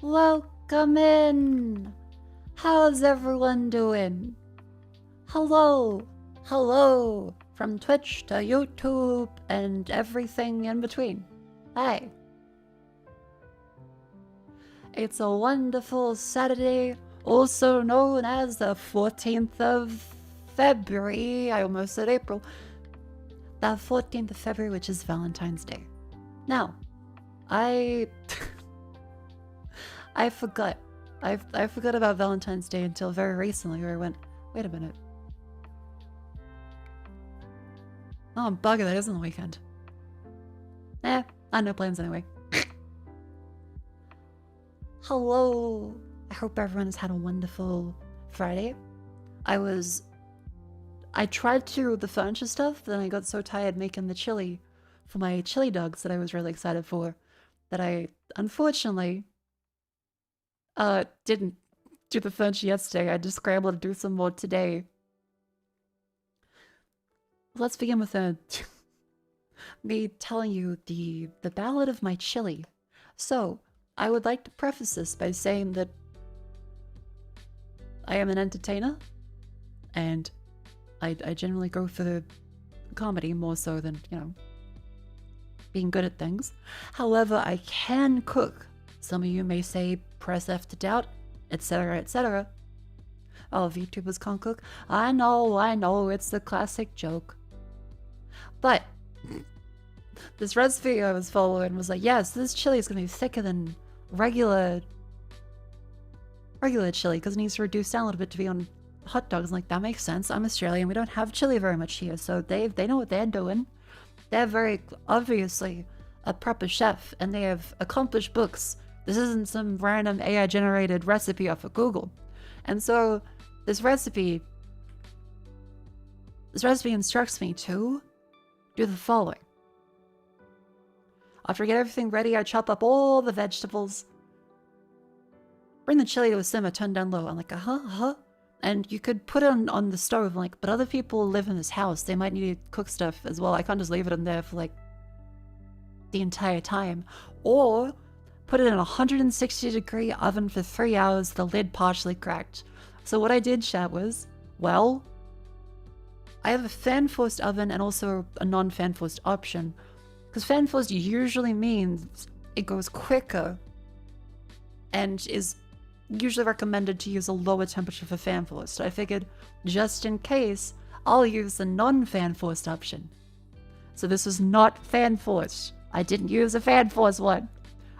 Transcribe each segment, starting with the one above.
Welcome in! How's everyone doing? Hello! Hello! From Twitch to YouTube and everything in between. Hi! It's a wonderful Saturday, also known as the 14th of February. I almost said April. The 14th of February, which is Valentine's Day. Now, I forgot. I forgot about Valentine's Day until very recently, where I went, wait a minute. Oh, bugger, that isn't the weekend. I had no plans anyway. Hello! I hope everyone has had a wonderful Friday. I tried to do the furniture stuff, then I got so tired making the chili for my chili dogs that I was really excited for, that I, unfortunately, didn't do the furniture yesterday. I just scrambled to do some more today. Let's begin with me telling you the ballad of my chili. So, I would like to preface this by saying that I am an entertainer, and I generally go for the comedy more so than, you know, being good at things. However, I can cook. Some of you may say, press F to doubt, etc., etc. Oh, VTubers can't cook? I know, it's the classic joke. But this recipe I was following was like, yes, this chili is going to be thicker than regular chili because it needs to reduce down a little bit to be on hot dogs. I'm like, that makes sense. I'm Australian. We don't have chili very much here, so they know what they're doing. They're very obviously a proper chef, and they have accomplished books. This isn't some random AI-generated recipe off of Google. And so this recipe instructs me to do the following. After I get everything ready, I chop up all the vegetables, bring the chili to a simmer, turn down low. I'm like, and you could put it on the stove, like, but other people live in this house. They might need to cook stuff as well. I can't just leave it in there for like the entire time. Or put it in a 160-degree oven for 3 hours, the lid partially cracked. So what I did, chat, was, well, I have a fan-forced oven and also a non-fan-forced option. Because fan-forced usually means it goes quicker and is usually recommended to use a lower temperature for fan-forced. So I figured, just in case, I'll use the non-fan-forced option. So this was not fan-forced. I didn't use a fan-forced one.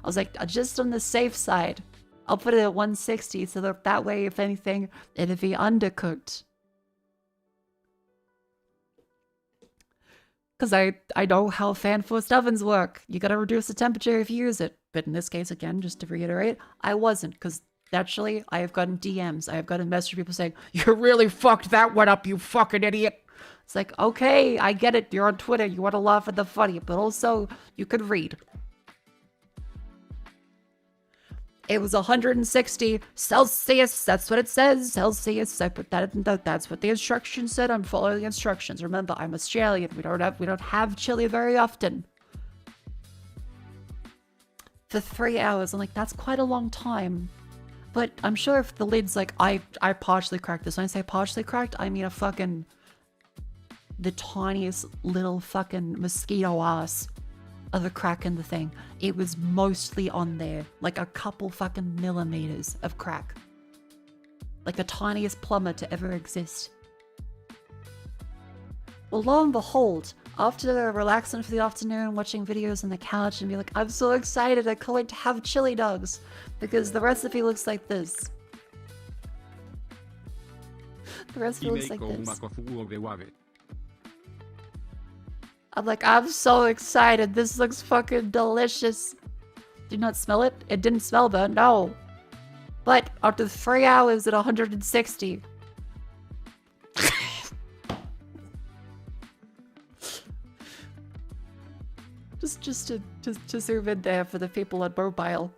I was like, just on the safe side, I'll put it at 160 so that way, if anything, it'll be undercooked. Because I know how fan-forced ovens work. You gotta reduce the temperature if you use it. But in this case, again, just to reiterate, I wasn't, because naturally, I have gotten DMs. I have gotten messages from people saying, you really fucked that one up, you fucking idiot. It's like, okay, I get it. You're on Twitter. You want to laugh at the funny, but also, you could read. It was 160 Celsius. That's what it says. Celsius. I put that in that's what the instructions said. I'm following the instructions. Remember, I'm Australian. We don't have chili very often. For 3 hours. I'm like, that's quite a long time. But I'm sure if the lid's like, I partially cracked this. When I say partially cracked, I mean the tiniest little fucking mosquito ass of a crack in the thing. It was mostly on there, like a couple fucking millimeters of crack. Like the tiniest plumber to ever exist. Well, lo and behold, after relaxing for the afternoon, watching videos on the couch and be like, I'm so excited, I can't wait to have chili dogs, because the recipe looks like this. The recipe looks like this. I'm like, I'm so excited. This looks fucking delicious. Did you not smell it? It didn't smell bad, no. But after 3 hours at 160. just to zoom in there for the people on mobile.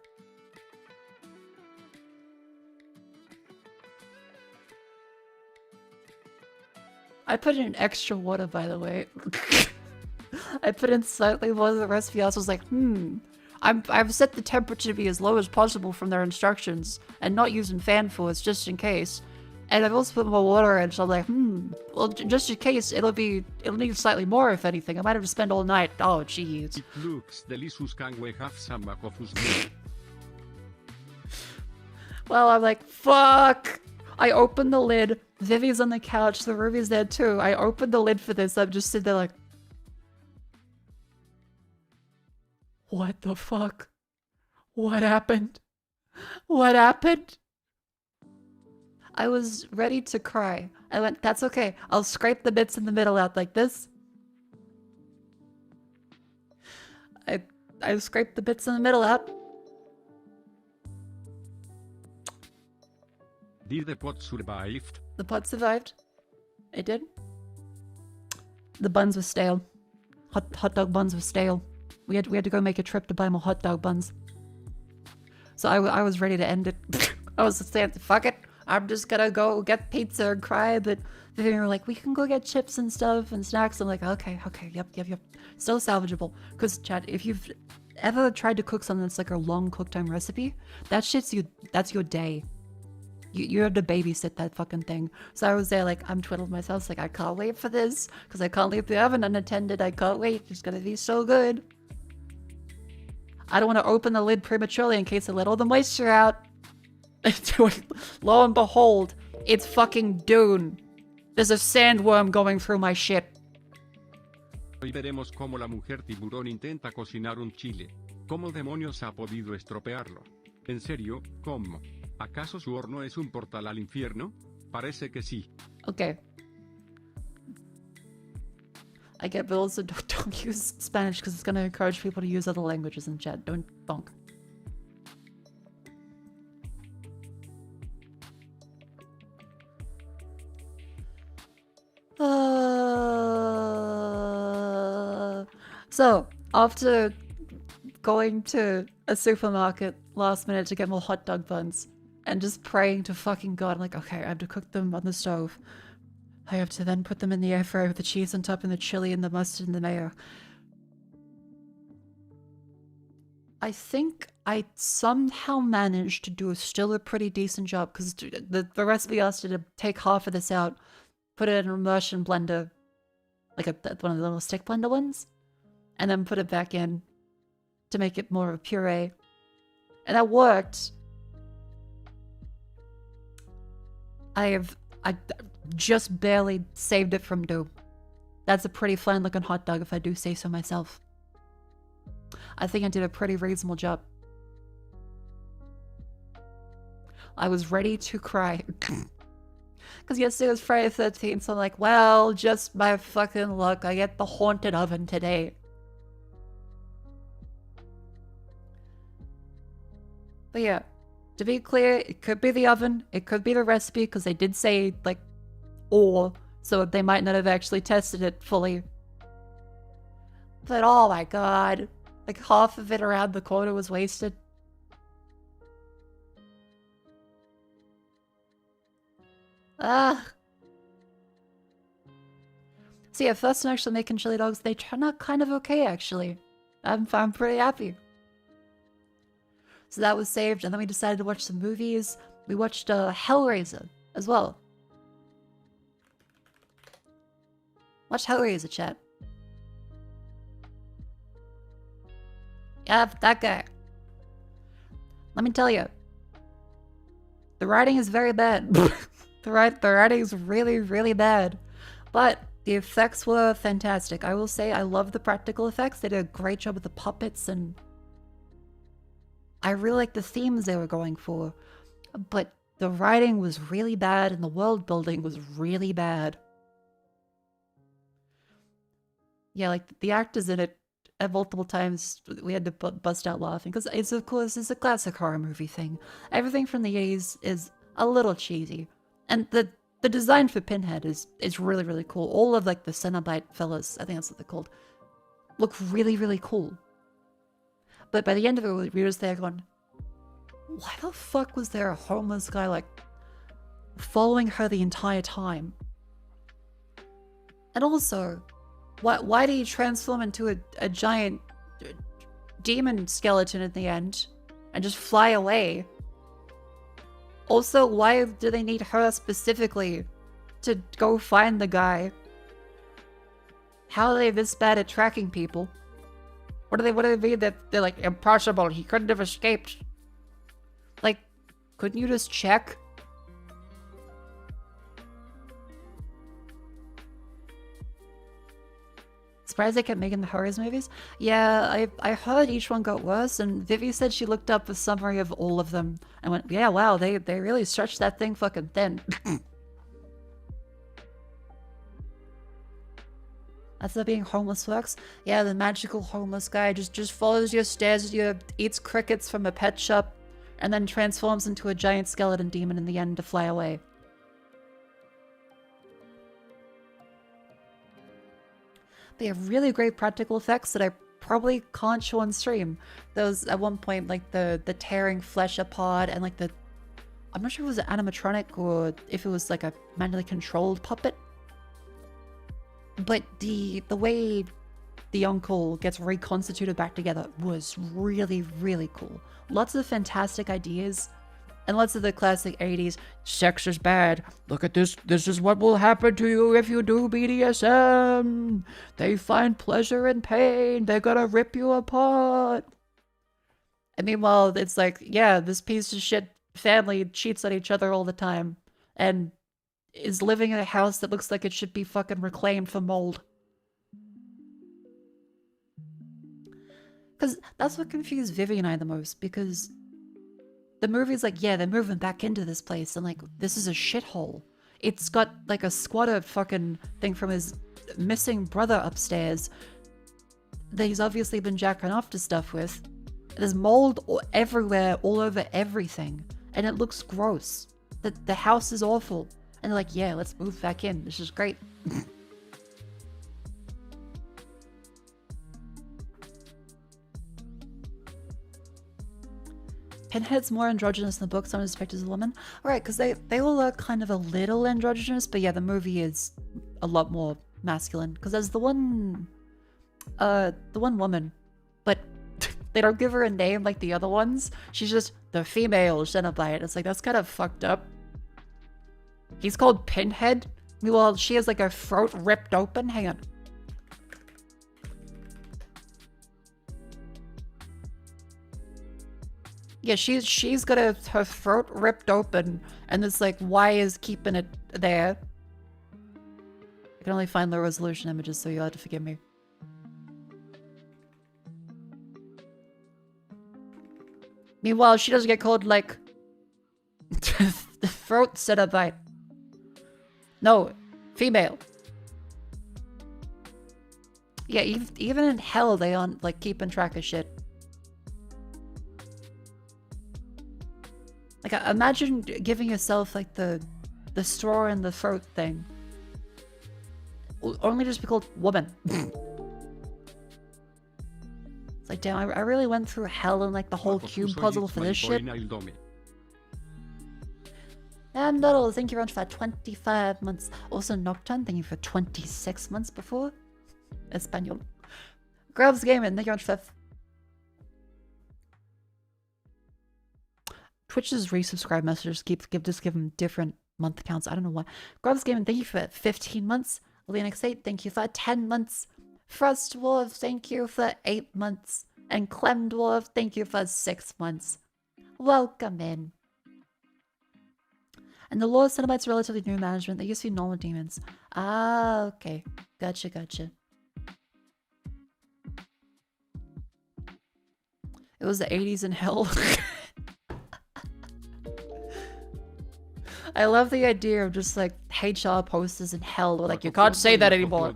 I put in extra water, by the way. I put in slightly more of the recipe. I was like, I've set the temperature to be as low as possible from their instructions and not using fan force just in case. And I've also put more water in, so I'm like, well, just in case, it'll need slightly more, if anything. I might have to spend all night. Oh, jeez. It looks delicious. Can we have some Mako food? Well, I'm like, fuck. I opened the lid. Vivi's on the couch. The Ruby's there too. I opened the lid for this. I'm just sitting there like, what the fuck? What happened? What happened? I was ready to cry. I went, that's okay. I'll scrape the bits in the middle out like this. I scraped the bits in the middle out. Did the pot survive? The pot survived. It did. The buns were stale. Hot dog buns were stale. We had to go make a trip to buy more hot dog buns. So I was ready to end it. I was saying, fuck it. I'm just gonna go get pizza and cry. But they were like, we can go get chips and stuff and snacks. I'm like, okay, yep. Still salvageable. Because, Chad, if you've ever tried to cook something that's like a long cook time recipe, that's your day. You have to babysit that fucking thing. So I was there like, I'm twiddling myself. Like, I can't wait for this. Because I can't leave the oven unattended. I can't wait. It's gonna be so good. I don't want to open the lid prematurely in case I let all the moisture out. Lo and behold, it's fucking Dune. There's a sandworm going through my shit. Hoy veremos cómo la mujer tiburón intenta cocinar un chile. ¿Cómo demonios ha podido estropearlo? ¿En serio? ¿Cómo? ¿Acaso su horno es un portal al infierno? Parece que sí. Okay. I get, but also don't use Spanish because it's going to encourage people to use other languages in chat. Don't bonk. So, after going to a supermarket last minute to get more hot dog buns and just praying to fucking God, I'm like, okay, I have to cook them on the stove. I have to then put them in the air fryer with the cheese on top and the chili and the mustard and the mayo. I think I somehow managed to do still a pretty decent job because the recipe asked you to take half of this out, put it in an immersion blender, like one of the little stick blender ones, and then put it back in to make it more of a puree. And that worked. I just barely saved it from doom. That's a pretty fine looking hot dog if I do say so myself. I think I did a pretty reasonable job. I was ready to cry. Because yesterday was Friday the 13th, so I'm like, well, just my fucking luck, I get the haunted oven today. But yeah, to be clear, it could be the oven, it could be the recipe, because they did say, like, or, so they might not have actually tested it fully. But oh my god, like half of it around the corner was wasted. Ah. So yeah, first time actually making chili dogs, they turn out kind of okay actually. I'm pretty happy. So that was saved, and then we decided to watch some movies. We watched Hellraiser as well. Watch Hellraiser, chat. Yeah, that guy. Let me tell you. The writing is very bad. The writing is really, really bad. But the effects were fantastic. I will say I love the practical effects. They did a great job with the puppets, and I really like the themes they were going for. But the writing was really bad, and the world building was really bad. Yeah, like the actors in it at multiple times we had to bust out laughing because it's, of course, it's a classic horror movie thing. Everything from the 80s is a little cheesy, and the design for Pinhead is really, really cool. All of like the Cenobite fellas, I think that's what they're called, look really, really cool. But by the end of it, we were just there going, why the fuck was there a homeless guy like following her the entire time? And also, why did he transform into a giant demon skeleton at the end and just fly away. Also, why do they need her specifically to go find the guy? How are they this bad at tracking people? What do they mean that they're like, impossible, he couldn't have escaped? Like, couldn't you just check? Surprised they kept making the horrors movies? Yeah, I heard each one got worse, and Vivi said she looked up a summary of all of them and went, yeah, wow, they really stretched that thing fucking thin. That's how being homeless works? Yeah, the magical homeless guy just follows your stairs as you eats crickets from a pet shop, and then transforms into a giant skeleton demon in the end to fly away. They have really great practical effects that I probably can't show on stream. There was at one point like the tearing flesh apart and like I'm not sure if it was an animatronic or if it was like a manually controlled puppet. But the way the uncle gets reconstituted back together was really, really cool. Lots of fantastic ideas. And lots of the classic 80s, sex is bad. Look at this. This is what will happen to you if you do BDSM. They find pleasure in pain. They're gonna rip you apart. And meanwhile, it's like, yeah, this piece of shit family cheats on each other all the time. And is living in a house that looks like it should be fucking reclaimed for mold. Because that's what confused Vivi and I the most, because the movie's like, yeah, they're moving back into this place, and like, this is a shithole. It's got like a squatter fucking thing from his missing brother upstairs that he's obviously been jacking off to stuff with. There's mold everywhere, all over everything, and it looks gross. The house is awful. And they're like, yeah, let's move back in. This is great. Pinhead's more androgynous in the book. Some suspect is a woman. Alright, because they all are kind of a little androgynous, but yeah, the movie is a lot more masculine. Because there's the one woman, but they don't give her a name like the other ones. She's just the female Cenobite. It's like, that's kind of fucked up. He's called Pinhead. Meanwhile, she has like her throat ripped open. Hang on. Yeah, she's got her throat ripped open, and it's like, why is keeping it there? I can only find low resolution images, so you'll have to forgive me. Meanwhile, she doesn't get called like the throat Cenobite. No, female. Yeah, even in hell, they aren't like keeping track of shit. Like, imagine giving yourself like the straw in the throat thing. Only just be called woman. It's like, damn, I really went through hell and like the whole cube puzzle for this shit. And Doddle, thank you very much for 25 months. Also, Nocturne, thank you for 26 months before. Espanol. Grubs Gaming, thank you very much for... Twitch's resubscribe messages just give them different month counts. I don't know why. Grubs Gaming, thank you for 15 months. Linux 8, thank you for 10 months. Frost Dwarf, thank you for 8 months. And Clem Dwarf, thank you for 6 months. Welcome in. And the Lord Cenobite's relatively new management. They used to be normal demons. Ah, okay. Gotcha, gotcha. It was the 80s in hell. I love the idea of just like HR posters in hell. Like, you can't say that anymore.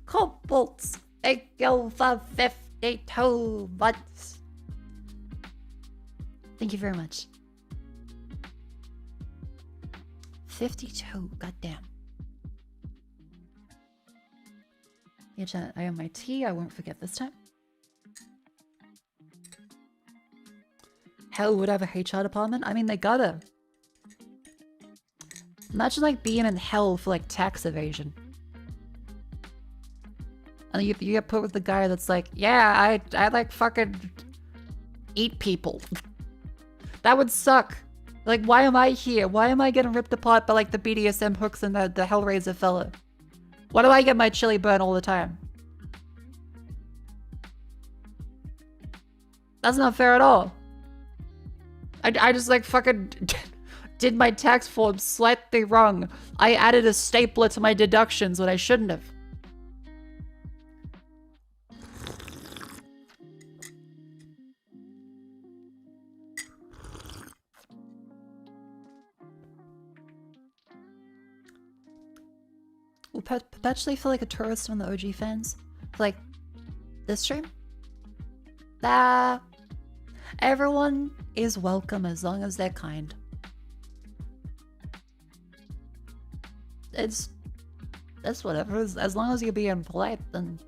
Cobolts, thank you for 52 months. Thank you very much. 52, goddamn. Yeah, chat, I have my tea. I won't forget this time. Hell would have a HR department? I mean, they gotta. Imagine like being in hell for like tax evasion. And you get put with the guy that's like, yeah, I like fucking eat people. That would suck. Like, why am I here? Why am I getting ripped apart by like the BDSM hooks and the Hellraiser fella? Why do I get my chili burn all the time? That's not fair at all. I just like fucking did my tax form slightly wrong. I added a stapler to my deductions when I shouldn't have. Will perpetually feel like a tourist on the OG fans. Like, this stream? Everyone is welcome as long as they're kind. That's whatever. As long as you're being polite, then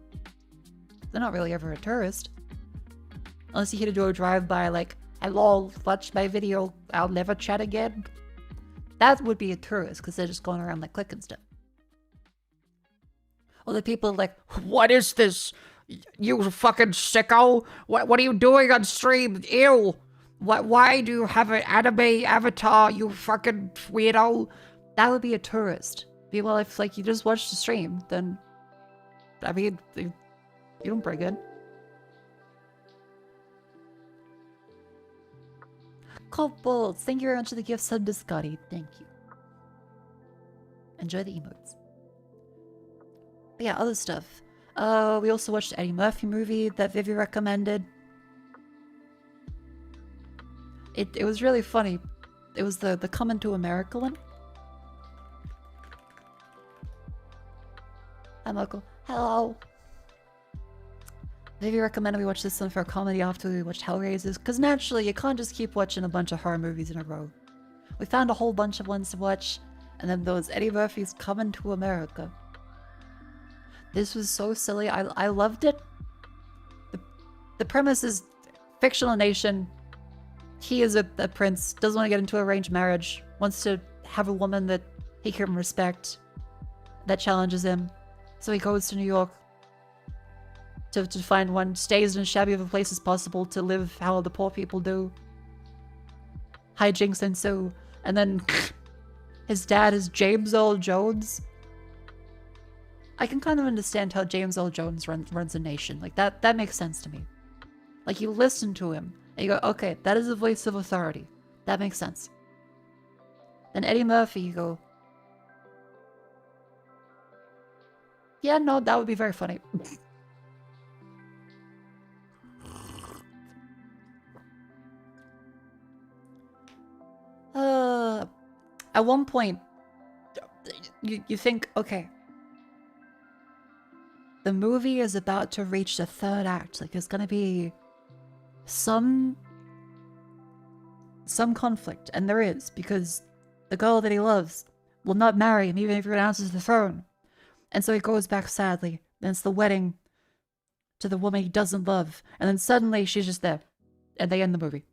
they're not really ever a tourist. Unless you're here to do a drive-by like, hello, watch my video, I'll never chat again. That would be a tourist, because they're just going around like clicking stuff. Or the people are like, what is this? You fucking sicko? What are you doing on stream? Ew! Why do you have an anime avatar, you fucking weirdo? That would be a tourist. Well, if like you just watch the stream, then I mean, you're doing pretty good. Couples, thank you very much for the gift sub to Scotty. Thank you. Enjoy the emotes. But yeah, other stuff. We also watched the Eddie Murphy movie that Vivi recommended. It was really funny. It was the Coming to America one. Hi, Mako. Hello. Vivi recommended we watch this one for a comedy after we watched Hellraisers, because naturally you can't just keep watching a bunch of horror movies in a row. We found a whole bunch of ones to watch, and then there was Eddie Murphy's Coming to America. This was so silly. I loved it. The premise is fictional nation. He is a prince, doesn't want to get into arranged marriage, wants to have a woman that he can respect, that challenges him. So he goes to New York to find one, stays in as shabby of a place as possible to live how the poor people do. Hijinks ensue. And then his dad is James Earl Jones. I can kind of understand how James Earl Jones runs a nation. Like, that makes sense to me. Like, you listen to him, and you go, okay, that is a voice of authority. That makes sense. Then Eddie Murphy, you go, yeah, no, that would be very funny. At one point, you think, okay, the movie is about to reach the third act. Like, there's gonna be some conflict, and there is, because the girl that he loves will not marry him even if he renounces the throne. And so he goes back sadly. Then it's the wedding to the woman he doesn't love, and then suddenly she's just there, and they end the movie.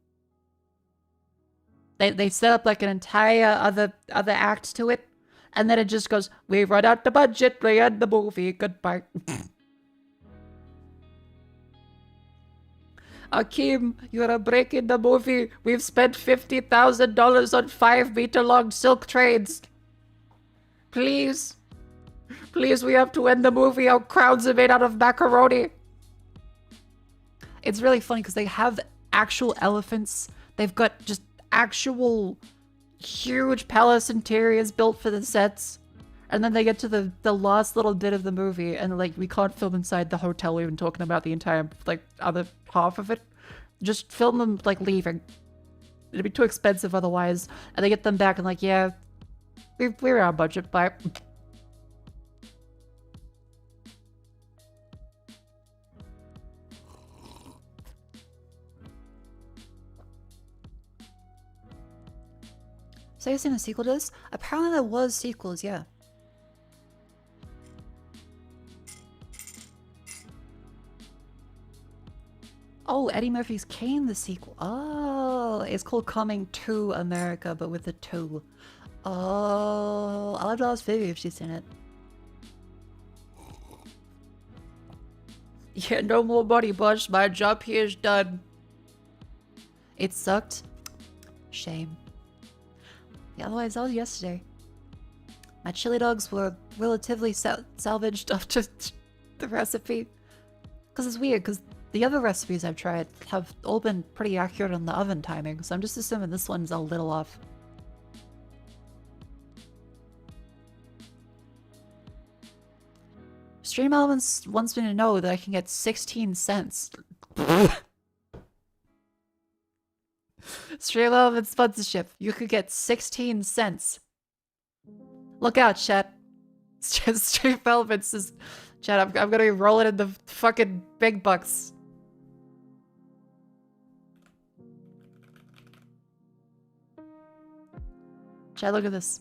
They set up like an entire other act to it, and then it just goes, we run out the budget, we end the movie, goodbye. Akeem, you're breaking the movie. We've spent $50,000 on 5-meter-long silk trains. Please. Please, we have to end the movie. Our crowns are made out of macaroni. It's really funny because they have actual elephants. They've got just actual huge palace interiors built for the sets. And then they get to the last little bit of the movie and like, we can't film inside the hotel. We've been talking about the entire like other half of it. Just film them like leaving. It'd be too expensive otherwise. And they get them back and like, yeah, we're out of budget, bye. So you've seen a sequel to this? Apparently there was sequels, yeah. Oh, Eddie Murphy's Kane, the sequel. Oh, it's called Coming to America, but with a 2. Oh, I'll have to ask Vivi if she's seen it. Yeah, no more money, boss. My job here is done. It sucked. Shame. Yeah, otherwise, that was yesterday. My chili dogs were relatively salvaged after the recipe. Because it's weird, because the other recipes I've tried have all been pretty accurate on the oven timing, so I'm just assuming this one's a little off. Stream Elements wants me to know that I can get 16 cents. Stream Elements sponsorship. You could get 16 cents. Look out, chat. Stream Elements is... Chat, I'm gonna be rolling in the fucking big bucks. Chat, look at this.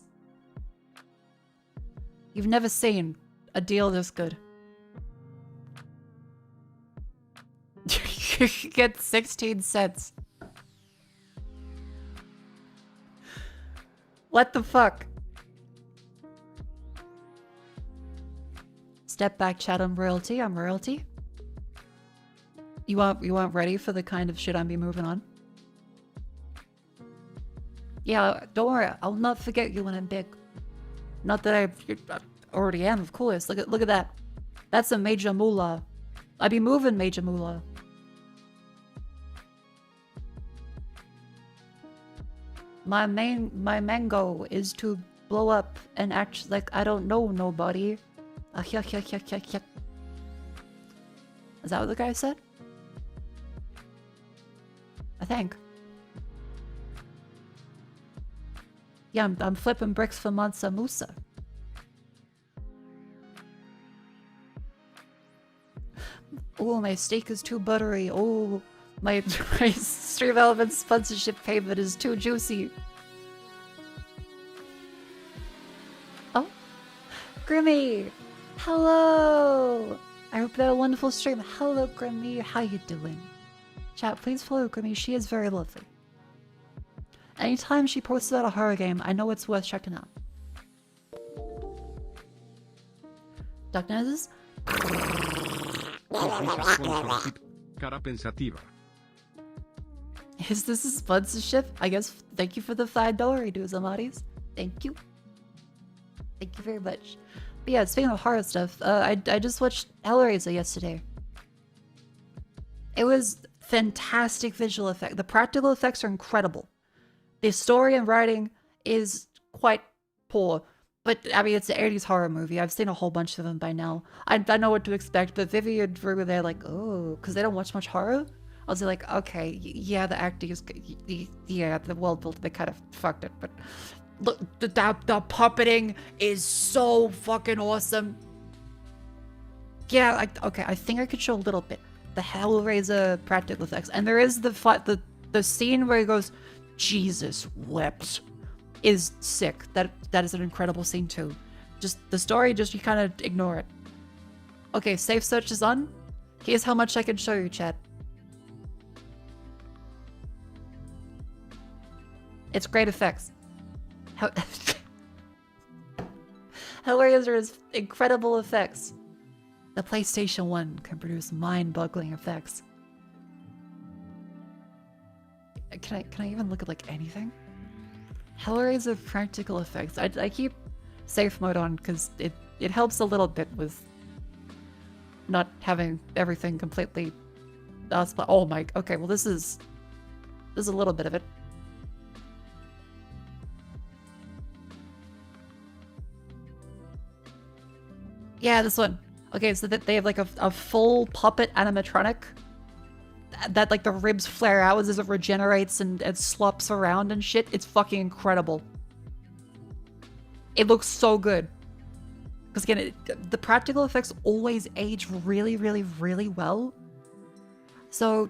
You've never seen a deal this good. You get 16 cents. What the fuck? Step back, chat. I'm royalty. I'm royalty. You aren't ready for the kind of shit I'm be moving on? Yeah, don't worry. I'll not forget you when I'm big. Not that I already am, of course. Look at that. That's a major moolah. I be moving major moolah. My mango is to blow up and act like I don't know nobody. Is that what the guy said? I think. Yeah, I'm flipping bricks for Mansa Musa. Oh, my steak is too buttery. Oh, my Stream Element sponsorship payment is too juicy. Oh, Grimmy! Hello! I hope you had a wonderful stream. Hello, Grimmy. How you doing? Chat, please follow Grimmy. She is very lovely. Anytime she posts about a horror game, I know it's worth checking out. Darkness? Cara pensativa. Is this a sponsorship? I guess. Thank you for the $5 dues, Amaris. Thank you. Thank you very much. But yeah, speaking of horror stuff, I just watched Hellraiser yesterday. It was fantastic visual effect. The practical effects are incredible. The story and writing is quite poor. But, I mean, it's an 80s horror movie. I've seen a whole bunch of them by now. I know what to expect, but Vivi and Drew were there like, oh, because they don't watch much horror? I was like, okay, yeah, the acting is... Yeah, the world building, they kind of fucked it, but... Look, the puppeting is so fucking awesome. Yeah, okay, I think I could show a little bit. The Hellraiser practical effects. And there is the scene where he goes, Jesus wept, is sick. That is an incredible scene too. Just the story, you kind of ignore it. Okay, safe search is on. Here's how much I can show you, chat. It's great effects. Hellraiser is incredible effects. The PlayStation 1 can produce mind-boggling effects. Can I even look at like anything? Hellraiser practical effects. I keep safe mode on because it helps a little bit with not having everything completely. Oh my. Okay, well this is a little bit of it. Yeah, this one. Okay, so that they have like a full puppet animatronic that like the ribs flare out as it regenerates and slops around and shit. It's fucking incredible. It looks so good. Because again, the practical effects always age really, really, really well. So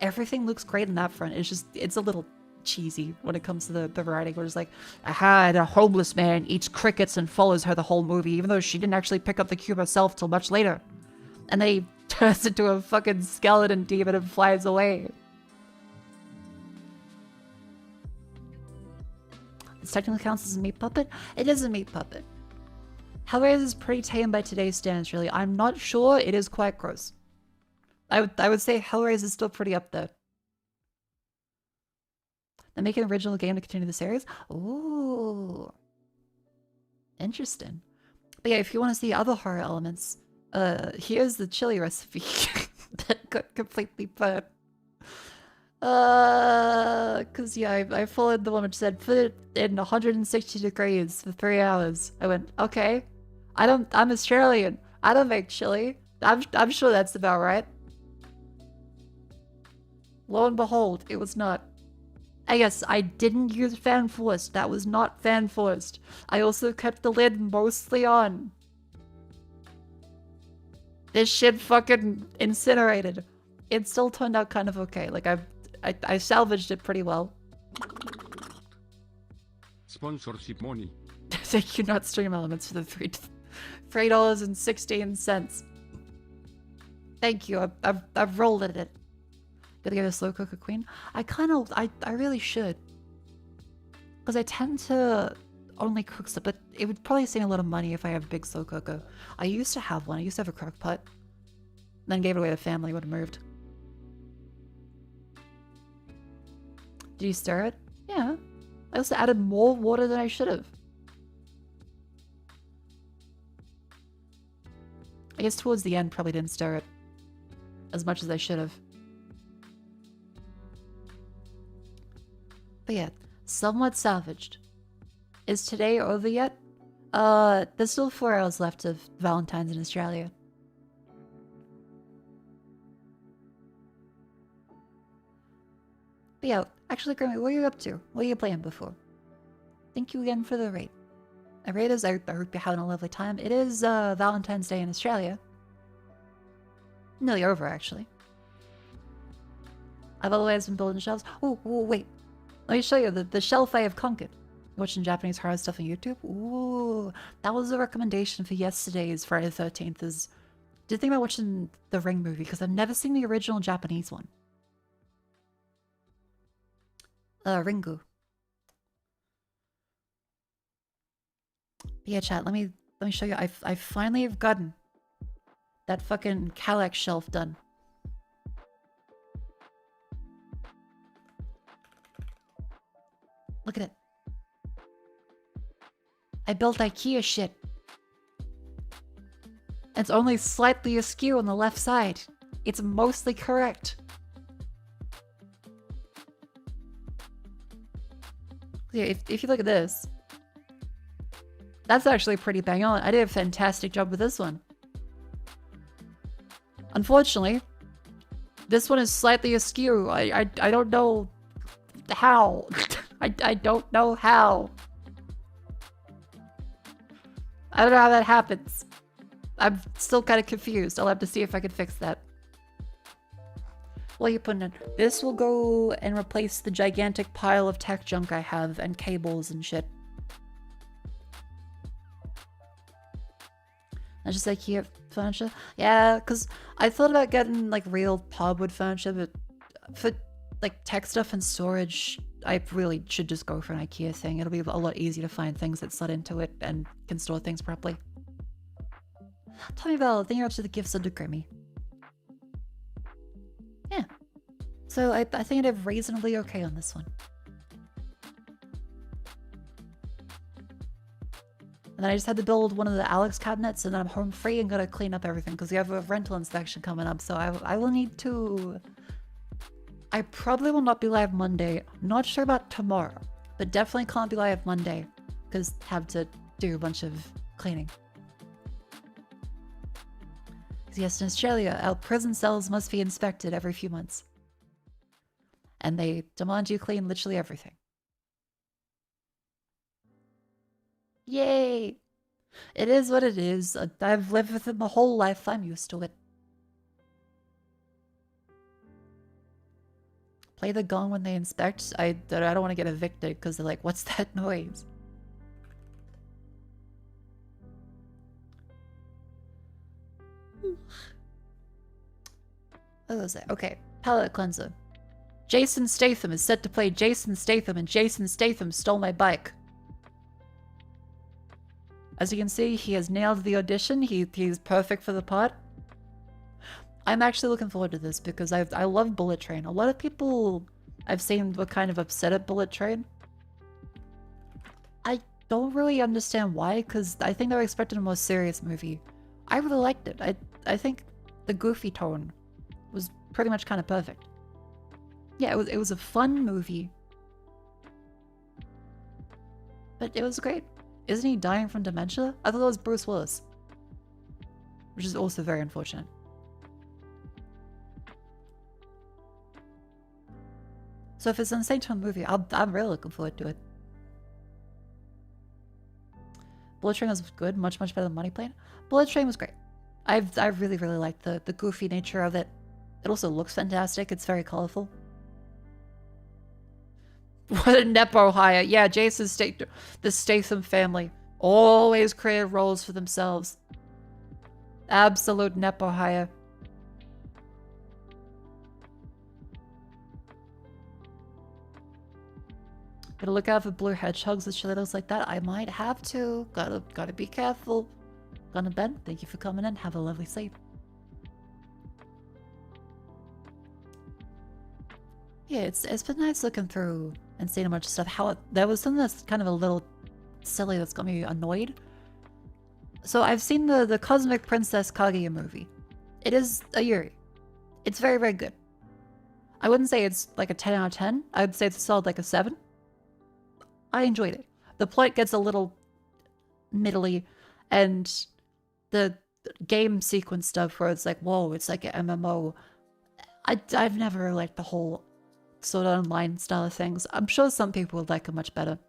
everything looks great in that front. It's a little cheesy when it comes to the writing, where it's like, aha, the homeless man eats crickets and follows her the whole movie, even though she didn't actually pick up the cube herself till much later. And then he turns into a fucking skeleton demon and flies away. This technically counts as a meat puppet? It is a meat puppet. Hellraiser is pretty tame by today's standards, really. I'm not sure. It is quite gross. I would say Hellraiser is still pretty up there. They're making an original game to continue the series? Ooh. Interesting. But yeah, if you want to see other horror elements, here's the chili recipe that got completely burnt. Cause yeah, I followed the one which said put it in 160 degrees for 3 hours. I went, okay. I'm Australian. I don't make chili. I'm sure that's about right. Lo and behold, it was not. I guess I didn't use fan force. That was not fan forced. I also kept the lid mostly on. This shit fucking incinerated. It still turned out kind of okay. Like I salvaged it pretty well. Sponsorship money. Thank you, not stream elements for the $3.16. Thank you. I've rolled at it. Gotta get a slow cooker queen. I really should. Because I tend to only cook stuff, but it would probably save a lot of money if I have a big slow cooker. I used to have one. I used to have a crock pot. Then gave it away to family when it moved. Did you stir it? Yeah. I also added more water than I should have. I guess towards the end probably didn't stir it as much as I should have. But yeah, somewhat salvaged. Is today over yet? There's still 4 hours left of Valentine's in Australia. But yeah, actually, Grammy, what are you up to? What are you playing before? Thank you again for the raid. I hope you're having a lovely time. It is Valentine's Day in Australia. Nearly over, actually. I've otherwise been building shelves. Oh, wait. Let me show you the shelf I have conquered. Watching Japanese horror stuff on YouTube. Ooh, that was a recommendation for yesterday's Friday the 13th. Is did you think about watching the Ring movie? Because I've never seen the original Japanese one. Ringu. But yeah, chat. Let me show you. I finally have gotten that fucking Kallax shelf done. Look at it. I built IKEA shit. It's only slightly askew on the left side. It's mostly correct. Yeah, if you look at this, that's actually pretty bang on. I did a fantastic job with this one. Unfortunately, this one is slightly askew. I don't know how. I don't know how. I don't know how that happens. I'm still kind of confused. I'll have to see if I can fix that. What are you putting in? This will go and replace the gigantic pile of tech junk I have and cables and shit. That's just IKEA furniture. Yeah, because I thought about getting like real hardwood furniture, but for like tech stuff and storage, I really should just go for an IKEA thing. It'll be a lot easier to find things that slot into it and can store things properly. Tell me about thank you to the gifts under Grimmy. Yeah. So I think I did reasonably okay on this one. And then I just had to build one of the Alex cabinets, and then I'm home free and gotta clean up everything because we have a rental inspection coming up. So I will need to. I probably will not be live Monday. Not sure about tomorrow, but definitely can't be live Monday because have to do a bunch of cleaning. Yes, in Australia, our prison cells must be inspected every few months. And they demand you clean literally everything. Yay! It is what it is. I've lived with it my whole life. I'm used to it. Play the gong when they inspect. I don't want to get evicted because they're like, what's that noise? What was it? Okay, palette cleanser. Jason Statham is set to play Jason Statham, and Jason Statham stole my bike. As you can see, he has nailed the audition. He's perfect for the part. I'm actually looking forward to this because I love Bullet Train. A lot of people I've seen were kind of upset at Bullet Train. I don't really understand why, because I think they were expecting a more serious movie. I really liked it. I think the goofy tone was pretty much kind of perfect. Yeah, it was a fun movie. But it was great. Isn't he dying from dementia? I thought that was Bruce Willis. Which is also very unfortunate. So if it's an insane tone movie, I'm really looking forward to it. Bullet Train was good, much better than Money Plane. Bullet Train was great. I really liked the goofy nature of it. It also looks fantastic. It's very colorful. What a Nepo hire. Yeah, the Statham family always created roles for themselves. Absolute Nepo hire. Gotta look out for blue hedgehogs and shit like that. I might have to. Gotta be careful. Gonna Ben, thank you for coming in. Have a lovely sleep. Yeah, it's been nice looking through and seeing a bunch of stuff. There was something that's kind of a little silly that's got me annoyed. So I've seen the Cosmic Princess Kaguya movie. It is a Yuri. It's very good. I wouldn't say it's like a 10 out of 10. I would say it's solid like a 7. I enjoyed it. The plot gets a little middly, and the game sequence stuff where it's like, whoa, it's like an MMO. I've never liked the whole sort of online style of things. I'm sure some people would like it much better.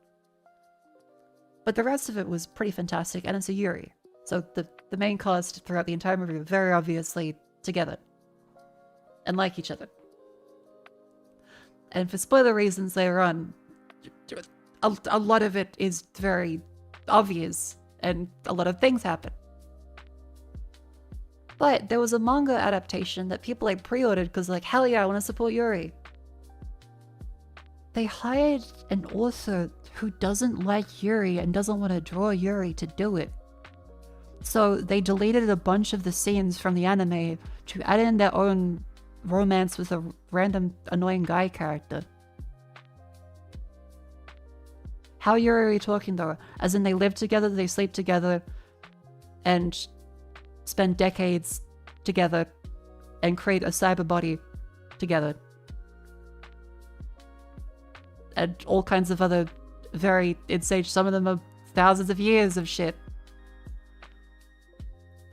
But the rest of it was pretty fantastic, and it's a Yuri. So the main cast throughout the entire movie were very obviously together. And like each other. And for spoiler reasons later on, a lot of it is very obvious, and a lot of things happen. But there was a manga adaptation that people like pre-ordered because like, hell yeah, I want to support Yuri. They hired an author who doesn't like Yuri and doesn't want to draw Yuri to do it. So they deleted a bunch of the scenes from the anime to add in their own romance with a random annoying guy character. How Yuri are we talking though? As in they live together, they sleep together, and spend decades together, and create a cyber body together. And all kinds of other very insane, some of them are thousands of years of shit.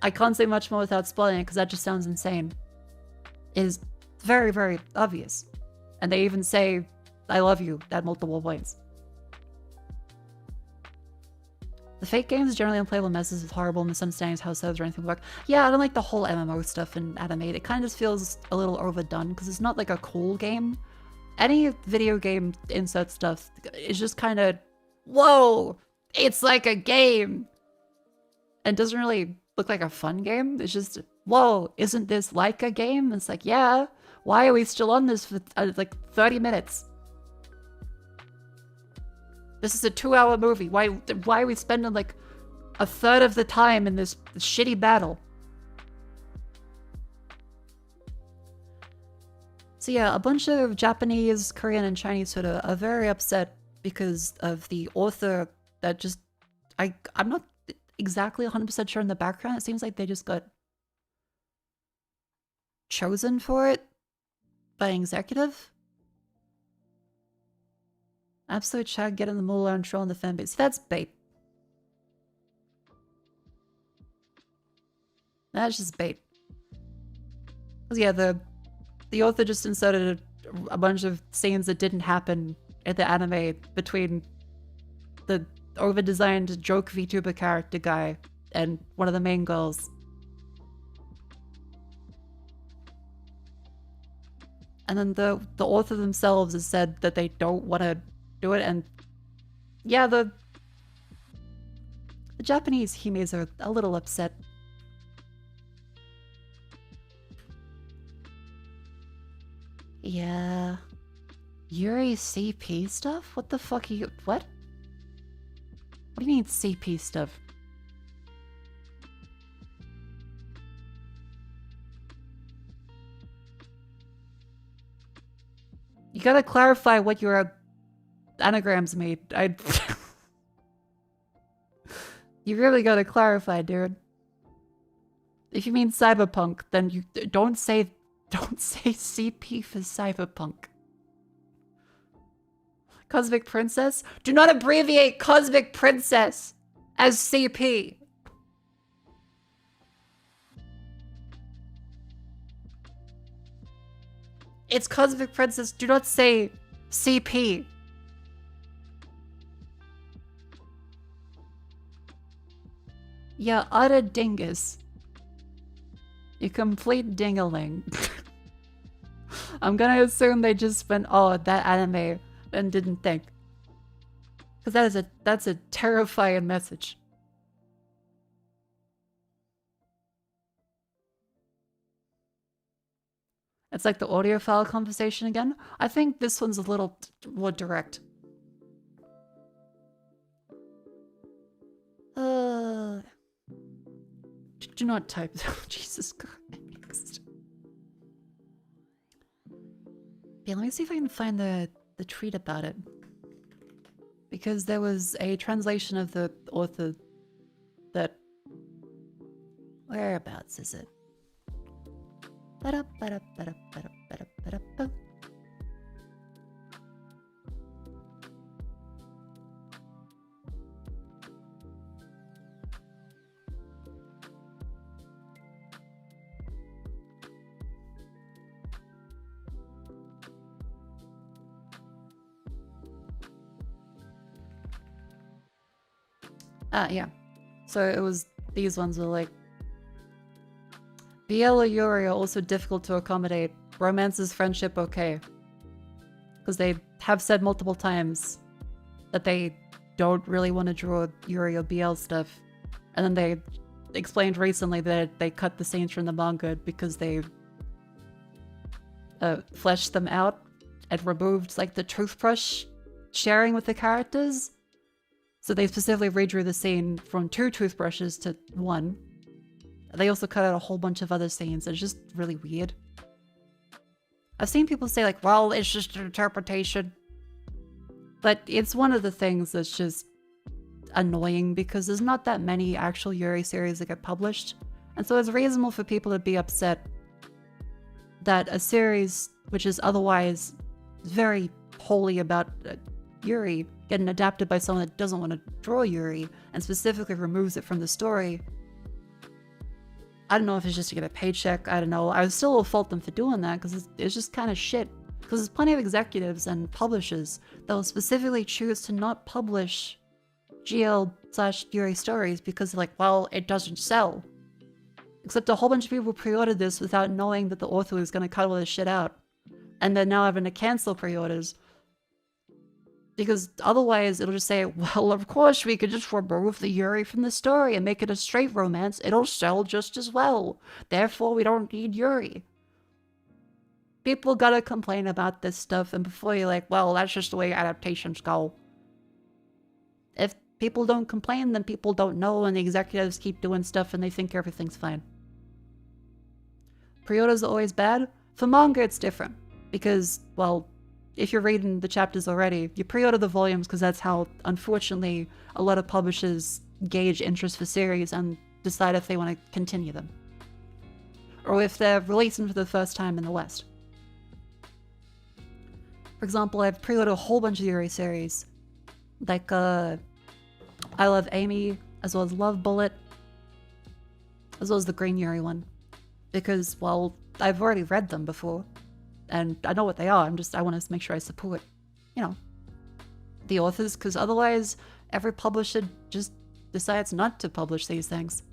I can't say much more without spoiling it because that just sounds insane. It is very obvious. And they even say, I love you at multiple points. The fake games are generally unplayable messes with horrible misunderstandings how servers or anything work. Yeah, I don't like the whole MMO stuff in anime. It kind of just feels a little overdone because it's not like a cool game. Any video game insert stuff is just kind of, whoa, it's like a game. And doesn't really look like a fun game. It's just, whoa, isn't this like a game? It's like, yeah, why are we still on this for like 30 minutes? This is a 2-hour movie. Why are we spending like a third of the time in this shitty battle? So yeah, a bunch of Japanese, Korean, and Chinese sort of are very upset because of the author that just... I'm not exactly 100% sure in the background. It seems like they just got chosen for it by an executive. Absolute Chad getting the moolah and trolling the fanbase. That's bait. That's just bait. Because yeah, the author just inserted a bunch of scenes that didn't happen in the anime between the over-designed joke VTuber character guy and one of the main girls. And then the author themselves has said that they don't want to do it, and yeah, the Japanese himes are a little upset. Yeah. Yuri CP stuff? What the fuck are you... What? What do you mean CP stuff? You gotta clarify what your anagrams made. You really gotta clarify, dude. If you mean cyberpunk, then you don't say CP for cyberpunk. Cosmic Princess? Do not abbreviate Cosmic Princess as CP. It's Cosmic Princess. Do not say CP. Yeah, utter dingus. You complete dingaling. I'm gonna assume they just went, oh, that anime, and didn't think. Because that's a terrifying message. It's like the audio file conversation again. I think this one's a little more direct. Do not type. Jesus Christ. Yeah, let me see if I can find the tweet about it. Because there was a translation of the author that... Whereabouts is it? Yeah. So it was, these ones were like, BL or Yuri are also difficult to accommodate. Romance is friendship okay. Because they have said multiple times that they don't really want to draw Yuri or BL stuff. And then they explained recently that they cut the scenes from the manga because they fleshed them out and removed like the toothbrush sharing with the characters. So they specifically redrew the scene from 2 toothbrushes to 1. They also cut out a whole bunch of other scenes. It's just really weird. I've seen people say like, well, it's just an interpretation. But it's one of the things that's just annoying because there's not that many actual Yuri series that get published. And so it's reasonable for people to be upset that a series which is otherwise very wholly about Yuri getting adapted by someone that doesn't want to draw Yuri and specifically removes it from the story. I don't know if it's just to get a paycheck. I don't know. I still will fault them for doing that because it's just kind of shit. Because there's plenty of executives and publishers that will specifically choose to not publish GL/Yuri stories because they're like, well, it doesn't sell. Except a whole bunch of people pre-ordered this without knowing that the author was going to cut all this shit out. And they're now having to cancel pre-orders. Because otherwise it'll just say, well, of course we could just remove the Yuri from the story and make it a straight romance. It'll sell just as well. Therefore, we don't need Yuri. People gotta complain about this stuff, and before you're like, well, that's just the way adaptations go. If people don't complain, then people don't know, and the executives keep doing stuff and they think everything's fine. Pre-orders are always bad. For manga, it's different. Because, well, if you're reading the chapters already, you pre-order the volumes because that's how, unfortunately, a lot of publishers gauge interest for series and decide if they want to continue them. Or if they're releasing for the first time in the West. For example, I've pre-ordered a whole bunch of Yuri series. Like, I Love Amy, as well as Love Bullet, as well as the Green Yuri one. Because, well, I've already read them before. And I know what they are, I want to make sure I support, you know, the authors, because otherwise every publisher just decides not to publish these things.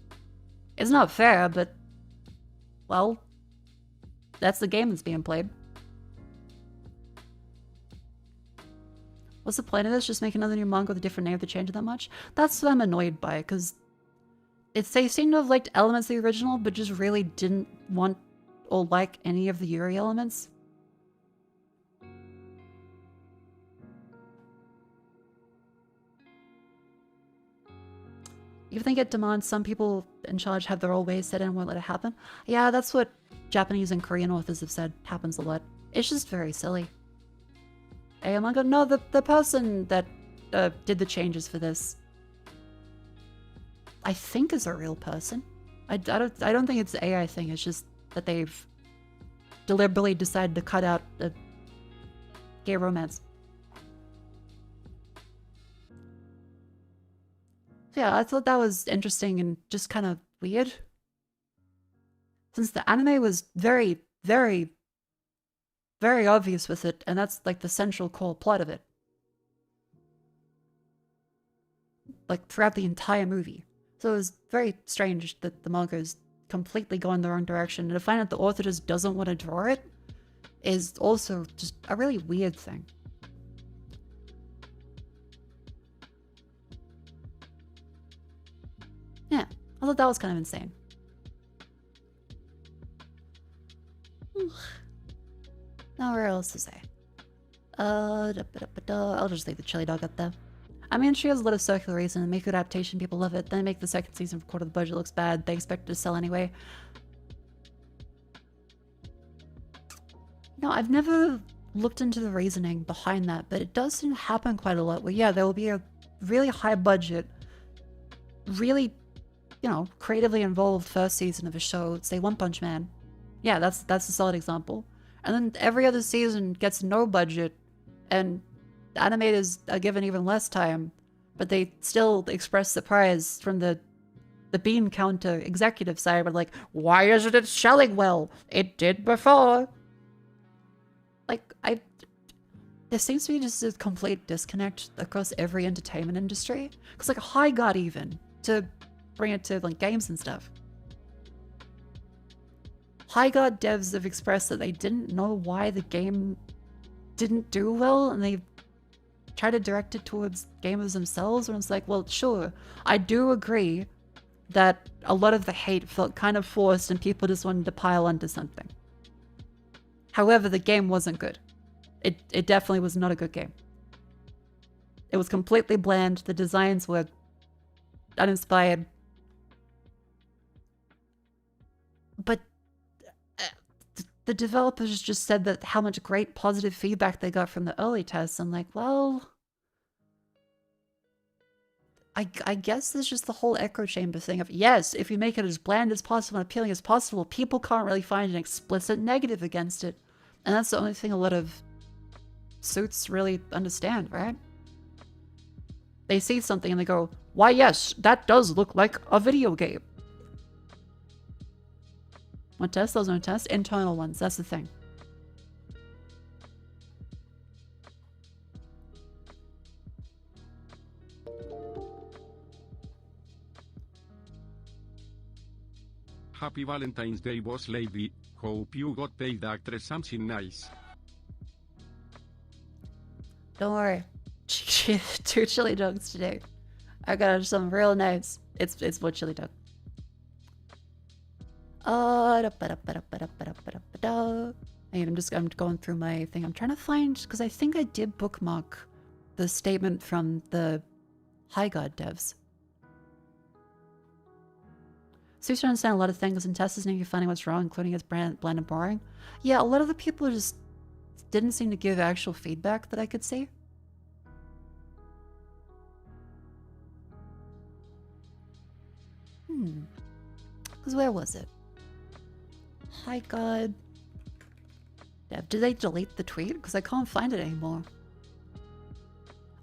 It's not fair, but, well, that's the game that's being played. What's the point of this? Just make another new manga with a different name if they change it that much? That's what I'm annoyed by, because they seem to have liked elements of the original, but just really didn't want or like any of the Yuri elements. You think it demands some people in charge have their own ways set in and won't let it happen? Yeah, that's what Japanese and Korean authors have said happens a lot. It's just very silly. AI manga? No, the person that did the changes for this, I think is a real person. I don't think it's an AI thing. It's just that they've deliberately decided to cut out the gay romance. Yeah, I thought that was interesting and just kind of weird. Since the anime was very, very, very obvious with it, and that's like the central core plot of it. Like throughout the entire movie. So it was very strange that the manga is completely going the wrong direction, and to find out the author just doesn't want to draw it is also just a really weird thing. Yeah, I thought that was kind of insane. Nowhere else to say. I'll just leave the chili dog up there. I mean, she has a lot of circular reason and make good adaptation, people love it. Then make the second season for quarter of the budget looks bad. They expect it to sell anyway. No, I've never looked into the reasoning behind that, but it does seem to happen quite a lot where, yeah, there will be a really high budget, really, you know, creatively involved first season of a show, say One Punch Man. Yeah, that's a solid example. And then every other season gets no budget, and animators are given even less time, but they still express surprise from the bean counter executive side, but like, why isn't it selling well? It did before. Like, there seems to be just a complete disconnect across every entertainment industry. Because like High God even, to bring it to like games and stuff. High God devs have expressed that they didn't know why the game didn't do well, and they try to direct it towards gamers themselves, and it's like, well, sure, I do agree that a lot of the hate felt kind of forced and people just wanted to pile onto something. However, the game wasn't good. It definitely was not a good game. It was completely bland, the designs were uninspired. But the developers just said that how much great positive feedback they got from the early tests. I'm like, well, I guess there's just the whole echo chamber thing of, yes, if you make it as bland as possible and appealing as possible, people can't really find an explicit negative against it. And that's the only thing a lot of suits really understand, right? They see something and they go, why yes, that does look like a video game. What tests? Those aren't tests. Internal ones, that's the thing. Happy Valentine's Day, boss lady. Hope you got paid after something nice. Don't worry. 2 chili dogs today. I got some real nice. It's what chili dog. I'm going through my thing. I'm trying to find, because I think I did bookmark the statement from the High God devs. So you should understand a lot of things and tests isn't finding what's wrong, including it's bland and boring. Yeah, a lot of the people just didn't seem to give actual feedback that I could see. Because where was it? Hi God. Did they delete the tweet? Because I can't find it anymore.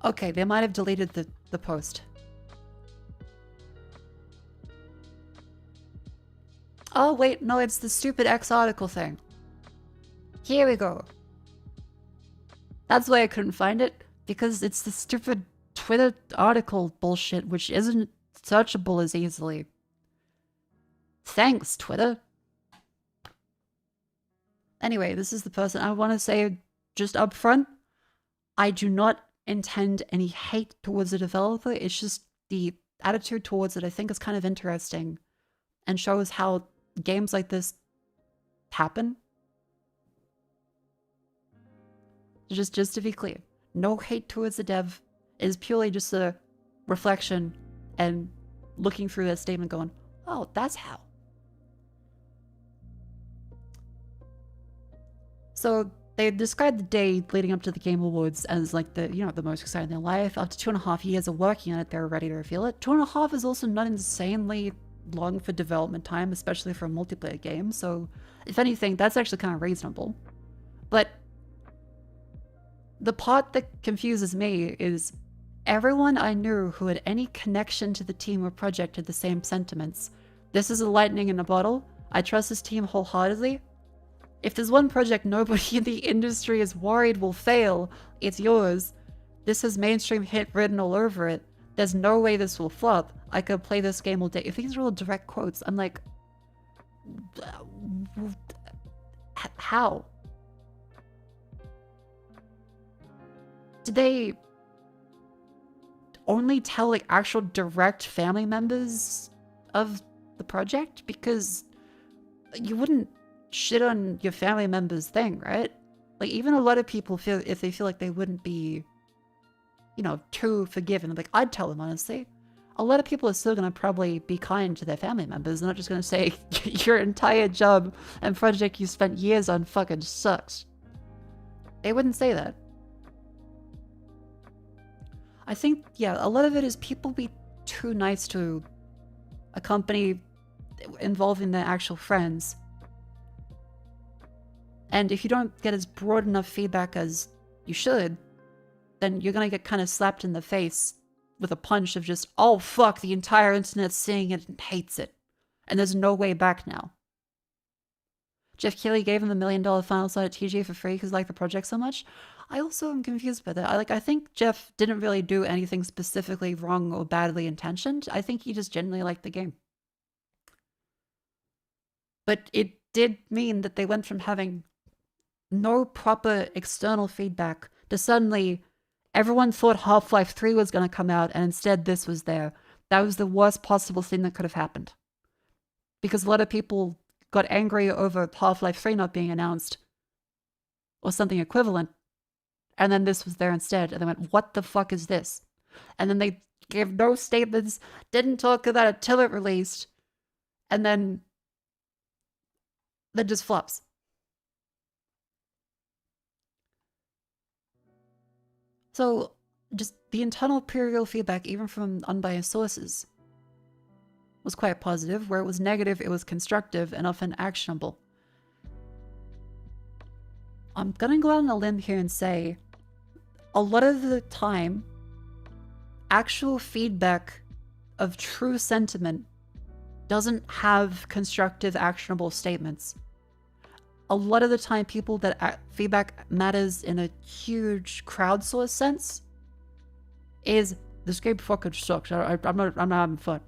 Okay, they might have deleted the post. Oh wait, no, it's the stupid X article thing. Here we go. That's why I couldn't find it, because it's the stupid Twitter article bullshit, which isn't searchable as easily. Thanks, Twitter. Anyway, this is the person. I want to say just up front, I do not intend any hate towards the developer. It's just the attitude towards it I think is kind of interesting and shows how games like this happen. Just to be clear, no hate towards the dev. It is purely just a reflection and looking through that statement going, oh, that's how. So They described the day leading up to the Game Awards as like the, you know, the most exciting in their life. After 2.5 years of working on it, they were ready to reveal it. 2.5 is also not insanely long for development time, especially for a multiplayer game. So if anything, that's actually kind of reasonable. But the part that confuses me is everyone I knew who had any connection to the team or project had the same sentiments. This is a lightning in a bottle. I trust this team wholeheartedly. If there's one project nobody in the industry is worried will fail, it's yours. This has mainstream hit written all over it. There's no way this will flop. I could play this game all day. If these are all direct quotes, I'm like, how? Did they only tell like actual direct family members of the project? Because you wouldn't shit on your family member's thing, right? Like, even a lot of people feel, if they feel like they wouldn't be, you know, too forgiving, like, I'd tell them honestly. A lot of people are still gonna probably be kind to their family members. They're not just gonna say, your entire job and project you spent years on fucking sucks. They wouldn't say that. I think, yeah, a lot of it is people be too nice to a company involving their actual friends. And if you don't get as broad enough feedback as you should, then you're gonna get kind of slapped in the face with a punch of just, oh fuck, the entire internet's seeing it and hates it. And there's no way back now. Jeff Keighley gave him the $1 million final slot at TGA for free because he liked the project so much. I also am confused by that. I think Jeff didn't really do anything specifically wrong or badly intentioned. I think he just genuinely liked the game. But it did mean that they went from having no proper external feedback to suddenly everyone thought Half-Life 3 was going to come out and instead this was there. That was the worst possible thing that could have happened. Because a lot of people got angry over Half-Life 3 not being announced or something equivalent. And then this was there instead. And they went, what the fuck is this? And then they gave no statements, didn't talk about it till it released. And then just flops. So just the internal periodical feedback, even from unbiased sources, was quite positive. Where it was negative, it was constructive and often actionable. I'm gonna go out on a limb here and say, a lot of the time, actual feedback of true sentiment doesn't have constructive, actionable statements. A lot of the time, people that feedback matters in a huge crowdsource sense is, this game fucking sucks. I'm not having fun.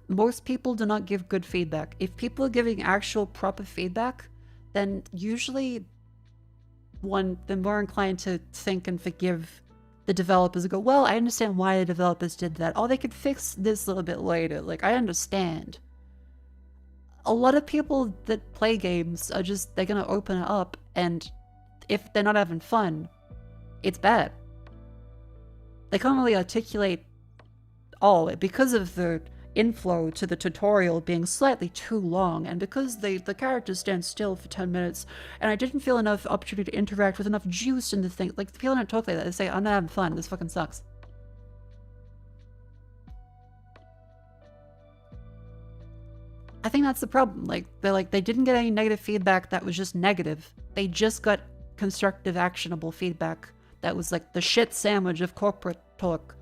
Most people do not give good feedback. If people are giving actual proper feedback, then usually they're more inclined to think and forgive the developers and go, well, I understand why the developers did that. Oh, they could fix this a little bit later. Like, I understand. A lot of people that play games are just, they're gonna open it up, and if they're not having fun, it's bad. They can't really articulate all because of the inflow to the tutorial being slightly too long, and because the characters stand still for 10 minutes, and I didn't feel enough opportunity to interact with enough juice in the thing. Like, people don't talk like that. They say, I'm not having fun, this fucking sucks. I think that's the problem. Like, they didn't get any negative feedback that was just negative. They just got constructive, actionable feedback that was like the shit sandwich of corporate talk,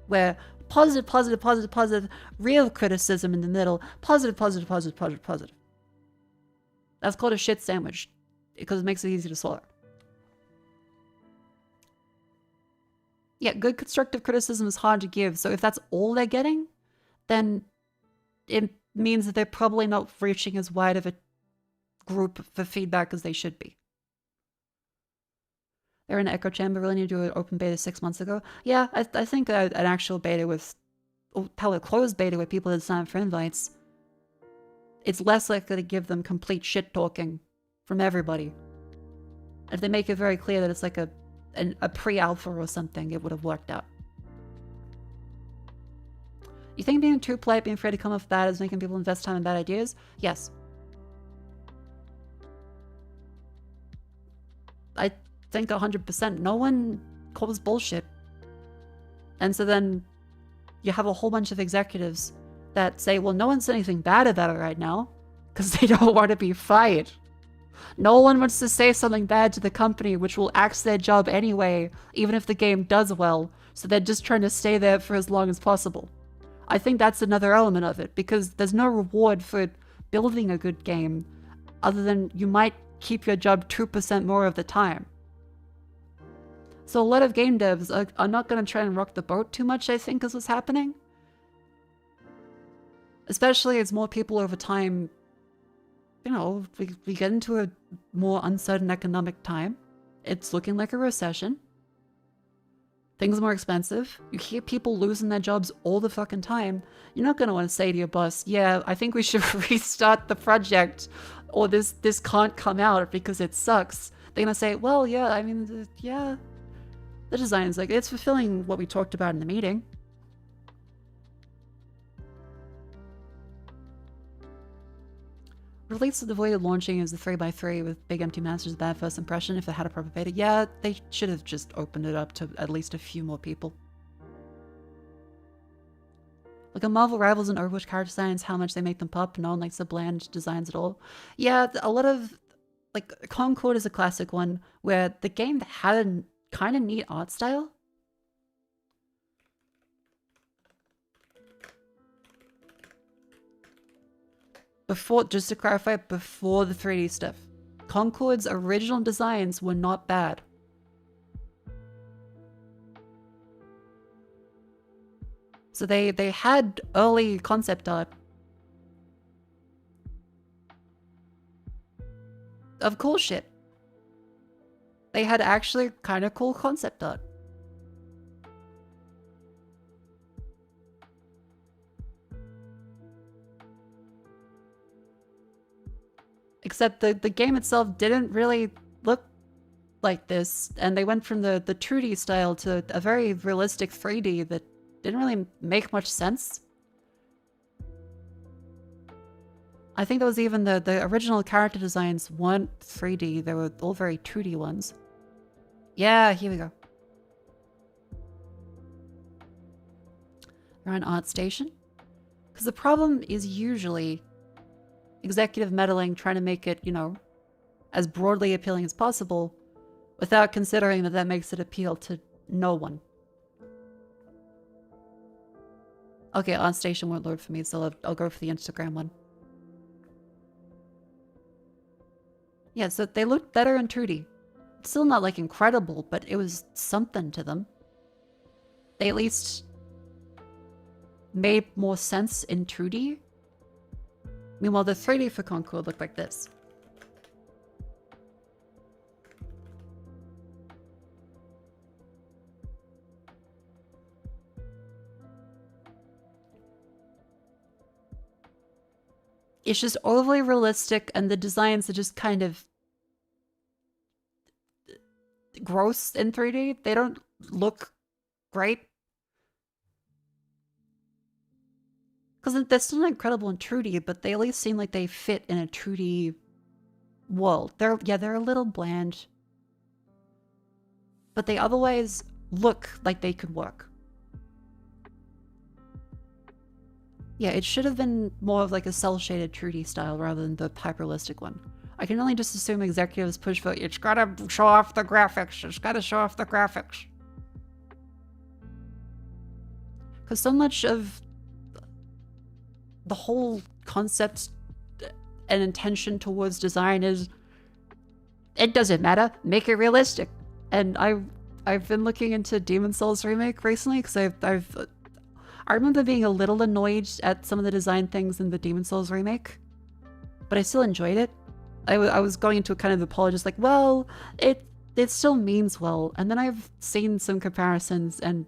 where positive, positive, positive, positive, real criticism in the middle, positive, positive, positive, positive, positive. That's called a shit sandwich because it makes it easy to swallow. Yeah, good constructive criticism is hard to give, so if that's all they're getting, then it means that they're probably not reaching as wide of a group for feedback as they should be. They're in an echo chamber, really need to do an open beta 6 months ago. Yeah, I think an actual beta with, probably a closed beta where people had signed for invites, it's less likely to give them complete shit talking from everybody. If they make it very clear that it's like a pre-alpha or something, it would have worked out. You think being too polite, being afraid to come off bad is making people invest time in bad ideas? Yes. think 100%. No one calls bullshit. And so then you have a whole bunch of executives that say, well, no one said anything bad about it right now because they don't want to be fired. No one wants to say something bad to the company, which will axe their job anyway, even if the game does well. So they're just trying to stay there for as long as possible. I think that's another element of it, because there's no reward for building a good game other than you might keep your job 2% more of the time. So a lot of game devs are not going to try and rock the boat too much, I think, is what's happening. Especially as more people over time, you know, we get into a more uncertain economic time. It's looking like a recession. Things are more expensive. You hear people losing their jobs all the fucking time. You're not going to want to say to your boss, yeah, I think we should restart the project, or this can't come out because it sucks. They're going to say, well, yeah, I mean, yeah. The design's like, it's fulfilling what we talked about in the meeting. Relates to the way of launching as the 3x3 with big empty masters, bad first impression if they had a proper beta. Yeah, they should have just opened it up to at least a few more people. Like a Marvel Rivals and Overwatch character designs, how much they make them pop. No one likes the bland designs at all. Yeah, a lot of, like, Concord is a classic one where the game had a kind of neat art style. Before, just to clarify, before the 3D stuff, Concord's original designs were not bad. So they had early concept art of cool shit. They had actually kind of cool concept art. Except the game itself didn't really look like this, and they went from the 2D style to a very realistic 3D that didn't really make much sense. I think that was even the original character designs weren't 3D, they were all very 2D ones. Yeah, here we go. They're on ArtStation. Because the problem is usually executive meddling, trying to make it, you know, as broadly appealing as possible without considering that makes it appeal to no one. Okay, ArtStation won't load for me, so I'll go for the Instagram one. Yeah, so they looked better in 2D. Still not, like, incredible, but it was something to them. They at least made more sense in 2D. Meanwhile, the 3D for Concord looked like this. It's just overly realistic, and the designs are just kind of gross in 3D. They don't look great. Because they're still not incredible in 2D, but they at least seem like they fit in a 2D world. They're a little bland. But they otherwise look like they could work. Yeah, it should have been more of like a cel-shaded 2D style rather than the hyper-realistic one. I can only just assume executives push for, it's gotta show off the graphics, it's gotta show off the graphics. Because so much of the whole concept and intention towards design is, it doesn't matter, make it realistic. And I've been looking into Demon's Souls remake recently because I remember being a little annoyed at some of the design things in the Demon's Souls remake, but I still enjoyed it. I was going into a kind of apologist, like, well, it still means well. And then I've seen some comparisons and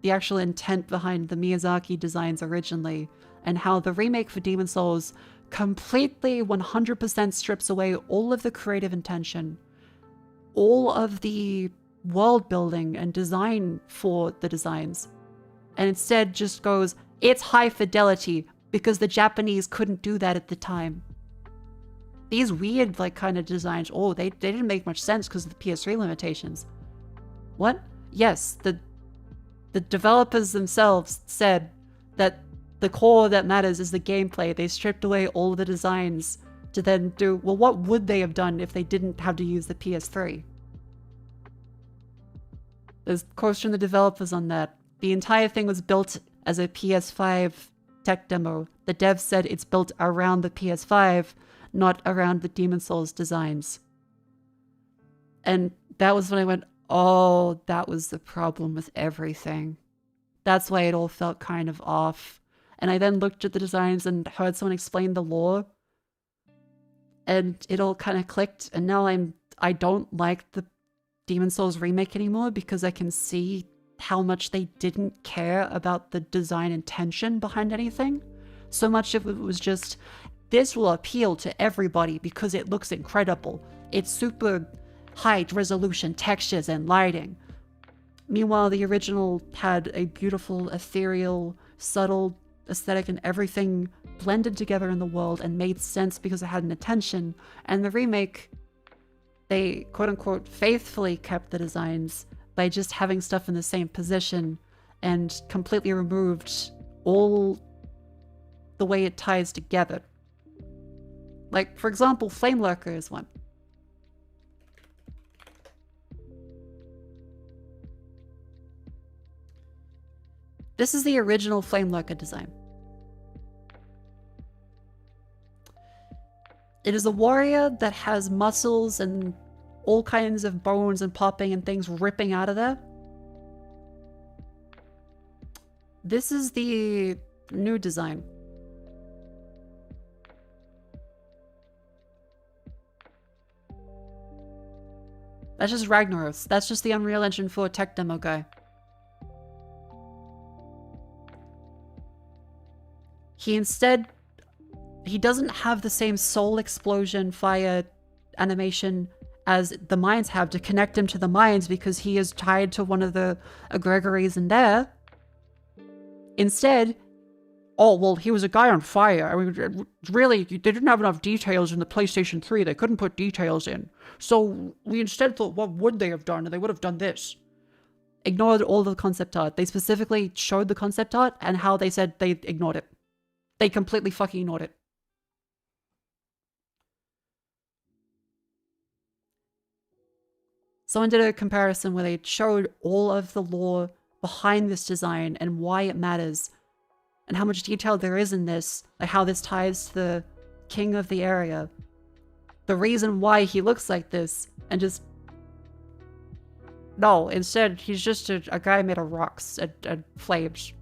the actual intent behind the Miyazaki designs originally, and how the remake for Demon's Souls completely 100% strips away all of the creative intention, all of the world building and design for the designs, and instead just goes, it's high fidelity because the Japanese couldn't do that at the time. these weird, like, kind of designs, oh, they didn't make much sense because of the PS3 limitations. What? Yes, the developers themselves said that the core that matters is the gameplay. They stripped away all the designs to then do, well, what would they have done if they didn't have to use the PS3? There's quotes from the developers on that. The entire thing was built as a PS5 tech demo. The devs said it's built around the PS5, not around the Demon's Souls designs. And that was when I went, oh, that was the problem with everything. That's why it all felt kind of off. And I then looked at the designs and heard someone explain the lore. And it all kind of clicked. And now I don't like the Demon's Souls remake anymore because I can see how much they didn't care about the design intention behind anything. So much of it was just, this will appeal to everybody because it looks incredible. It's super high resolution textures and lighting. Meanwhile, the original had a beautiful, ethereal, subtle aesthetic, and everything blended together in the world and made sense because it had an intention. And the remake, they quote-unquote faithfully kept the designs by just having stuff in the same position and completely removed all the way it ties together. Like, for example, Flame Lurker is one. This is the original Flame Lurker design. It is a warrior that has muscles and all kinds of bones and popping and things ripping out of there. This is the new design. That's just Ragnaros. That's just the Unreal Engine 4 tech demo guy. He doesn't have the same soul explosion fire animation as the mines have to connect him to the mines because he is tied to one of the egregories in there. Instead, oh, well, he was a guy on fire. I mean, really, they didn't have enough details in the PlayStation 3. They couldn't put details in. So we instead thought, what would they have done? And they would have done this. Ignored all the concept art. They specifically showed the concept art and how they said they ignored it. They completely fucking ignored it. Someone did a comparison where they showed all of the lore behind this design and why it matters and how much detail there is in this, like how this ties to the king of the area, the reason why he looks like this, and just no, instead he's just a guy made of rocks and flames.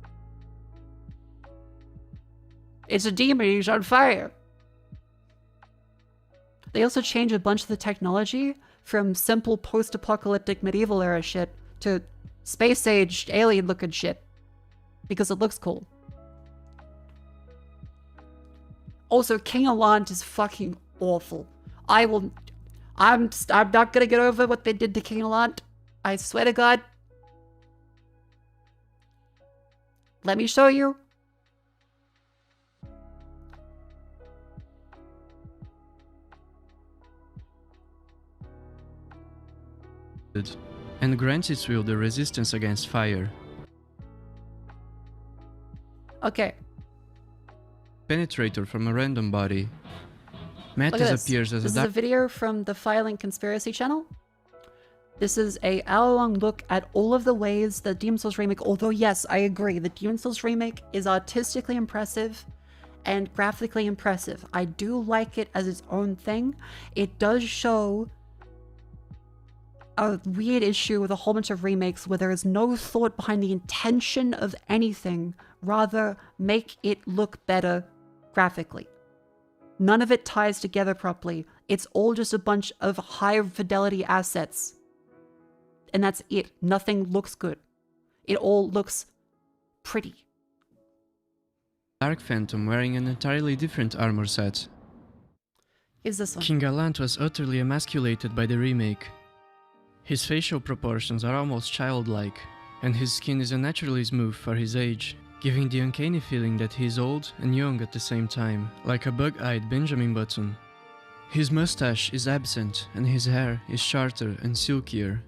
It's a demon, he's on fire. They also changed a bunch of the technology from simple post-apocalyptic medieval era shit to space-age alien looking shit because it looks cool. Also, King Alant is fucking awful. I'm not gonna get over what they did to King Alant. I swear to God. Let me show you. And grants its will the resistance against fire. Okay. Penetrator from a random body. Look at Mattis this. appears as This is a a video from the Filing Conspiracy channel. This is a hour-long look at all of the ways the Demon's Souls remake, although yes, I agree, the Demon's Souls remake is artistically impressive and graphically impressive. I do like it as its own thing. It does show a weird issue with a whole bunch of remakes where there is no thought behind the intention of anything, rather make it look better graphically. None of it ties together properly. It's all just a bunch of high fidelity assets. And that's it. Nothing looks good. It all looks pretty. Dark Phantom wearing an entirely different armor set. Here's this one. King Alant was utterly emasculated by the remake. His facial proportions are almost childlike, and his skin is unnaturally smooth for his age, giving the uncanny feeling that he is old and young at the same time, like a bug-eyed Benjamin Button. His mustache is absent and his hair is shorter and silkier.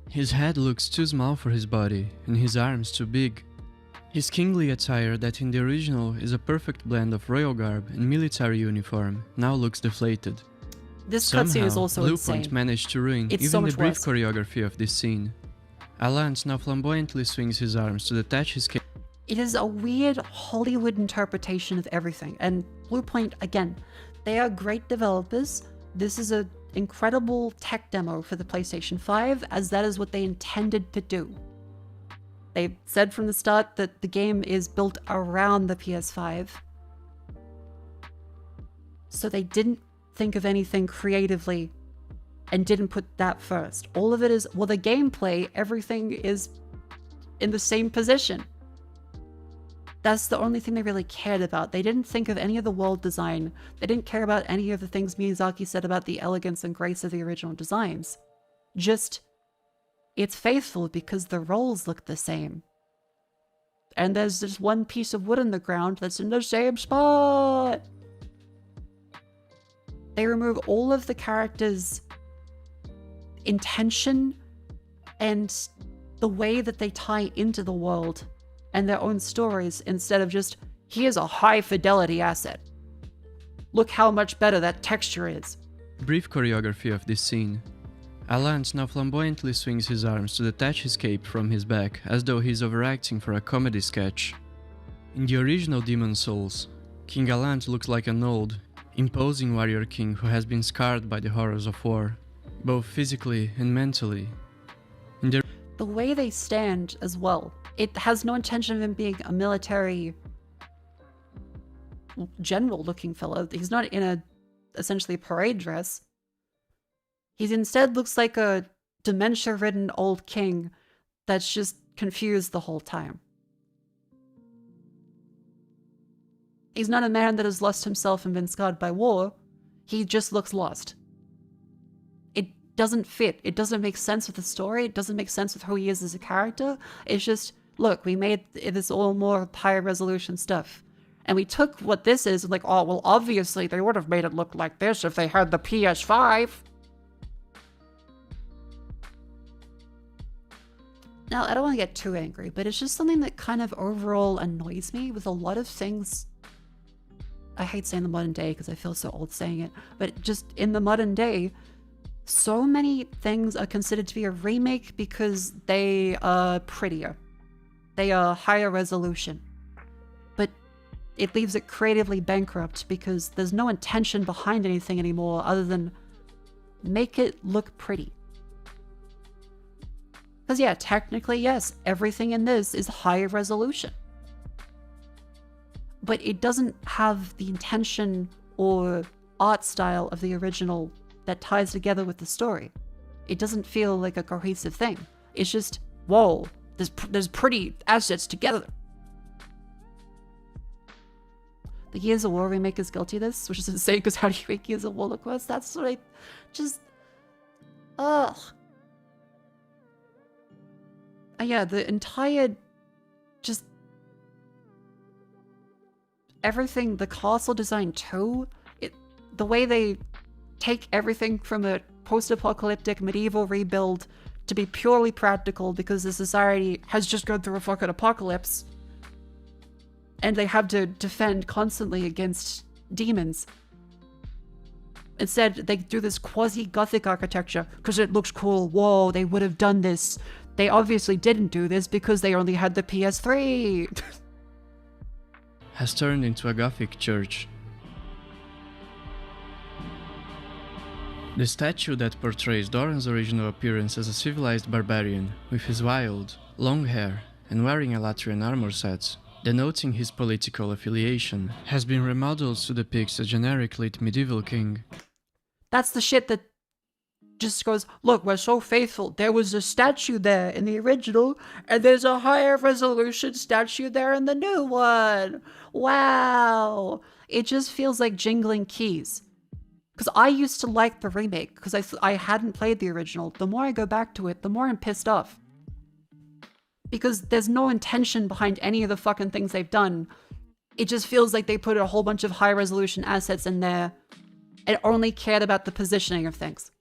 His head looks too small for his body and his arms too big. His kingly attire that in the original is a perfect blend of royal garb and military uniform now looks deflated. This cutscene is also Blue insane. Point managed to ruin It's even so the much brief worse. choreography of this scene. Alance now flamboyantly swings his arms to detach his cape. It is a weird Hollywood interpretation of everything. And Bluepoint, again, they are great developers. This is an incredible tech demo for the PlayStation 5, as that is what they intended to do. They said from the start that the game is built around the PS5. So they didn't think of anything creatively and didn't put that first. All of it is, well, the gameplay, everything is in the same position. That's the only thing they really cared about. They didn't think of any of the world design. They didn't care about any of the things Miyazaki said about the elegance and grace of the original designs. Just, it's faithful because the rolls look the same. And there's just one piece of wood in the ground that's in the same spot. They remove all of the characters' intention and the way that they tie into the world and their own stories, instead of just, here's a high fidelity asset. Look how much better that texture is. Brief choreography of this scene. Alance now flamboyantly swings his arms to detach his cape from his back, as though he's overacting for a comedy sketch. In the original Demon's Souls, King Alance looks like an old, imposing warrior king who has been scarred by the horrors of war, both physically and mentally. The way they stand as well, it has no intention of him being a military general looking fellow. He's not in a essentially parade dress. He instead looks like a dementia-ridden old king that's just confused the whole time. He's not a man that has lost himself and been scarred by war. He just looks lost. It doesn't fit. It doesn't make sense with the story. It doesn't make sense with who he is as a character. It's just, look, we made this all more higher resolution stuff. And we took what this is and like, oh, well, obviously they would have made it look like this if they had the PS5. Now, I don't want to get too angry, but it's just something that kind of overall annoys me with a lot of things. I hate saying the modern day because I feel so old saying it, but just in the modern day, so many things are considered to be a remake because they are prettier. They are higher resolution. But it leaves it creatively bankrupt because there's no intention behind anything anymore other than make it look pretty. Because yeah, technically, yes, everything in this is higher resolution. But it doesn't have the intention or art style of the original that ties together with the story. It doesn't feel like a cohesive thing. It's just, whoa, there's pretty assets together. The Gears of War remake is guilty of this, which is insane because how do you make Gears of War look worse? That's what I just... Ugh. Yeah, the entire... just... everything, the castle design too, the way they take everything from a post-apocalyptic medieval rebuild to be purely practical because the society has just gone through a fucking apocalypse and they have to defend constantly against demons. Instead, they do this quasi-gothic architecture because it looks cool. Whoa, they would have done this. They obviously didn't do this because they only had the PS3. Has turned into a Gothic church. The statue that portrays Doran's original appearance as a civilized barbarian, with his wild, long hair and wearing a Latrian armor set, denoting his political affiliation, has been remodeled to depict a generic late medieval king. That's the shit that just goes, look, we're so faithful. There was a statue there in the original, and there's a higher resolution statue there in the new one. Wow. It just feels like jingling keys. Because I used to like the remake, because I hadn't played the original. The more I go back to it, the more I'm pissed off. Because there's no intention behind any of the fucking things they've done. It just feels like they put a whole bunch of high resolution assets in there It only cared about the positioning of things.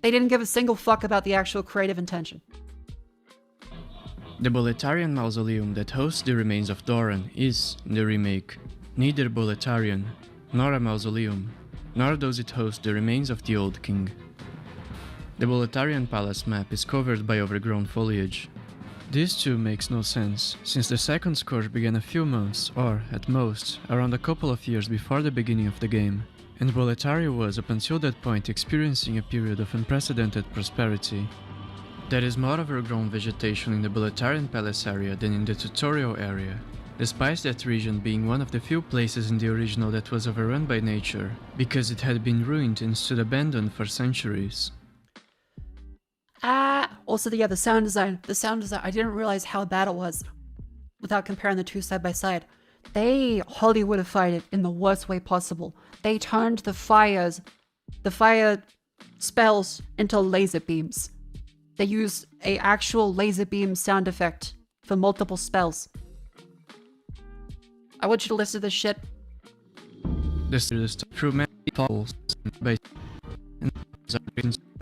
They didn't give a single fuck about the actual creative intention. The Boletarian mausoleum that hosts the remains of Doran is, in the remake, neither Boletarian, nor a mausoleum, nor does it host the remains of the old king. The Boletarian palace map is covered by overgrown foliage. This too makes no sense, since the second scourge began a few months, or, at most, around a couple of years before the beginning of the game, and Boletaria was up until that point experiencing a period of unprecedented prosperity. There is more overgrown vegetation in the Boletarian Palace area than in the tutorial area, despite that region being one of the few places in the original that was overrun by nature, because it had been ruined and stood abandoned for centuries. Also the sound design. The sound design, I didn't realize how bad it was without comparing the two side by side. They Hollywoodified it in the worst way possible. They turned the fire spells into laser beams. They use a actual laser beam sound effect for multiple spells. I want you to listen to this shit. This is through many falls by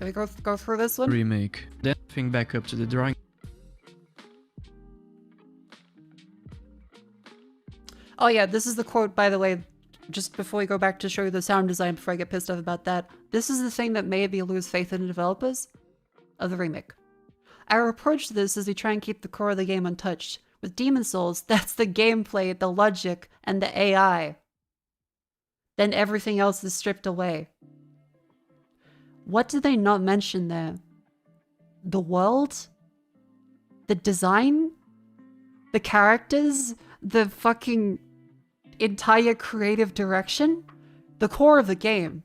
Let me go through this one. remake, then think back up to the drawing. Oh yeah, this is the quote, by the way, just before we go back to show you the sound design before I get pissed off about that. This is the thing that made me lose faith in the developers of the remake. Our approach to this is we try and keep the core of the game untouched. With Demon Souls, that's the gameplay, the logic, and the AI. Then everything else is stripped away. What did they not mention there? The world? The design? The characters? The fucking entire creative direction? The core of the game.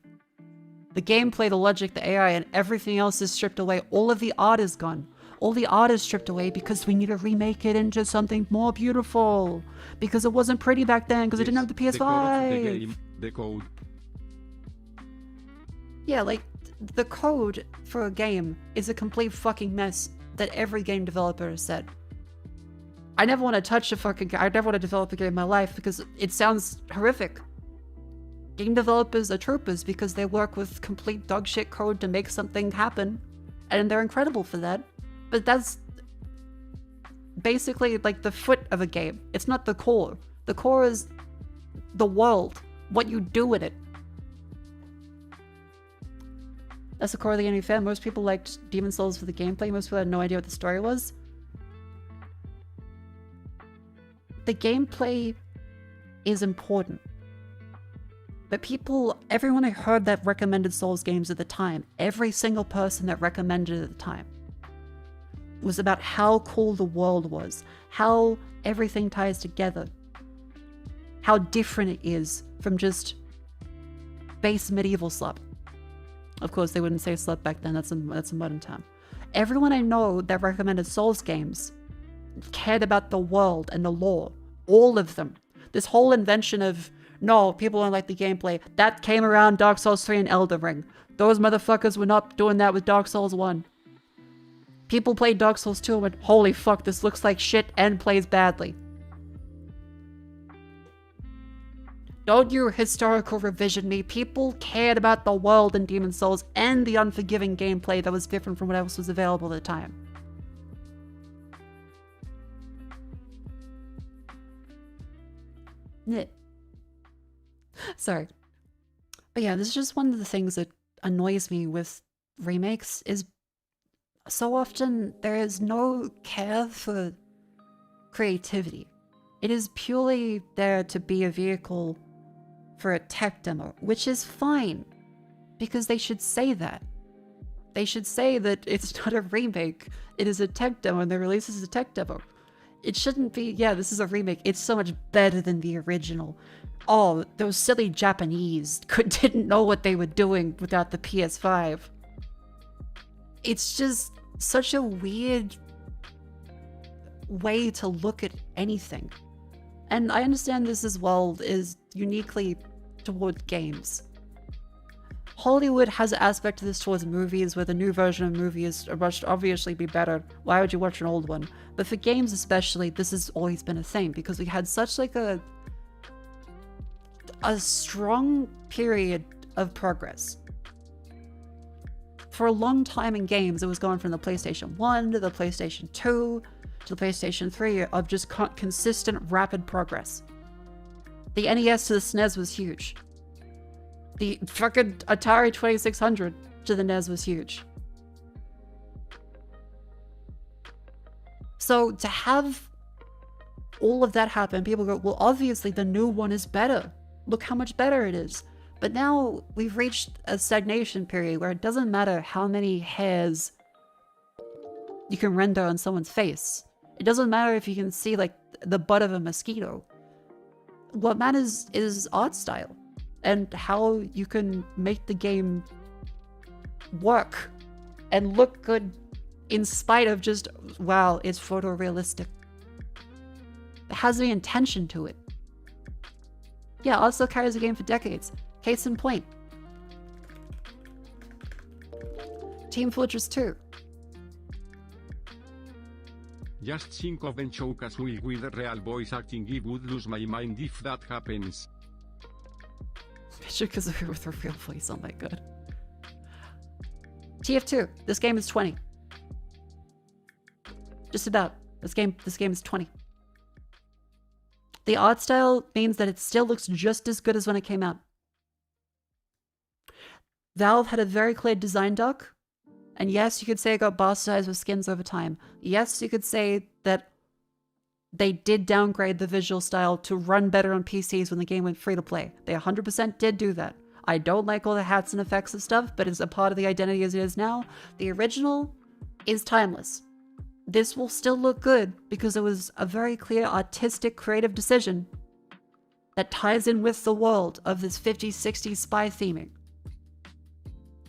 The gameplay, the logic, the AI, and everything else is stripped away. All of the art is gone. All the art is stripped away because we need to remake it into something more beautiful. Because it wasn't pretty back then, because it didn't have the PS5. The code. Yeah, like, the code for a game is a complete fucking mess that every game developer has said. I never want to touch a fucking game. I never want to develop a game in my life because it sounds horrific. Game developers are troopers because they work with complete dogshit code to make something happen, and they're incredible for that. But that's basically like the foot of a game. It's not the core. The core is the world, what you do with it. That's the core of the anime fan. Most people liked Demon Souls for the gameplay. Most people had no idea what the story was. The gameplay is important. But everyone I heard that recommended Souls games at the time, every single person that recommended it at the time, was about how cool the world was, how everything ties together, how different it is from just base medieval slop. Of course, they wouldn't say slop back then, that's a modern term. Everyone I know that recommended Souls games cared about the world and the lore. All of them. This whole invention of, no, people don't like the gameplay, that came around Dark Souls 3 and Elden Ring. Those motherfuckers were not doing that with Dark Souls 1. People played Dark Souls 2 and went, holy fuck, this looks like shit and plays badly. Don't you historical revision me. People cared about the world in Demon Souls and the unforgiving gameplay that was different from what else was available at the time. Sorry. But yeah, this is just one of the things that annoys me with remakes is so often there is no care for creativity. It is purely there to be a vehicle for a tech demo, which is fine, because they should say that. They should say that it's not a remake, it is a tech demo, and the release is a tech demo. It shouldn't be, yeah, this is a remake, it's so much better than the original. Oh, those silly Japanese didn't know what they were doing without the PS5. It's just such a weird way to look at anything. And I understand this as well is uniquely toward games. Hollywood has an aspect to this towards movies, where the new version of movies must obviously be better. Why would you watch an old one? But for games especially, this has always been a thing, because we had such like a a strong period of progress. For a long time in games, it was going from the PlayStation 1 to the PlayStation 2 to the PlayStation 3 of just consistent, rapid progress. The NES to the SNES was huge. The fucking Atari 2600 to the NES was huge. So to have all of that happen, people go, well, obviously the new one is better. Look how much better it is. But now we've reached a stagnation period where it doesn't matter how many hairs you can render on someone's face. It doesn't matter if you can see like the butt of a mosquito. What matters is art style and how you can make the game work and look good in spite of just, wow, it's photorealistic. It has any intention to it. Yeah, art still carries the game for decades. Case in point. Team Fortress 2. Just think of an show casual with real voice acting. I would lose my mind if that happens. Picture because with a real voice, oh my god. TF2. This game is 20. Just about. This game is 20. The art style means that it still looks just as good as when it came out. Valve had a very clear design doc, and yes, you could say it got bastardized with skins over time. Yes, you could say that they did downgrade the visual style to run better on PCs when the game went free to play. They 100% did do that. I don't like all the hats and effects and stuff, but it's a part of the identity as it is now. The original is timeless. This will still look good because it was a very clear artistic creative decision that ties in with the world of this 50s, 60s spy theming.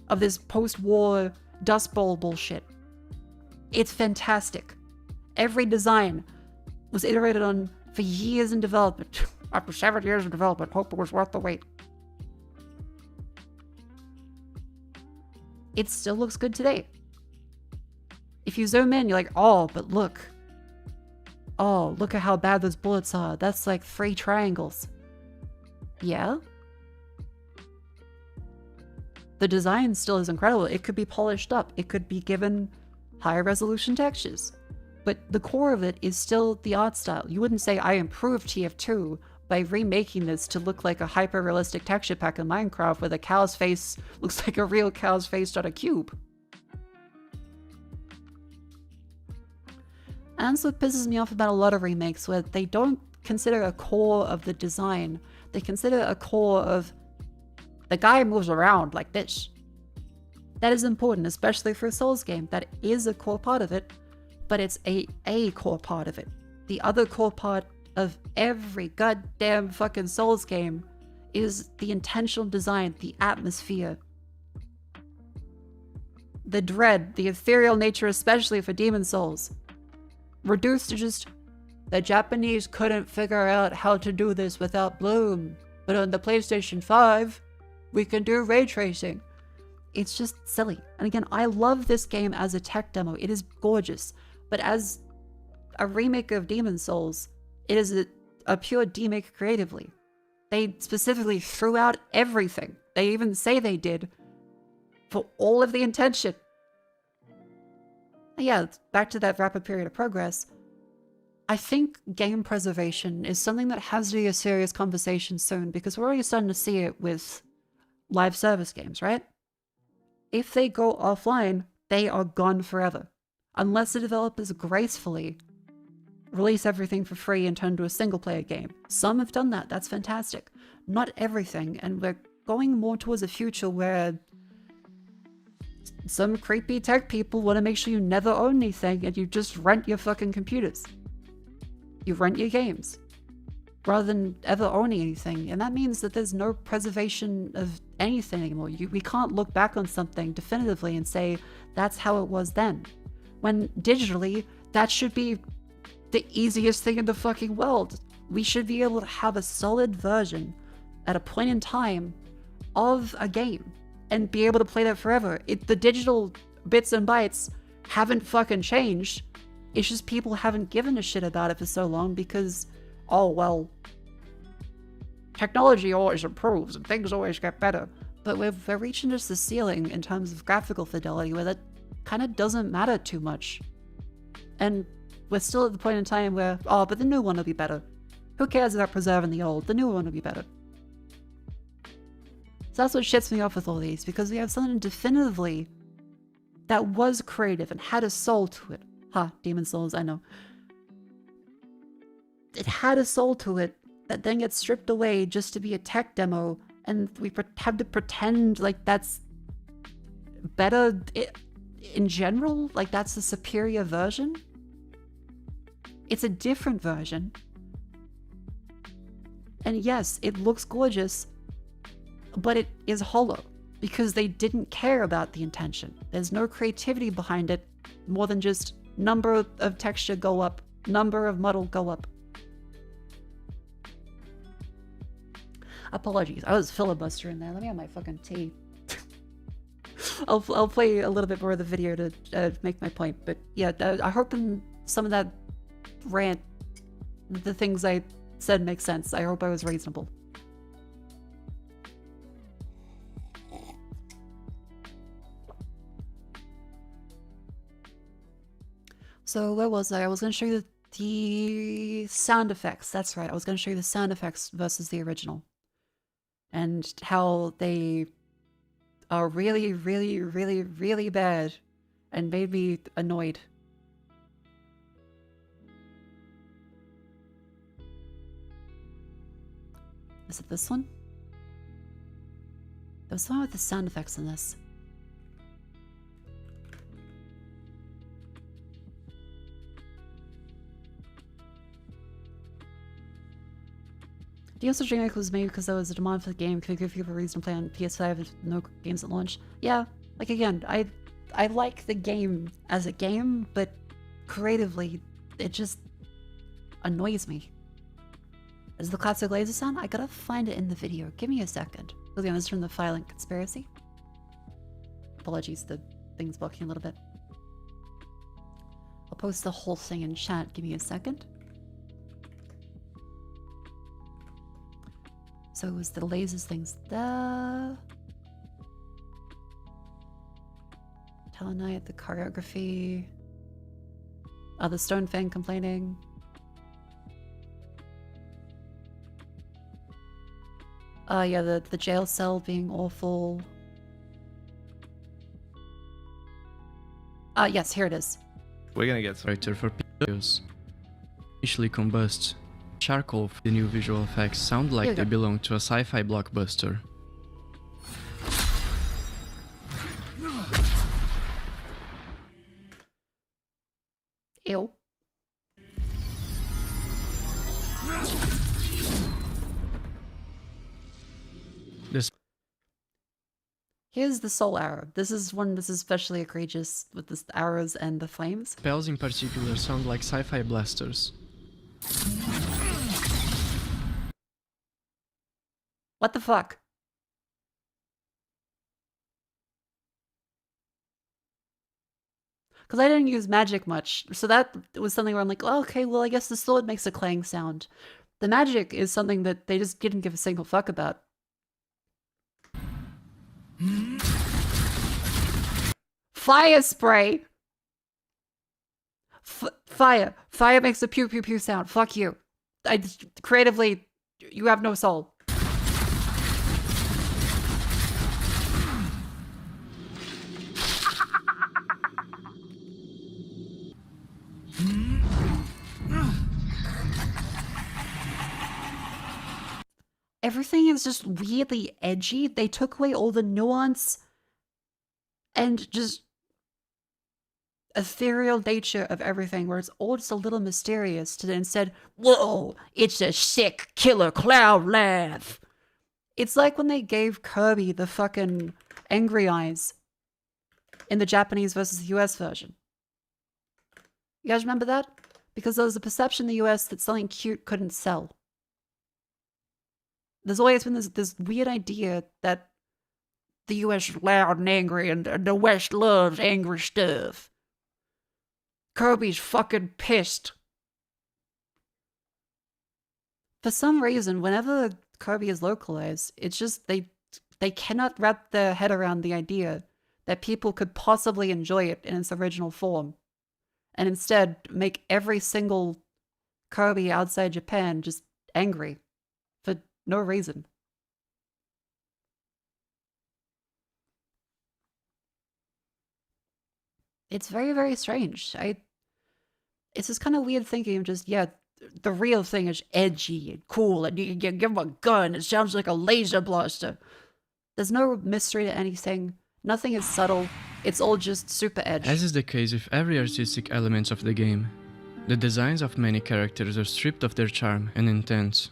Of this post-war Dust Bowl bullshit. It's fantastic. Every design was iterated on for years in development. After 7 years of development, hope it was worth the wait. It still looks good today. If you zoom in, you're like, oh, but look. Oh, look at how bad those bullets are. That's like 3 triangles. Yeah? The design still is incredible. It could be polished up. It could be given higher resolution textures. But the core of it is still the art style. You wouldn't say I improved TF2 by remaking this to look like a hyper-realistic texture pack in Minecraft where the cow's face looks like a real cow's face on a cube. And that's what pisses me off about a lot of remakes, where they don't consider a core of the design. They consider a core of the guy moves around like this. That is important, especially for a Souls game. That is a core part of it, but it's a core part of it. The other core part of every goddamn fucking Souls game is the intentional design, the atmosphere, the dread, the ethereal nature, especially for Demon Souls. Reduced to just, the Japanese couldn't figure out how to do this without Bloom, but on the PlayStation 5, we can do ray tracing. It's just silly. And again, I love this game as a tech demo. It is gorgeous. But as a remake of Demon Souls, it is a pure demake creatively. They specifically threw out everything. They even say they did for all of the intention. Yeah, back to that rapid period of progress. I think game preservation is something that has to be a serious conversation soon, because we're already starting to see it with live service games, right? If they go offline, they are gone forever. Unless the developers gracefully release everything for free and turn to a single-player game. Some have done that, that's fantastic. Not everything, and we're going more towards a future where some creepy tech people want to make sure you never own anything and you just rent your fucking computers. You rent your games, rather than ever owning anything, and that means that there's no preservation of anything anymore. We can't look back on something definitively and say, that's how it was then. When digitally, that should be the easiest thing in the fucking world. We should be able to have a solid version at a point in time of a game and be able to play that forever. The digital bits and bytes haven't fucking changed. It's just people haven't given a shit about it for so long because, oh well, technology always improves and things always get better. But we're reaching just the ceiling in terms of graphical fidelity where that kind of doesn't matter too much. And we're still at the point in time where, oh, but the new one will be better. Who cares about preserving the old? The new one will be better. So that's what shits me off with all these, because we have something definitively that was creative and had a soul to it. Ha, Demon Souls, I know. It had a soul to it that then gets stripped away just to be a tech demo, and we have to pretend like that's better in general, like that's a superior version. It's a different version. And yes, it looks gorgeous, but it is hollow because they didn't care about the intention. There's no creativity behind it more than just number of texture go up, number of model go up. Apologies, I was filibustering there. Let me have my fucking tea. I'll play a little bit more of the video to make my point, but yeah, I hope in some of that rant, the things I said make sense. I hope I was reasonable. So where was I? I was going to show you the sound effects. That's right. I was going to show you the sound effects versus the original. And how they are really, really, really, really bad and made me annoyed. Is it this one? There was someone with the sound effects in this. The also remake was made because there was a demand for the game. Could give people a reason to play on PS5 with no games at launch. Yeah, like again, I like the game as a game, but creatively, it just annoys me. Is the classic laser sound? I gotta find it in the video. Give me a second. Again, this is from the Violent Conspiracy. Apologies, the thing's blocking a little bit. I'll post the whole thing in chat. Give me a second. So it was the lasers things there. Telenite, the choreography. The stone fan complaining. Yeah, the jail cell being awful. Yes, here it is. We're gonna get some. Writer for videos. Initially combust. Charcoal for the new visual effects sound like they belong to a sci-fi blockbuster. Ew. This Here's the soul arrow. This is one that's especially egregious with the arrows and the flames. spells in particular sound like sci-fi blasters. What the fuck? Because I didn't use magic much, so that was something where I'm like, oh, okay, well, I guess the sword makes a clang sound. The magic is something that they just didn't give a single fuck about. Fire spray! Fire! Fire makes a pew pew pew sound. Fuck you. Creatively, you have no soul. Everything is just weirdly edgy. They took away all the nuance and just ethereal nature of everything, where it's all just a little mysterious, to then said, whoa, it's a sick killer cloud laugh. It's like when they gave Kirby the fucking angry eyes in the Japanese versus the US version. You guys remember that? Because there was a perception in the US that something cute couldn't sell. There's always been this weird idea that the US is loud and angry and the West loves angry stuff. Kirby's fucking pissed. For some reason, whenever Kirby is localized. It's just they cannot wrap their head around the idea that people could possibly enjoy it in its original form, and instead make every single Kirby outside Japan just angry for no reason. It's very, very strange. It's this kind of weird thinking of just, yeah, the real thing is edgy and cool, and you can give him a gun, it sounds like a laser blaster. There's no mystery to anything. Nothing is subtle. It's all just super edge. As is the case with every artistic element of the game, the designs of many characters are stripped of their charm and intent.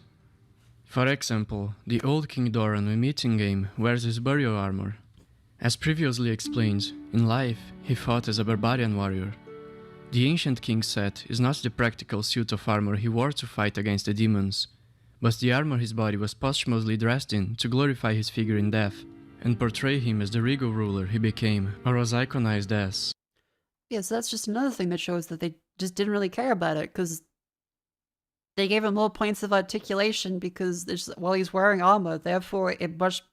For example, the old King Doran we meet in game wears his burial armor. As previously explained, in life, he fought as a barbarian warrior. The ancient king's set is not the practical suit of armor he wore to fight against the demons, but the armor his body was posthumously dressed in to glorify his figure in death, and portray him as the regal ruler he became, or was iconized as. Yeah, so that's just another thing that shows that they just didn't really care about it, because they gave him more points of articulation because well, he's wearing armor, therefore it must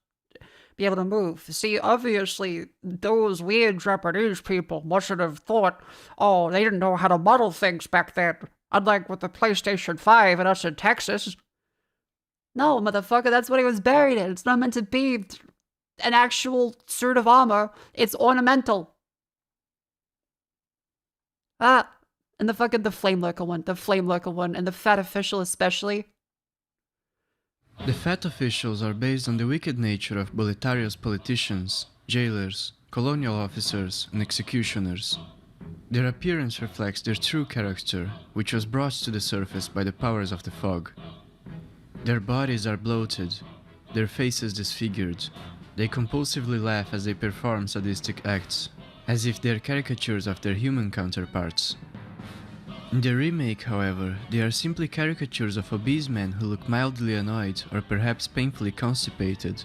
be able to move. See, obviously, those weird Japanese people mustn't have thought, oh, they didn't know how to model things back then, unlike with the PlayStation 5 and us in Texas. No, motherfucker, that's what he was buried in. It's not meant to be an actual suit of armor. It's ornamental. Ah, and the Flame Lurker one, and the fat official especially. The fat officials are based on the wicked nature of Boletaria's politicians, jailers, colonial officers, and executioners. Their appearance reflects their true character, which was brought to the surface by the powers of the fog. Their bodies are bloated, their faces disfigured. They compulsively laugh as they perform sadistic acts, as if they are caricatures of their human counterparts. In the remake, however, they are simply caricatures of obese men who look mildly annoyed or perhaps painfully constipated.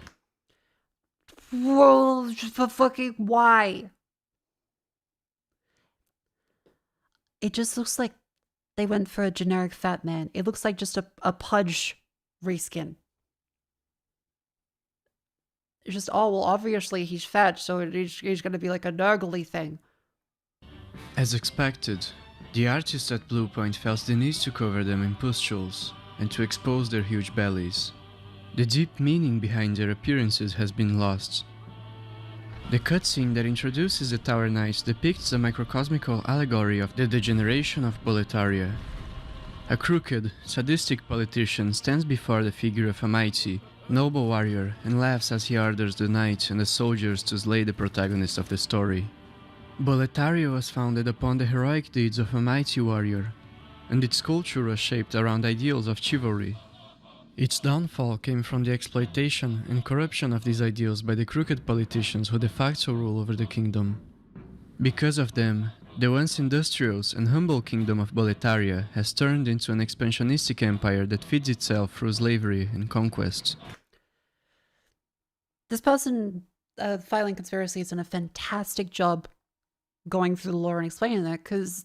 Whoa, fucking why? It just looks like they went for a generic fat man. It looks like just a Pudge reskin. It's just, oh, well, obviously he's fat, so he's gonna be like a Nurgly thing. As expected, the artists at Bluepoint felt the need to cover them in pustules and to expose their huge bellies. The deep meaning behind their appearances has been lost. The cutscene that introduces the Tower Knights depicts a microcosmical allegory of the degeneration of Boletaria. A crooked, sadistic politician stands before the figure of a mighty, noble warrior and laughs as he orders the knights and the soldiers to slay the protagonist of the story. Boletaria was founded upon the heroic deeds of a mighty warrior, and its culture was shaped around ideals of chivalry. Its downfall came from the exploitation and corruption of these ideals by the crooked politicians who de facto rule over the kingdom. Because of them, the once industrious and humble kingdom of Boletaria has turned into an expansionistic empire that feeds itself through slavery and conquest. This person, Filing Conspiracy, has done a fantastic job going through the lore and explaining that, because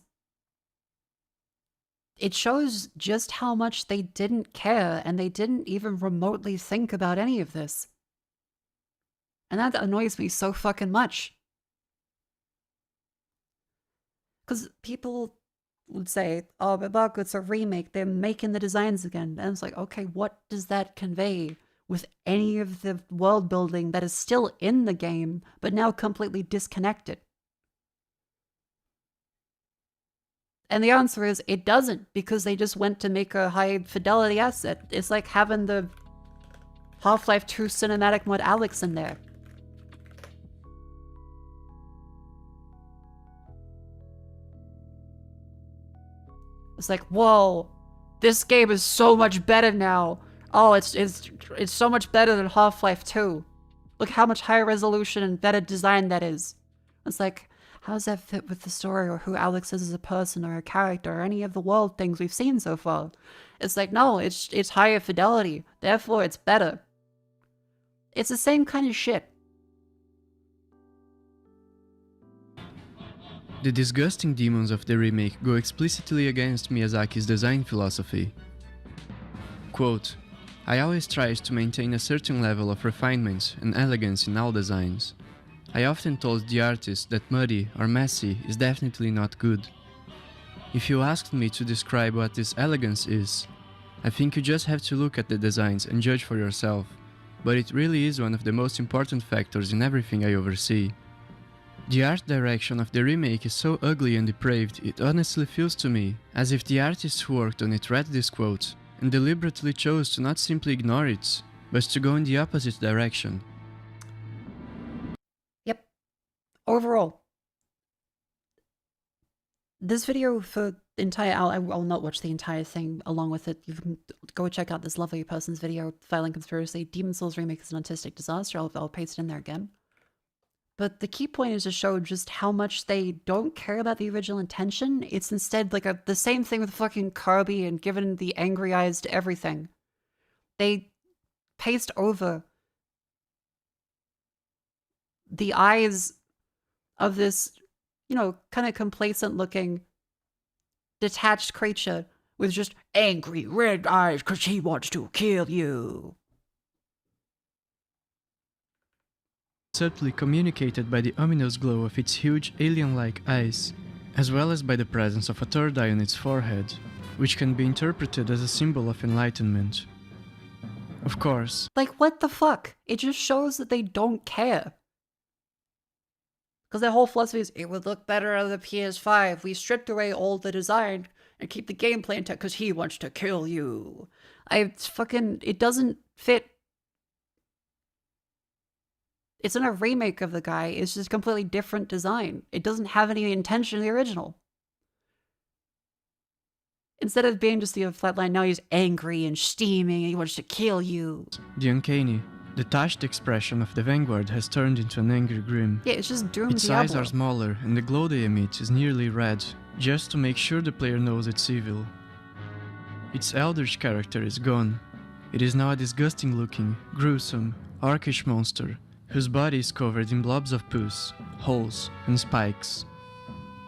it shows just how much they didn't care, and they didn't even remotely think about any of this. And that annoys me so fucking much. Because people would say, oh, but Mako, it's a remake, they're making the designs again. And it's like, okay, what does that convey with any of the world building that is still in the game, but now completely disconnected? And the answer is, it doesn't, because they just went to make a high fidelity asset. It's like having the Half-Life 2 cinematic mod Alex in there. It's like, whoa, this game is so much better now. Oh, it's so much better than Half-Life 2. Look how much higher resolution and better design that is. It's like, how does that fit with the story, or who Alex is as a person or a character, or any of the world things we've seen so far? It's like, no, it's higher fidelity, therefore it's better. It's the same kind of shit. The disgusting demons of the remake go explicitly against Miyazaki's design philosophy. Quote, I always tried to maintain a certain level of refinement and elegance in all designs. I often told the artist that muddy or messy is definitely not good. If you asked me to describe what this elegance is, I think you just have to look at the designs and judge for yourself, but it really is one of the most important factors in everything I oversee. The art direction of the remake is so ugly and depraved, it honestly feels to me as if the artists who worked on it read this quote and deliberately chose to not simply ignore it, but to go in the opposite direction. Yep. Overall, this video for the entire hour, I will not watch the entire thing along with it. You can go check out this lovely person's video, Filing Conspiracy. Demon Souls Remake is an artistic disaster. I'll paste it in there again. But the key point is to show just how much they don't care about the original intention. It's instead like the same thing with fucking Kirby and giving the angry eyes to everything. They paste over the eyes of this, you know, kind of complacent looking, detached creature with just angry red eyes because he wants to kill you. Subtly communicated by the ominous glow of its huge alien-like eyes, as well as by the presence of a third eye on its forehead, which can be interpreted as a symbol of enlightenment. Of course. Like, what the fuck? It just shows that they don't care. Because their whole philosophy is, it would look better on the PS5. We stripped away all the design and keep the gameplay intact because he wants to kill you. It doesn't fit. It's not a remake of the guy. It's just a completely different design. It doesn't have any intention of the original. Instead of being just the flatline, now he's angry and steaming and he wants to kill you. The uncanny, detached expression of the Vanguard has turned into an angry grin. Yeah, it's just Doom Its Diablo. eyes are smaller and the glow they emit is nearly red, just to make sure the player knows it's evil. Its eldritch character is gone. It is now a disgusting looking, gruesome, orcish monster, whose body is covered in blobs of pus, holes, and spikes.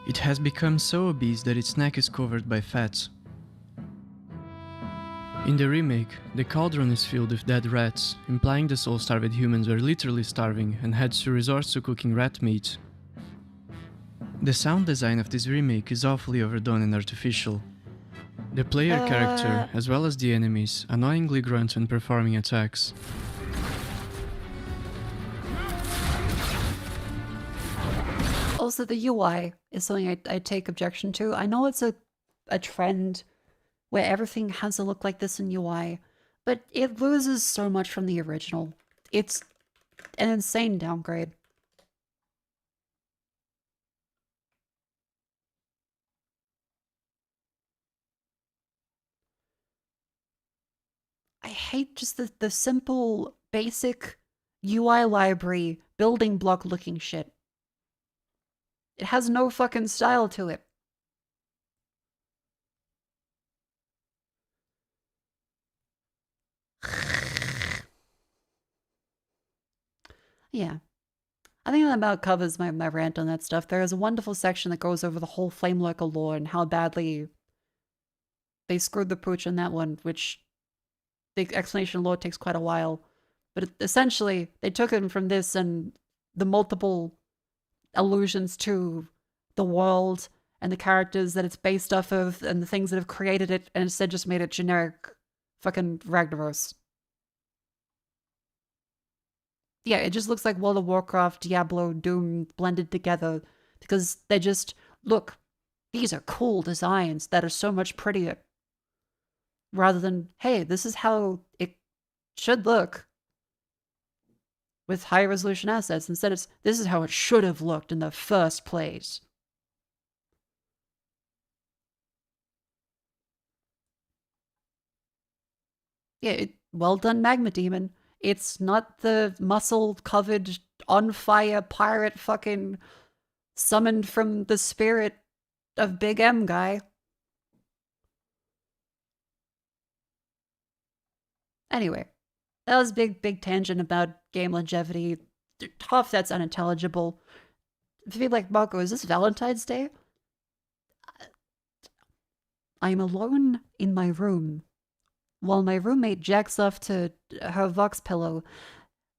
It has become so obese that its neck is covered by fat. In the remake, the cauldron is filled with dead rats, implying the soul-starved humans were literally starving and had to resort to cooking rat meat. The sound design of this remake is awfully overdone and artificial. The player character, as well as the enemies, annoyingly grunt when performing attacks. Also, the UI is something I take objection to. I know it's a trend where everything has to look like this in UI, but it loses so much from the original. It's an insane downgrade. I hate just the simple, basic UI library, building block looking shit. It has no fucking style to it. Yeah. I think that about covers my rant on that stuff. There is a wonderful section that goes over the whole Flamelurker lore and how badly they screwed the pooch on that one, which the explanation lore takes quite a while. But essentially, they took it from this and the multiple allusions to the world and the characters that it's based off of and the things that have created it, and instead just made it generic fucking Ragnaros. Yeah, it just looks like World of Warcraft, Diablo, Doom blended together because they just, look, these are cool designs that are so much prettier. Rather than, hey, this is how it should look with high resolution assets. Instead, it's, this is how it should have looked in the first place. Yeah, well done, Magma Demon. It's not the muscle-covered, on-fire pirate fucking summoned from the spirit of Big M guy. Anyway, that was big tangent about game longevity. Half that's unintelligible. If you're like, Mako, is this Valentine's Day? I'm alone in my room while my roommate jacks off to her Vox pillow,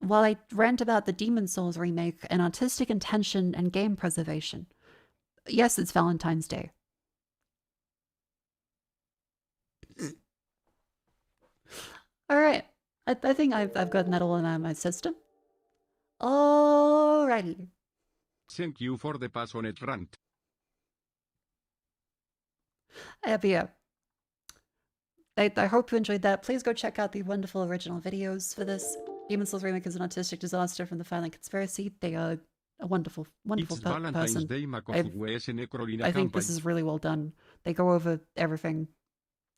while I rant about the Demon Souls remake and artistic intention and game preservation. Yes, it's Valentine's Day. All right. I think I've gotten that all out of my system. Alrighty. Thank you for the passionate rant. Yeah. I hope you enjoyed that. Please go check out the wonderful original videos for this. Demon Souls remake is an artistic disaster from the Violent Conspiracy. They are a wonderful It's Valentine's person. Day, Mako. I think this is really well done. They go over everything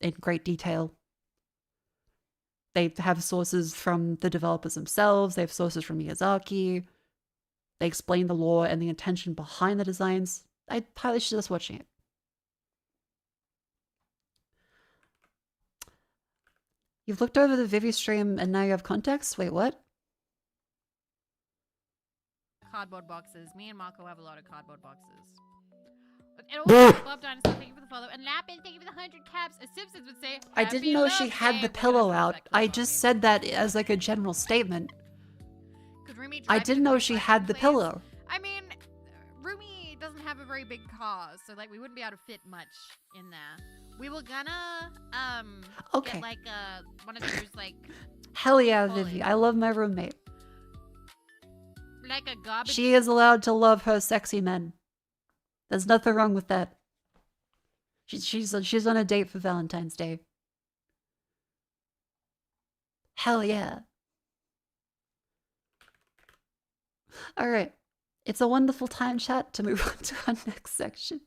in great detail. They have sources from the developers themselves. They have sources from Miyazaki. They explain the lore and the intention behind the designs. I highly suggest watching it. You've looked over the Vivi stream and now you have context? Wait, what? Cardboard boxes. Me and Mako have a lot of cardboard boxes. And also, Bob Dinosaur, thank you for the follow. And Lapin, thank you for the 100 caps. As Simpsons would say, I didn't know she had the pillow out. I just said that as like a general statement. I didn't know she had the pillow. I mean, Rumi doesn't have a very big car, so like we wouldn't be able to fit much in there. We were gonna Okay. get like one of those like Hell yeah, Holy. Vivi. I love my roommate. like a garbage. She is allowed to love her sexy men. There's nothing wrong with that. She's on a date for Valentine's Day. Hell yeah. Alright. It's a wonderful time, chat, to move on to our next section.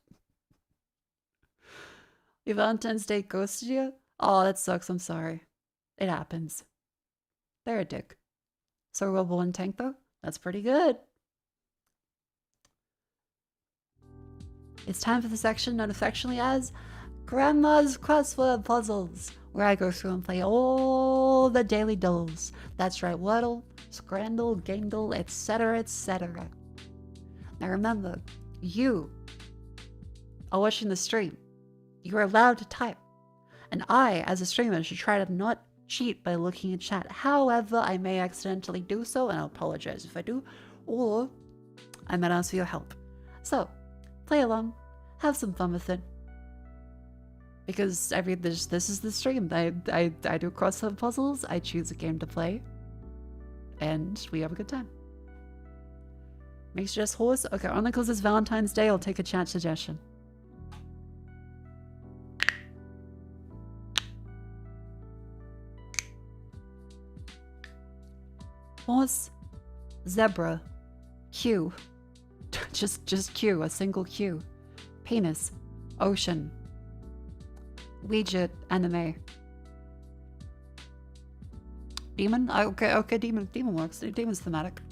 Your Valentine's Day ghosted you? Oh, that sucks. I'm sorry. It happens. They're a dick. So Robo and Tank, though? That's pretty good. It's time for the section known affectionately as Grandma's Crossword Puzzles, where I go through and play all the daily dulls. That's right, Wordle, Scrandle, Gangle, etc., etc. Now remember, you are watching the stream. You are allowed to type. And I, as a streamer, should try to not cheat by looking at chat. However, I may accidentally do so, and I'll apologize if I do, or I might ask for your help. So, play along, have some fun with it. Because this is the stream. I do crossword puzzles, I choose a game to play, and we have a good time. Make suggest horse? Okay, only because it's Valentine's Day, I'll take a chat suggestion. Horse, zebra, Q. just Q, a single Q. Penis, ocean. Ouija, anime. Demon? Okay, demon works. Demon's thematic.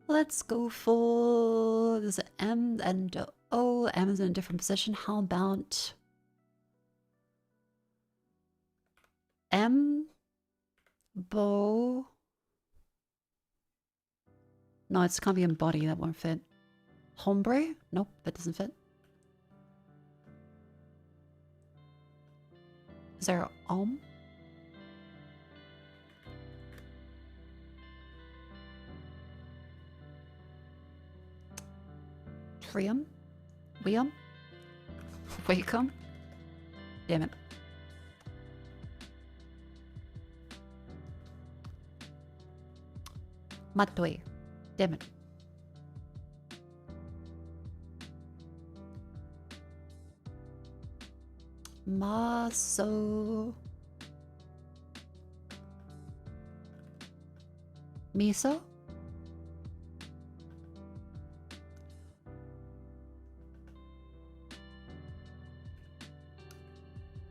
Let's go for... There's an M and a O. M is in a different position. How about... M... Bow... No, it's gonna be in body. That won't fit. Hombre? Nope, that doesn't fit. Is there a Om? Trium? Weum? Wakecom? Damn it. Matoi. Damn it. Maso. Miso?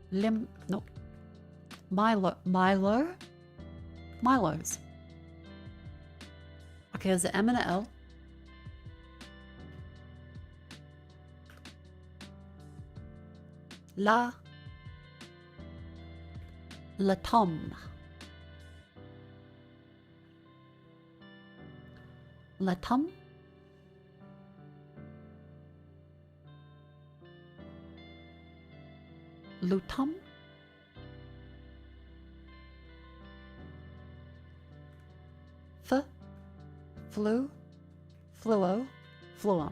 Nope. Milos? Okay, there's an M and an L. La. Latom. Latom. Lutum. Flu. Fluo. Fluo.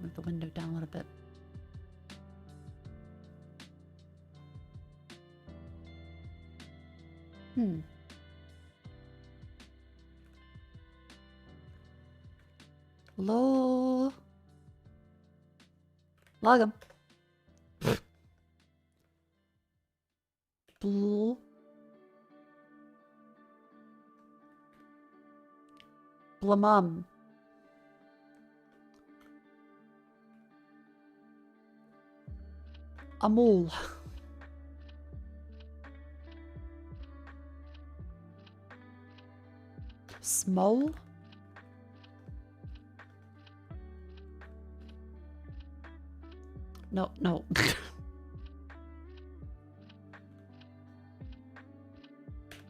Move the window down a little bit. Log 'em. Blamum. Amul. Small. No, no.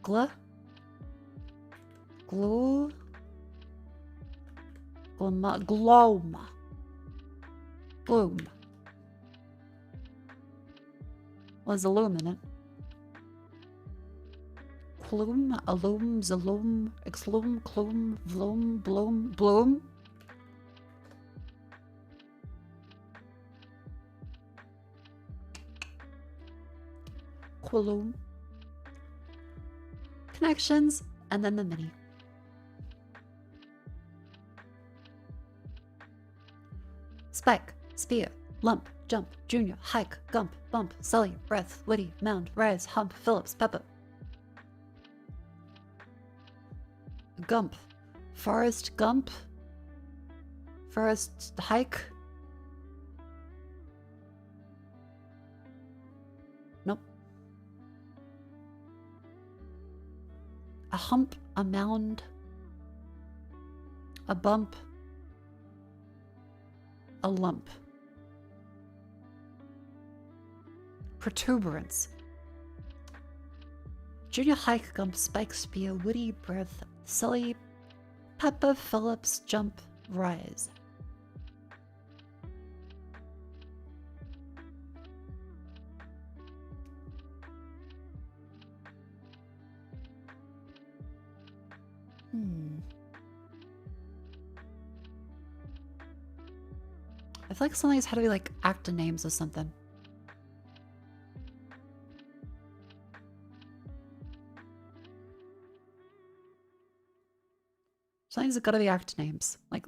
Glum. Gloom. Well, there's a loom in it. Clume, alum, zaloom, exloom, clume, vloom, bloom. Qualoom. Connections, and then the mini. Spike, spear, lump, jump, junior, hike, gump, bump, sully, breath, witty, mound, rise, hump, Phillips, pepper. Gump, forest, gump, forest, hike. Nope. A hump, a mound, a bump, a lump. Protuberance. Junior hike, gump, spike, spear, woody, breath, sully, pepper, Phillips, jump, rise. I feel like some of these had to be like actor names or something. Some of these have got to be actor names. Like,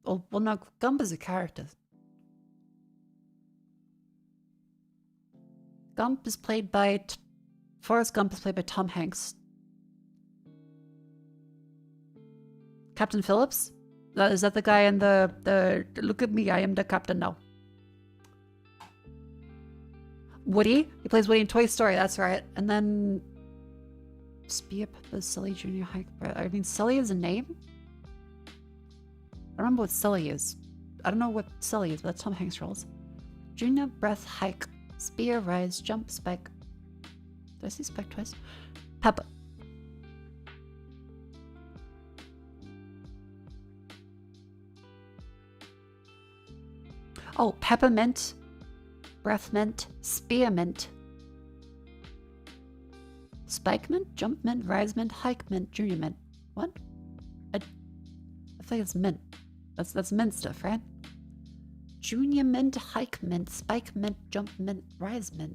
well, no, Gump is a character. Gump is played by... Forrest Gump is played by Tom Hanks. Captain Phillips? Is that the guy in the look at me, I am the captain now. Woody? He plays Woody in Toy Story, that's right. And then... Spear, Pepper, Sully, Junior, Hike... I mean, Sully is a name? I don't remember what Sully is. I don't know what Sully is, but that's Tom Hanks roles. Junior, Breath, Hike, Spear, Rise, Jump, Spike. Did I see Spike twice? Pepper. Oh, Peppermint, Breathmint, Spearmint, Spikemint, Jumpmint, Risemint, Hikemint, Juniormint. What? I think it's mint. That's mint stuff, right? Juniormint, Hikemint, Spikemint, Jumpmint, Risemint.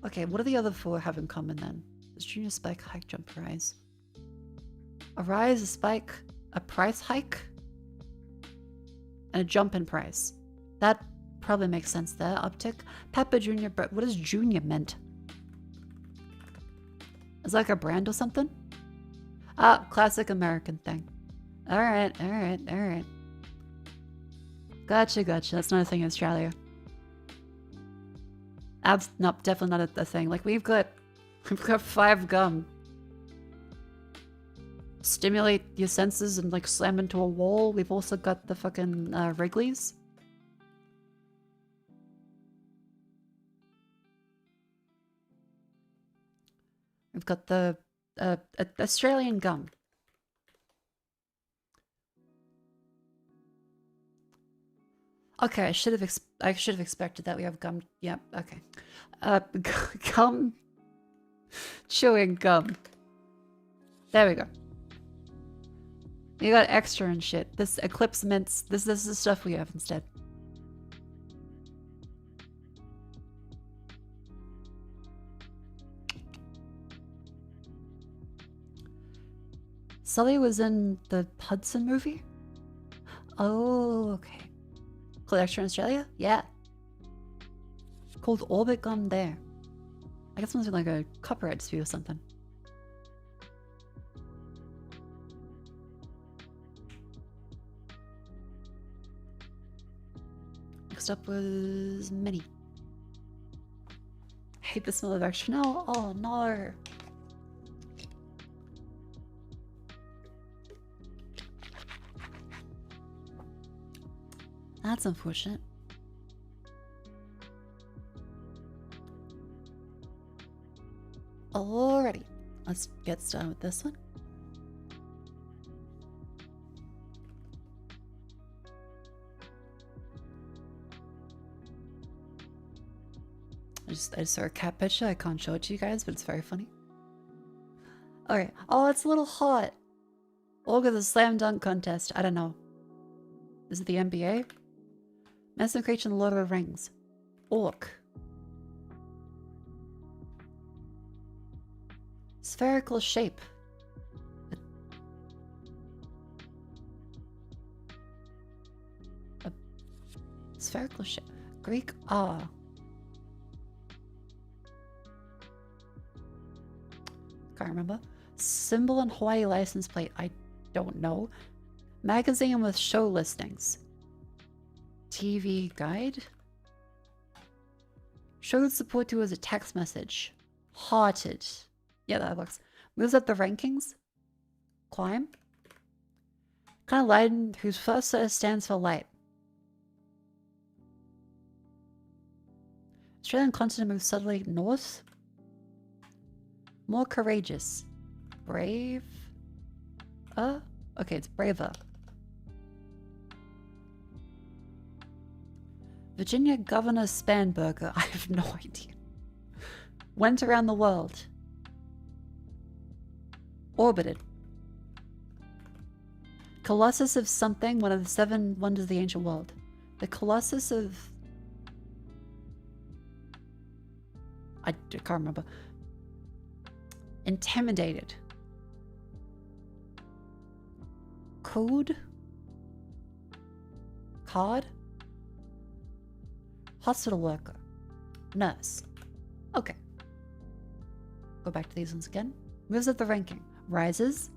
Okay, what do the other four have in common then? It's Junior, Spike, Hike, Jump, Rise. A rise, a spike, a price hike, and a jump in price. That probably makes sense there. Uptick. Pepper Junior, what does Junior meant? Is that like a brand or something? Ah, classic American thing. Alright. Gotcha. That's not a thing in Australia. No, definitely not a thing. Like, we've got 5 gum. stimulate your senses and like slam into a wall. We've also got the fucking Wrigley's. We've got the Australian gum. Okay, I should have expected that. We have gum. Yep. Okay. Gum. Chewing gum. There we go. You got extra and shit. This Eclipse mints. This is the stuff we have instead. Sully was in the Hudson movie? Oh, okay. Called Extra in Australia? Yeah. Called Orbit Gum there. I guess it must be like a copyright dispute or something. Next up was Minnie. I hate the smell of extra now. Oh no. That's unfortunate. Alrighty, let's get started with this one. I just saw a cat picture. I can't show it to you guys, but it's very funny. Alright. Oh, it's a little hot. Olga, the slam dunk contest. I don't know. Is it the NBA? Massive creature in the Lord of the Rings. Orc. Spherical shape. A spherical shape. Greek ah. Can't remember. Symbol and Hawaii license plate. I don't know. Magazine with show listings. TV guide. Showed support to as a text message. Hearted. Yeah, that works. Moves up the rankings. Climb. Kind of light whose first letter stands for light. Australian continent moves subtly north. More courageous. Brave. Okay, it's braver. Virginia Governor Spanberger. I have no idea. Went around the world. Orbited. Colossus of something, one of the 7 wonders of the ancient world. The Colossus of... I can't remember. Intimidated. Code? Card? Hospital worker. Nurse. Okay. Go back to these ones again. Moves up the ranking. Rises.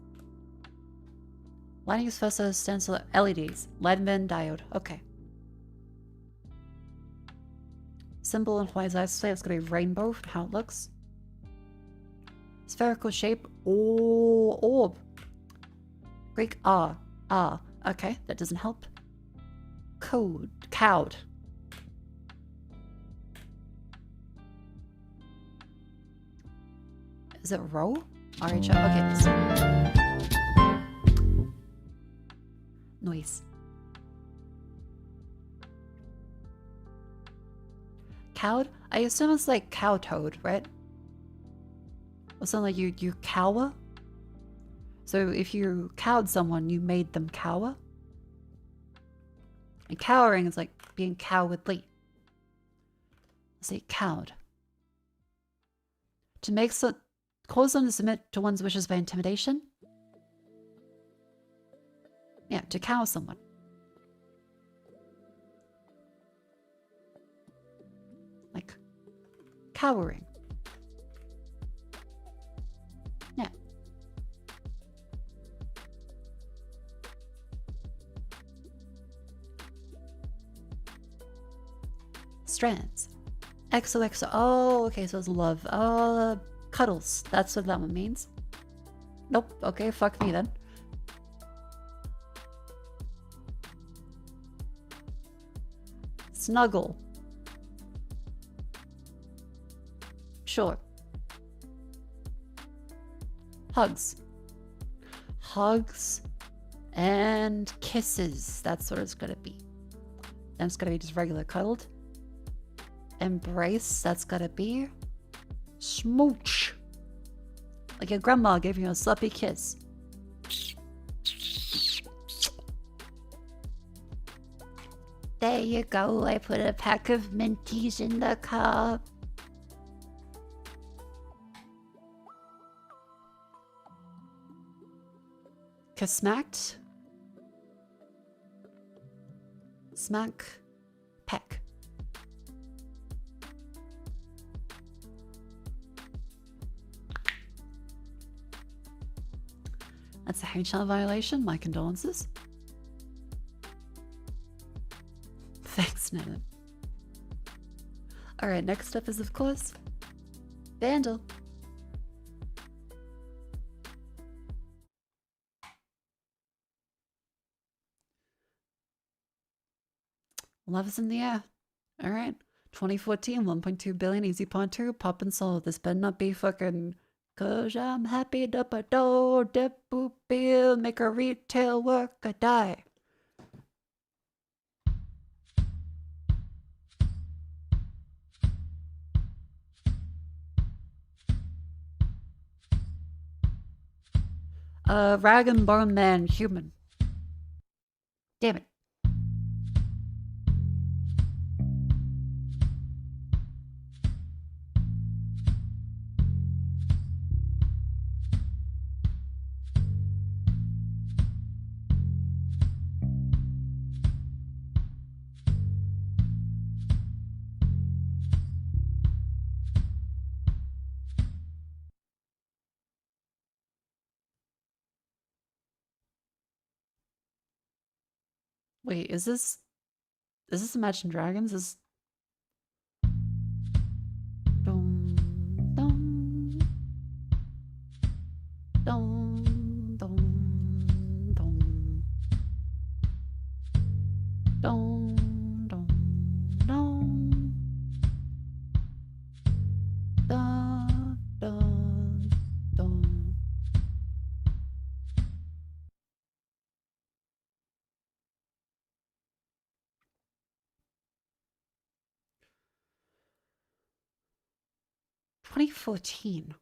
Lighting is first stands for LEDs. Leadman diode. Okay. Symbol in Hawaii's eyes display. It's gonna be rainbow from how it looks. Spherical shape. Oh, orb. Greek ah. Ah. Okay, that doesn't help. Code. Cowed. Is it row? RH. Okay, this noise. Cowed? I assume it's like cow toad, right? Or something like you cower? So if you cowed someone, you made them cower? And cowering is like being cowardly. Let's say cowed. To make cause them to submit to one's wishes by intimidation? Yeah, to cow someone. Like, cowering. Yeah. Strands. XOXO. Oh, okay, so it's love. Cuddles. That's what that one means. Nope. Okay, fuck me then. Snuggle. Sure. Hugs. Hugs and kisses. That's what it's gonna be. Then it's gonna be just regular cuddled. Embrace. That's gonna be smooch. Like your grandma gave you a sloppy kiss. There you go. I put a pack of minties in the cup. Smacked. Smack. Peck. That's a HR violation. My condolences. Thanks, Nana. Alright, next up is, of course, Vandal. Love is in the air. Alright. 2014, 1.2 billion, easy pawn 2, pop and soul. This better not be fucking... Cause I'm happy to do dip boop bill, make a retail worker die. Rag and bone man, human. Damn it. Wait, is this Imagine Dragons? Is dum dum dum dum dum dum dum dum da da dum. $2014.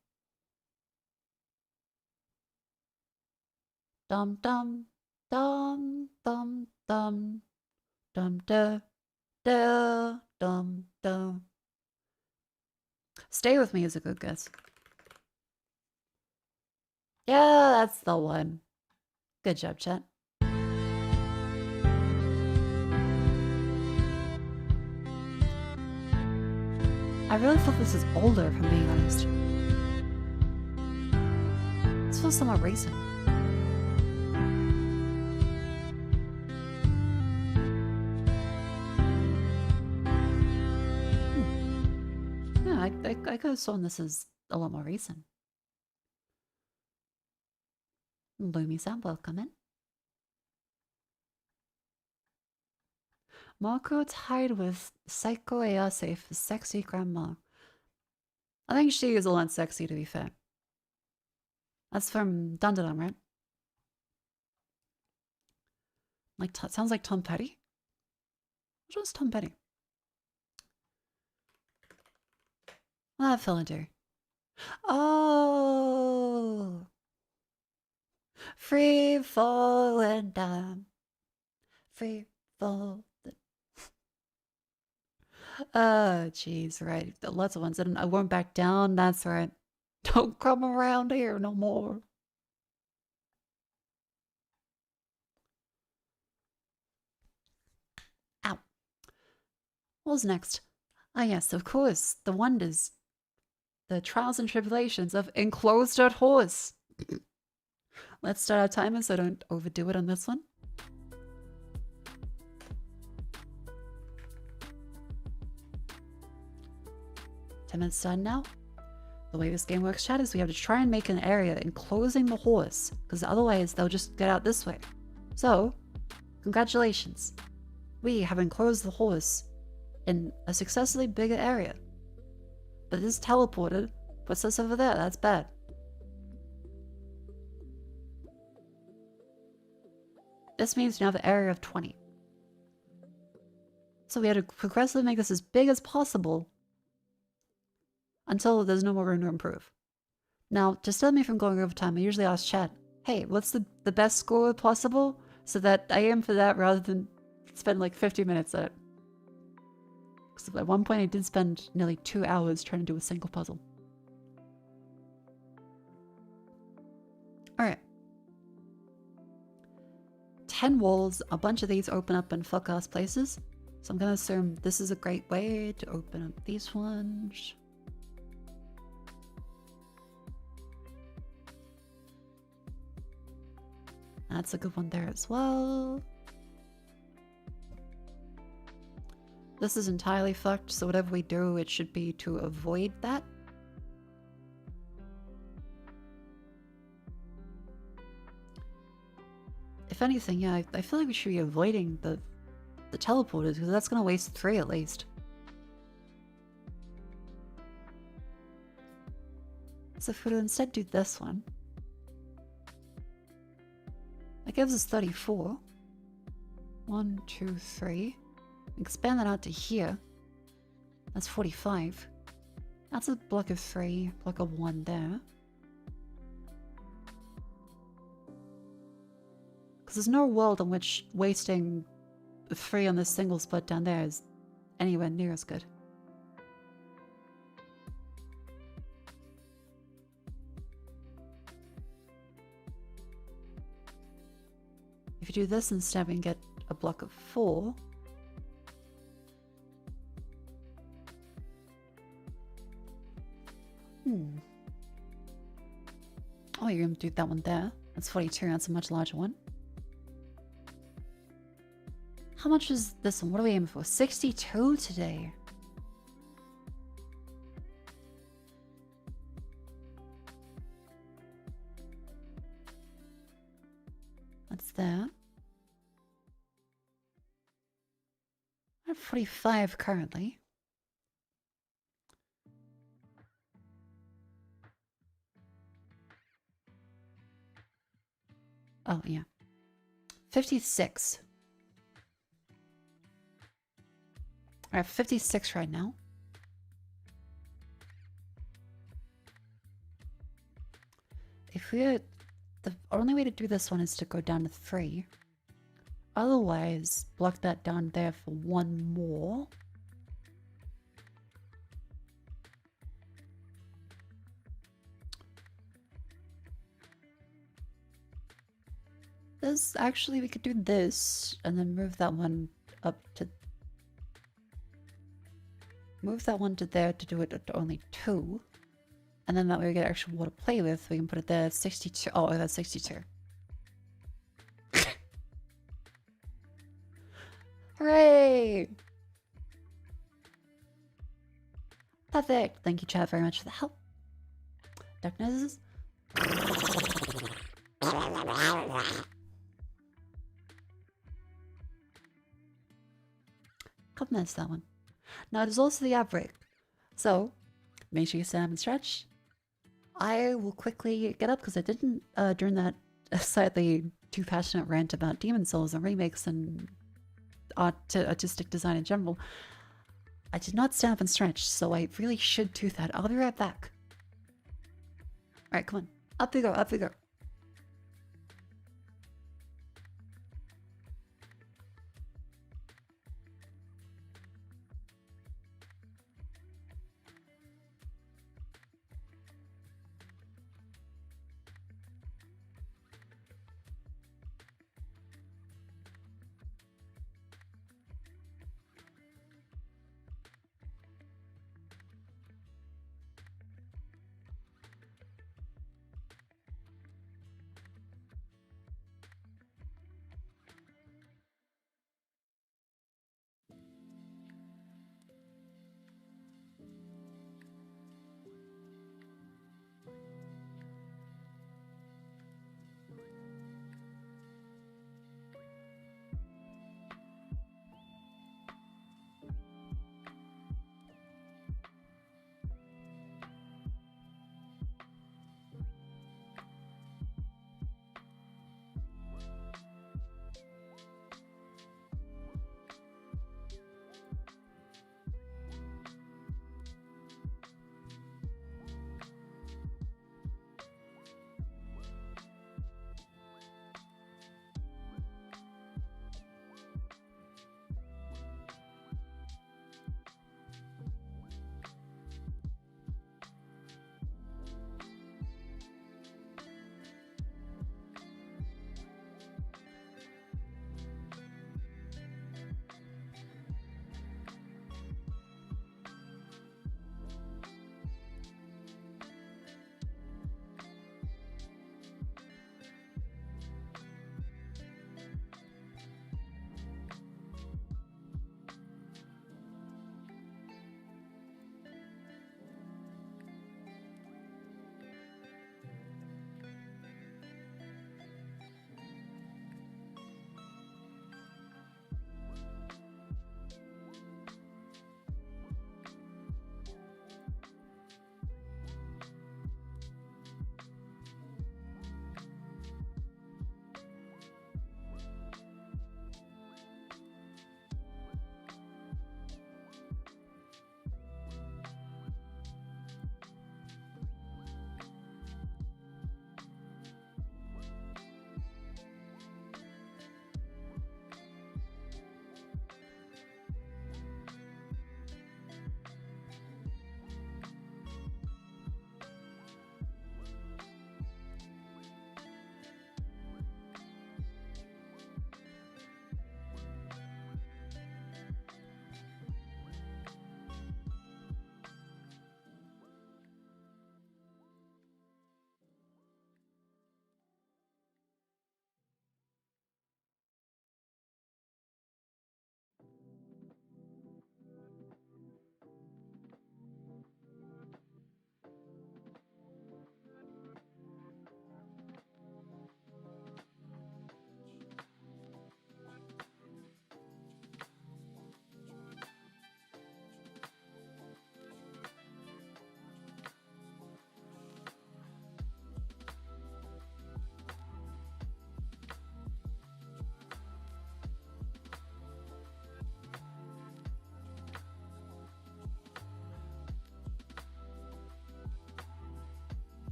Dum dum dum dum dum dum da da dum dum. Stay With Me is a good guess. Yeah, that's the one. Good job, chat. I really thought this was older, if I'm being honest. This feels somewhat recent. Yeah, I could have sworn this is a lot more recent. Loomy-san, welcome in. Mako tied with Psycho Ayase for sexy grandma. I think she is a lot sexy, to be fair. That's from Dundadum, right? Like, sounds like Tom Petty. Which one's Tom Petty? What that fella do? Oh, free falling down, free fall. Oh, jeez, right. Lots of ones. And I won't back down. That's right. Don't come around here no more. Ow. What was next? Ah, yes, of course. The wonders. The trials and tribulations of Enclosed Horse. Let's start our timer so I don't overdo it on this one. Minutes done now. the way this game works, chat, is we have to try and make an area enclosing the horse, because otherwise they'll just get out this way. So, congratulations. We have enclosed the horse in a successfully bigger area. But this teleported puts us over there. That's bad. This means we have an area of 20. So we had to progressively make this as big as possible until there's no more room to improve. Now, to stop me from going over time, I usually ask chat, hey, what's the best score possible? So that I aim for that rather than spend like 50 minutes at it. Because at one point I did spend nearly 2 hours trying to do a single puzzle. Alright. 10 walls, a bunch of these open up in fuck-ass places. So I'm gonna assume this is a great way to open up these ones. That's a good one there as well. This is entirely fucked, so whatever we do, it should be to avoid that. If anything, yeah, I feel like we should be avoiding the teleporters, because that's going to waste 3 at least. So if we would instead do this one, that gives us 34. 1, 2, 3. Expand that out to here. That's 45. That's a block of 3, block of 1 there. Because there's no world in which wasting 3 on this single split down there is anywhere near as good. If you do this instead, we can get a block of 4. Oh, you're gonna do that one there. That's 42, that's a much larger one. How much is this one? What are we aiming for? 62 today. That's that. I'm at 45 currently. Oh, yeah. 56. I have 56 right now. If we had, the only way to do this one is to go down to 3. Otherwise, block that down there for 1 more. This, actually, we could do this and then move that one up to... Move that one to there to do it at only 2. And then that way we get extra more to play with. We can put it there at 62. Oh, that's 62. Hooray! Perfect. Thank you, chat, very much for the help. Darknesses. Couldn't miss that one. Now, there's also the ad break. So, make sure you stand up and stretch. I will quickly get up because I didn't, during that slightly too passionate rant about Demon Souls and remakes and artistic design in general, I did not stand up and stretch, so I really should do that. I'll be right back. Alright, come on. Up we go, up we go.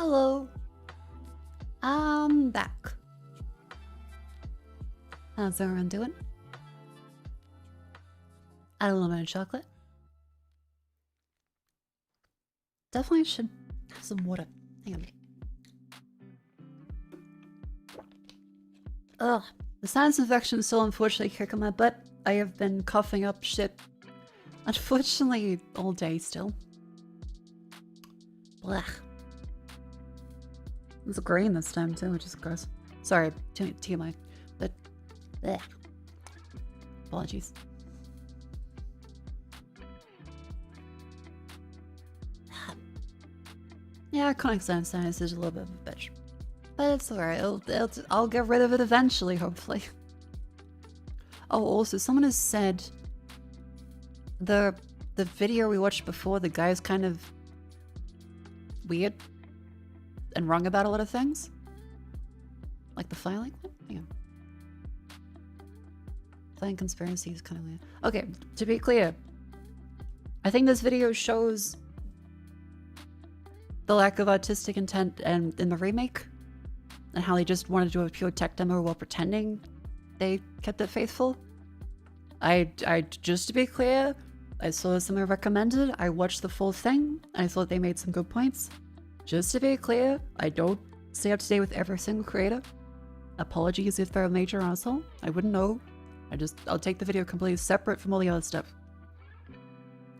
Hello. I'm back. How's everyone doing? Add a little bit of chocolate. Definitely should have some water. Hang on. Ugh. The sinus infection is still unfortunately kicking my butt. I have been coughing up shit. Unfortunately, all day still. Blech. It's green this time too, which is gross. Sorry, TMI. But, blech. Apologies. Yeah, chronic sinus is a little bit of a bitch. But it's alright, I'll get rid of it eventually, hopefully. Oh, also, someone has said the video we watched before, the guy's kind of weird and wrong about a lot of things. Like the filing one? Hang on. Filing conspiracy is kind of weird. Okay, to be clear, I think this video shows the lack of artistic intent in the remake, and how they just wanted to do a pure tech demo while pretending they kept it faithful. I just to be clear, I saw somebody recommended, I watched the full thing, and I thought they made some good points. Just to be clear, I don't stay up to date with every single creator. Apologies if they're a major asshole. I wouldn't know. I'll take the video completely separate from all the other stuff.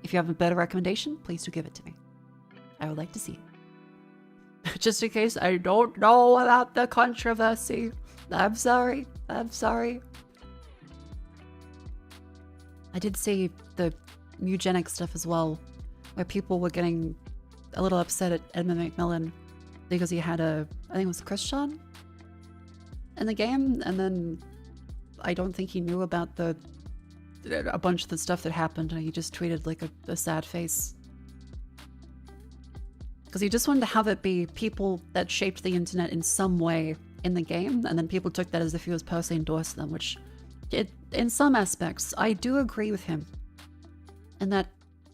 If you have a better recommendation, please do give it to me. I would like to see it. Just in case I don't know about the controversy. I'm sorry. I'm sorry. I did see the eugenics stuff as well, where people were getting a little upset at Edmund McMillan because he had I think it was Christian in the game, and then I don't think he knew about a bunch of the stuff that happened, and he just tweeted like a sad face. Because he just wanted to have it be people that shaped the internet in some way in the game, and then people took that as if he was personally endorsed them, which, in some aspects, I do agree with him. In that,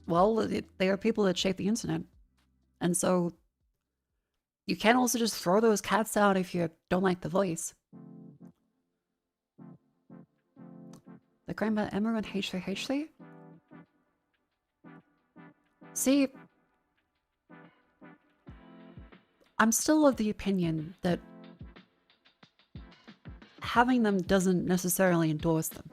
well, they are people that shape the internet. And so, you can't also just throw those cats out if you don't like the voice. The crime about Emma and H3H3? See, I'm still of the opinion that having them doesn't necessarily endorse them.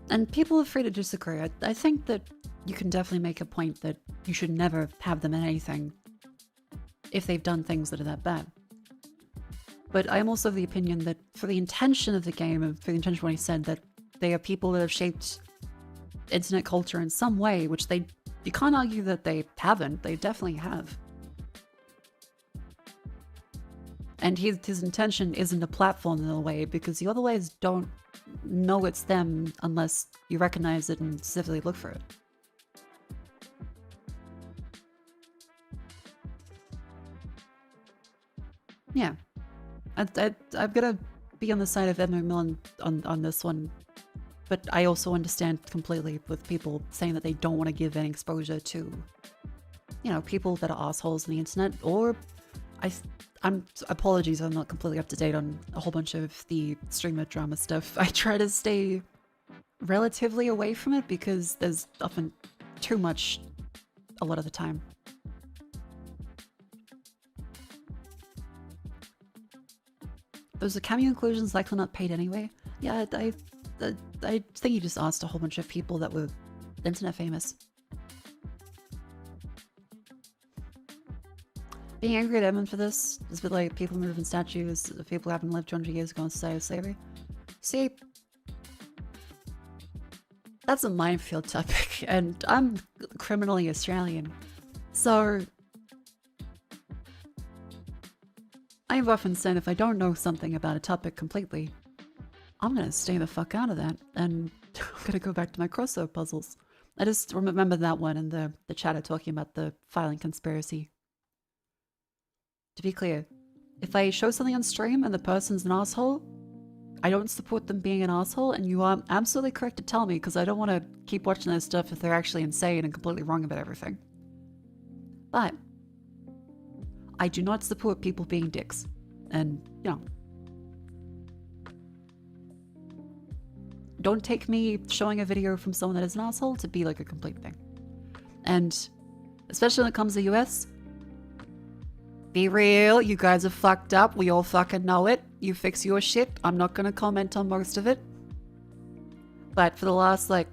And people are free to disagree. I think that you can definitely make a point that you should never have them in anything if they've done things that are that bad. But I'm also of the opinion that for the intention of the game, and for the intention of what he said, that they are people that have shaped internet culture in some way, which you can't argue that they haven't. They definitely have. And his intention isn't a platform in a way, because the other ways don't know it's them unless you recognize it and specifically look for it. Yeah. I'm gonna be on the side of Ed McMillan on this one, but I also understand completely with people saying that they don't want to give any exposure to, people that are assholes on the internet, or apologies, I'm not completely up to date on a whole bunch of the streamer drama stuff. I try to stay relatively away from it because there's often too much a lot of the time. Those are cameo inclusions likely not paid anyway. Yeah, I think you just asked a whole bunch of people that were internet famous. Being angry at Edmund for this is a bit like people moving statues of people who haven't lived 200 years ago in society of slavery. See, that's a minefield topic, and I'm criminally Australian. So, I've often said if I don't know something about a topic completely, I'm gonna stay the fuck out of that, and I'm gonna go back to my crossword puzzles. I just remember that one in the chatter talking about the filing conspiracy. To be clear, if I show something on stream and the person's an asshole, I don't support them being an asshole, and you are absolutely correct to tell me, because I don't want to keep watching their stuff if they're actually insane and completely wrong about everything. But I do not support people being dicks. And, you know, don't take me showing a video from someone that is an asshole to be like a complete thing. And especially when it comes to the US, be real, you guys are fucked up. We all fucking know it. You fix your shit. I'm not gonna comment on most of it. But for the last, like,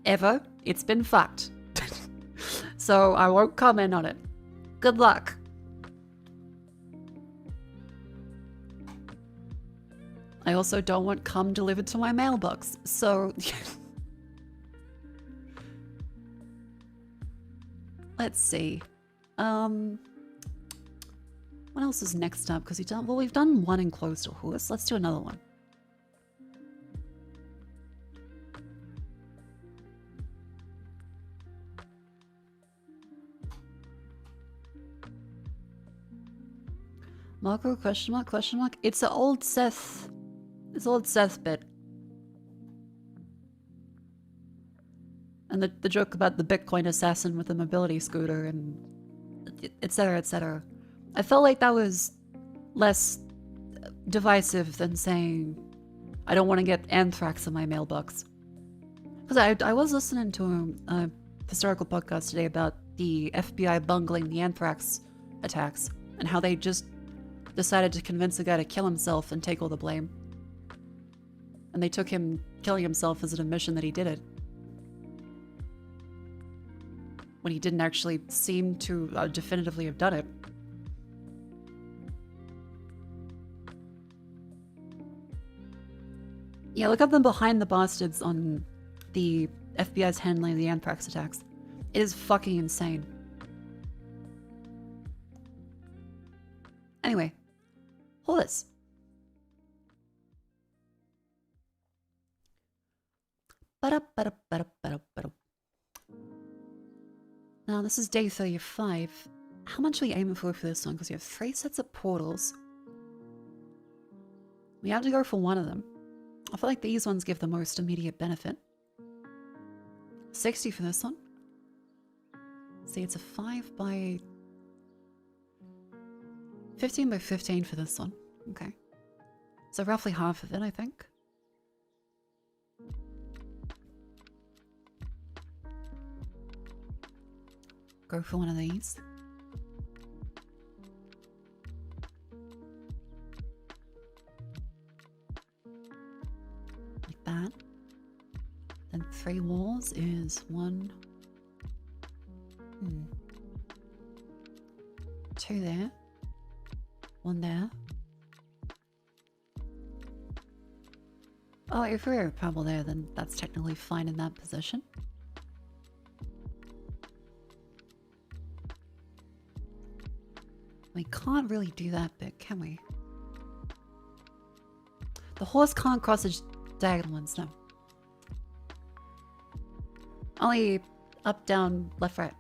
ever, it's been fucked. So I won't comment on it. Good luck. I also don't want cum delivered to my mailbox, so... Let's see. What else is next up? Because we've done one enclosed horse. Let's do another one. Mako, question mark, question mark. It's an old Seth. It's old Seth bit. And the joke about the Bitcoin assassin with the mobility scooter and etc, etc. I felt like that was less divisive than saying I don't want to get anthrax in my mailbox. Because I was listening to a historical podcast today about the FBI bungling the anthrax attacks and how they just decided to convince a guy to kill himself and take all the blame. And they took him killing himself as an admission that he did it. When he didn't actually seem to definitively have done it. Yeah, look up them behind the bastards on the FBI's handling of the anthrax attacks. It is fucking insane. Anyway, hold this. Now, this is day 35. How much are we aiming for this one? Because we have 3 sets of portals. We have to go for one of them. I feel like these ones give the most immediate benefit. 60 for this one. See, it's a 5 by... 15 by 15 for this one. Okay. So roughly half of it, I think. Go for one of these. Like that. Then 3 walls is 1. 2 there. 1 there. Oh, if we're a pebble there, then that's technically fine in that position. We can't really do that bit, can we? The horse can't cross the diagonal ones, no. Only up, down, left, right.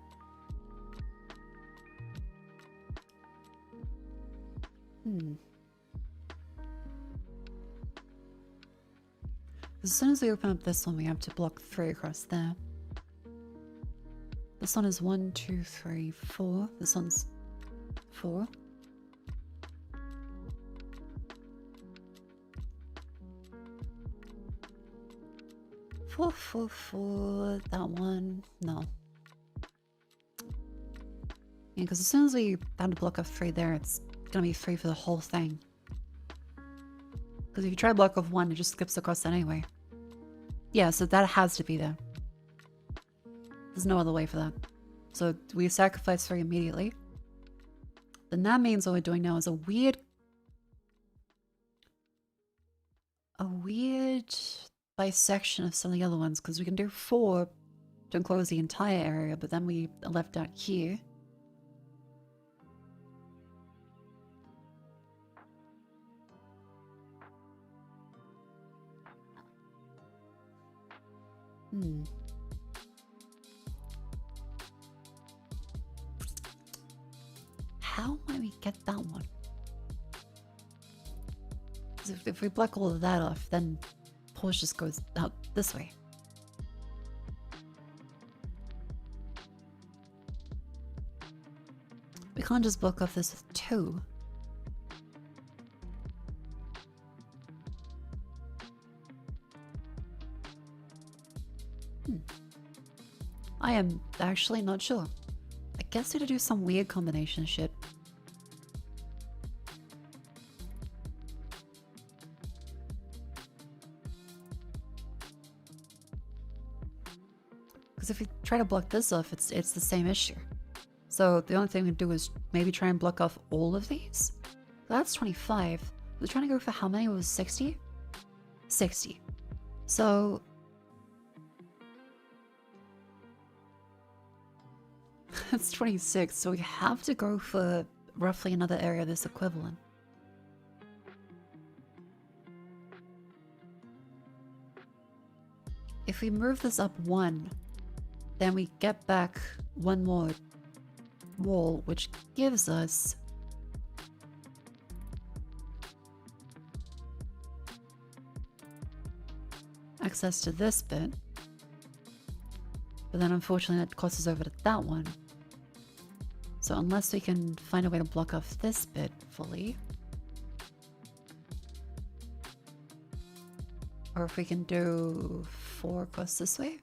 As soon as we open up this one, we have to block 3 across there. This one is 1, 2, 3, 4. This one's 4. Four. That one, no. Yeah, because as soon as we have to block off 3 there, it's gonna be 3 for the whole thing. Because if you try to block off 1, it just skips across anyway. Yeah, so that has to be there. There's no other way for that. So we sacrifice 3 immediately. Then that means what we're doing now is a weird bisection of some of the other ones, because we can do 4 to enclose the entire area, but then we are left out here. How might we get that one? Because if we block all of that off, then Porsche just goes out this way. can't just block off this with 2. I am actually not sure. I guess we had to do some weird combination shit. Because if we try to block this off, it's the same issue. So the only thing we can do is maybe try and block off all of these. That's 25. We're trying to go for how many? It was 60? 60. So that's 26. So we have to go for roughly another area that's equivalent. If we move this up 1, then we get back 1 more wall, which gives us access to this bit. But then unfortunately that crosses over to that one. So unless we can find a way to block off this bit fully, or if we can do 4 across this way.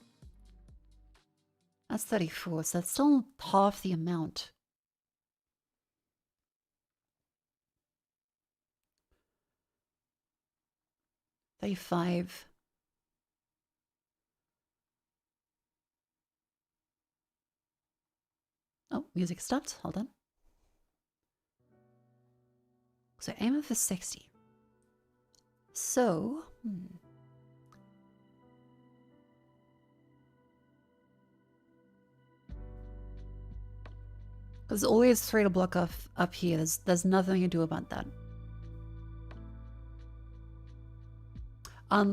That's 34, so that's still half the amount. $35. Oh, music stopped. Hold on. So aim it for 60. So, There's always 3 to block off up here. There's nothing you can do about that.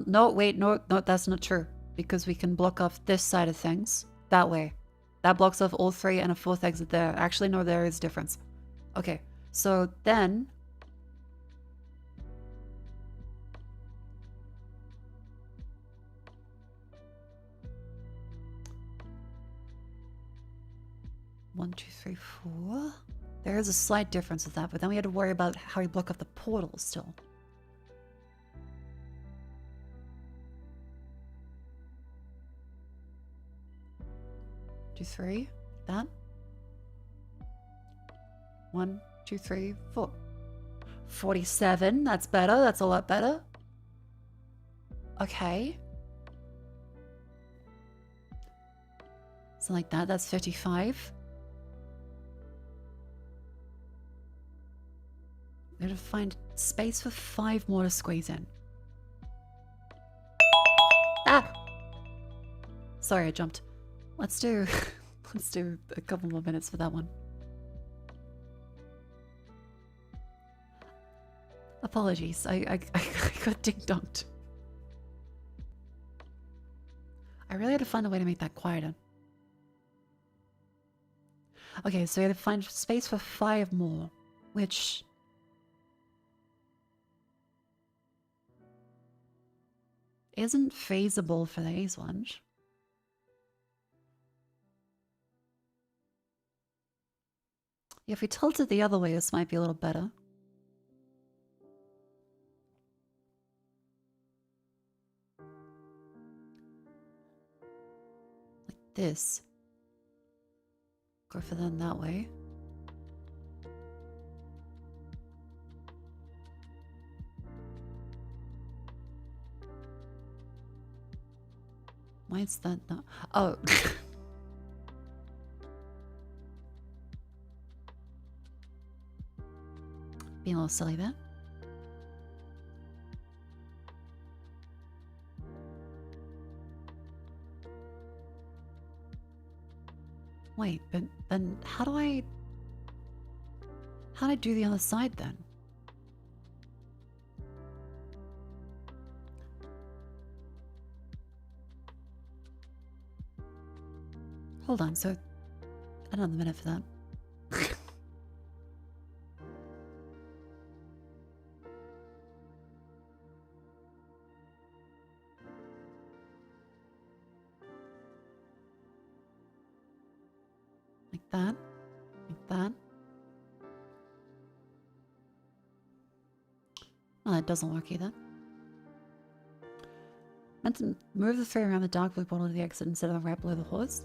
No, wait, no, that's not true. Because we can block off this side of things. That way. That blocks off all 3 and a 4th exit there. Actually, no, there is difference. Okay, so then... One, two, three, 4. There is a slight difference with that, but then we had to worry about how we block off the portal still. Two, 3. That. 1, 2, 3, 4. 47. That's better. That's a lot better. Okay. Something like that. That's 55. We have to find space for 5 more to squeeze in. Ah! Sorry, I jumped. Let's do a couple more minutes for that one. Apologies, I got ding-donged. I really had to find a way to make that quieter. Okay, so we had to find space for 5 more, which... isn't feasible for these ones. Yeah, if we tilt it the other way, this might be a little better. Like this. Go for them that way. Why is that not? Oh. Being a little silly there. Wait, but then how do I do the other side then? Hold on, so another minute for that. Like that, like that. Oh, that doesn't work either. Meant to move the tray around the dark blue bottle to the exit instead of right below the horse.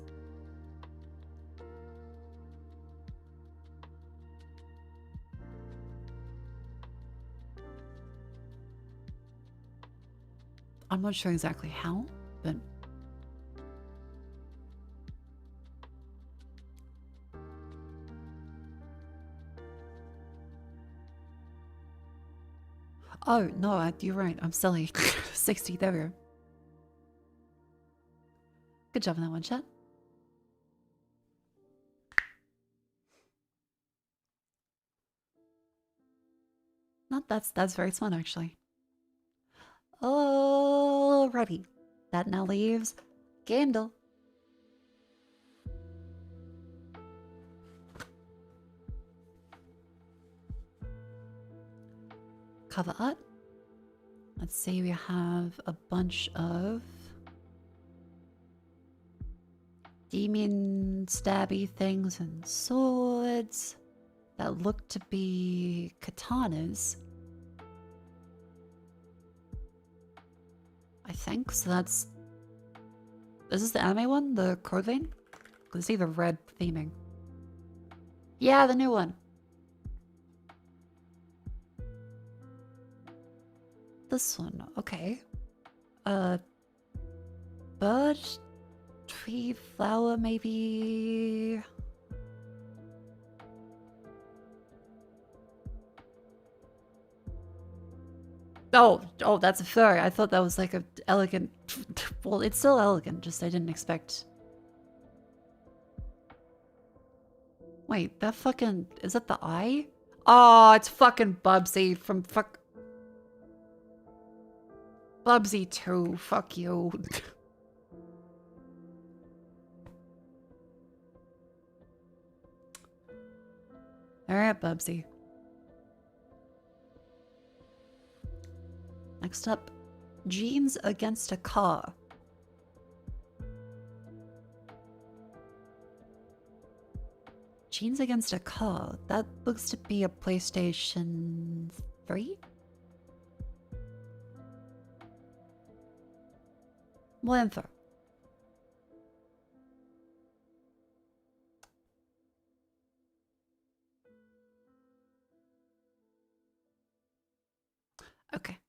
I'm not sure exactly how, but... Oh, no, you're right. I'm silly. 60, there we go. Good job on that one, chat. Not that's very smart, actually. Alrighty. That now leaves Gandalf. Cover art. Let's see, we have a bunch of demon stabby things and swords that look to be katanas. I think so. Is this the anime one, the code vein? Because I see the red theming. Yeah, the new one. This one, okay. Bird, tree, flower, maybe. Oh, that's a fur. I thought that was like a elegant. Well, it's still elegant, just I didn't expect. Wait, that fucking, is that the eye? Oh, it's fucking Bubsy from Bubsy 2, fuck you. Alright, Bubsy. Next up, jeans against a car. Jeans against a car. That looks to be a PlayStation 3? More info. Okay.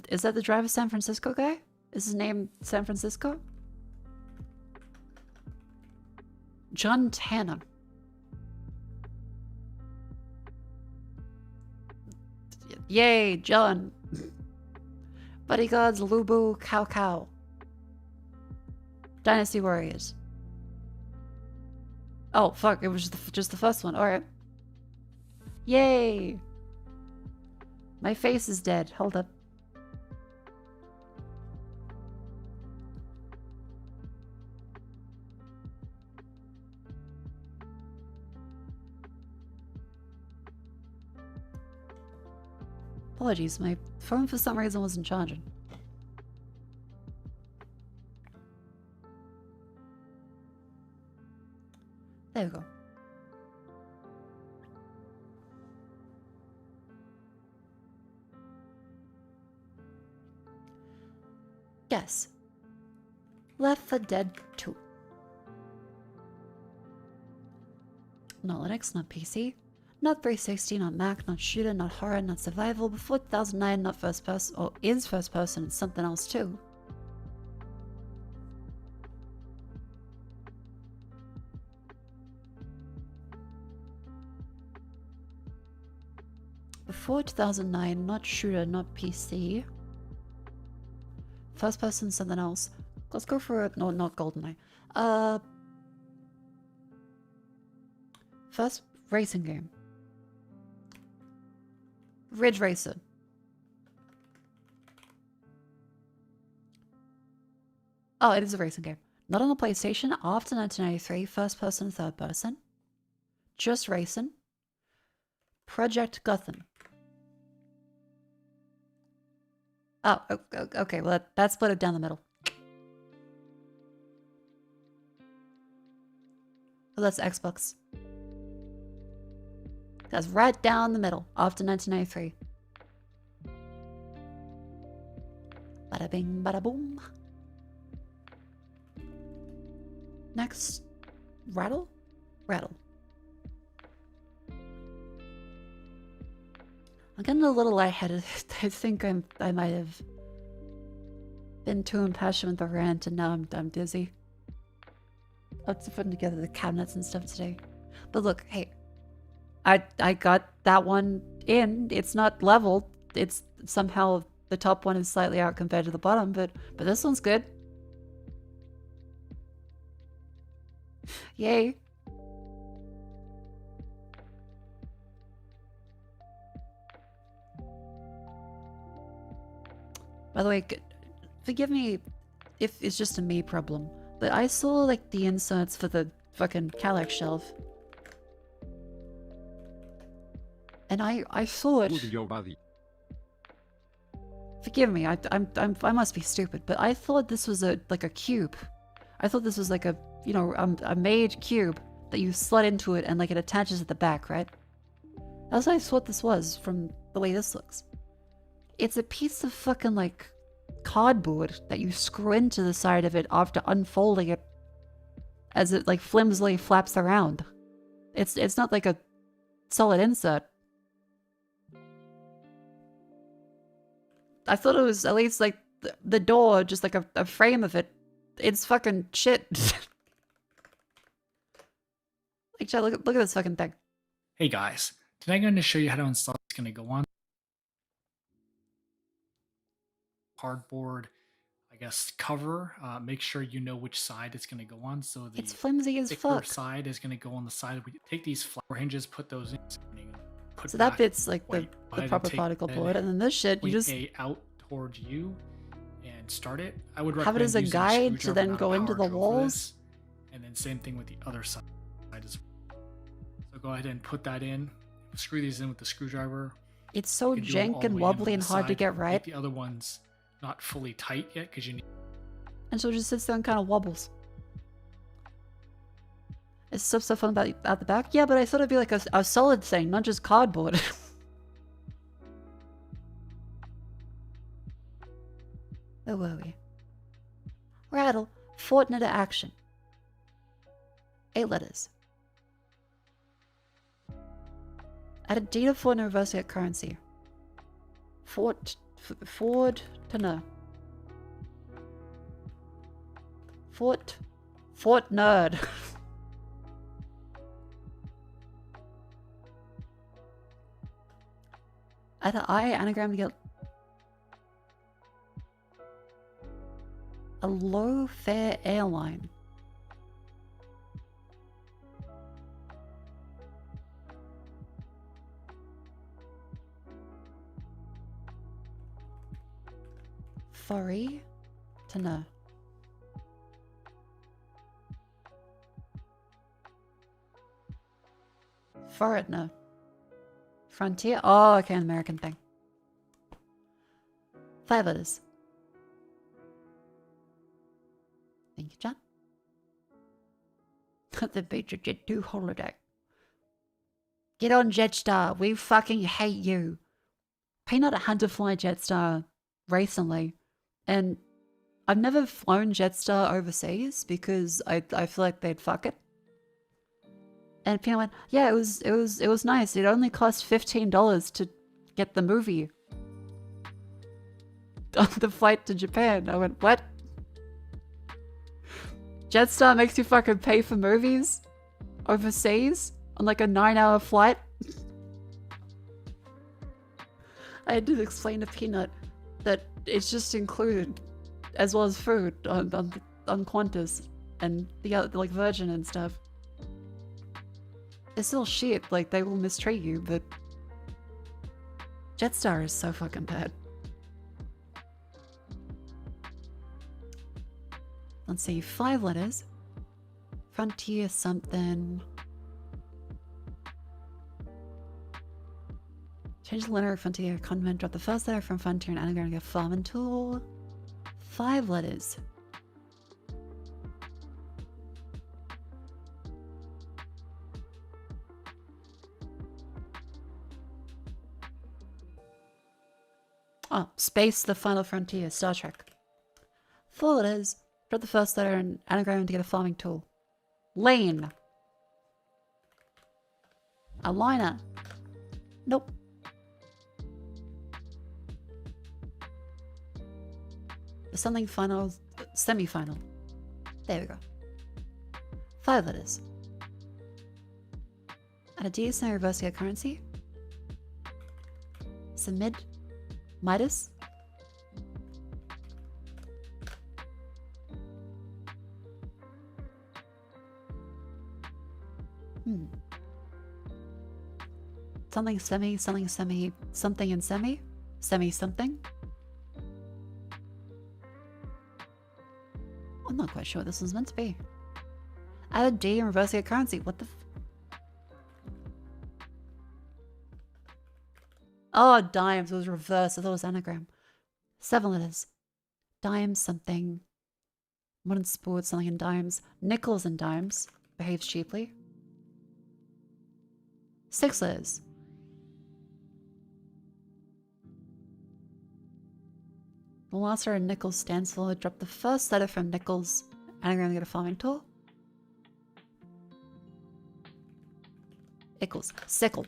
Is that the driver San Francisco guy? Is his name San Francisco? John Tanner. Yay, John. Bodyguards, Lubu, Cow Cow. Dynasty Warriors. Oh, fuck, it was just the first one. Alright. Yay! My face is dead. Hold up. Apologies, my phone for some reason wasn't charging. There we go. Yes. Left 4 Dead 2. Not Linux, not PC. Not 360, not Mac, not shooter, not horror, not survival. Before 2009, not first person, or is first person, it's something else too. Before 2009, not shooter, not PC. First person, something else. Let's go for it. No, not GoldenEye. First racing game. Ridge Racer. Oh, it is a racing game. Not on the PlayStation. After 1993, first person, third person. Just racing. Project Gotham. Oh, okay. Well, that's split it down the middle. Oh, that's Xbox. That's right down the middle, after 1993. Bada bing, bada boom. Next, rattle? Rattle. I'm getting a little lightheaded. I think I might have been too impassioned with the rant, and now I'm dizzy. I'm putting together the cabinets and stuff today. But look, hey, I got that one in. It's not leveled. It's somehow the top one is slightly out compared to the bottom, but this one's good. Yay. By the way, forgive me if it's just a me problem, but I saw like the inserts for the fucking Kallax shelf. And I thought, Good your body. forgive me, I must be stupid, but I thought this was like a cube. I thought this was like a, you know, a made cube that you slot into it and like it attaches at the back, right? That's what I thought this was from the way this looks. It's a piece of fucking like cardboard that you screw into the side of it after unfolding it as it like flimsily flaps around. It's not like a solid insert. I thought it was at least like the door, just like a frame of it. It's fucking shit. Like, Chad, look at this fucking thing. Hey guys, today I'm going to show you how to install. It's going to go on cardboard, I guess, cover. Make sure you know which side it's going to go on. So the It's flimsy as thicker fuck. side is going to go on the side. We take these flower hinges, put those in. Put So that back bit's like the white. Go ahead and proper take particle that board, and then this shit, you point just A out towards you and start it. I would have it as a recommend using guide to screwdriver, then not a go into power the drill for walls. this. And then same thing with the other side as well. So go ahead and put that in. Screw these in with the screwdriver. It's so You can do them all jank the and way in wobbly on and the hard to side. get Make right. the other ones not fully tight yet because you need. And so it just sits there and kind of wobbles. Is stuff so fun about at the back? Yeah, but I thought it'd be like a solid thing, not just cardboard. Where were we? Rattle. Fortnite action. 8 letters. Add a data for an reverse currency. Ford to know. Fort nerd. Add an I anagram to get a low fare airline. Furry to know. Foreigner. Frontier? Oh, okay, an American thing. 5 letters. Thank you, John. The Beach Jet 2 holiday. Get on Jetstar. We fucking hate you. Peanut had to fly Jetstar recently, and I've never flown Jetstar overseas because I feel like they'd fuck it. And Peanut went, yeah, it was nice. It only cost $15 to get the movie on the flight to Japan. I went, what? Jetstar makes you fucking pay for movies overseas on like a 9-hour flight? I had to explain to Peanut that it's just included, as well as food on Qantas and the other, like Virgin and stuff. It's still shit, like they will mistreat you, but Jetstar is so fucking bad. Let's see, 5 letters. Frontier something. Change the letter of Frontier, Convent, drop the first letter from Frontier and anagram and get Farm and Tool. 5 letters. Oh, Space, the Final Frontier, Star Trek. 4 letters. Drop the first letter in anagram to get a farming tool. Lane. A liner. Nope. Something final, semi-final. There we go. 5 letters. Add a DS and reverse get currency. Submit. Midas. Something semi, something semi, something and semi, semi something. I'm not quite sure what this was meant to be. Add a D and reverse get currency. What the Oh, dimes. It was reverse. I thought it was anagram. 7 letters. Dimes something. Modern sports, something in dimes. Nickels and dimes. Behaves cheaply. 6 letters. The last letter nickels stands for. Drop the first letter from nickels. Anagram to get a farming tool. Equals. Sickle.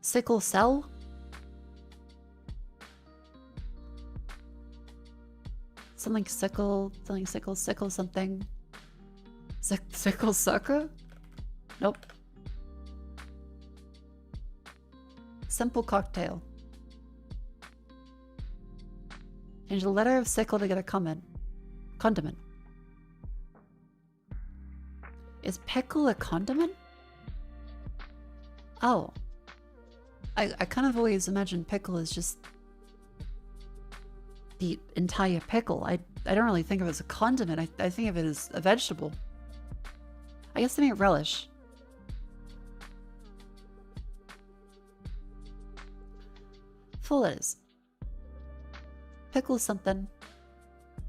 Sickle cell. Something sickle, something sickle, sickle something. Sickle sucker? Nope. Simple cocktail. Change the letter of sickle to get a comment. Condiment. Is pickle a condiment? Oh. I kind of always imagined pickle as just the entire pickle. I don't really think of it as a condiment. I think of it as a vegetable. I guess they mean relish. Full is. Pickle something.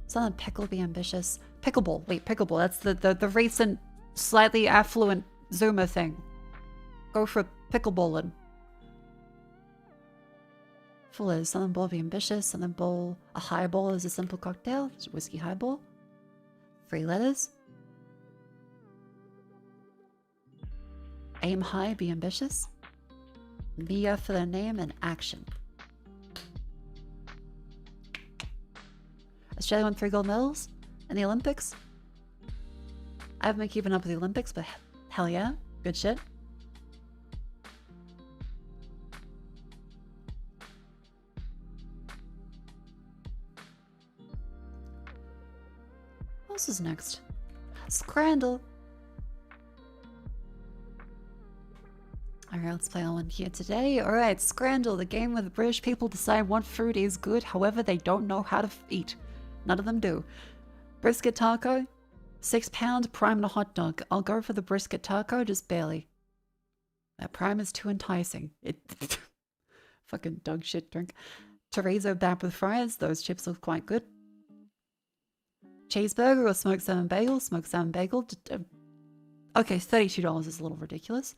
Something pickle be ambitious. Pickleball. Wait, pickleball. That's the recent, slightly affluent Zoomer thing. Go for pickleballing. Full is something ball be ambitious, something ball. A highball is a simple cocktail. It's a whiskey highball. 3 letters. Aim high, be ambitious. Mia for their name and action. Australia won 3 gold medals in the Olympics. I haven't been keeping up with the Olympics, but hell yeah, good shit. What else is next? Scrandle. Alright, let's play on one here today. Alright, Scrandle, the game where the British people decide what food is good, however they don't know how to eat. None of them do. Brisket taco, £6, prime and a hot dog. I'll go for the brisket taco, just barely. That prime is too enticing. It fucking dog shit drink. Chorizo back with fries, those chips look quite good. Cheeseburger or smoked salmon bagel, smoked salmon bagel. Okay, $32 is a little ridiculous.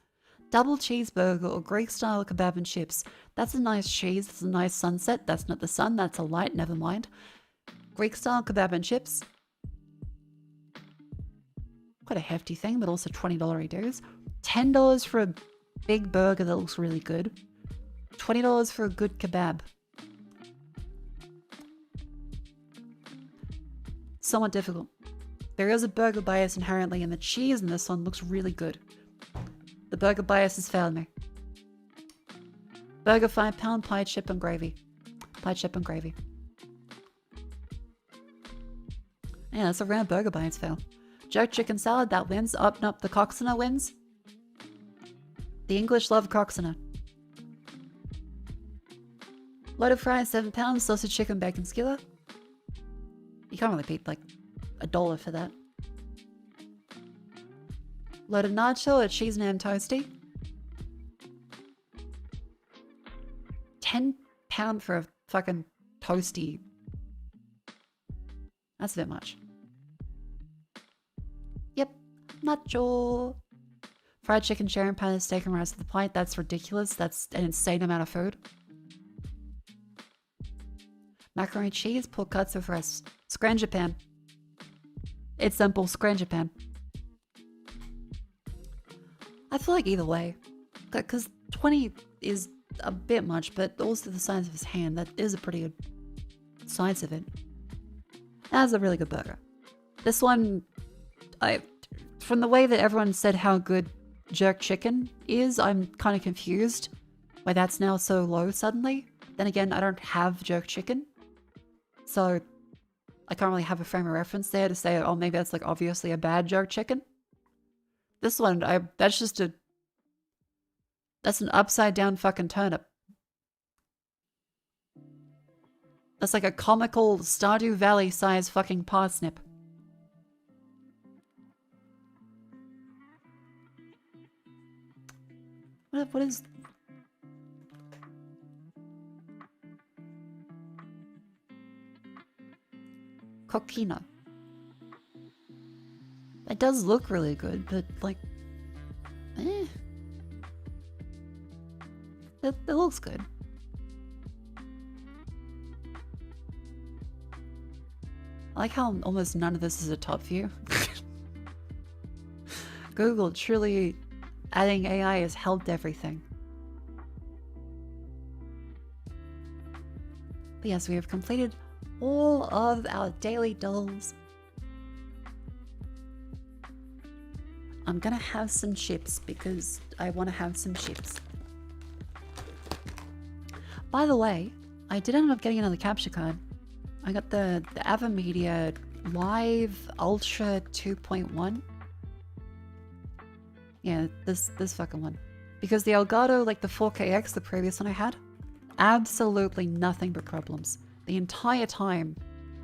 Double cheeseburger or Greek style kebab and chips. That's a nice cheese, that's a nice sunset. That's not the sun, that's a light, never mind. Greek style kebab and chips. Quite a hefty thing, but also $20 dues. $10 for a big burger that looks really good. $20 for a good kebab. Somewhat difficult. There is a burger bias inherently, and the cheese in this one looks really good. The burger bias has failed me. Burger £5, pie chip and gravy. Pie chip and gravy. Yeah, that's a rare burger bias fail. Jerk chicken salad, that wins. Up, nope, the coxswain wins. The English love coxswain. Loaded fries, £7. Sausage, chicken, bacon, skewer. You can't really beat like $1 for that. Loaded nacho, a cheese and ham toasty. £10 for a fucking toasty. That's a bit much. Yep, nacho. Fried chicken, sharing pan, steak and rice with the pint. That's ridiculous. That's an insane amount of food. Macaroni cheese, pork cuts with rice. Scrangipan. It's simple, scrangipan. I feel like either way. Because 20 is a bit much, but also the size of his hand, that is a pretty good size of it. That's a really good burger. This one, from the way that everyone said how good jerk chicken is, I'm kind of confused why that's now so low suddenly. Then again, I don't have jerk chicken, so I can't really have a frame of reference there to say, oh, maybe that's like obviously a bad jerk chicken. This one, that's an upside down fucking turnip. That's like a comical Stardew Valley size fucking parsnip. What is... Coquino. It does look really good, but like... It looks good. I like how almost none of this is a top view. Google, truly adding AI has helped everything. But yes, we have completed all of our daily dolls. I'm gonna have some chips because I want to have some chips. By the way, I did end up getting another capture card. I got the AVerMedia Live Ultra 2.1. Yeah, this fucking one. Because the Elgato, like the 4KX, the previous one I had, absolutely nothing but problems. The entire time,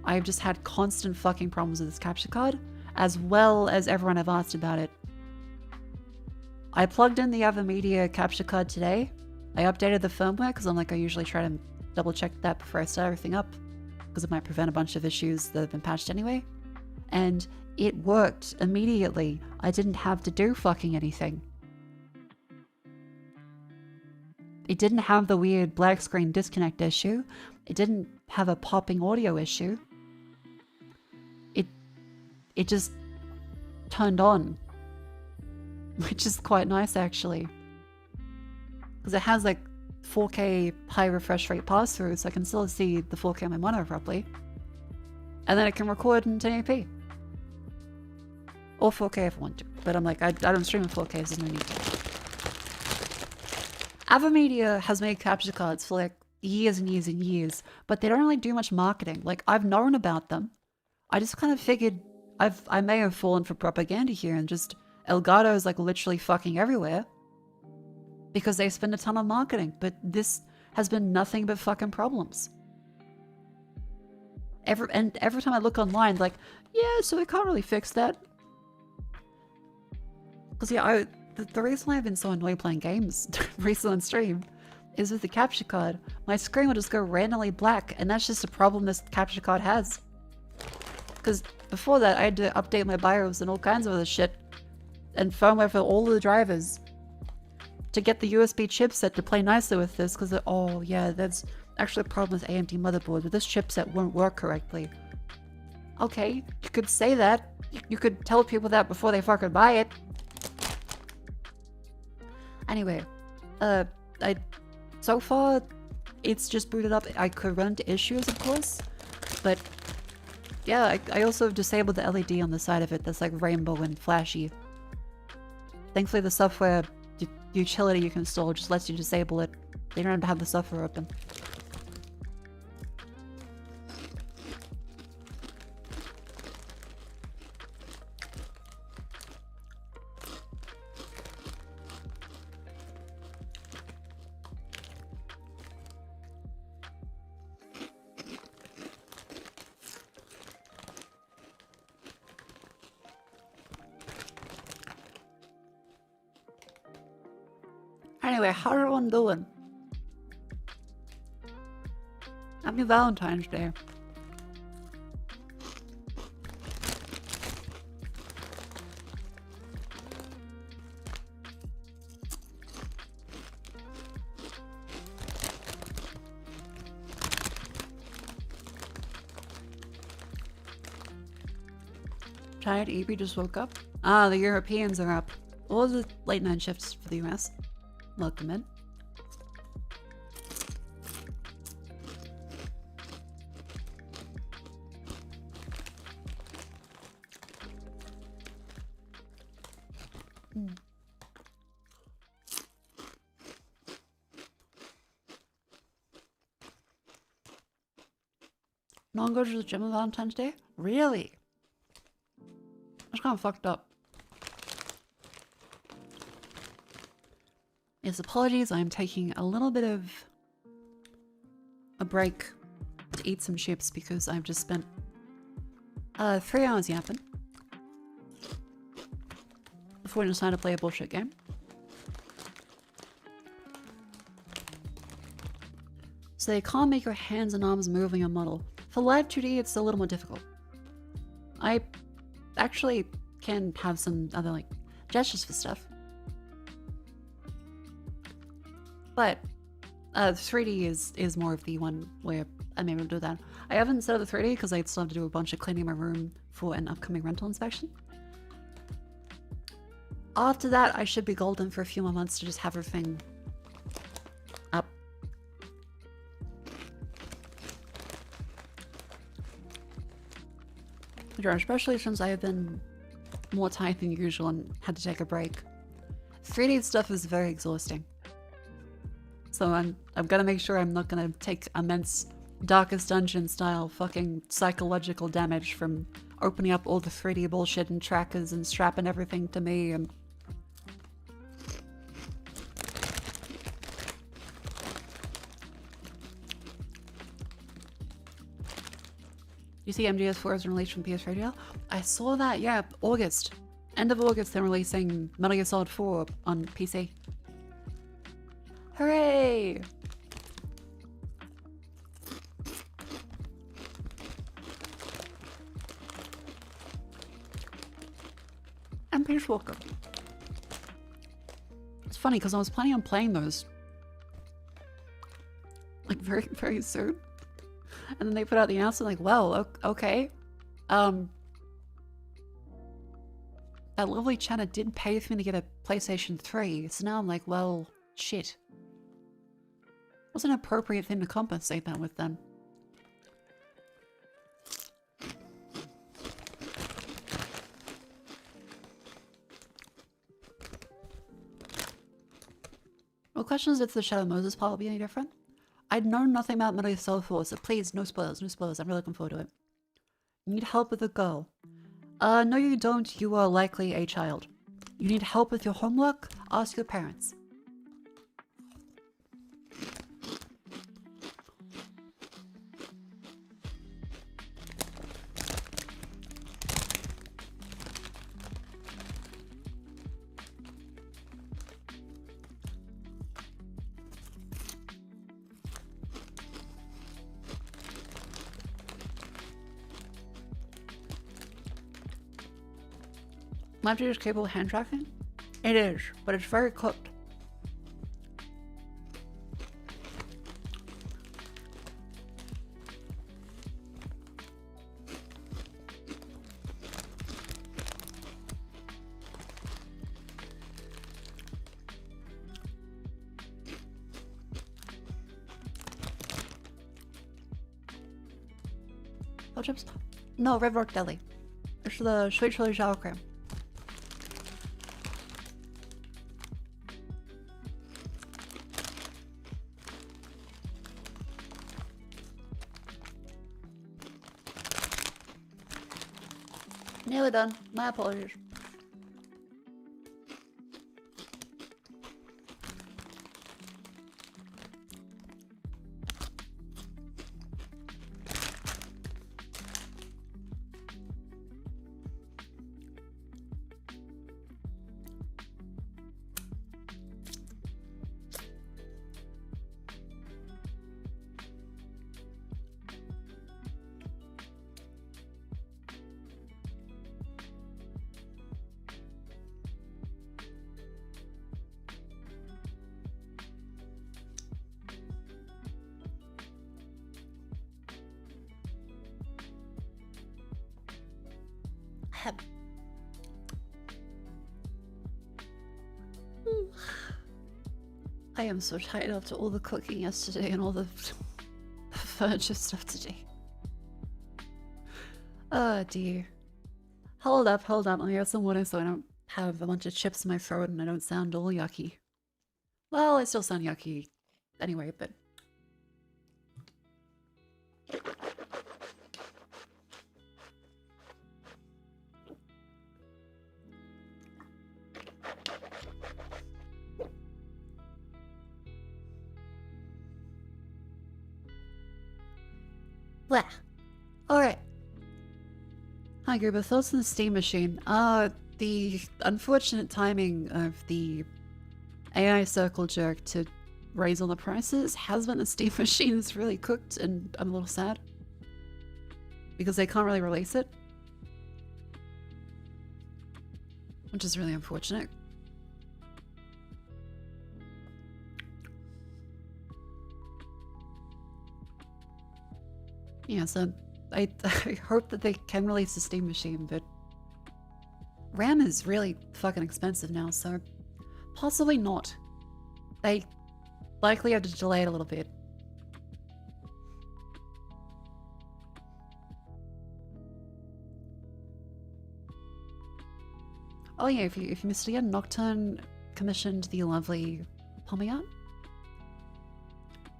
I've just had constant fucking problems with this capture card, as well as everyone I've asked about it. I plugged in the AVerMedia capture card today. I updated the firmware because I'm like, I usually try to double check that before I start everything up, because it might prevent a bunch of issues that have been patched anyway. And it worked immediately. I didn't have to do fucking anything. It didn't have the weird black screen disconnect issue. It didn't have a popping audio issue. It just turned on, which is quite nice actually. Because it has like 4K high refresh rate pass-through, so I can still see the 4K on my monitor properly. And then it can record in 1080p. Or 4K if I want to. But I'm like, I don't stream in 4K, so there's no need to. AVerMedia has made capture cards for like years and years and years, but they don't really do much marketing. Like, I've known about them. I just kind of figured I may have fallen for propaganda here and just Elgato is like literally fucking everywhere because they spend a ton on marketing, but this has been nothing but fucking problems. Every time I look online, like, yeah, so we can't really fix that. Because yeah, the reason why I've been so annoyed playing games recently on stream is with the capture card. My screen will just go randomly black, and that's just a problem this capture card has. Because before that, I had to update my BIOS and all kinds of other shit, and firmware for all the drivers to get the USB chipset to play nicely with this. Because oh yeah, that's actually a problem with AMD motherboards, but this chipset won't work correctly. Okay, you could say that. You could tell people that before they fucking buy it. Anyway, so far, it's just booted up. I could run into issues, of course, but yeah, I also disabled the LED on the side of it that's like rainbow and flashy. Thankfully, the software utility you can install just lets you disable it. You don't have to have the software open. Anyway, how are everyone doing? Happy Valentine's Day. tired. Evie just woke up. Ah, the Europeans are up. All the late night shifts for the US. Welcome in. No one goes to the gym on Valentine's Day? Really? That's kind of fucked up. Yes, apologies. I'm taking a little bit of a break to eat some chips because I've just spent 3 hours yapping before I decided to play a bullshit game. So they can't make your hands and arms move in your model. For live 2D, it's a little more difficult. I actually can have some other like gestures for stuff. But 3D is more of the one where I'm able to do that. I haven't set up the 3D because I still have to do a bunch of cleaning my room for an upcoming rental inspection. After that, I should be golden for a few more months to just have everything up. Especially since I have been more tired than usual and had to take a break. 3D stuff is very exhausting. So I'm gonna make sure I'm not gonna take immense Darkest Dungeon style fucking psychological damage from opening up all the 3D bullshit and trackers and strapping everything to me and... You see MGS4 is released from PS Radio? I saw that, yeah, August. End of August they're releasing Metal Gear Solid 4 on PC. Hooray! And Peace Walker. It's funny because I was planning on playing those like very, very soon. And then they put out the announcement like, well, okay. That lovely China did pay for me to get a PlayStation 3. So now I'm like, well, shit. What's an appropriate thing to compensate that with then? Well, question is if the Shadow Moses part will be any different. I'd known nothing about Metal Gear Solid 4, so please, no spoilers, no spoilers. I'm really looking forward to it. You need help with a girl. No you don't. You are likely a child. You need help with your homework? Ask your parents. Might is capable of hand tracking? It is, but it's very cooked. Oh, chips? No, Red Rock Deli. It's the sweet chili sour cream. Nearly done. My apologies. I am so tired after all the cooking yesterday and all the furniture stuff today. Oh dear. Hold up. Let me get some water so I don't have a bunch of chips in my throat and I don't sound all yucky. Well, I still sound yucky anyway, but... Blah. Alright. Hi, group of thoughts on the steam machine. The unfortunate timing of the AI circle jerk to raise all the prices has meant the steam machine is really cooked, and I'm a little sad. Because they can't really release it. Which is really unfortunate. Yeah, so I hope that they can release the Steam machine, but RAM is really fucking expensive now, so possibly not. They likely have to delay it a little bit. Oh yeah, if you missed it again, Nocturne commissioned the lovely Pommy art.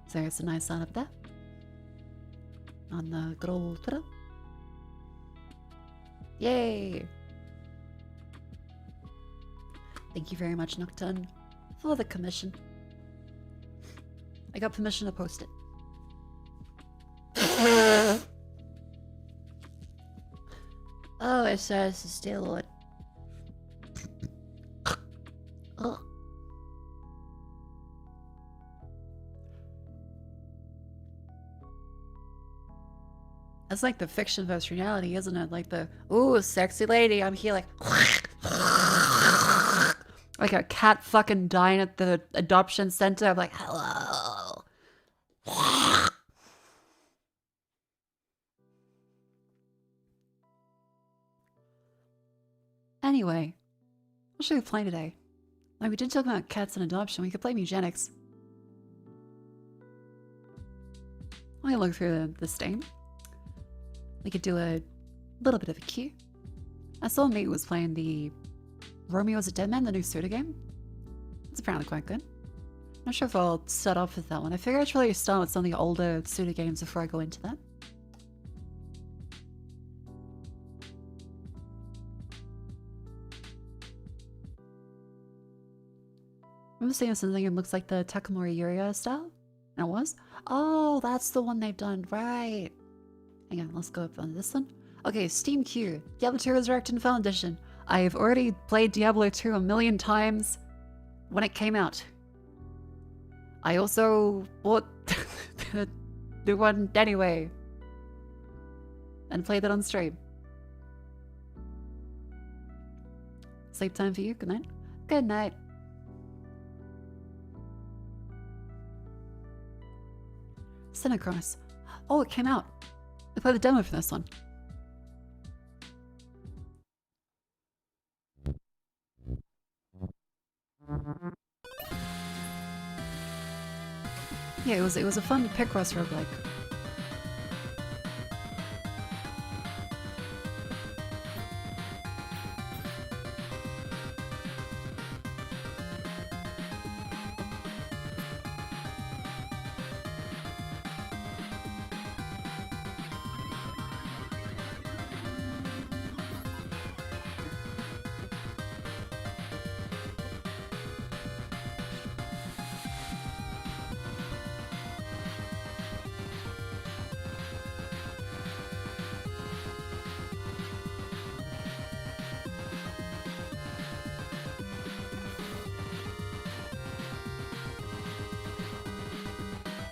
So it's a nice art up there. On the good old Twitter. Yay! Thank you very much, Nocturne, for the commission. I got permission to post it. Oh, it says to stay Lord. Oh. That's like the fiction versus reality, isn't it? Like the, ooh, sexy lady, I'm here like... like a cat fucking dying at the adoption center. I'm like, hello. Anyway, what should we play today? Like, we did talk about cats and adoption. We could play eugenics. Let me look through the Steam. We could do a little bit of a queue. I saw Nate was playing the Romeo's a Dead Man, the new Suda game. It's apparently quite good. Not sure if I'll start off with that one. I figure I should really start with some of the older Suda games before I go into that. Remember seeing something that looks like the Takamori Yuria style? And it was? Oh, that's the one they've done, right. Hang on, let's go up on this one. Okay, Steam Queue. Diablo 2 Resurrected and Final Edition. I've already played Diablo 2 a million times when it came out. I also bought the new one anyway. And played it on stream. Sleep time for you. Good night. Good night. Synchronous. Oh, it came out. I played the demo for this one. Yeah, it was a fun Picross roguelike.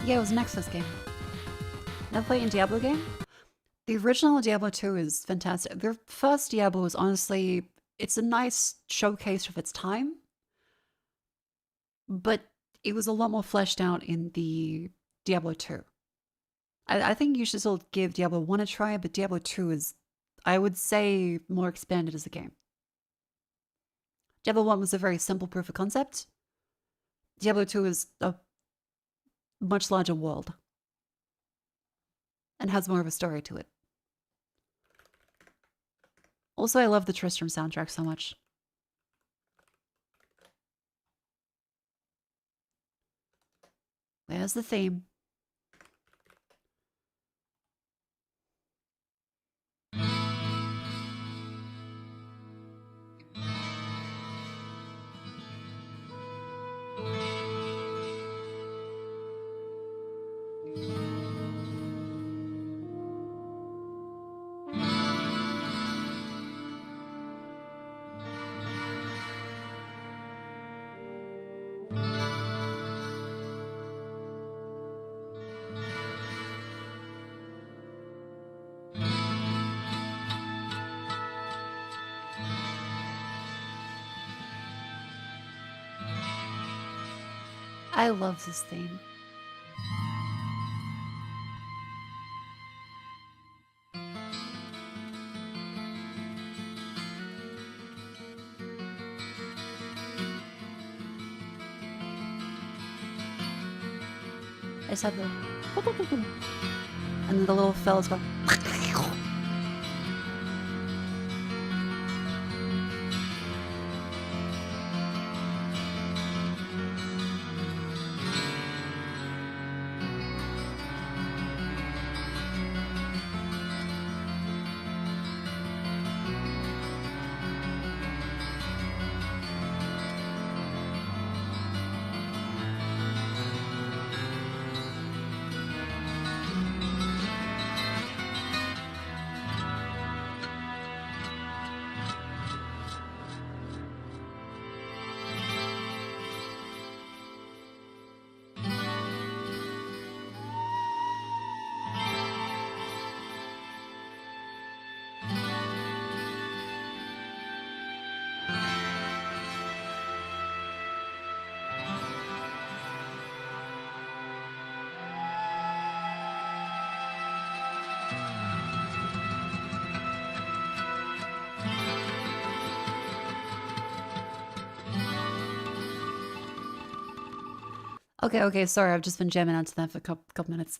Yeah, it was an Nexus game. Never played a Diablo game? The original Diablo 2 is fantastic. The first Diablo was honestly, it's a nice showcase of its time. But it was a lot more fleshed out in the Diablo 2. I think you should still give Diablo 1 a try, but Diablo 2 is, I would say, more expanded as a game. Diablo 1 was a very simple proof of concept. Diablo 2 is a much larger world and has more of a story to it. Also, I love the Tristram soundtrack so much. There's the theme. I love this theme. I just have the and then the little fellas go. Okay, sorry, I've just been jamming out to that for a couple minutes.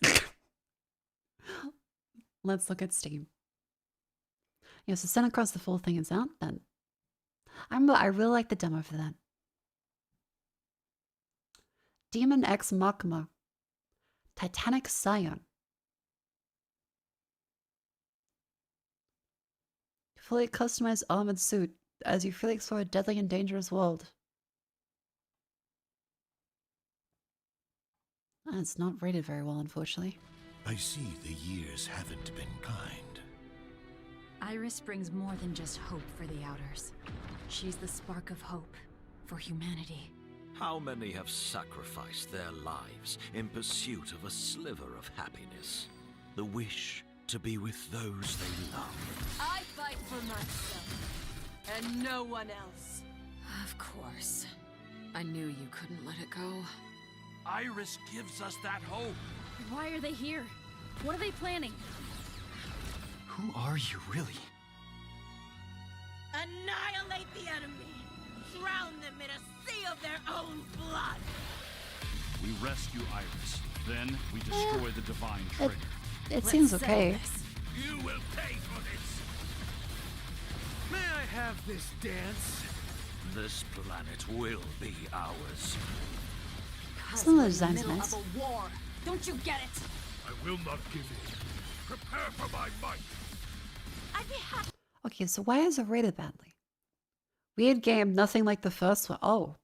Let's look at Steam. Yeah, so send across the full thing is out then. I really like the demo for that. Demon X Machina. Titanic Scion. Fully customized armored suit as you freely explore a deadly and dangerous world. It's not rated very well, unfortunately. I see the years haven't been kind. Iris brings more than just hope for the Outers. She's the spark of hope for humanity. How many have sacrificed their lives in pursuit of a sliver of happiness? The wish to be with those they love. I fight for myself, and no one else. Of course. I knew you couldn't let it go. Iris gives us that hope. Why are they here? What are they planning? Who are you, really? Annihilate the enemy! Drown them in a sea of their own blood! We rescue Iris. Then we destroy the divine trigger. It seems okay. You will pay for this. May I have this dance? This planet will be ours. Some of the design's nice. Of a war. Don't you get it? I will not give in. Prepare for my might. I'd be happy. Okay, so why is it rated badly? Weird game, nothing like the first one. Oh.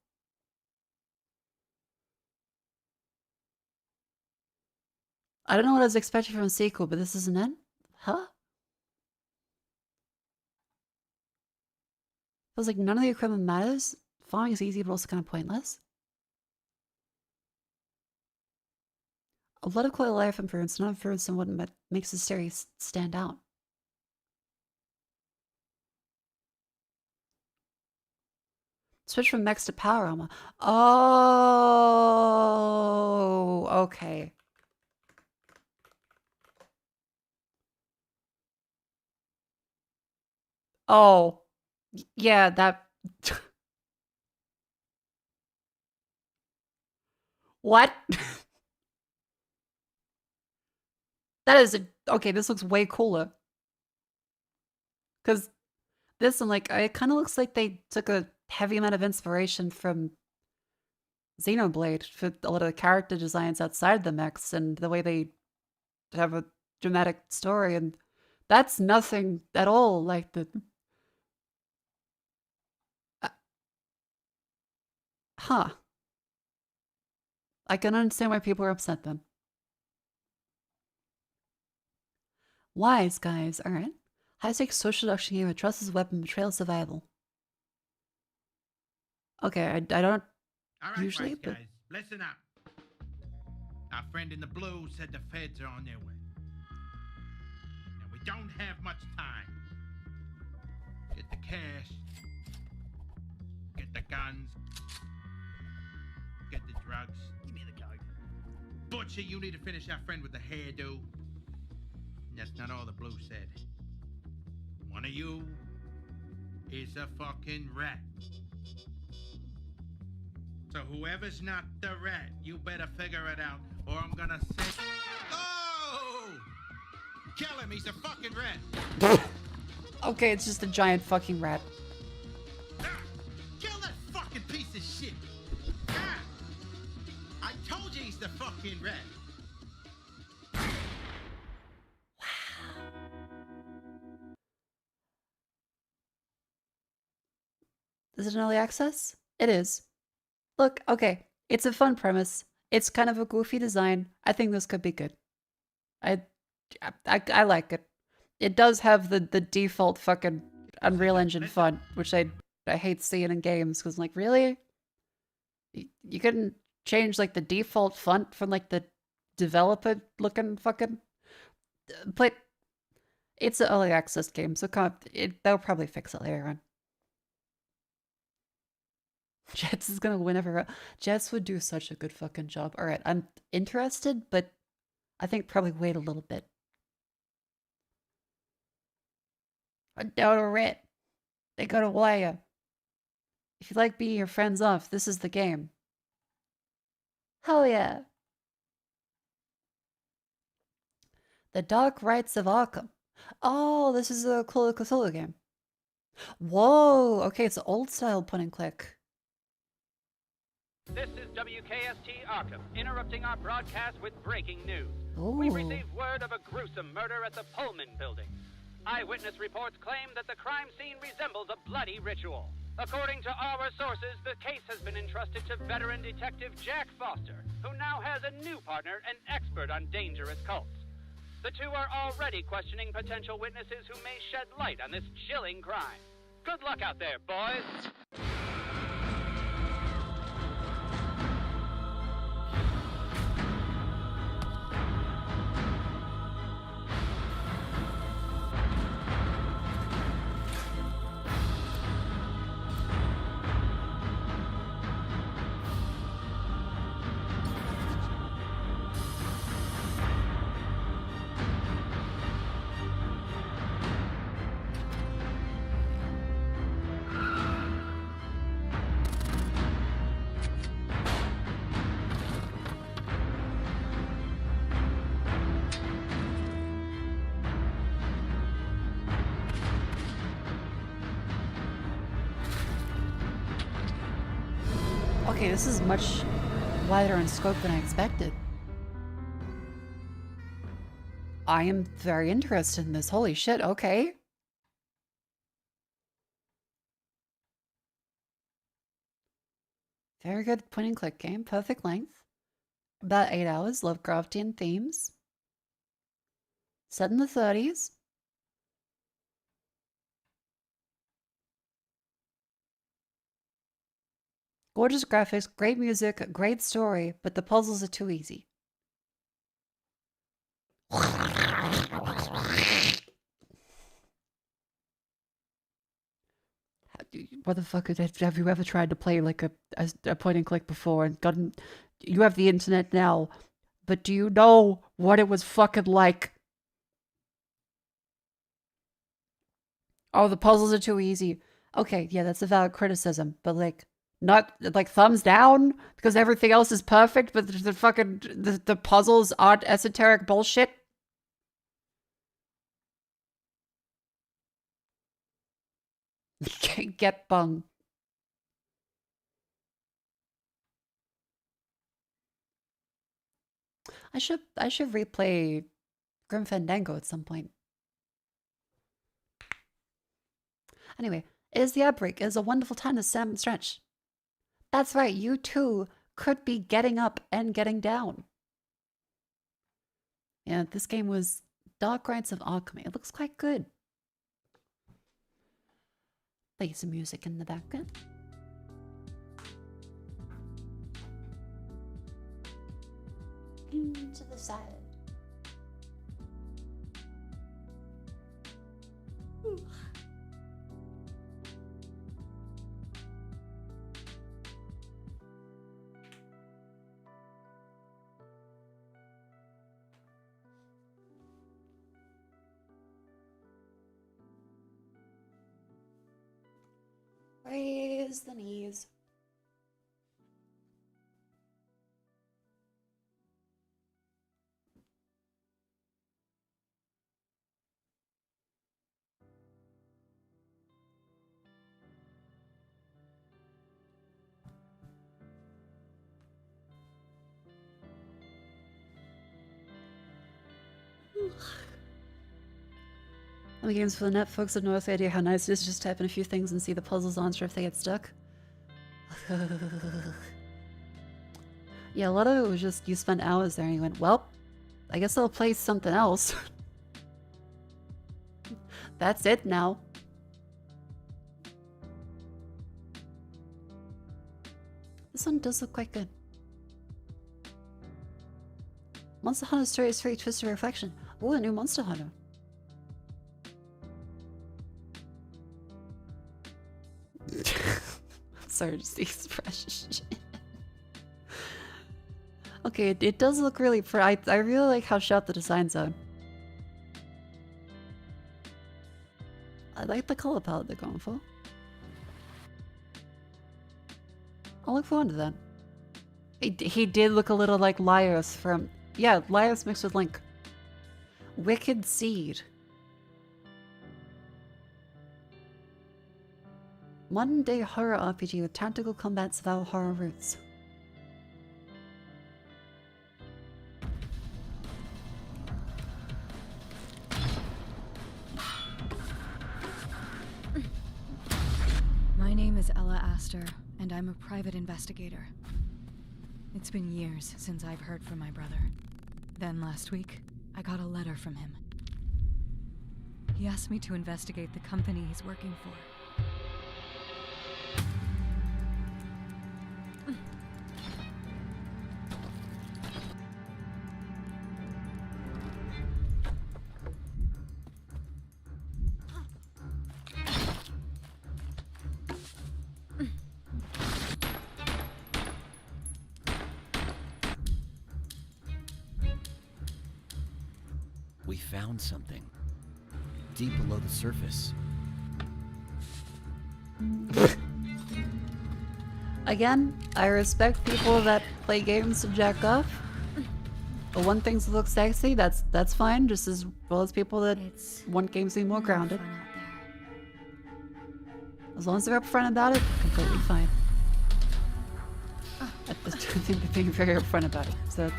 I don't know what I was expecting from a sequel, but this isn't it? Huh? Feels like none of the equipment matters. Farming is easy, but also kind of pointless. A lot of quality of life improvements, not improvements in what makes the series stand out. Switch from mechs to power armor. Oh, okay. Oh, yeah, that. What? That is a... Okay, this looks way cooler. Because this and like, it kind of looks like they took a heavy amount of inspiration from Xenoblade for a lot of the character designs outside the mechs and the way they have a dramatic story, and that's nothing at all like the... Huh. I can understand why people are upset then. Wise guys, alright. High-stakes social deduction game with trust as a weapon, betrayal is survival. Okay, I don't usually, right, but... guys, listen up. Our friend in the blue said the feds are on their way. And we don't have much time. Get the cash. Get the guns. Get the drugs. Give me the coke. Butcher, you need to finish our friend with the hairdo. That's not all the blue said. One of you is a fucking rat. So whoever's not the rat, you better figure it out, or I'm gonna say... Oh! Kill him, he's a fucking rat. Okay, it's just a giant fucking rat. Kill that fucking piece of shit. I told you he's the fucking rat. Is it an early access? It is. Look, okay, it's a fun premise. It's kind of a goofy design. I think this could be good. I like it. It does have the default fucking Unreal Engine font, which I hate seeing in games, because like, really? You couldn't change like the default font from like the developer looking fucking... But it's an early access game, so they'll probably fix it later on. Jets is gonna win every round. Jets would do such a good fucking job. Alright, I'm interested, but I think probably wait a little bit. I doubt a rat. They go to wire. If you like beating your friends off, this is the game. Hell yeah. The Dark Rites of Arkham. Oh, this is a Call of Cthulhu game. Whoa, okay, it's an old style point and click. This is WKST Arkham, interrupting our broadcast with breaking news. Ooh. We received word of a gruesome murder at the Pullman building. Eyewitness reports claim that the crime scene resembles a bloody ritual. According to our sources, the case has been entrusted to veteran detective Jack Foster, who now has a new partner, an expert on dangerous cults. The two are already questioning potential witnesses who may shed light on this chilling crime. Good luck out there, boys! Okay, this is much wider in scope than I expected. I am very interested in this. Holy shit, okay. Very good point and click game. Perfect length. About 8 hours. Lovecraftian themes. Set in the 30s. Gorgeous graphics, great music, great story, but the puzzles are too easy. What the fuck have you ever tried to play like a point and click before and gotten... You have the internet now, but do you know what it was fucking like? Oh, the puzzles are too easy. Okay, yeah, that's a valid criticism, but like, Not like thumbs down because everything else is perfect, but the fucking the puzzles aren't esoteric bullshit. Get bung. I should replay Grim Fandango at some point. Anyway, it is the outbreak. It is a wonderful time to stretch. That's right, you too could be getting up and getting down. Yeah, this game was Dark Rites of Alchemy. It looks quite good. Play some music in the background. To the side. Ooh. Raise the knees. On the games for the net, folks have no idea how nice it is to just type in a few things and see the puzzles answer if they get stuck. Yeah, a lot of it was just you spent hours there and you went, well, I guess I'll play something else. That's it now. This one does look quite good. Monster Hunter Story is free Twisted Reflection. Oh, a new Monster Hunter. Sorry, just the expression. Okay, it does look really I really like how sharp the designs are. I like the color palette they're going for. I'll look forward to that. He did look a little like Laios from... Yeah, Laios mixed with Link. Wicked Seed. Modern day horror RPG with tactical combat survival horror roots. My name is Ella Astor, and I'm a private investigator. It's been years since I've heard from my brother. Then last week, I got a letter from him. He asked me to investigate the company he's working for. We found something deep below the surface. Again, I respect people that play games to jack off. But one thing to look sexy, that's fine, just as well as people that want games to be more grounded. As long as they're upfront about it, completely fine. I think they're being very upfront about it. So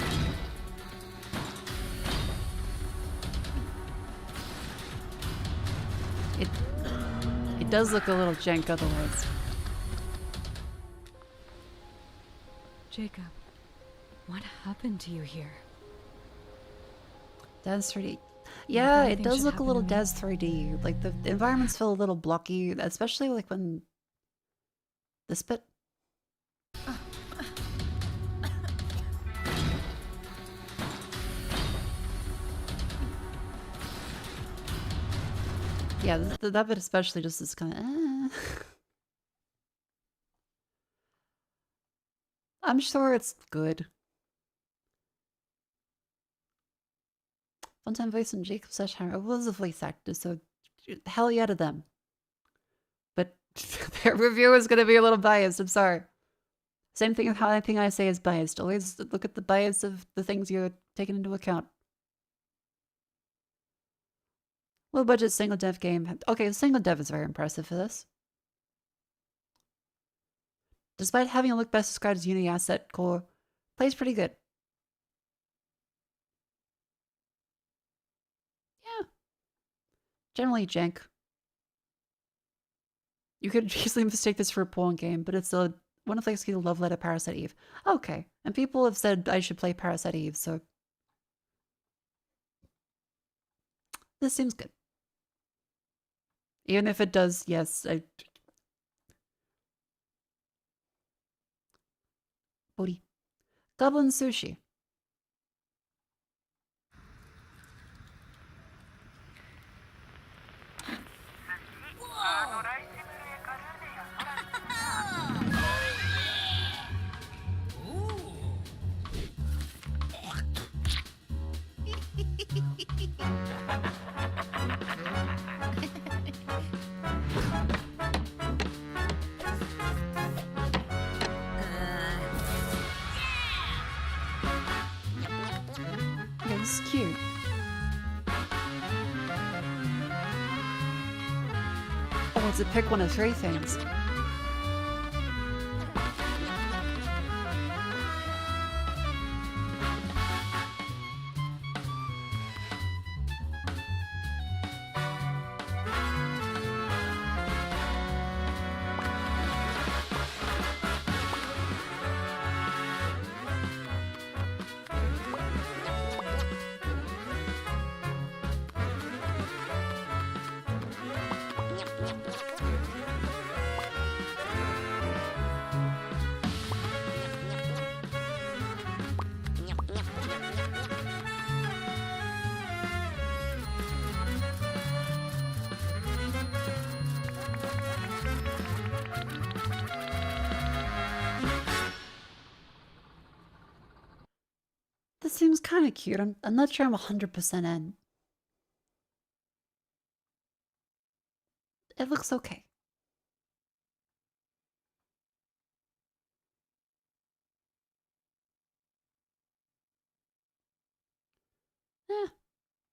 it does look a little jank otherwise. Jacob, what happened to you here? Des 3D. Yeah, it does look a little Des 3D. Like the environments feel a little blocky, especially like when this bit. Yeah, that bit especially just is kind of. I'm sure it's good. One time voice and Jacob Seshire. It was a voice actor, so hell yeah to them. But their review is going to be a little biased, I'm sorry. Same thing with how anything I say is biased. Always look at the bias of the things you're taking into account. Low budget single dev game. Okay, the single dev is very impressive for this. Despite having a look best described as Unity asset core, plays pretty good. Yeah. Generally jank. You could easily mistake this for a porn game, but it's a one of the love letter Parasite Eve. Okay, and people have said I should play Parasite Eve, so this seems good. Even if it does, yes, Booty. Goblin sushi. Yeah, this is cute. Oh, it's a pick one of three things. This seems kind of cute. I'm not sure I'm 100% in. It looks okay.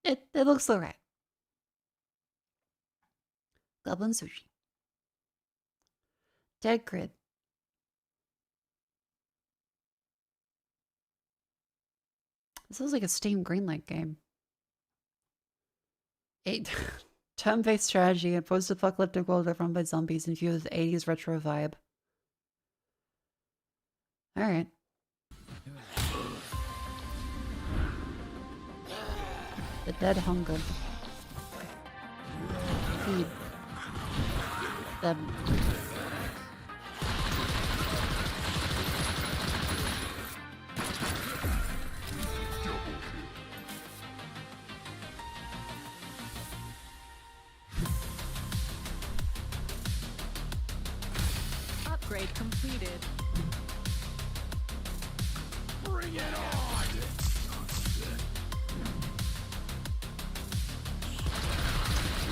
It looks alright. Goblin sushi. Dead grid. This is like a Steam Greenlight game. 8 turn-based strategy, a post-apocalyptic world run by zombies infused with 80s retro vibe. Alright. The dead hunger. Feed them. Upgrade completed. Bring it on!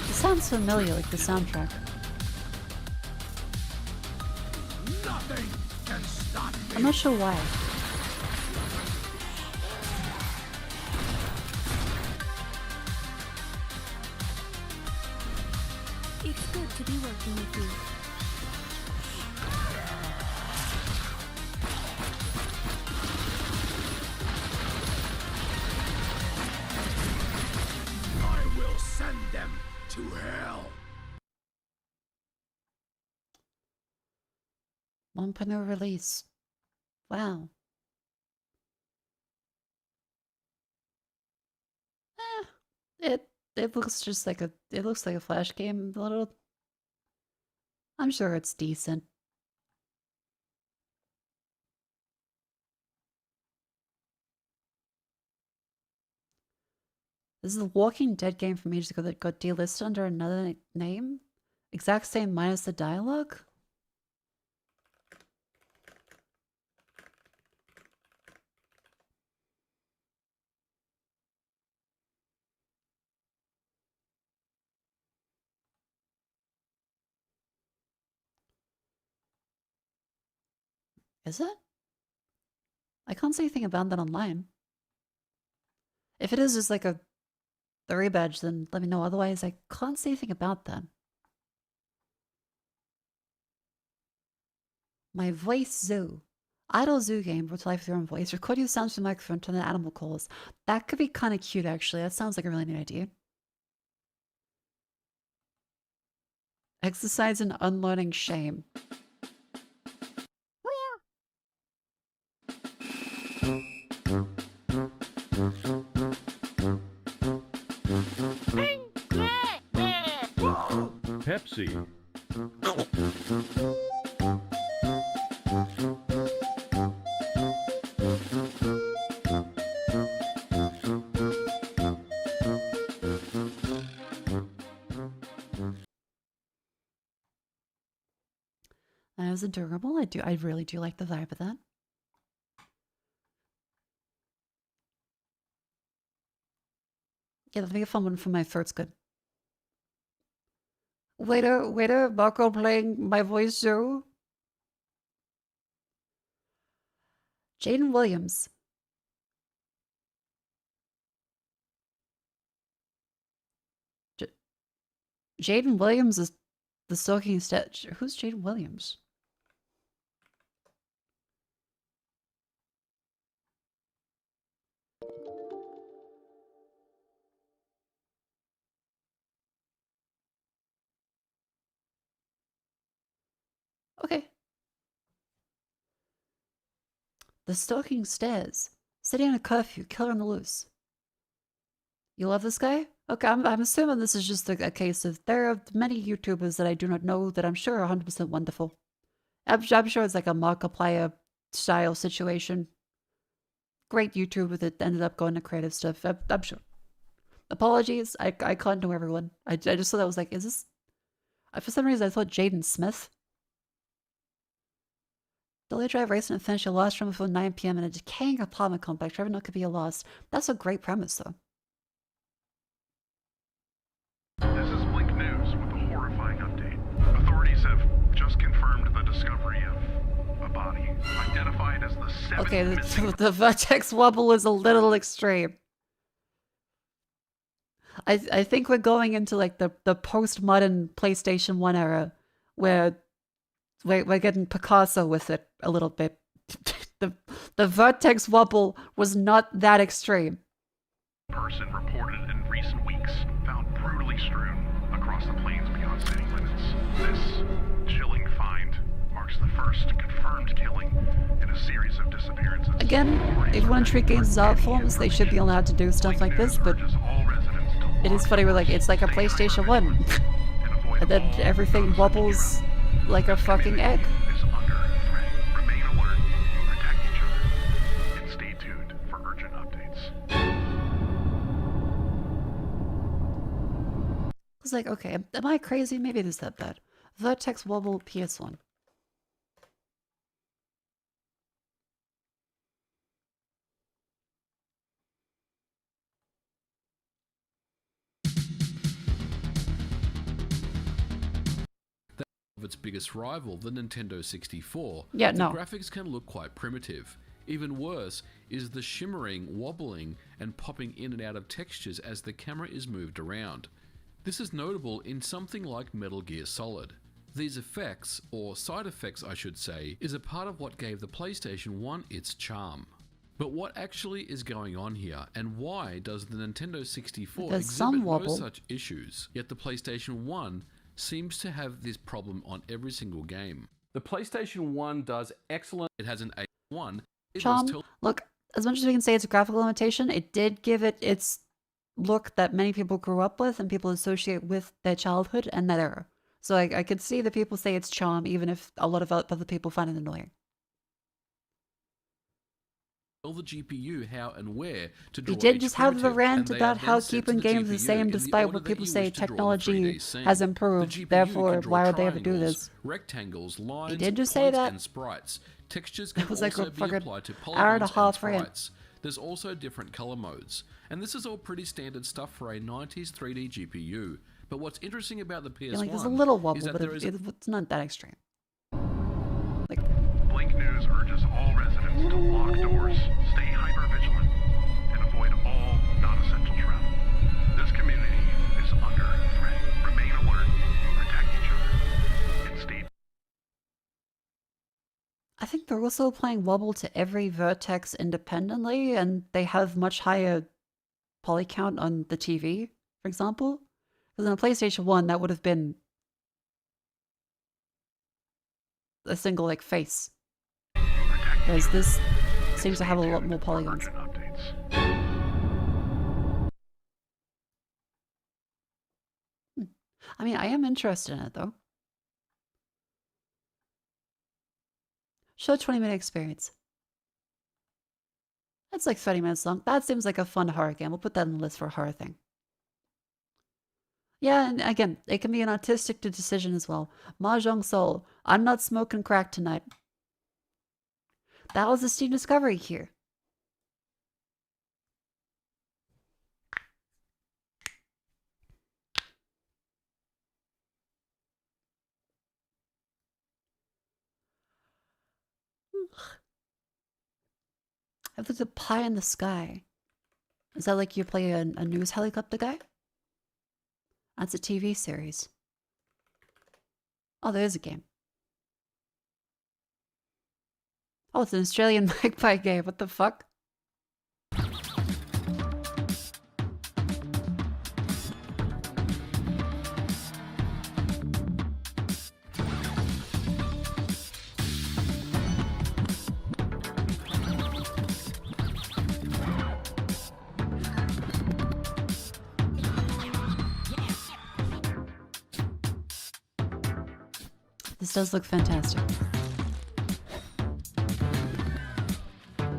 It sounds familiar, like the soundtrack. Nothing can stop me. I'm not sure why. It's good to be working with you. I will send them to hell. Montpreneur release. Wow. It looks just like a Flash game a little. I'm sure it's decent. This is a Walking Dead game from ages ago that got delisted under another name? Exact same minus the dialogue? Is it? I can't see anything about that online. If it is just like a 3 badge, then let me know. Otherwise, I can't see anything about that. My voice zoo. Idle zoo game, reply with your own voice. Record your sounds from the microphone, turn the animal calls. That could be kind of cute, actually. That sounds like a really neat idea. Exercise in unlearning shame. Pepsi. That is adorable. I really do like the vibe of that. Yeah, let me get fun one for my throat's good. Waiter, Mako playing my voice zoo. Jaden Williams. Jaden Williams is the stalking stat. Who's Jaden Williams? Okay. The stalking stairs. Sitting on a curfew. Killer on the loose. You love this guy? Okay, I'm assuming this is just a case of there are many YouTubers that I do not know that I'm sure are 100% wonderful. I'm sure it's like a Markiplier style situation. Great YouTuber that ended up going to creative stuff. I'm sure. Apologies, I can't know everyone. I just thought I was like, is this... For some reason I thought Jaden Smith. Delay drive race and finish your last run before 9 PM in a decaying apartment complex. Driving out could be a loss. That's a great premise though. This is Blink News with a horrifying update. Authorities have just confirmed the discovery of a body identified as the seventh Okay, missing... the vertex wobble is a little extreme. I think we're going into like the postmodern PlayStation 1 era where we're getting Picasso with it a little bit. the vertex wobble was not that extreme. Person reported in recent weeks found brutally strewn across the plains beyond city limits. This chilling find marks the first confirmed killing in a series of disappearances. Again, if you want to treat games as art forms, they should be allowed to do stuff like this, but it is funny, we're like, it's like a PlayStation 1. And then everything wobbles like a fucking egg. Remain alert, protect each other, and stay tuned for urgent updates. It's like, okay, am I crazy? Maybe it is that bad. Vertex wobble PS1. Of its biggest rival, the Nintendo 64, Yeah, the no. graphics can look quite primitive. Even worse is the shimmering, wobbling, and popping in and out of textures as the camera is moved around. This is notable in something like Metal Gear Solid. These effects, or side effects I should say, is a part of what gave the PlayStation 1 its charm. But what actually is going on here, and why does the Nintendo 64 There's some exhibit no wobble. such issues, yet the PlayStation 1 seems to have this problem on every single game? The PlayStation 1 does excellent. It has an A1. Charm, look, as much as we can say it's a graphical limitation, it did give it its look that many people grew up with and people associate with their childhood and that era. So I could see that people say it's charm, even if a lot of other people find it annoying. Tell the GPU how and where to You draw did each just have the primitive, rant and they about are how then sent to keeping games the GPU same in the despite order what that people you say wish to draw the technology 3D scene. has The improved, GPU therefore can draw why would they ever do triangles, this? rectangles, lines, did just say points, that? and sprites. Textures It can was like also a be fucking applied to hour and a polygons half and rant. sprites. There's also different color modes. And this is all pretty standard stuff for a 90s 3D GPU. But what's interesting about the PS1 Like, there's a little is wobble, that but there is it's not that extreme. Blink News Service urges all residents to lock doors, stay hyper-vigilant, and avoid all non-essential travel. This community is under threat. Remain alert, protect each other, and stay. I think they're also applying wobble to every vertex independently, and they have much higher poly count on the TV, for example. Because on a PlayStation 1, that would have been a single, like, face. Whereas this seems to have a lot more polygons. I mean, I am interested in it, though. Show 20-minute experience. That's like 30 minutes long. That seems like a fun horror game. We'll put that on the list for a horror thing. Yeah, and again, it can be an artistic decision as well. Mahjong Soul. I'm not smoking crack tonight. That was a Steam Discovery here. I looked at Pie in the Sky. Is that like you play a news helicopter guy? That's a TV series. Oh, there is a game. Oh, it's an Australian magpie game. What the fuck? This does look fantastic.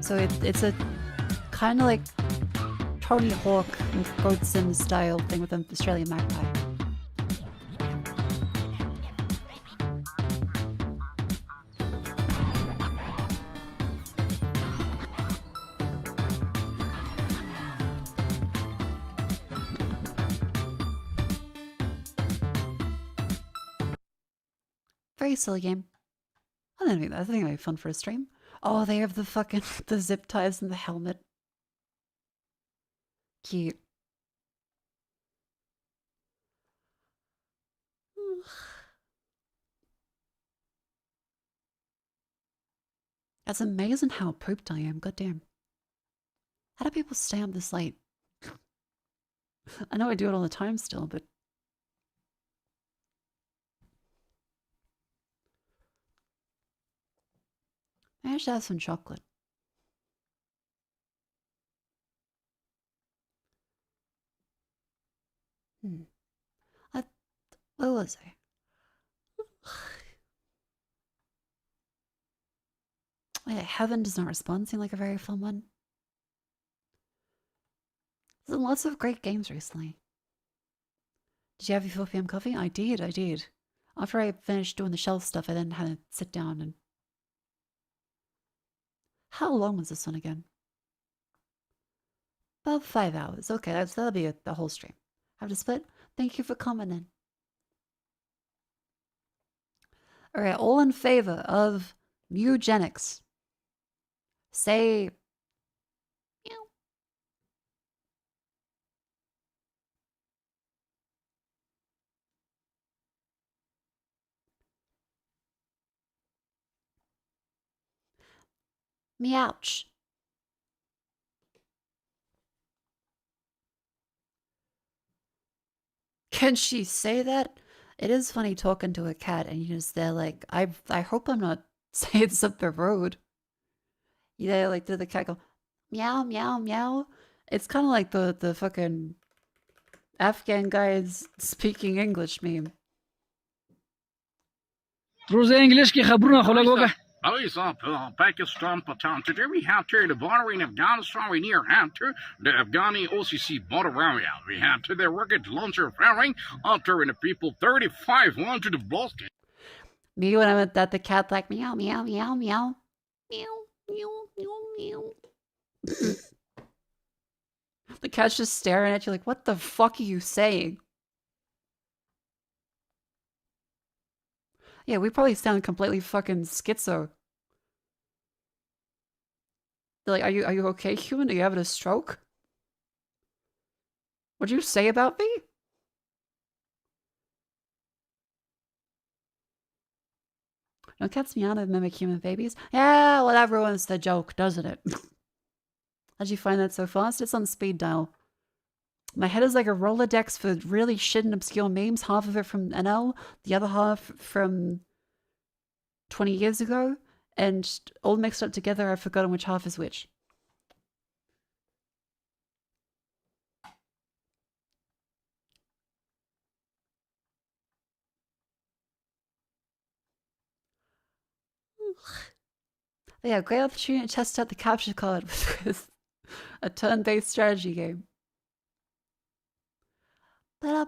So it's a kind of like Tony Hawk and Goatson style thing with an Australian magpie. Very silly game. I think it'd be fun for a stream. Oh, they have the fucking the zip ties and the helmet. Cute. It's amazing how pooped I am. Goddamn. How do people stay up this late? I know I do it all the time still, but I should have some chocolate. What was I? Wait, Heaven does not respond. Seemed like a very fun one. There's been lots of great games recently. Did you have your 4 p.m. coffee? I did. After I finished doing the shelf stuff, I then had to sit down and... How long was this one again? About 5 hours. Okay, that'll be the whole stream. Have to split? Thank you for coming in. Alright, all in favor of eugenics. Say... Meow. Meouch. Can she say that? It is funny talking to a cat and you're just there like, I hope I'm not saying something rude. You know, like, did the cat go, meow, meow, meow? It's kind of like the fucking Afghan guys speaking English meme. Police up Pakistan Patan. Today we have to the border in Afghanistan. We near hand to the Afghani OCC border area. We have to the rocket launcher firing after the people 35 went to the blast. Me when I went that the cat like meow meow meow meow meow meow meow meow. The cat's just staring at you like, what the fuck are you saying? Yeah, we probably sound completely fucking schizo. They're like, are you okay, human? Are you having a stroke? What'd you say about me? No cats meow to mimic human babies. Yeah, well, that ruins the joke, doesn't it? How'd you find that so fast? It's on speed dial. My head is like a Rolodex for really shit and obscure memes. Half of it from NL, the other half from 20 years ago. And all mixed up together, I've forgotten which half is which. Yeah, great opportunity to test out the capture card with a turn-based strategy game. I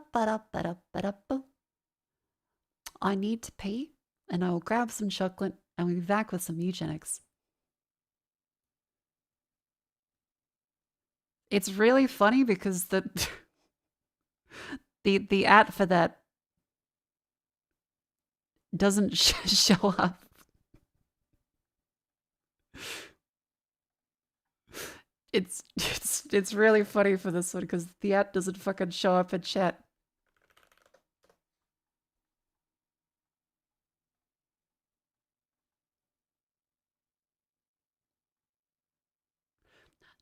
need to pee, and I will grab some chocolate, and we'll be back with some eugenics. It's really funny because the the ad for that doesn't show up. It's really funny for this one because the ad doesn't fucking show up in chat.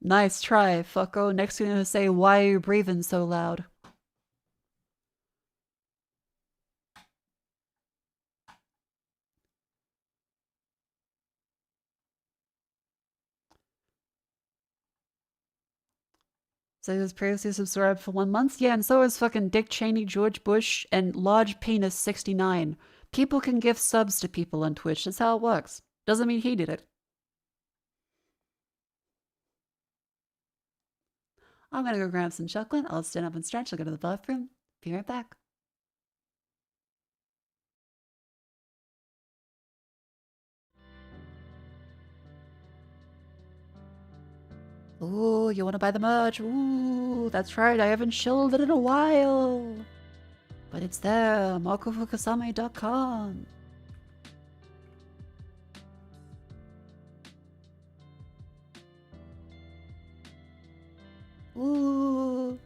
Nice try, fucko. Next thing I'm gonna say, why are you breathing so loud? So he was previously subscribed for 1 month? Yeah, and so is fucking Dick Cheney, George Bush, and Large Penis 69. People can give subs to people on Twitch. That's how it works. Doesn't mean he did it. I'm gonna go grab some chocolate. I'll stand up and stretch. I'll go to the bathroom. Be right back. Ooh, you want to buy the merch? Ooh, that's right. I haven't shilled it in a while. But it's there. MakoFukasame.com. Ooh.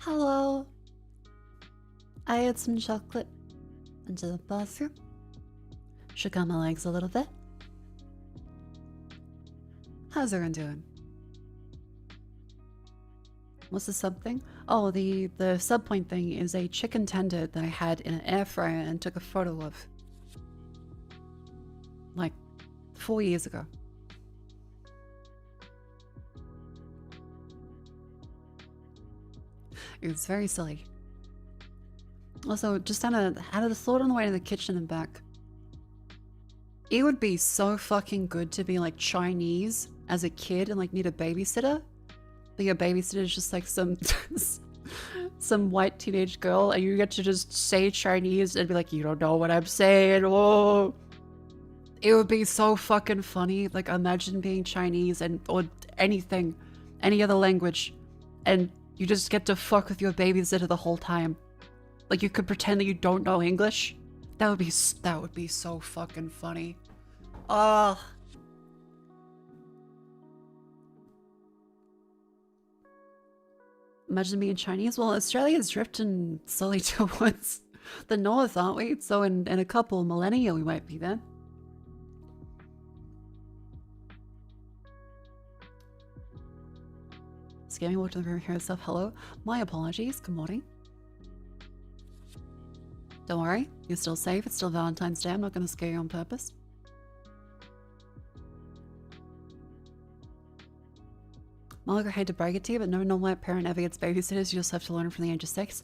Hello. I had some chocolate into the bathroom. Shook out my legs a little bit. How's everyone doing? What's the sub thing? Oh, the sub point thing is a chicken tender that I had in an air fryer and took a photo of. Like 4 years ago. It was very silly. Also, just had a thought on the way to the kitchen and back. It would be so fucking good to be like Chinese as a kid and like need a babysitter. But your babysitter is just like some white teenage girl and you get to just say Chinese and be like, you don't know what I'm saying. Oh, it would be so fucking funny. Like imagine being Chinese or anything, any other language, and you just get to fuck with your babysitter the whole time. Like you could pretend that you don't know English. That would be so fucking funny. Ugh. Imagine being Chinese. Well, Australia's drifting slowly towards the north, aren't we? So in a couple millennia we might be there. Scamming walked in the room, hear herself. Hello. My apologies. Good morning. Don't worry, you're still safe. It's still Valentine's Day. I'm not going to scare you on purpose. Mako, I hate to break it to you, but no non-white parent ever gets babysitters. You just have to learn from the age of 6.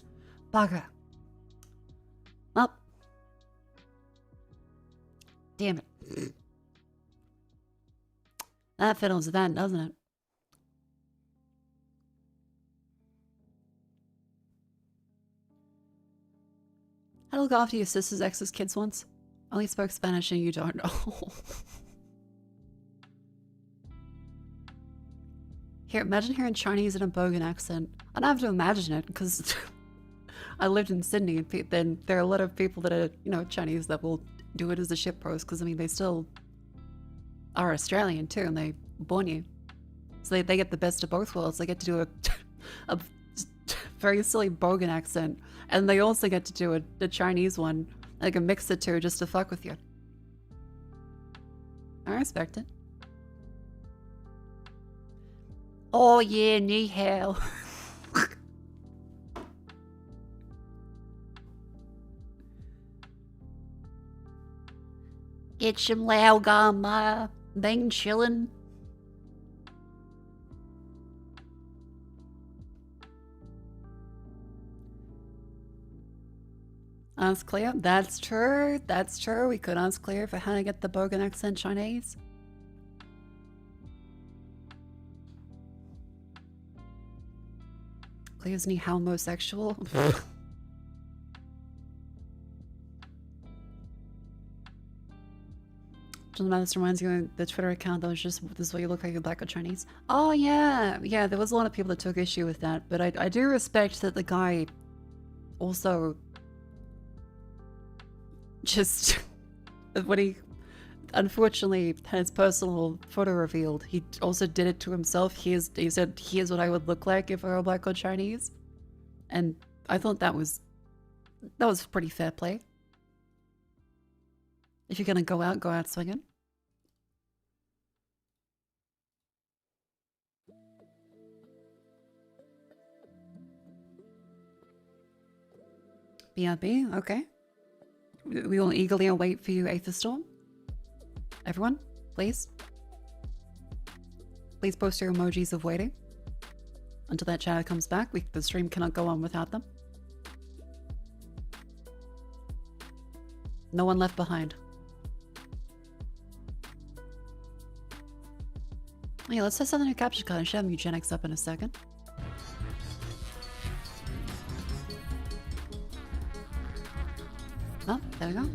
Bugger. Well. Damn it. That fiddles with that, doesn't it? I look after your sister's ex's kids once. Only spoke Spanish and you don't know. Here, imagine hearing Chinese in a bogan accent. I don't have to imagine it because I lived in Sydney and then there are a lot of people that are, you know, Chinese that will do it as a shit post because, I mean, they still are Australian too and they born you. So they get the best of both worlds. They get to do a very silly bogan accent and they also get to do a Chinese one, like a mix the two just to fuck with you. I respect it. Oh yeah, ni hao. Get some lao gum, bang chillin'. Ask Cleo. That's true. That's true. We could ask Cleo for how to get the bogan accent Chinese. Cleo's ni homosexual. This reminds you of the Twitter account that was just, this is what you look like, you're black or Chinese. Oh yeah, yeah, there was a lot of people that took issue with that, but I do respect that the guy also just, when he unfortunately had his personal photo revealed, he also did it to himself. He said, here's what I would look like if I were black or Chinese. And I thought that was pretty fair play. If you're gonna go out swinging. BRB, okay. We will eagerly await for you, Aether Storm. Everyone, please. Please post your emojis of waiting. Until that chatter comes back, the stream cannot go on without them. No one left behind. Yeah, let's test out the new capture card and show them eugenics up in a second. Oh, there we go.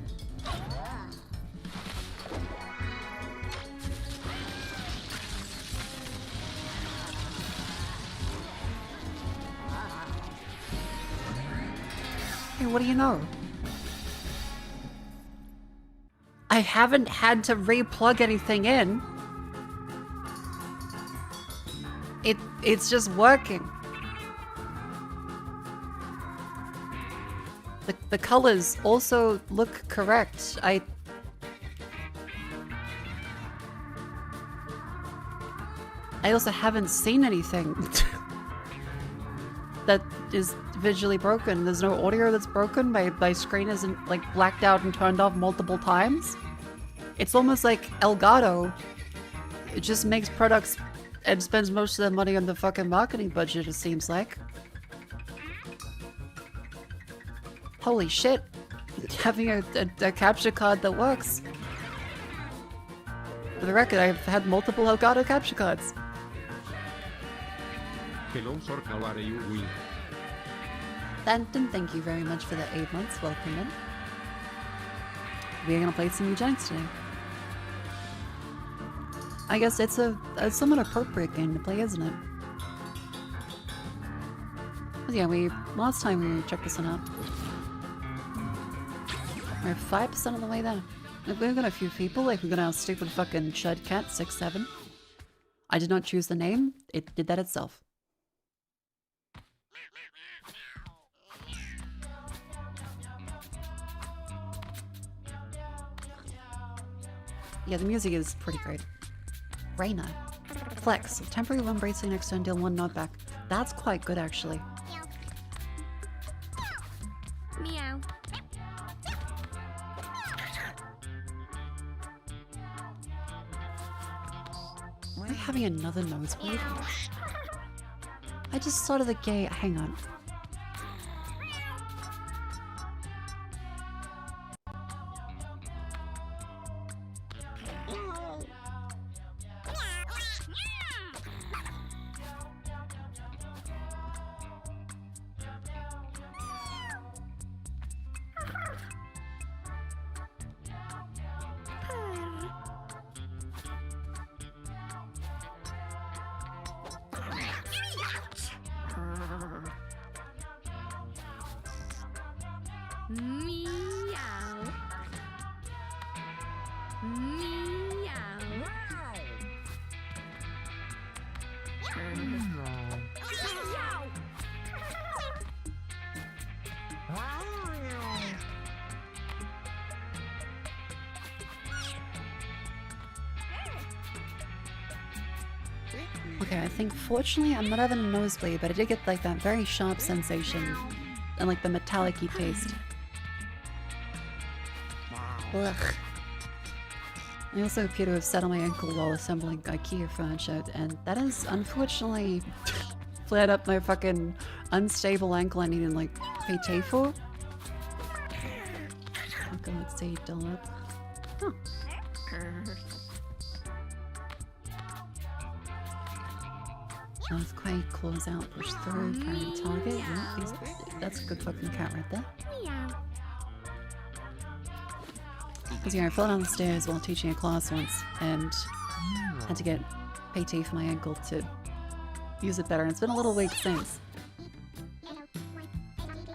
Hey, what do you know? I haven't had to re-plug anything in. It's just working. The colors also look correct. I also haven't seen anything that is visually broken. There's no audio that's broken. My screen isn't like blacked out and turned off multiple times. It's almost like Elgato. It just makes products and spends most of their money on the fucking marketing budget, it seems like. Holy shit. Having a capture card that works. For the record, I've had multiple Elgato capture cards. Hello, Sorka, how are you doing? Danton, thank you very much for the 8 months. Welcome in. We're gonna play some eugenics today. I guess it's a somewhat appropriate game to play, isn't it? But yeah, last time we checked this one out. We're 5% of the way there. We've got a few people, like we've got our stupid fucking Chud Cat 67. I did not choose the name, it did that itself. Yeah, the music is pretty great. Reina. Flex. Temporary one bracing next turn, deal 1 knockback. That's quite good, actually. Meow. Am I having another nosebleed? I just started the gay. Hang on. Okay, I think fortunately I'm not having a nosebleed, but I did get like that very sharp sensation and like the metallic-y taste. Ugh. I also appear to have sat on my ankle while assembling IKEA furniture, and that has unfortunately flared up my fucking unstable ankle I need to like PT for. Okay, let's see, dull up. Huh. Earthquake, claws out, push through, primary target. Yeah, that's a good fucking cat right there. Because yeah, I fell down the stairs while teaching a class once and had to get PT for my ankle to use it better, and it's been a little weak since.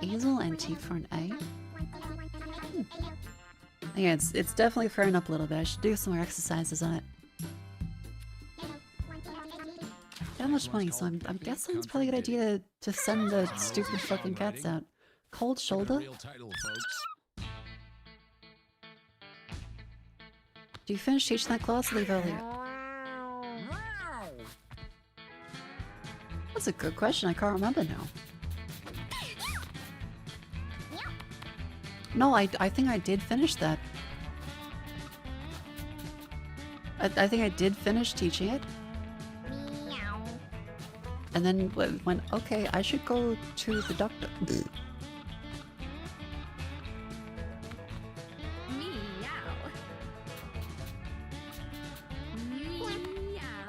Easel and T for an A. Yeah, it's definitely flaring up a little bit. I should do some more exercises on it. Got much money, so I'm guessing it's probably a good idea to send the stupid fucking cats out. Cold shoulder? Do you finish teaching that class or leave earlier? That's a good question, I can't remember now. No, I think I did finish that. I think I did finish teaching it. And then went, okay, I should go to the doctor.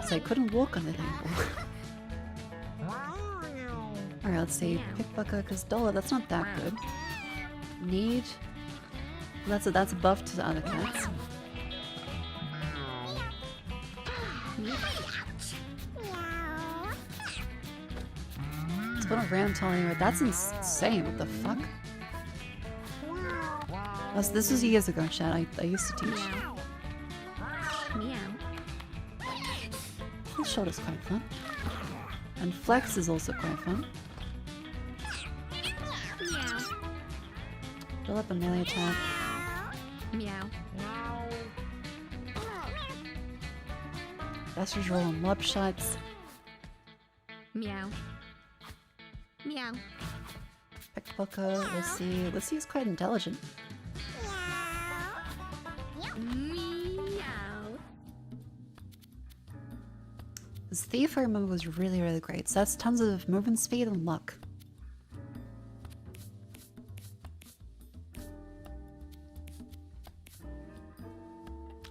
So I couldn't walk on it anymore. Alright, let's see. Pickbucker, Cazdola, that's not that good. Need... That's a buff to the other cats. Let's put a round telling that's insane, what the fuck? This was years ago, chat. I used to teach. Cold shoulder's quite fun. And flex is also quite fun. Build up a melee attack. Meow. Busters roll on mob shots. Meow. Meow. Pickpocket, let's see. Let's see, he's quite intelligent. Meow. His thief, I remember, was really, really great. So that's tons of movement speed and luck.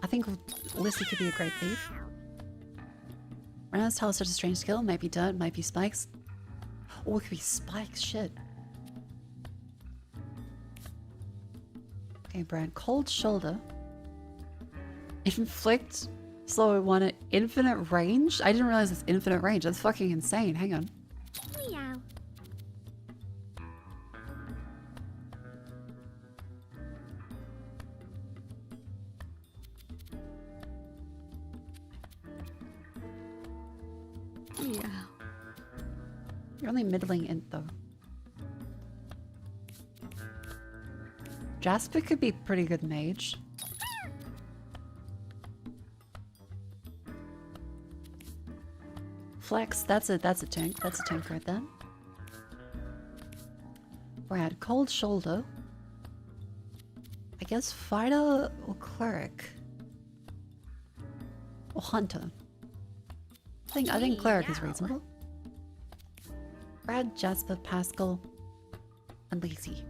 I think Lissy could be a great thief. Rants tell us such a strange skill. Might be dirt, might be spikes. Oh, it could be spikes, shit. Okay, Brad. Cold shoulder. Inflict slow one at infinite range? I didn't realize it's infinite range. That's fucking insane. Hang on. Meow. Meow. You're only middling int though. Jasper could be pretty good mage. Flex, that's a tank. That's a tank right there. Brad, cold shoulder. I guess fighter or cleric. Or hunter. I think cleric is reasonable. Brad, Jasper, Pascal, and Lacey.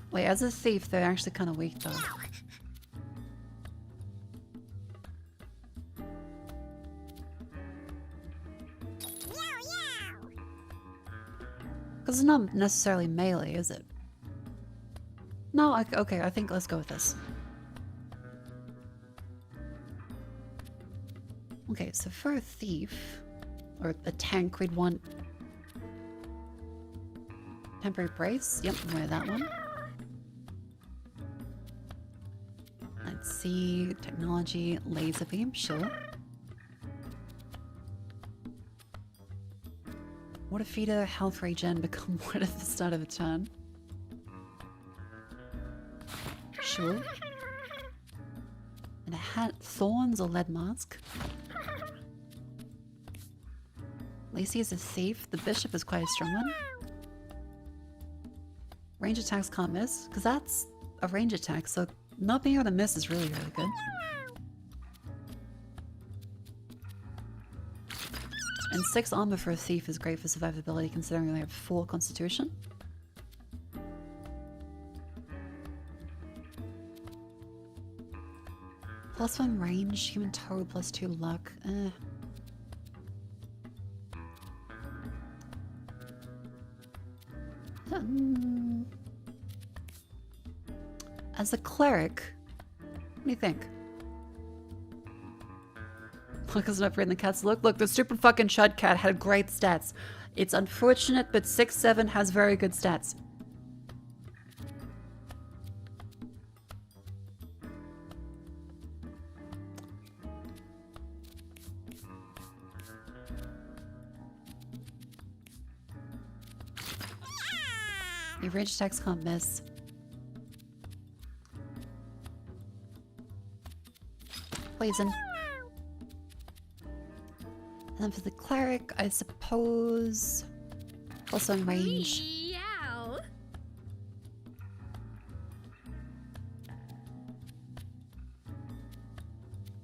Wait, as a thief, they're actually kind of weak though. Because it's not necessarily melee, is it? No, okay, I think let's go with this. Okay, so for a thief, or a tank, we'd want temporary brace. Yep, wear that one. Let's see, technology, laser beam, sure. Water feeder, health regen, become one at the start of a turn. Sure. And a hat, thorns or lead mask. Lacey is a thief. The bishop is quite a strong one. Range attacks can't miss, because that's a range attack, so not being able to miss is really, really good. And 6 armor for a thief is great for survivability, considering we only have 4 constitution. +1 range, human total, +2 luck. As a cleric, what do you think? Look, it's not in the cats. Look, the stupid fucking chud cat had great stats. It's unfortunate, but 6-7 has very good stats. Your range attacks can't miss. Poison. And then for the cleric, I suppose also in range. Meow.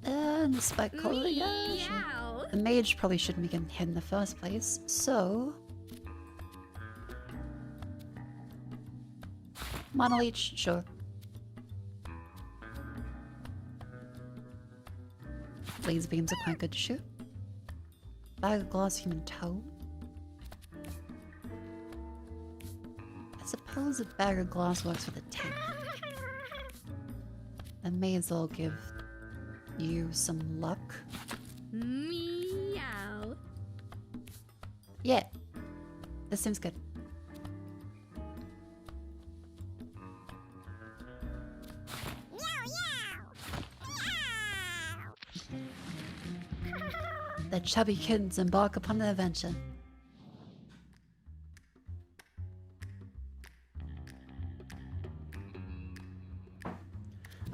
And the spike color, yeah. Sure. The mage probably shouldn't be getting hit in the first place, so Mono Leech, sure. Laser beams are quite good to shoot. Bag of glass, human toe. I suppose a bag of glass works for the tank. I may as well give you some luck. Meow. Yeah. This seems good. The chubby kids embark upon the adventure.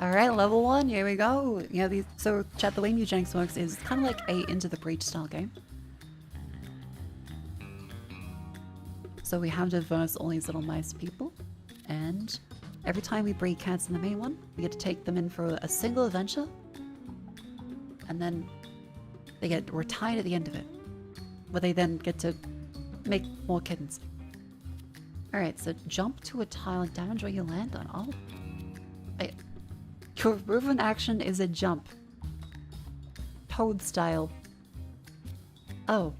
Alright, level 1, here we go. Yeah, so chat, the way Eugenics works is kind of like a Into the Breach style game. So we have to verse all these little nice people, and every time we breed cats in the main one, we get to take them in for a single adventure, and then they get retired at the end of it, where they then get to make more kittens. Alright, so jump to a tile and damage where you land on. Oh. Your movement action is a jump. Toad style. Oh.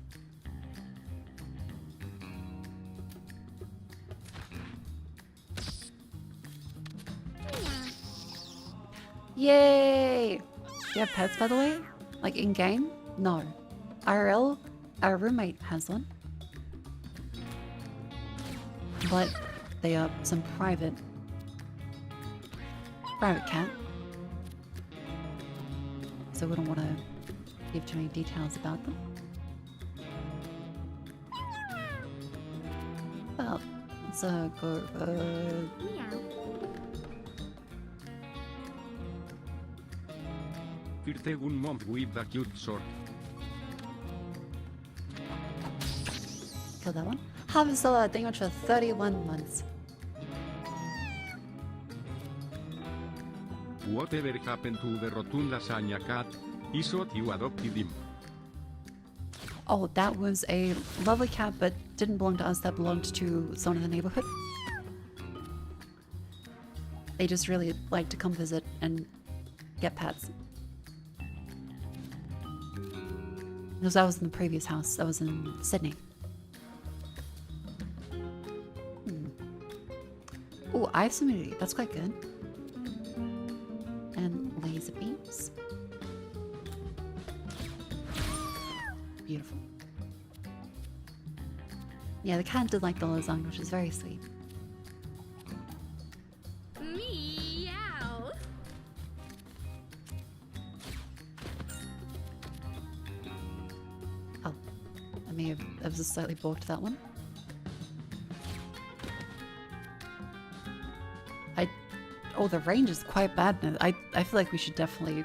Yay! Do you have pets, by the way? Like in-game? No. IRL, our roommate has one. But they are some private cat. So we don't want to give too many details about them. Well, let's go... Irte un month with the cute sword. Kill that one. Harvest Solar, thank you much for 31 months. Whatever happened to the rotund lasagna cat? He thought you adopted him. Oh, that was a lovely cat, but didn't belong to us. That belonged to someone in the neighborhood. They just really like to come visit and get pets. Because that was in the previous house. That was in Sydney. Oh, Ice Immunity. That's quite good. And laser beams. Beautiful. Yeah, the cat did like the lasagna, which is very sweet. Meow. Oh, I may have just slightly balked that one. Oh, the range is quite bad. I feel like we should definitely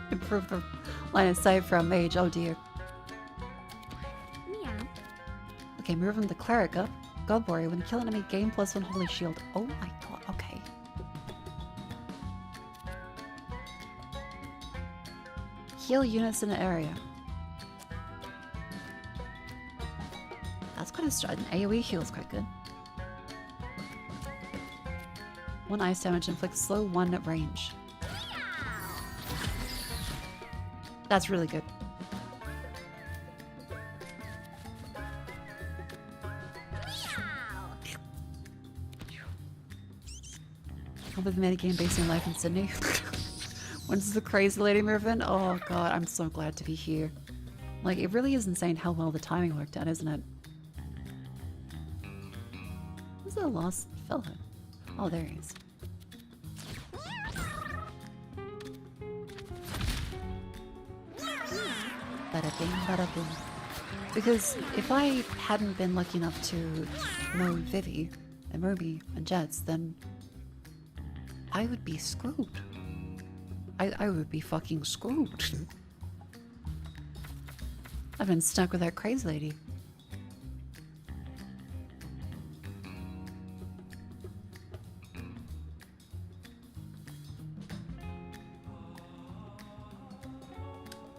improve the line of sight for a mage. Oh dear. Meow. Okay, moving the cleric up. God warrior, when you kill an enemy, gain +1 holy shield. Oh my god, okay. Heal units in an area. That's quite a strat. An AoE heal is quite good. 1 ice damage inflicts slow 1 at range. That's really good. I'll be the metagame based on life in Sydney. When's the crazy lady moving? Oh god, I'm so glad to be here. Like, it really is insane how well the timing worked out, isn't it? Who's the lost fella? Oh, there he is. Bada bing, bada boom. Because if I hadn't been lucky enough to know Vivi and Ruby and Jets, then I would be screwed. I would be fucking screwed. I've been stuck with that crazy lady.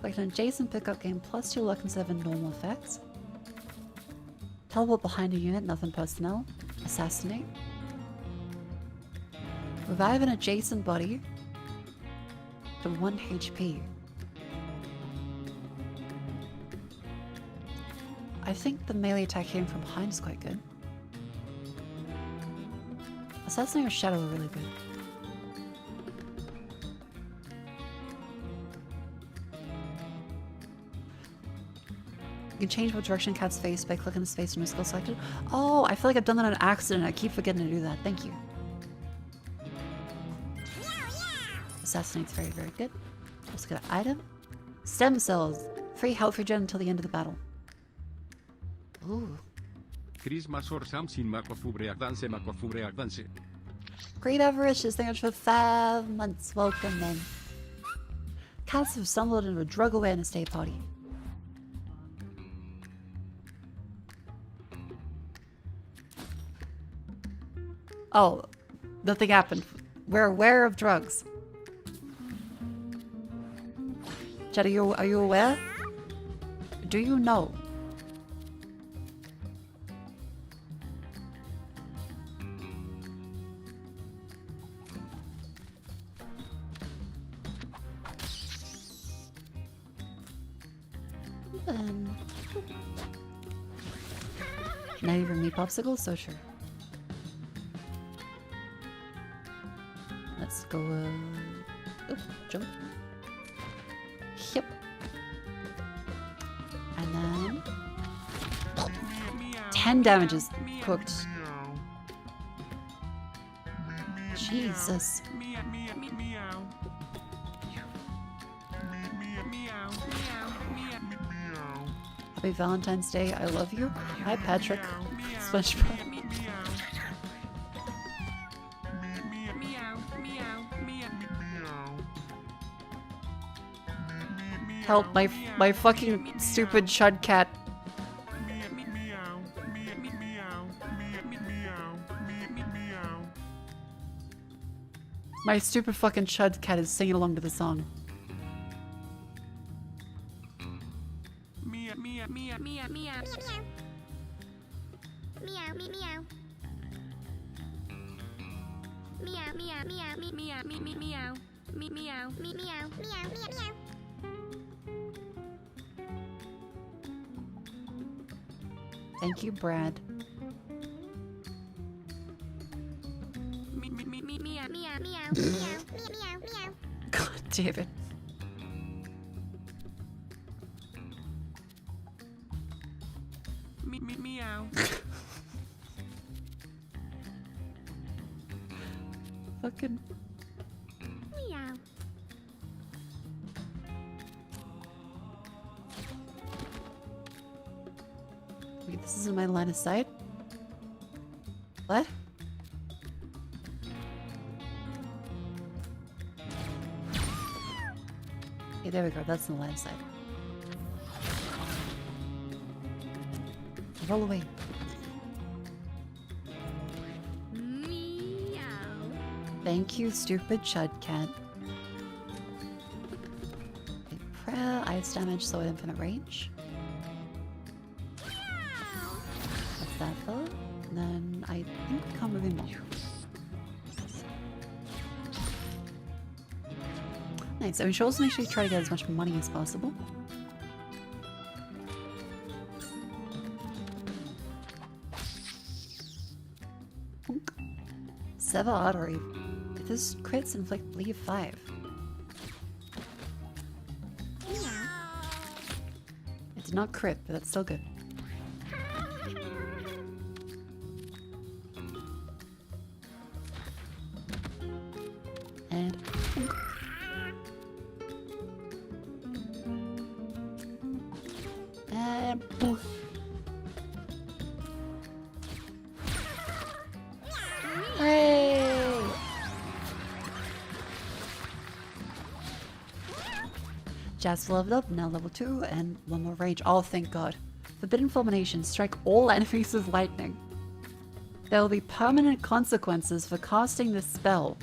Like an adjacent pickup game +2 luck and 7 normal effects. Teleport behind a unit, nothing personnel. Assassinate. Revive an adjacent body to 1 HP. I think the melee attack hitting from behind is quite good. Assassinate or Shadow are really good. You can change what direction cat's face by clicking his face from your skill selected. Oh, I feel like I've done that on accident. I keep forgetting to do that. Thank you. Assassinate's very, very good. Let's get an item. Stem cells. Free health regen until the end of the battle. Ooh. Christmas or something Mako fubre advance Mako fubre advance. Great average is thank you for 5 months. Welcome in. Cats have stumbled into a drug awareness day party. Oh, nothing happened. We're aware of drugs. Chad, are you aware? Do you know? Now you bring me popsicles? So sure. Let's go, oh, jump. Yep. And then 10 damages cooked. Jesus. Happy Valentine's Day. I love you. Hi, Patrick. SpongeBob. Help, my fucking stupid chud cat. My stupid fucking chud cat is singing along to the song. Meow, meow, meow, meow, meow. Meow, meow. Meow, meow, meow, meow, meow, meow, meow. Meow, meow, meow, meow. Thank you, Brad. Meow, meow, meow, meow, meow. God damn it. Meow. Fucking. Meow. Wait, this isn't my line of sight? What? Okay, there we go. That's in the line of sight. Roll away. Meow. Thank you, stupid chud cat. Okay, prayer, ice damage, so at infinite range. What's that for? And then I think we can't move in more. Nice. So we should also make sure you try to get as much money as possible. Sever artery. If this crits, inflict bleed 5. It did not crit, but that's still good. And poof. Hooray! Jazz leveled up, now level 2, and 1 more rage. Oh, thank God. Forbidden Fulmination. Strike all enemies with lightning. There will be permanent consequences for casting this spell.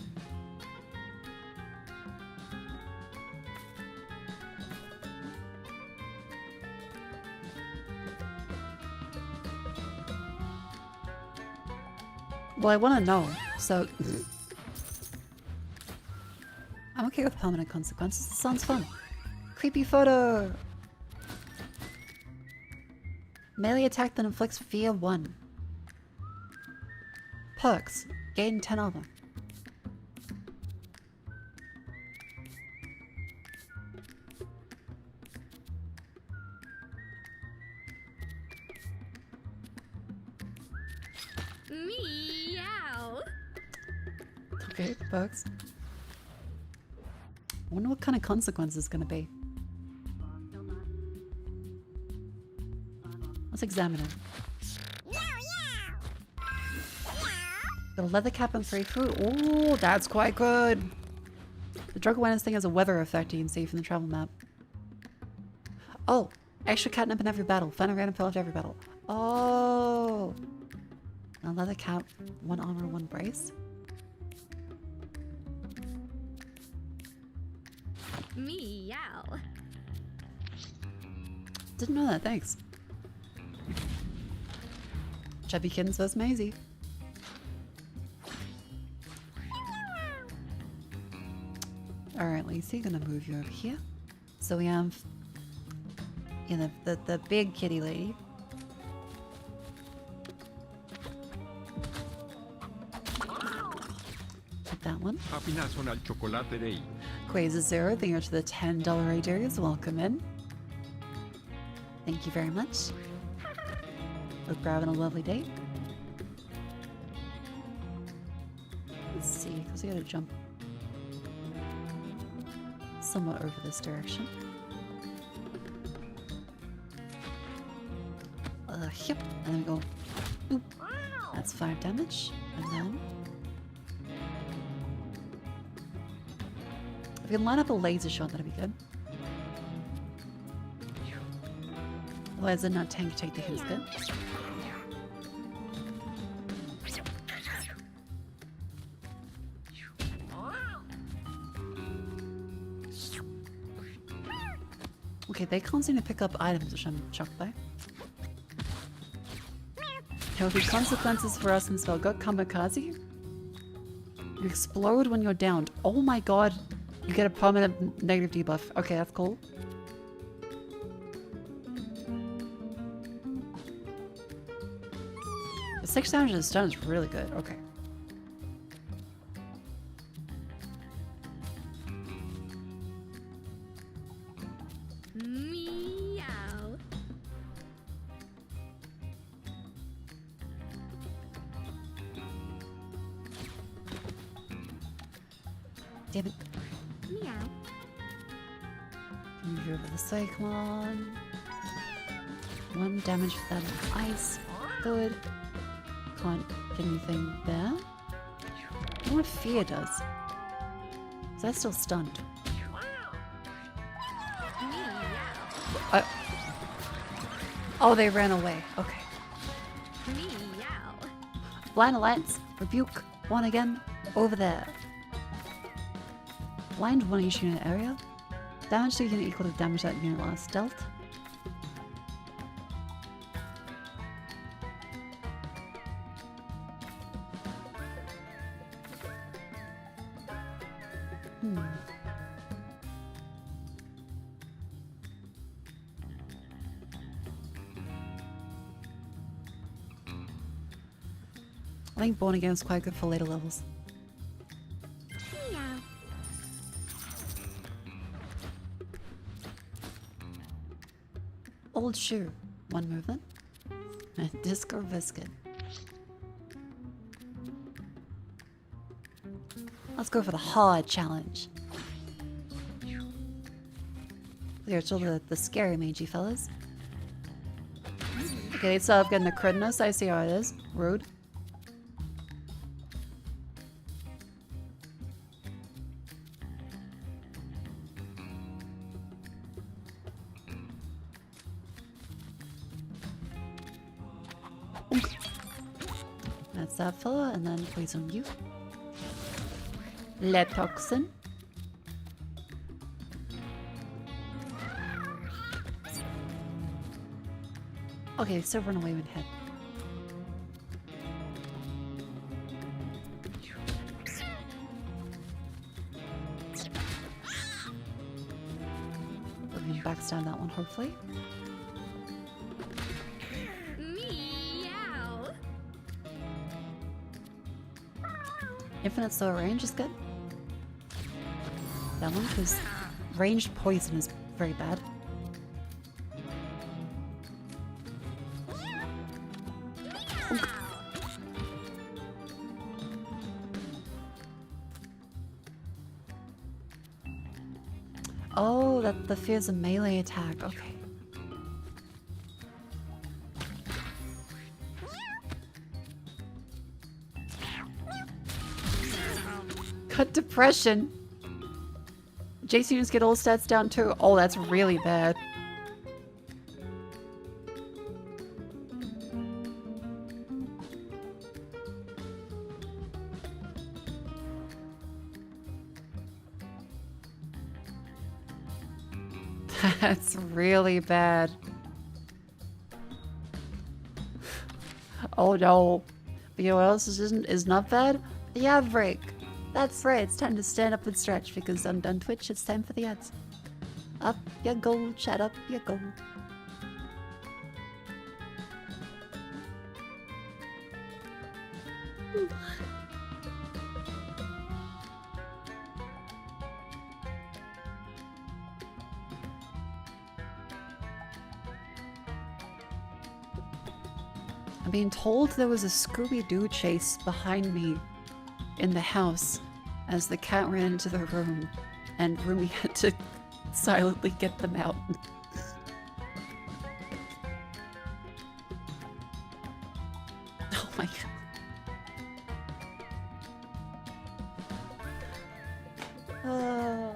Well, I want to know, so... I'm okay with permanent consequences. This sounds fun. Creepy photo! Melee attack that inflicts fear 1. Perks. Gain 10 armor. Meow. Okay, perks. I wonder what kind of consequence it's gonna be. Let's examine it. Got a leather cap and free food. Oh, that's quite good. The drug awareness thing has a weather effect you can see from the travel map. Oh, extra catnip in every battle. Find a random pill after every battle. Oh. A leather cap, 1 armor, 1 brace. Meow. Didn't know that, thanks. Chubby Kittens vs. Maisie. Alright, Lacey, gonna move you over here. So we have, you know, the big kitty lady. Put that one. Apinazo al chocolate day. Quasar Zero, thank you to the $10 raiders. Welcome in. Thank you very much. Hope you're having a lovely day. Let's see, because we gotta jump somewhat over this direction. Yep, and then we go. Boop. That's 5 damage, and then if we can line up a laser shot, that'd be good. Otherwise, the nut tank take the hit is good. Okay, they can't seem to pick up items, which I'm shocked by. There will be consequences for us in this spell. Got Kamikaze? You explode when you're downed. Oh my god. You get a permanent negative debuff. Okay, that's cool. The 6 damage to the stun is really good. Okay. Meow. Damn it. Meow. Move you over the Cyclone. 1 damage for that ice. Good. Can't get anything there. I wonder what fear does. Is that still stunned? Oh, they ran away. Okay. Meow. Blind Alliance. Rebuke. 1 again. Over there. Blind 1 each unit area. Damage to unit equal to damage that unit last dealt. I think Born Again is quite good for later levels. Meow. Old Shoe. 1 movement. Disco Biscuit. Let's go for the hard challenge. Here, it's all the scary mangy fellas. Okay, they still have getting the critness. I see how it is. Rude. That's that fella, and then poison you. Lead toxin. Okay, so run away with head. We can backstab that one, hopefully. Meow. Infinite slow range is good. That one, because ranged poison is very bad. Oh, that the fear's a melee attack. Okay. got depression. JC just get all stats down too. Oh, that's really bad. That's really bad. Oh no. But you know what else is not bad? The ad break. That's right, it's time to stand up and stretch because on Twitch it's time for the ads. Up you go, chat, up you go. I'm being told there was a Scooby-Doo chase behind me in the house as the cat ran into the room and Rumi had to silently get them out. Oh my god.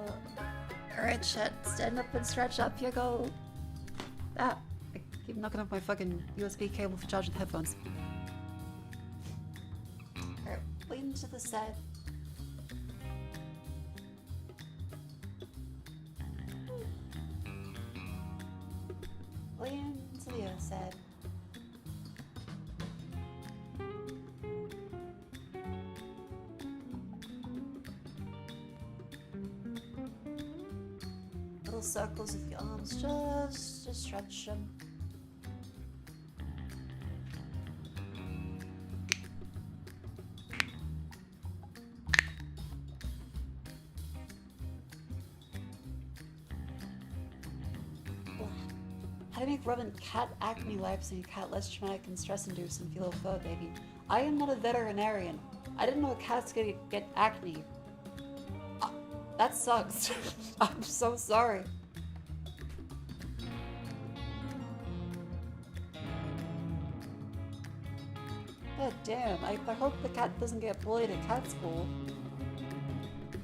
Alright, chat, stand up and stretch, up you go. Ah. Keep knocking off my fucking USB cable for charging the headphones. Alright, lean to the side. Lean to the other side. Little circles of your arms, just to stretch them. How to make rubbing cat acne wipes and your cat less traumatic and stress-induced and feel fur, baby. I am not a veterinarian. I didn't know cats could get acne. That sucks. I'm so sorry. God damn, I hope the cat doesn't get bullied at cat school.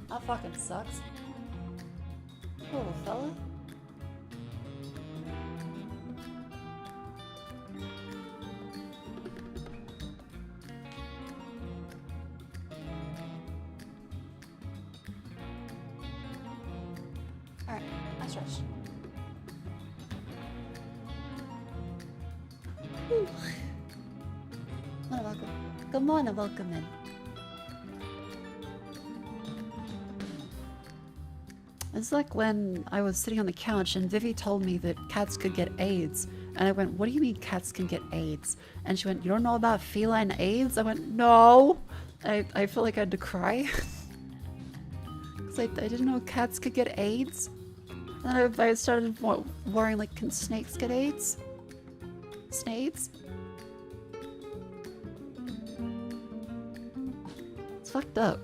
That fucking sucks. Little fella. Alright, nice stretch. Whew. Welcome. Good morning, welcome in. It's like when I was sitting on the couch and Vivi told me that cats could get AIDS. And I went, what do you mean cats can get AIDS? And she went, you don't know about feline AIDS? I went, no. I feel like I had to cry. Because I didn't know cats could get AIDS. And I started worrying, like, can snakes get AIDS? Snakes? It's fucked up.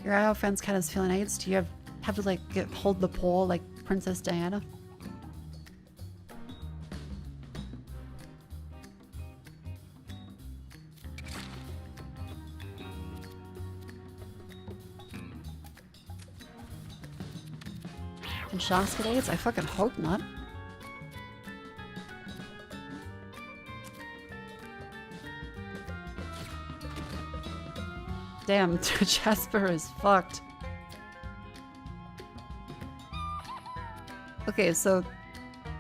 Your IO friend's cat is feeling AIDS. Do you have to like hold the paw like Princess Diana? Can sharks get AIDS? I fucking hope not. Damn, Jasper is fucked. Okay, so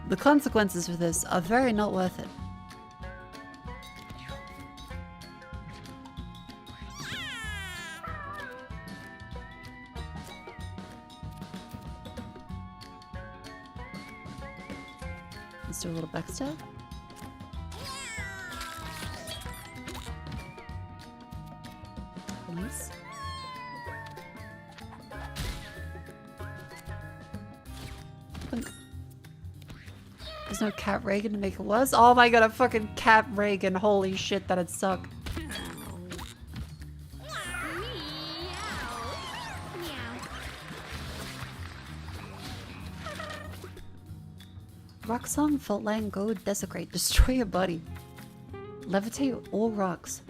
the consequences for this are very not worth it. Let's do a little backstab. Nice. There's no Cat Reagan to make it worse. Oh my god, a fucking Cat Reagan. Holy shit, that'd suck. Rock song, fault line, go desecrate, destroy your body. Levitate all rocks.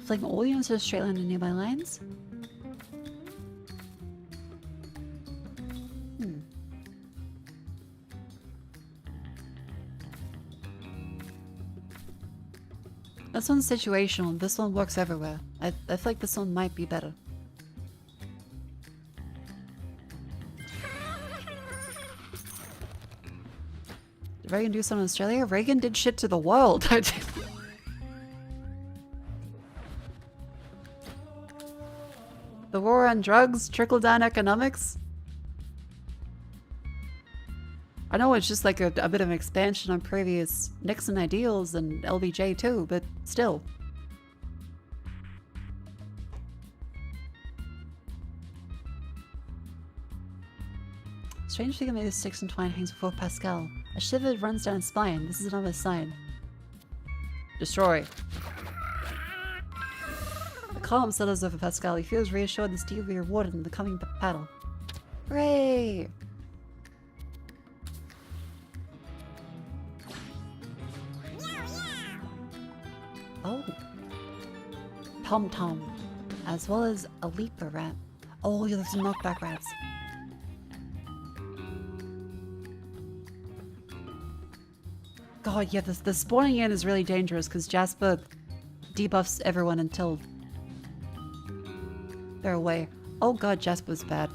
Fling all units to a straight line to nearby lines. This one's situational. This one works everywhere. I feel like this one might be better. Did Reagan do something in Australia? Reagan did shit to the world. The war on drugs, trickle-down economics. I know it's just like a bit of an expansion on previous Nixon ideals and LBJ too, but still. Strange figure made of sticks and twine hangs before Pascal. A shiver runs down his spine. This is another sign. Destroy. The calm settles over Pascal. He feels reassured and Steve will be rewarded in the coming battle. Hooray! Oh. Tom Tom. As well as a leaper rat. Oh, yeah, there's some knockback rats. God, yeah, the spawning in is really dangerous because Jasper debuffs everyone until they're away. Oh god, Jasper's bad.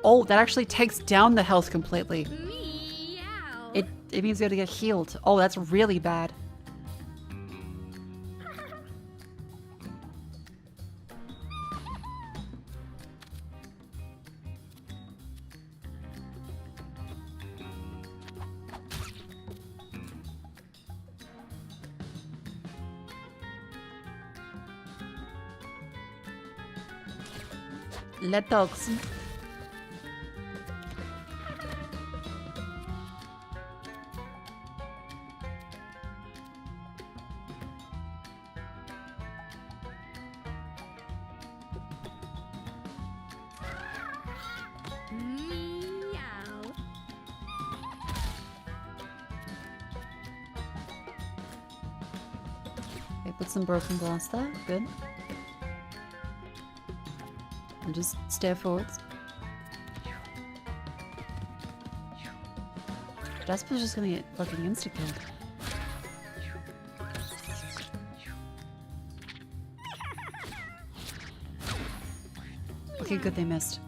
Oh, that actually takes down the health completely. It means you have to get healed. Oh, that's really bad. Let's. Okay, put some broken glass there. Good. And just stare forwards. Jasper's just gonna get fucking insta-killed. Okay, good, they missed.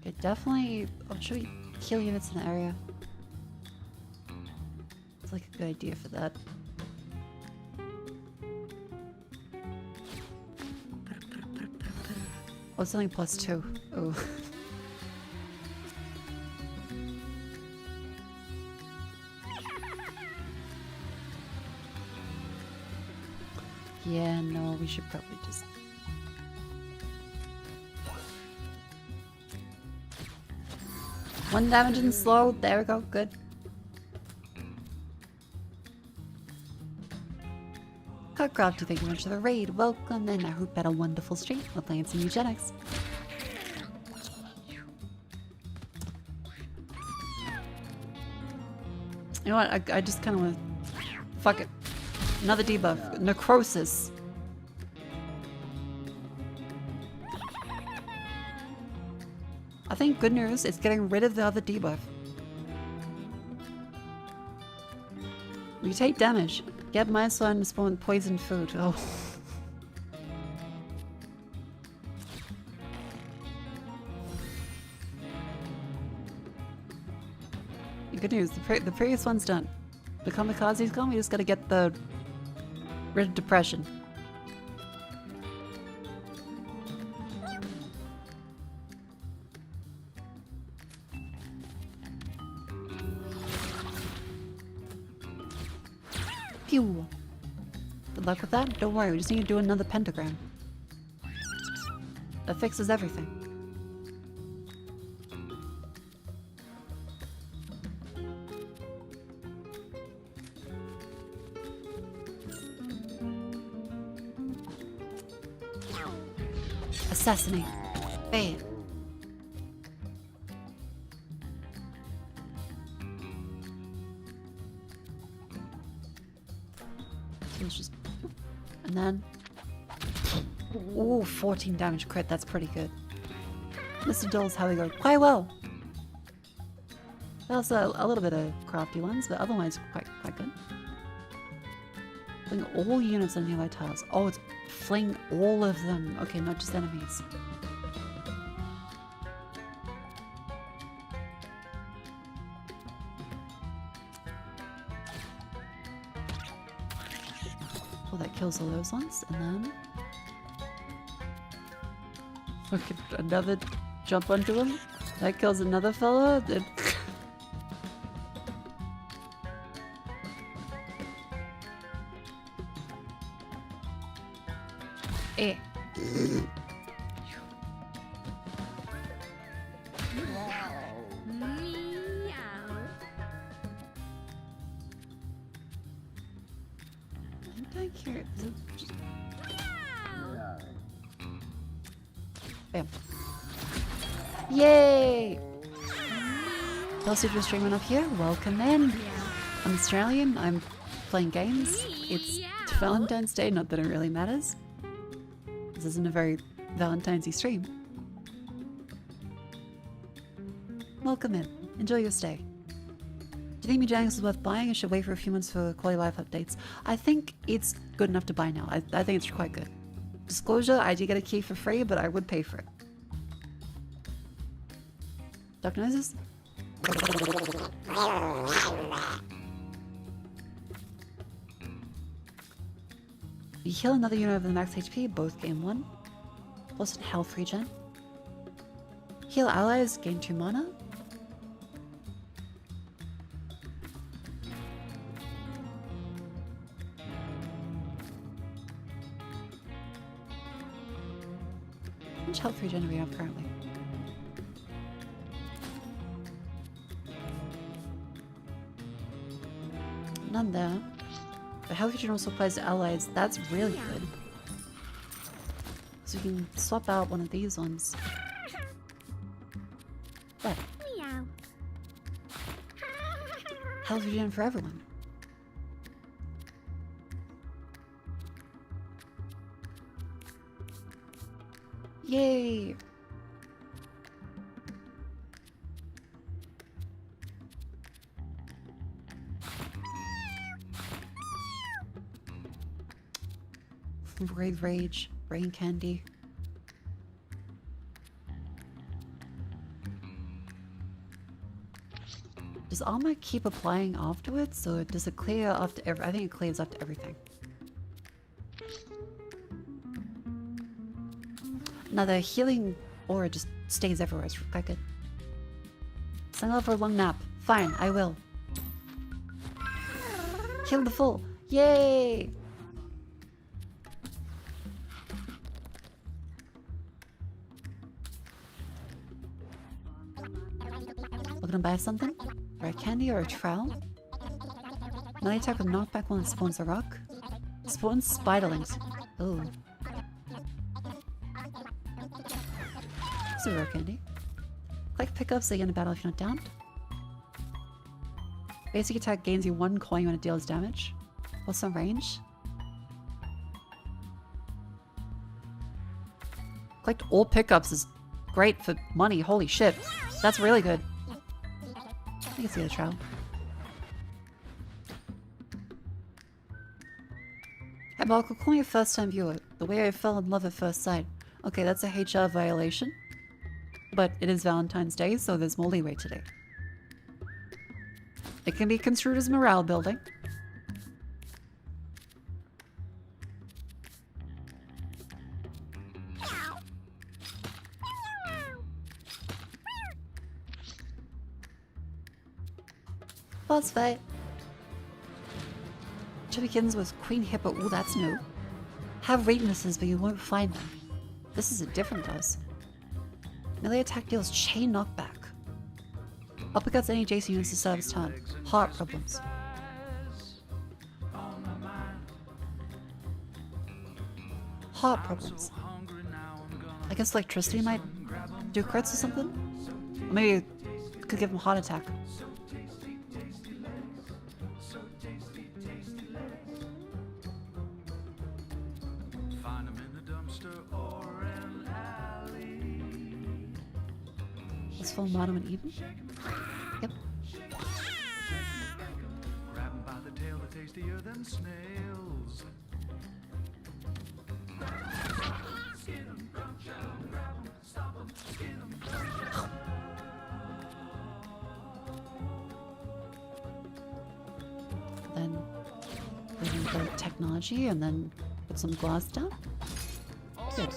Okay, definitely. Oh, should we kill units in the area? It's like a good idea for that. Oh, it's only +2. Oh. Yeah, no, we should probably just... One damage and slow. There we go. Good. Crafty, thank you much for the raid. Welcome, and I hope you had a wonderful stream. We're playing some eugenics. You know what? I just kind of want to... Fuck it. Another debuff. Necrosis. I think good news is getting rid of the other debuff. We take damage. Get -1 and spawn poisoned food. Oh. Good news. The previous one's done. The kamikaze's gone. We just gotta get the rid of depression. Pew. Good luck with that. Don't worry, we just need to do another pentagram. That fixes everything. Assassinate. Bam. Let's just... And then... Ooh, 14 damage crit. That's pretty good. Mr. Doll's how we go. Quite well. There's a little bit of crafty ones, but otherwise quite good. Fling all units on nearby tiles. Oh, it's fling all of them. Okay, not just enemies. Well, that kills all those ones, and then... Okay, another jump onto him. That kills another fella. Eh. I don't care. Bam. Yay! Those who are streaming up here, welcome in. I'm Australian, I'm playing games. It's Valentine's Day, not that it really matters. This isn't a very Valentine's-y stream. Welcome in. Enjoy your stay. Do you think Mojangles is worth buying or should wait for a few months for quality life updates? I think it's good enough to buy now. I think it's quite good. Disclosure, I do get a key for free, but I would pay for it. Duck noises? You heal another unit over the max HP, both gain 1. Plus health regen. Heal allies, gain 2 mana. How much health regen do we have currently? None there. But health regen also applies to allies. That's really good. So we can swap out one of these ones. There. Health regen for everyone. Yay! Brave Rage, Brain Candy. Does armor keep applying afterwards, or does it clear after every? I think it clears after everything. Now the healing aura just stays everywhere. It's quite good. Sign up for a long nap. Fine, I will. Heal the full. Yay! We're gonna buy something? Or a candy or a trowel? Melee attack with knockback when it spawns a rock. Spawns spiderlings. Oh. It's a rare candy. Collect pickups so you get in a battle if you're not downed. Basic attack gains you 1 coin when it deals damage. Plus some range. Collect all pickups is great for money. Holy shit. That's really good. I can see the trowel. Hey Mako, call me a first-time viewer. The way I fell in love at first sight. Okay, that's a HR violation. But it is Valentine's Day, so there's more leeway today. It can be construed as morale building. Boss fight. Chubby kittens with Queen Hippo. Ooh, that's new. Have weaknesses, but you won't find them. This is a different boss. Melee attack deals chain knockback. Uppercuts any Jason units to start his turn. Heart problems. Heart problems. I guess electricity might do crits or something? Or maybe it could give him a heart attack. Let's film Adam and Eden? Yep. Grab 'em by the tail, they're tastier than snails. Skin 'em, crunch 'em, grab 'em, stop 'em, skin 'em, crunch 'em. Then we can go to technology and then put some glass down. Good.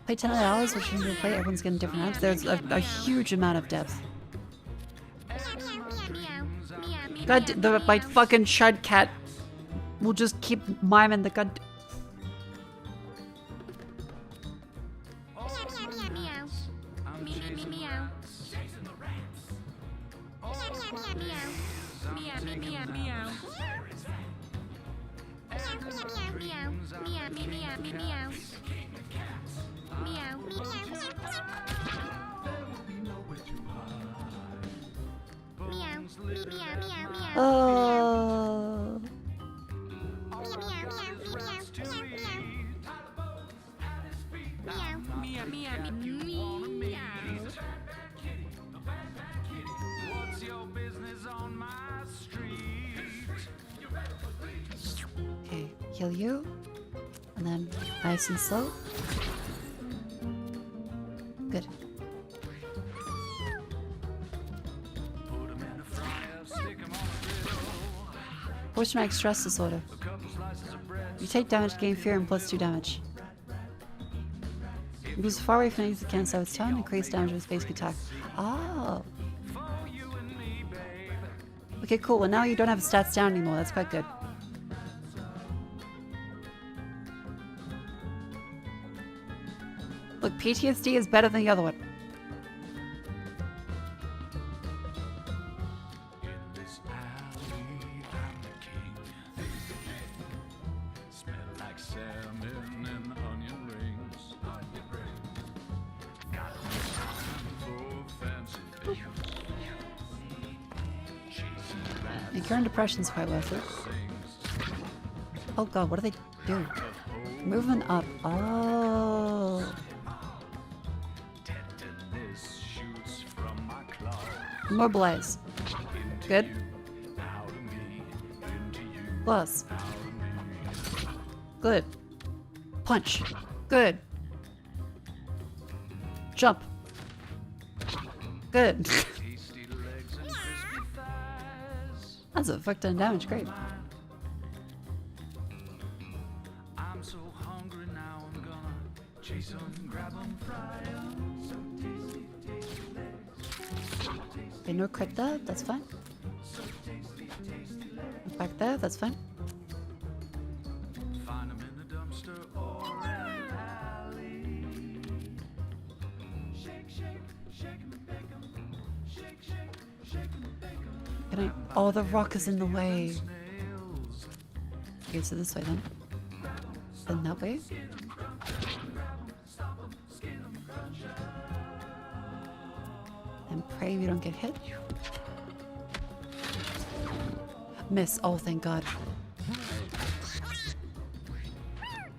Play 10 hours, which means you play, everyone's getting different apps. There's a huge amount of depth. God, my fucking shud cat will just keep miming the god. Oh. What's your business on my street? Okay, heal you. And then nice and slow. Good. Post-traumatic stress disorder. You take damage, gain fear, and +2 damage. It moves far away from enemies that can't stop its tone and creates damage with its basic attack. Oh. Okay, cool. Well, now you don't have stats down anymore. That's quite good. Look, PTSD is better than the other one. And current depression's quite worth it. Oh god, what do they do? Movement up. Oh. Mobilize. Good. Plus. Good. Punch. Good. Jump. Good. That's a fuck ton of damage, great. I'm so hungry now, I'm gonna chase 'em, grab 'em, fry 'em. Okay, no crit there, that's fine. Back there, that's fine. Find 'em in the dumpster or an alley. Shake, shake, shake 'em and bake 'em. Shake, shake, shake 'em and bake 'em. Can I? Oh, the rock is in the way. Okay, so this way then. Then that way. And pray we don't get hit. Miss. Oh, thank God.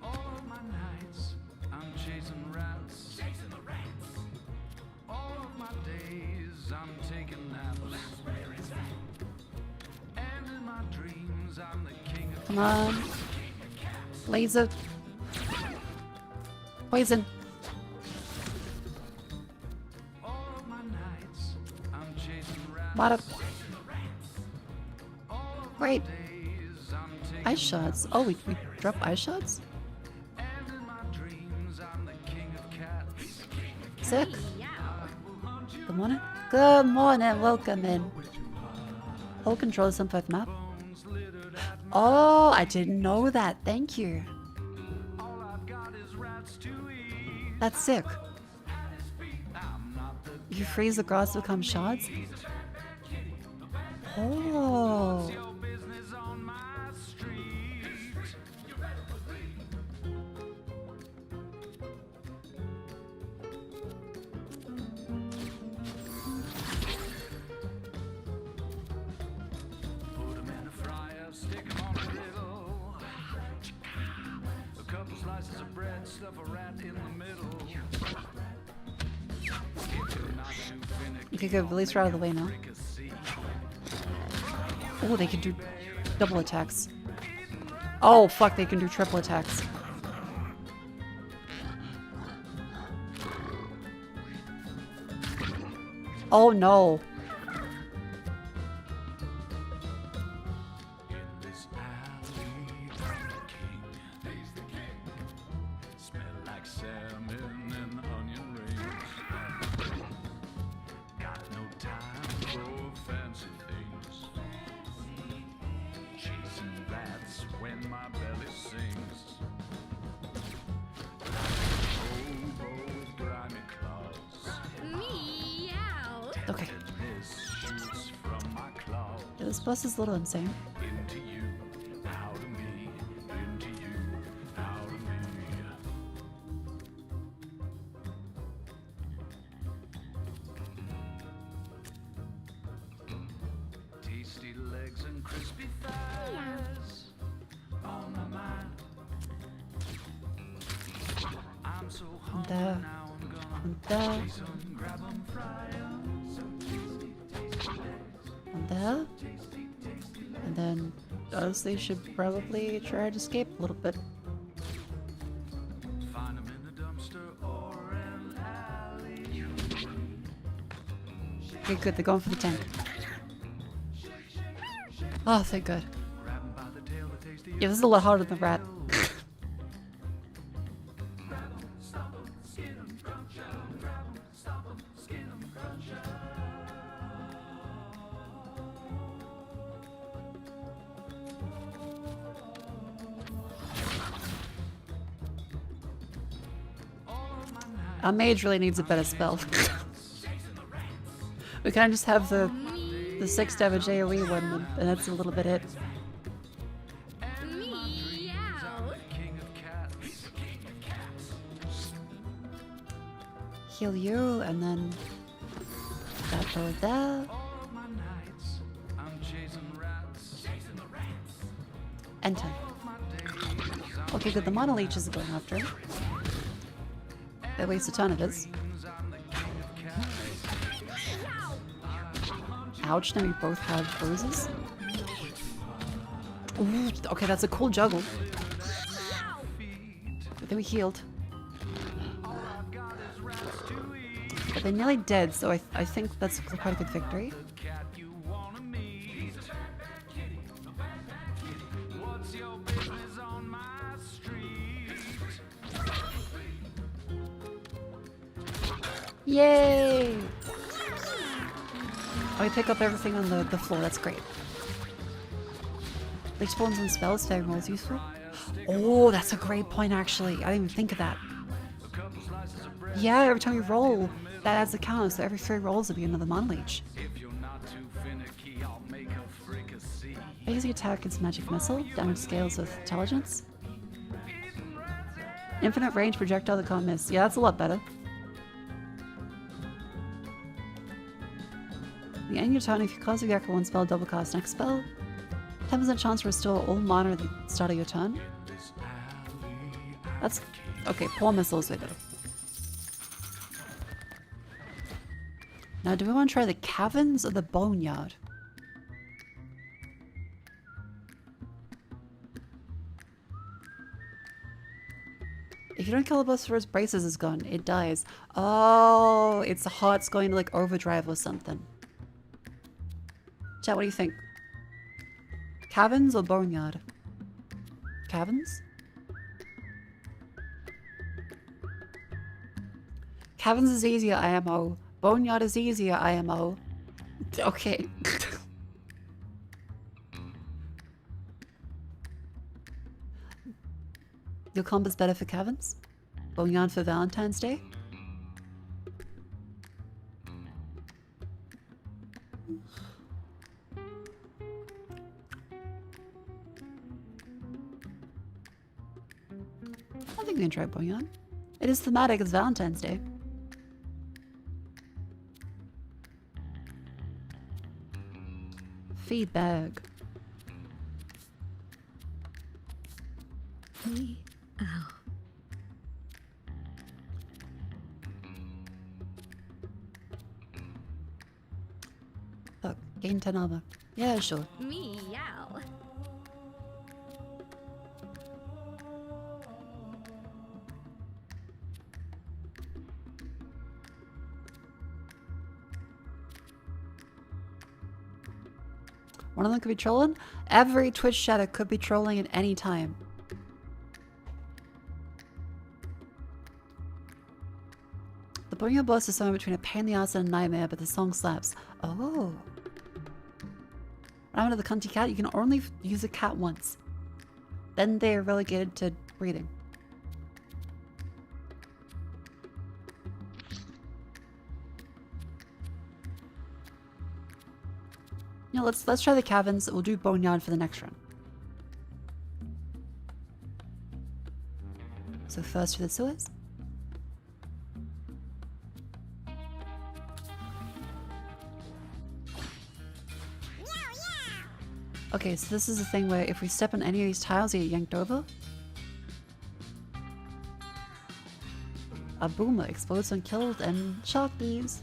All of my nights, I'm chasing rats. All of my days, I'm taking naps. And in my dreams, I'm the king of Come on. Laser. Poison. Bottom. Great. Ice shots. Oh, we drop ice shots? Sick. Good morning. Good morning. Welcome in. Hold control of some type of map. Oh, I didn't know that. Thank you. That's sick. You freeze the grass to become shards? Oh. Okay, good. At least we're out of the way now. Oh, they can do double attacks. Oh, fuck, they can do triple attacks. Oh, no. Okay. Yeah, this bus is a little insane. Tasty legs and crispy thighs on my mind. I'm so hungry now, I'm gonna chase 'em, grab 'em, fry 'em. So tasty, tasty legs. And there. And then honestly should probably try to escape a little bit. Find 'em in the dumpster or an alley. Okay, good, they're going for the tank. Oh, thank God. Yeah, this is a lot harder than Rat. Our mage really needs a better spell. We kind of just have the 6 damage AoE one, and that's a little bit it. Heal you, and then that go there. Enter. Okay, good. The mono leeches are going after him. At least a ton of it. Ouch, now we both have bruises. Ooh, okay, that's a cool juggle. But then we healed. But they're nearly dead, so I think that's quite a good victory. Yay! Oh, we pick up everything on the floor, that's great. Leech spawns and spells, fairy rolls useful. Oh, that's a great point actually. I didn't even think of that. Yeah, every time you roll, that adds a counter, so every 3 rolls will be another Mon Leech. Basic attack is magic missile, damage scales with intelligence. Infinite range projectile that can't miss. Yeah, that's a lot better. The end of your turn, if you cast a Gecko one spell, double cast next spell. 10% chance to restore all mana at the start of your turn. That's okay. Poor missile is way better. Now, do we want to try the caverns or the boneyard? If you don't kill a boss before its braces is gone, it dies. Oh, its heart's going to like overdrive or something. Chat, what do you think? Caverns or boneyard? Caverns? Caverns is easier, IMO. Boneyard is easier, IMO. Okay. Your combo's better for caverns? Boneyard for Valentine's Day? I think we can try Boneyard. It is thematic, it's Valentine's Day. Feed bag. Ow. Gain 10 armor. Yeah, sure. Meow. One of them could be trolling. Every Twitch chatter could be trolling at any time. The Bunyo boss is somewhere between a pain in the ass and a nightmare, but the song slaps. Oh. When I'm the cunty cat, you can only use a cat once. Then they are relegated to breathing. You know, let's try the caverns. We'll do Boneyard for the next run. So first to the sewers. Okay, so this is the thing where if we step on any of these tiles, you get yanked over. A boomer explodes when killed and shark leaves.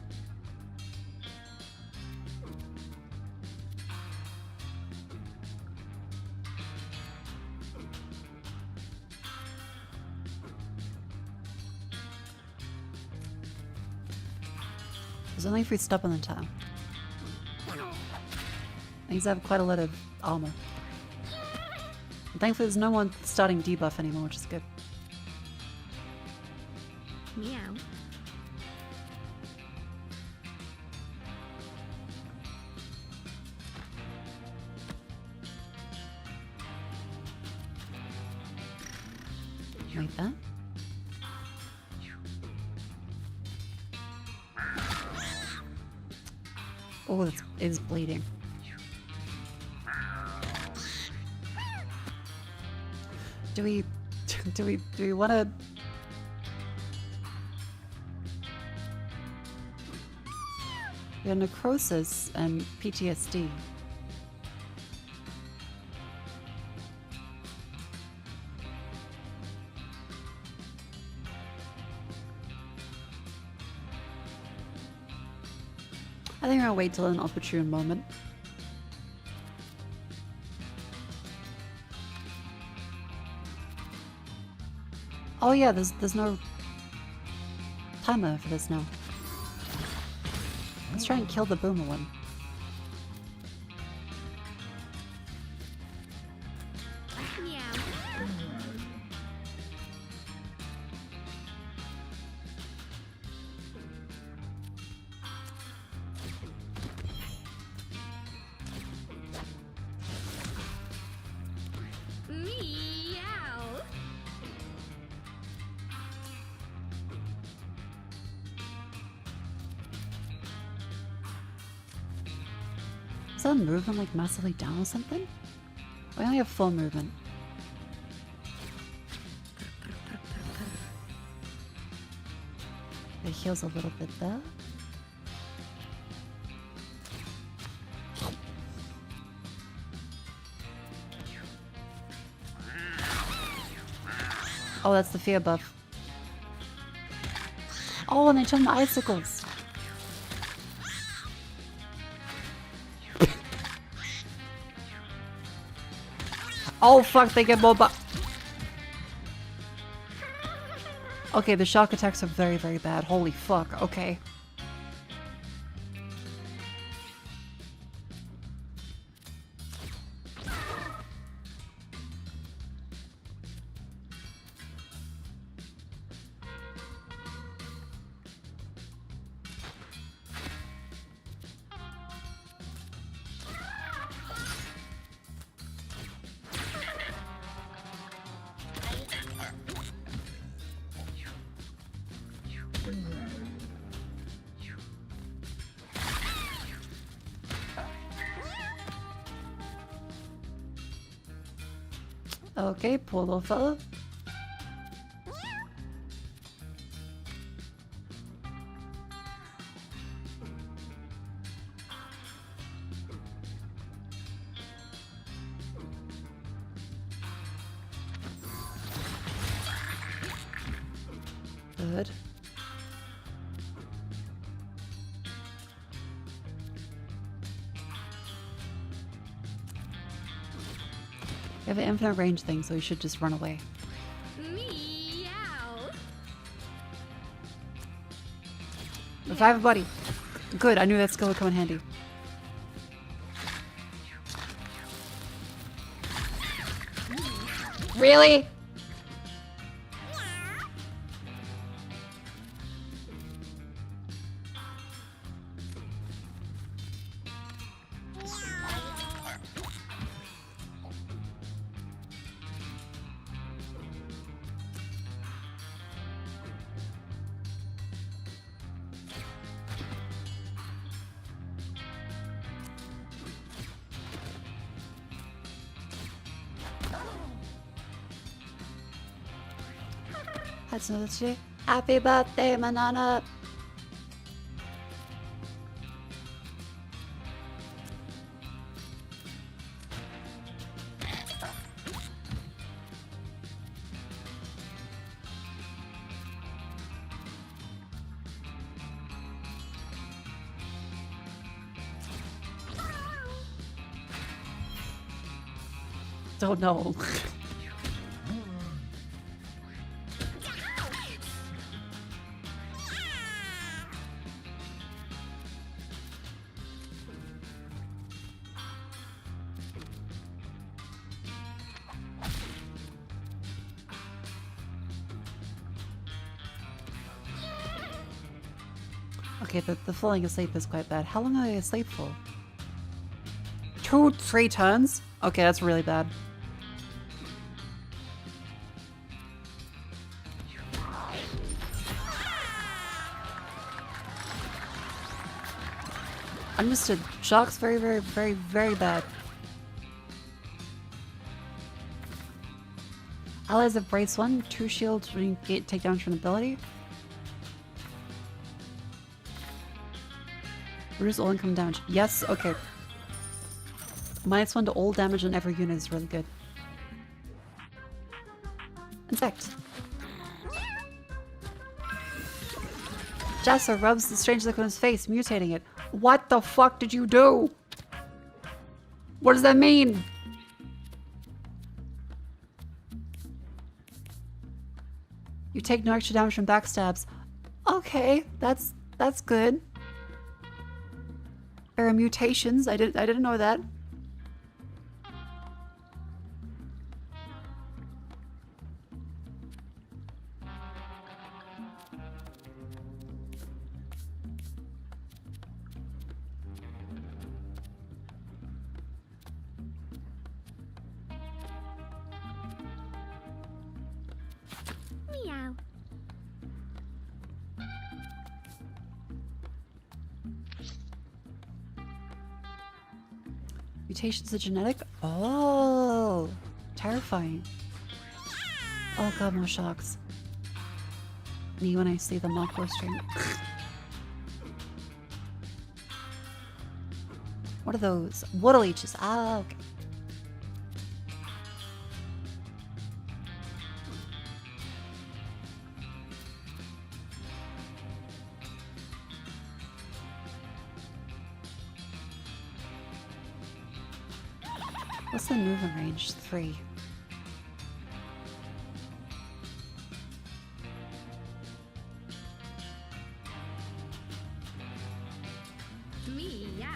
There's only if we step on the tile. These have quite a lot of armor. And thankfully there's no one starting debuff anymore, which is good. Meow. Like that. Oh, it is bleeding. Do we want to? We have necrosis and PTSD. I think I'll wait till an opportune moment. Oh yeah, there's no timer for this now. Let's try and kill the boomer one. Is that movement like massively down or something? We only have full movement. It heals a little bit there. Oh, that's the fear buff. Oh, and they turn the icicles. Oh fuck, they get more Okay, the shock attacks are very, very bad. Holy fuck, okay. Okay, poor little fella. Good. have an infinite range thing, so he should just run away. Meow. If I have a buddy. Good, I knew that skill would come in handy. Really? That's another today. Happy birthday, Manana! Don't know. Okay, the falling asleep is quite bad. How long are they asleep for? 2-3 turns? Okay, that's really bad. Understood. Shock's very, very, very, very bad. Allies of Brace 1, 2 shields when you get takedowns from ability. Reduce all income damage. Yes, okay. -1 to all damage on every unit is really good. Insect. Jassa rubs the strange liquid on his face, mutating it. What the fuck did you do? What does that mean? You take no extra damage from backstabs. Okay, that's good. There are mutations. I didn't know that. Meow. Mutations are genetic? Oh, terrifying. Oh god, more shocks. Me when I see the Mako stream. What are those? Water leeches. Ah, okay. What's the movement range? 3. Meow.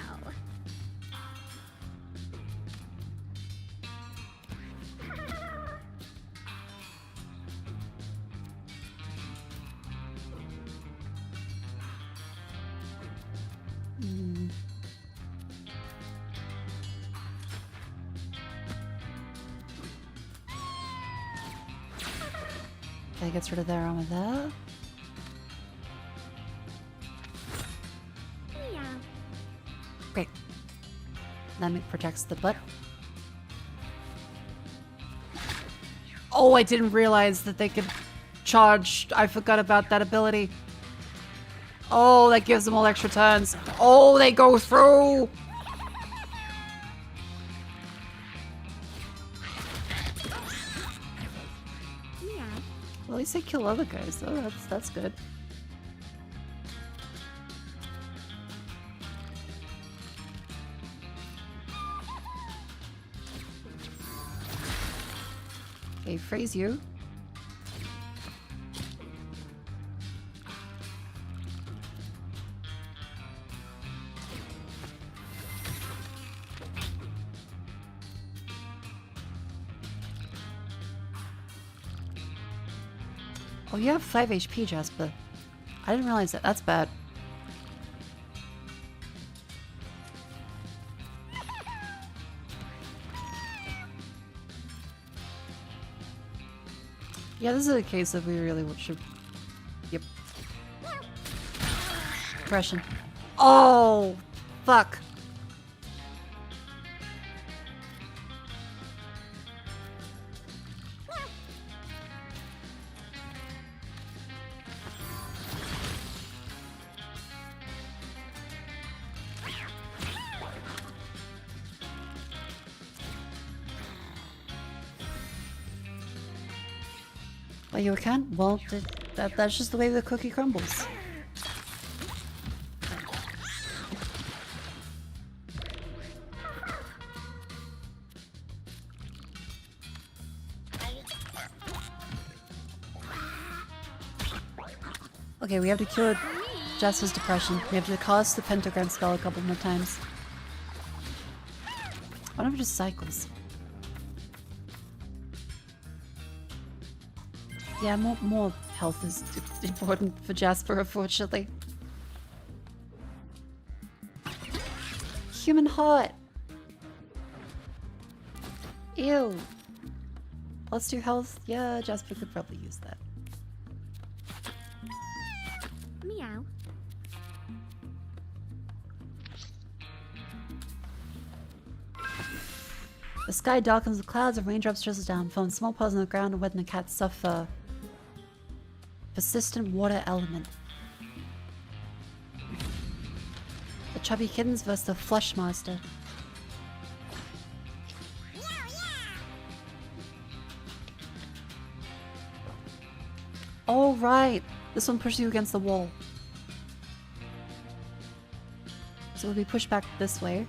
That gets rid of their armor there. Meow. Great. That protects the butt. Oh, I didn't realize that they could charge. I forgot about that ability. Oh, that gives them all extra turns. Oh, they go through. Well, at least they kill other guys, though. That's good. Okay, freeze you. Oh, you have 5 HP, Jasper. I didn't realize that. That's bad. Yeah, this is a case that we really should... Yep. Depression. Oh! Fuck. Oh, you can? Well, that's just the way the cookie crumbles. Okay, we have to cure Jess's depression. We have to cast the pentagram spell a couple more times. Why don't we just cycles? Yeah, more health is important for Jasper, unfortunately. Human heart! Ew! Let's do health. Yeah, Jasper could probably use that. Meow. The sky darkens with clouds and raindrops drizzle down, falling small paws on the ground and wetting the cats suffer. Persistent water element. The chubby kittens versus the flush master. Oh right, this one pushes you against the wall. So we'll be pushed back this way.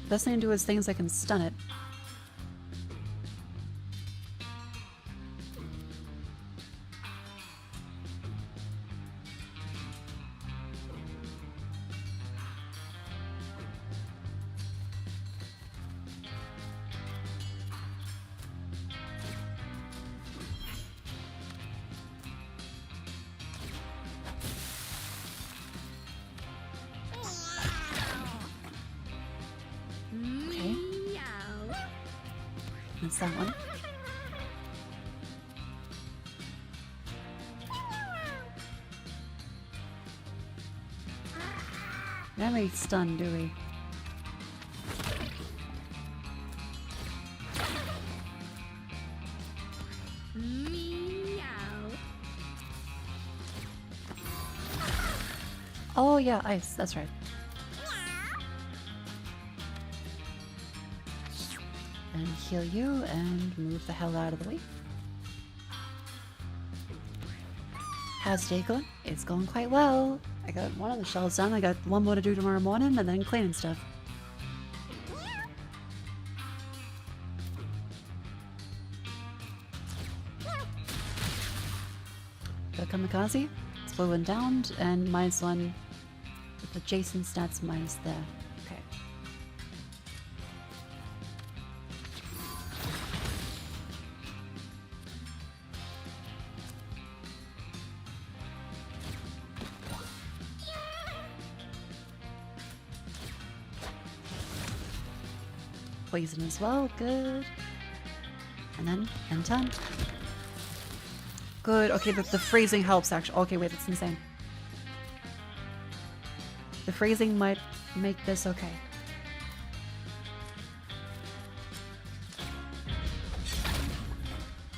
Best thing to do is things that can stun it. That's that one. We don't really stun, do we? Oh yeah, ice, that's right. And heal you and move the hell out of the way. How's day going? It's going quite well. I got one of the shelves done. I got one more to do tomorrow morning and then cleaning stuff. The kamikaze, it's blue and downed, and minus one with adjacent stats minus there. Okay. Poison as well, good. And then, end turn. Good, okay, the freezing helps actually. Okay, wait, that's insane. The freezing might make this okay.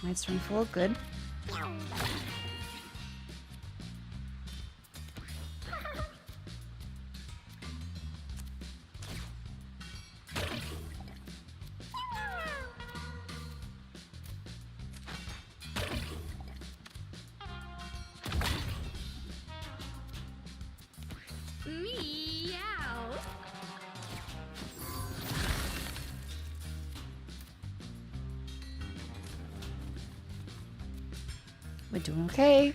Night's 24, good. We're doing okay.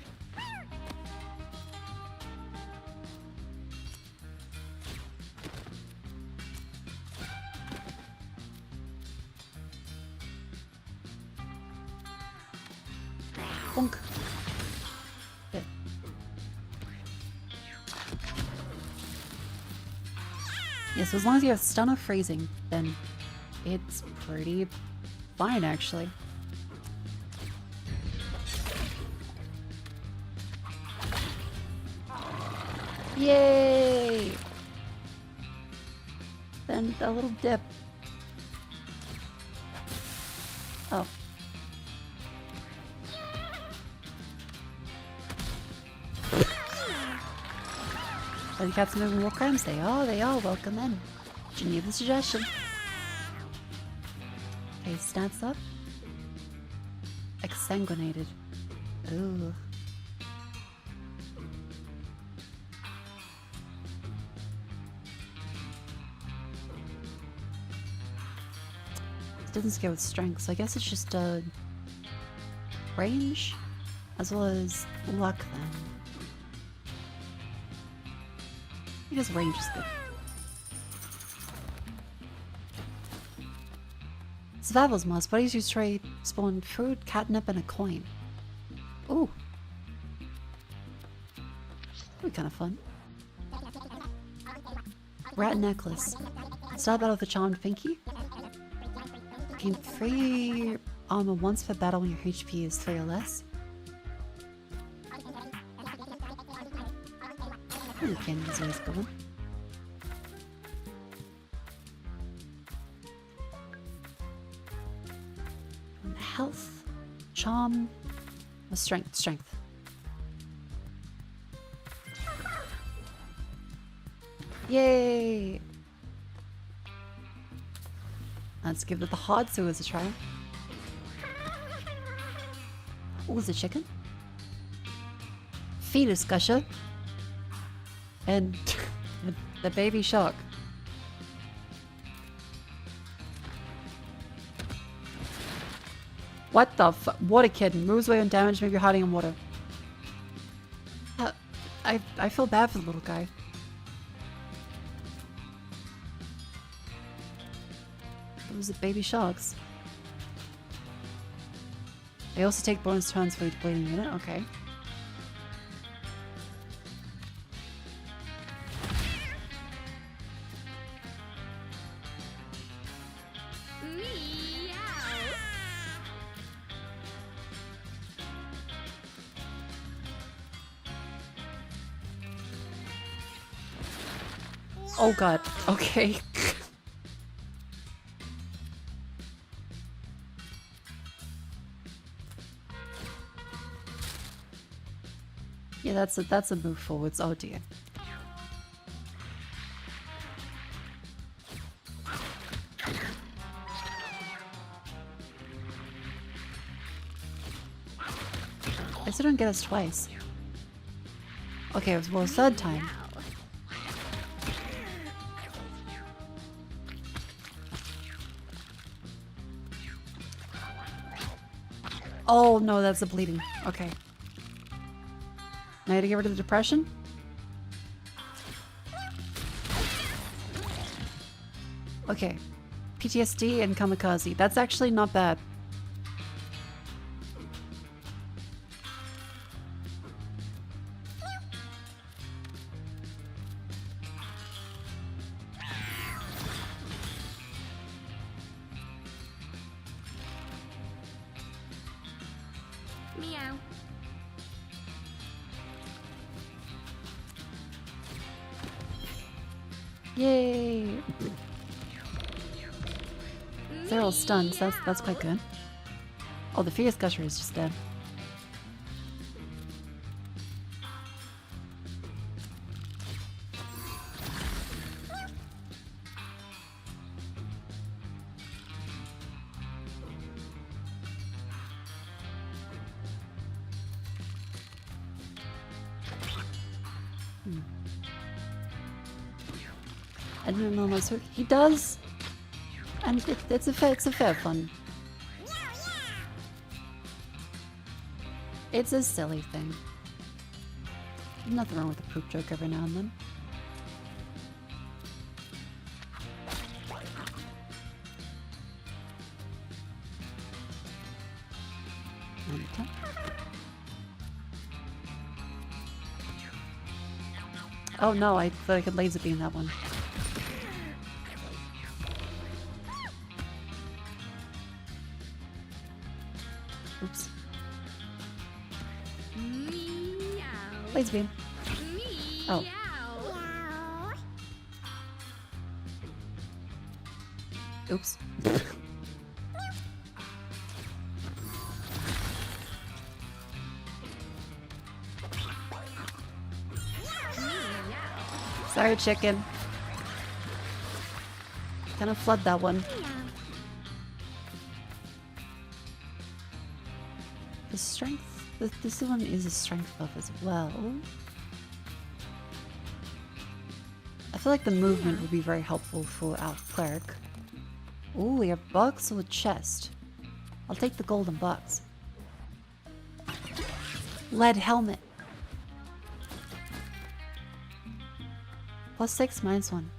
Bonk. Good. Yeah, so as long as you have stun or freezing, then it's pretty fine, actually. Yay! Then a little dip. Oh. Are the cats moving war crimes? They are, welcome in. Geneva suggestion. Okay, stats up. Exsanguinated. Ooh. It doesn't scale with strength, so I guess it's just range as well as luck then. I guess range is good. Survival's must. Buddies use trade spawn food, catnip, and a coin. Ooh. That'd be kind of fun. Rat necklace. Start battle with the charmed Pinky. Gain 3 armor once per battle when your HP is 3 or less. Ooh, cannon's always a good one. Health, charm, or strength. Strength. Yay! Let's give it the hard sewers a try. Oh, is it chicken? Fetus gusher. And the baby shark. What the f- Water kitten. Moves away when damaged, maybe hiding in water. I feel bad for the little guy. Those are baby sharks. They also take bonus turns for each bleeding unit. Okay. Oh god, okay. Yeah, that's a move forwards. Oh dear. I still don't get us twice. Okay, well, third time. Oh no, that's a bleeding. Okay. Now to get rid of the depression? Okay. PTSD and kamikaze. That's actually not bad. Meow. Yay! They're all stunned, so that's quite good. Oh, the Fierce Gusher is just dead. I don't know, so he does, and it's a fair fun. It's a silly thing. Nothing wrong with a poop joke every now and then. Oh no, I thought I could laser beam that one. Oops. Laser beam. Oh. Oops. Sorry, chicken. Gonna flood that one. The strength. This one is a strength buff as well. I feel like the movement would be very helpful for our cleric. Ooh, we have box or chest. I'll take the golden box. Lead helmet. +6, -1.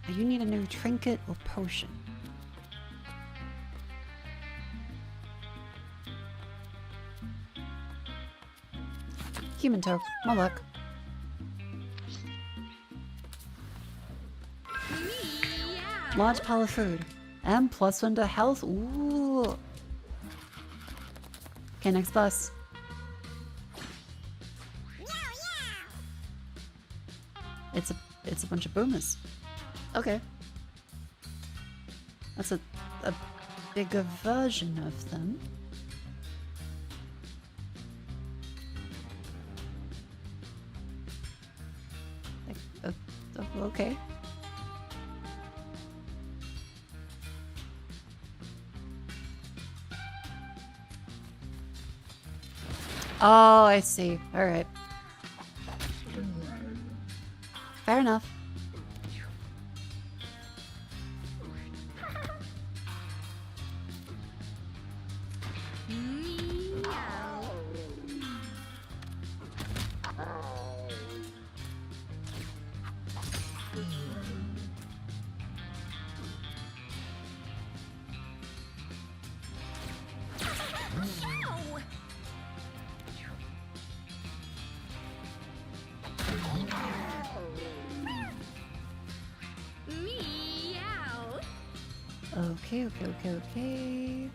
You need a new trinket or potion. Human toe. My luck. Large pile of food. And +1 to health. Ooh. Okay, next bus. It's a bunch of boomers. Okay. That's a bigger version of them. Okay. Oh, I see. All right. Fair enough. Okay.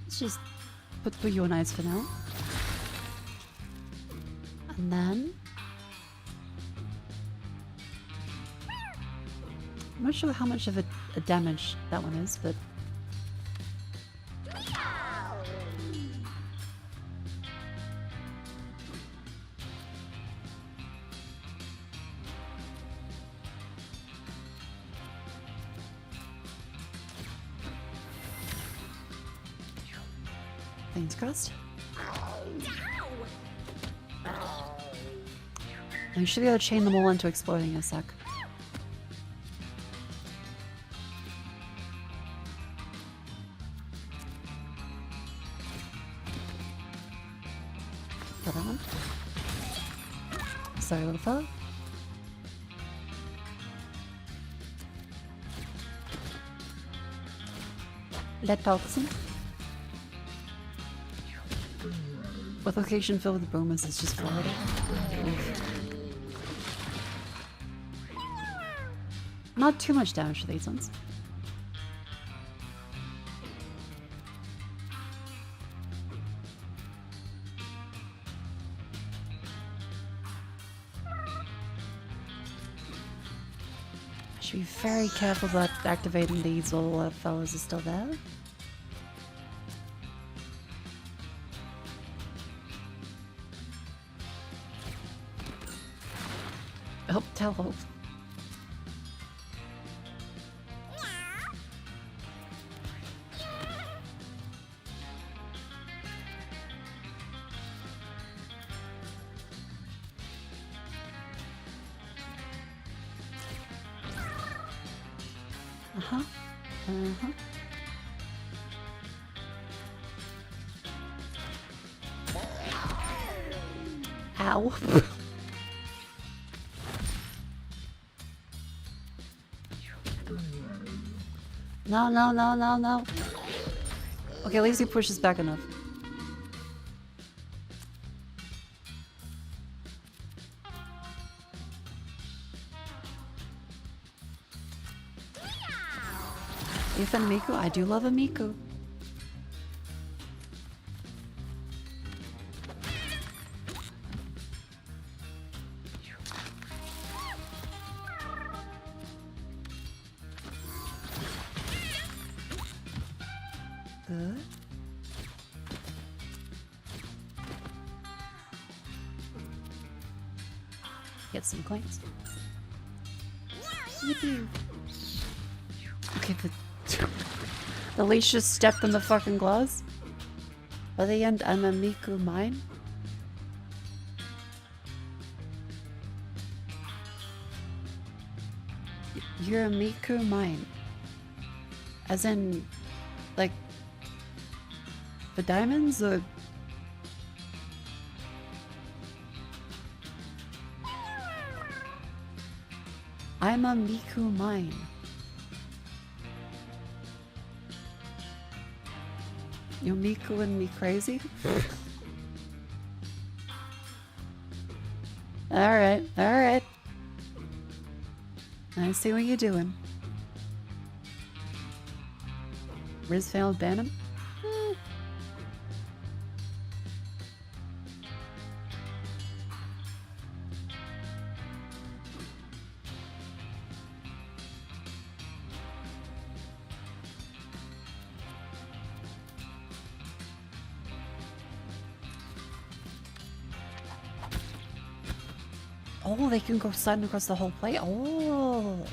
Let's just put through your knives for now. And then... I'm not sure how much of a damage that one is, but... Fingers crossed. I should be able to chain them all into exploding in a sec. Got that one. Sorry, little fella. Lead toxin. With location filled with boomers, it's just Florida. Oof. Not too much damage to these ones. I should be very careful about activating these while fellows are still there. Oh, tell hope. Uh-huh. Uh-huh. Ow. No, no, no, no, no. Okay, at least he pushes back enough. You a fan of Mako? I do love a Mako. Get some coins. Yippee. Okay, the leash just stepped on the fucking glass. By the end, I'm a Miku mine. You're a Miku mine. As in, like, the diamonds or... I'm a Miku mine. You Miku and me crazy? Alright, alright. I see what you're doing. Riz failed ban him? Oh, they can go sliding across the whole plate. Oh,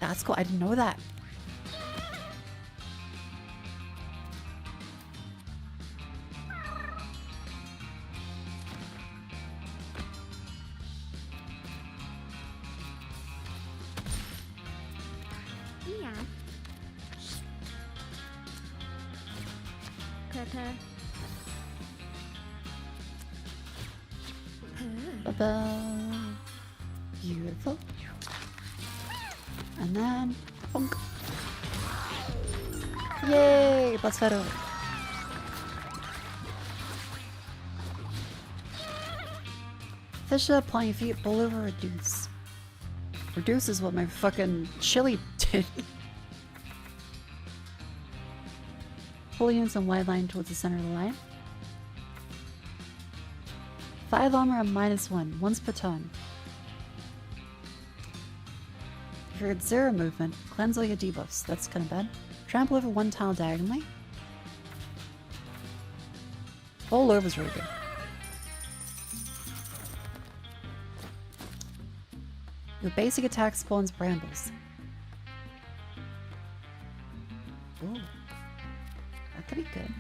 that's cool. I didn't know that. Yeah. Kata. Beautiful. And then bonk. Yay! Plus photo. Fish up, plant your feet, pull over, reduce. Reduce is what my fucking chili did. Pull units and wide line towards the center of the line. 5 armor and -1, once per turn. If you're at 0 movement, cleanse all your debuffs. That's kind of bad. Trample over 1 tile diagonally. Roll over's really good. Your basic attack spawns brambles. Ooh. That could be good.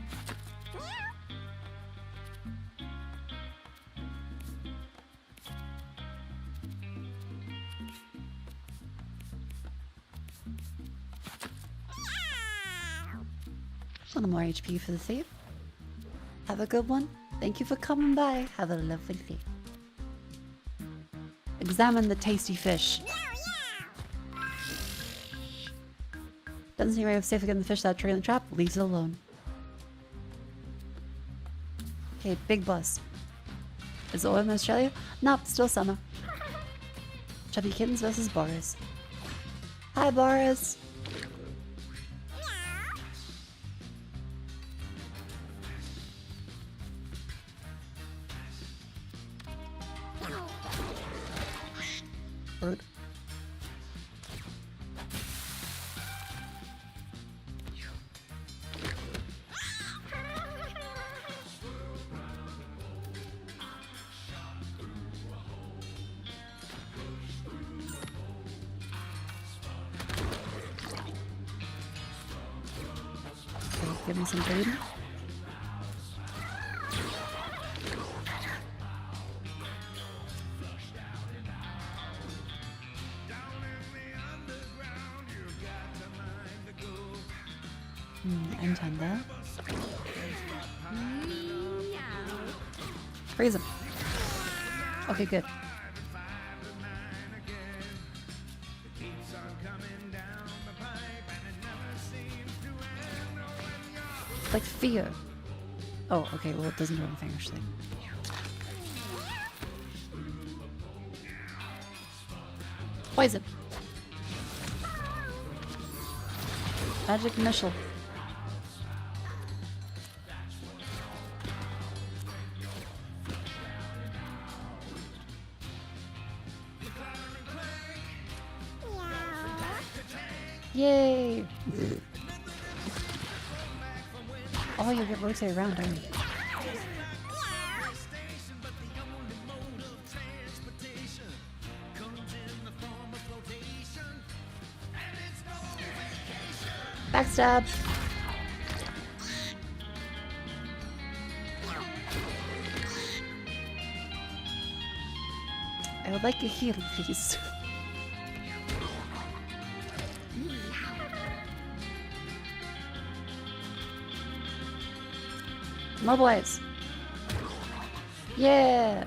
A little more HP for the thief. Have a good one. Thank you for coming by. Have a lovely day. Examine the tasty fish. Doesn't seem right of safe again the fish that trigger the trap. Leaves it alone. Okay, big bus. Is it all in Australia? Nope, still summer. Chubby kittens versus Boris. Hi, Boris. Bird. Give me some breeding. Enter. Freeze him. Okay, good. Like fear. Oh, okay, well it doesn't do anything actually. Poison. Magic missile. Yay! Oh, you'll get rotated around, don't you? Backstab! I would like a heal, please. Mobilize! Yeah!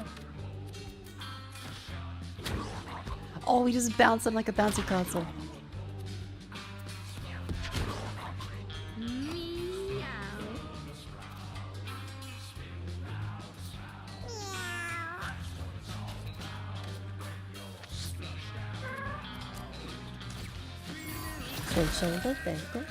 Oh, we just bounce him like a bouncy castle. Cold shoulder, there you go.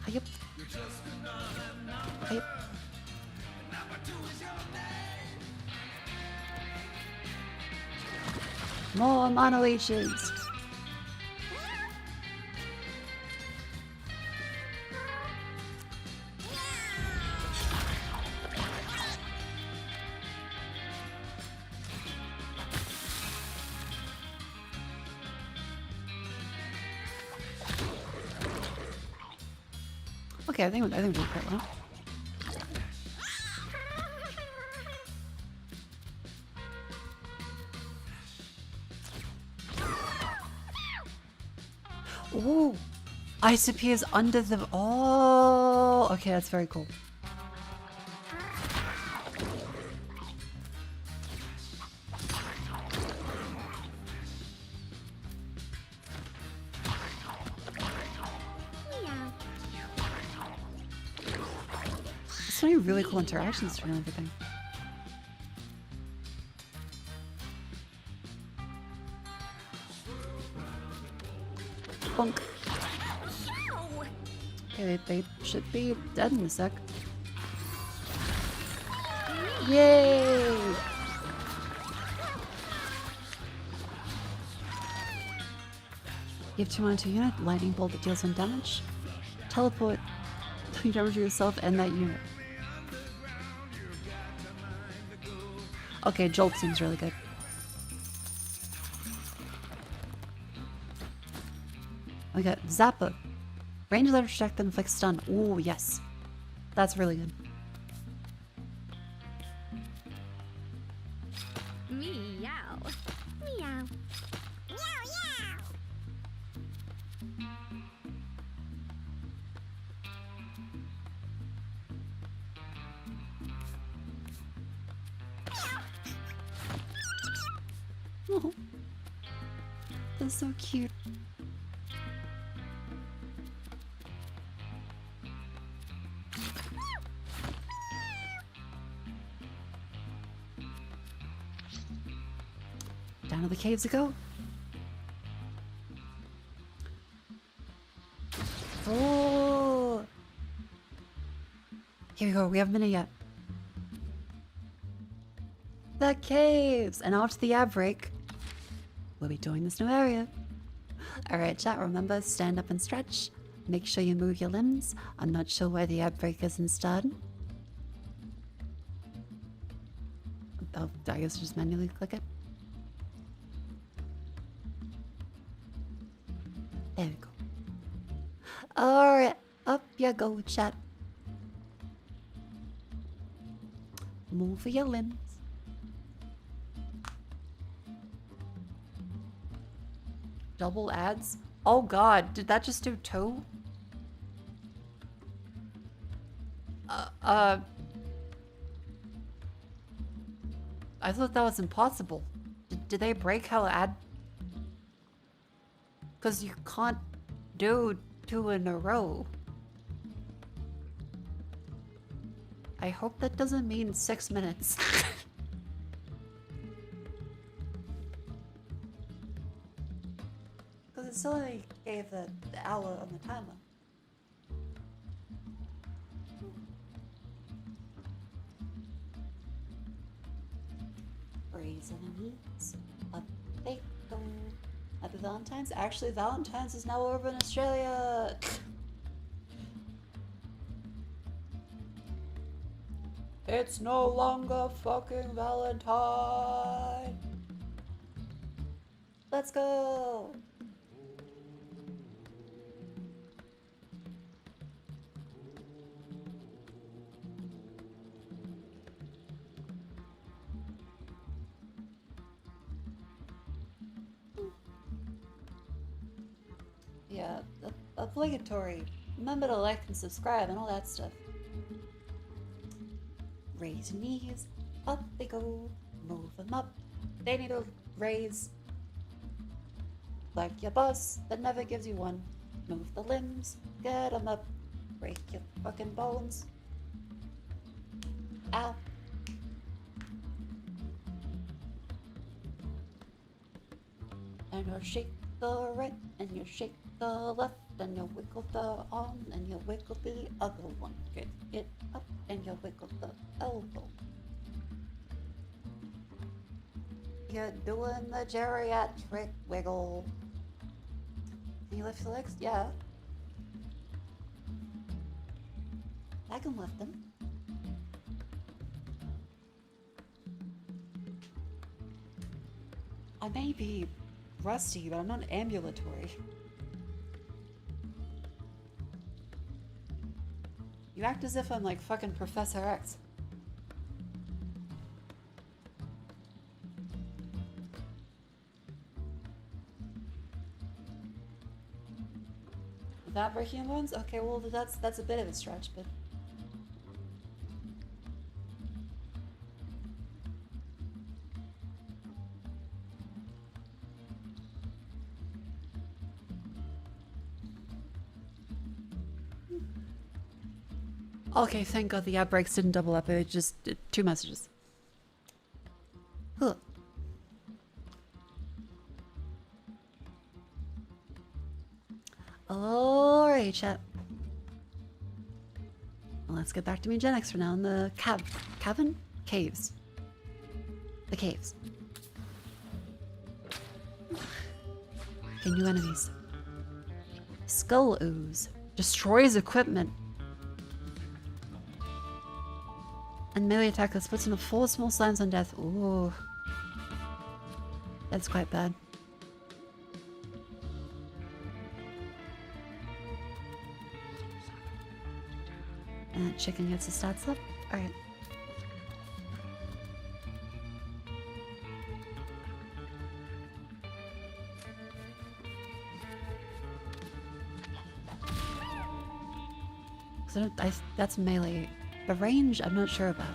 Yep. Yep. More mono leeches. Okay, I think we did quite well. Ooh, ice appears under the. Oh, okay, that's very cool. So many really cool interactions between everything. Bonk. Okay, they should be dead in a sec. Yay! You have 2 on 2 unit, lightning bolt that deals 1 damage. Teleport 3 damage to yourself and that unit. Okay, Jolt seems really good. We got Zappa. Range letter check that inflicts stun. Ooh, yes. That's really good. Meow. Meow. Oh, that's so cute. Down to the caves to go. Oh, here we go. We haven't been in yet. The caves, and after the ad break, we'll be doing this new area. Alright, chat, remember, stand up and stretch. Make sure you move your limbs. I'm not sure why the ad break isn't starting. Oh, I guess just manually click it. There we go. Alright, up you go, chat. Move your limbs. Double ads? Oh god, did that just do 2? I thought that was impossible. Did they break how ad? Because you can't do 2 in a row. I hope that doesn't mean 6 minutes. Because it still only gave the hour on the timer. Raisins. Up they go. Happy Valentine's. Actually, Valentine's is now over in Australia. It's no longer fucking Valentine. Let's go. Yeah, obligatory. Remember to like and subscribe and all that stuff. Raise your knees, up they go, move them up. They need to raise like your boss that never gives you one. Move the limbs, get them up, break your fucking bones. Ow. And you'll shake the right, and you shake the left, and you wiggle the arm, and you wiggle the other one. Get it up, and you wiggle the elbow. You're doing the geriatric wiggle. Can you lift your legs? Yeah. I can lift them. I may be rusty, but I'm not ambulatory. You act as if I'm like fucking Professor X. Without breaking your bones? Okay, well that's a bit of a stretch, but okay, thank God the outbreaks didn't double up. It just 2 messages. Huh. Alright, chat. Well, let's get back to me Gen X for now in the cabin? Caves. The caves. Okay, new enemies. Skull ooze. Destroys equipment. And melee attack that splits into 4 small slimes on death. Ooh. That's quite bad. And that chicken gets his stats up. Alright. So that's melee. The range, I'm not sure about.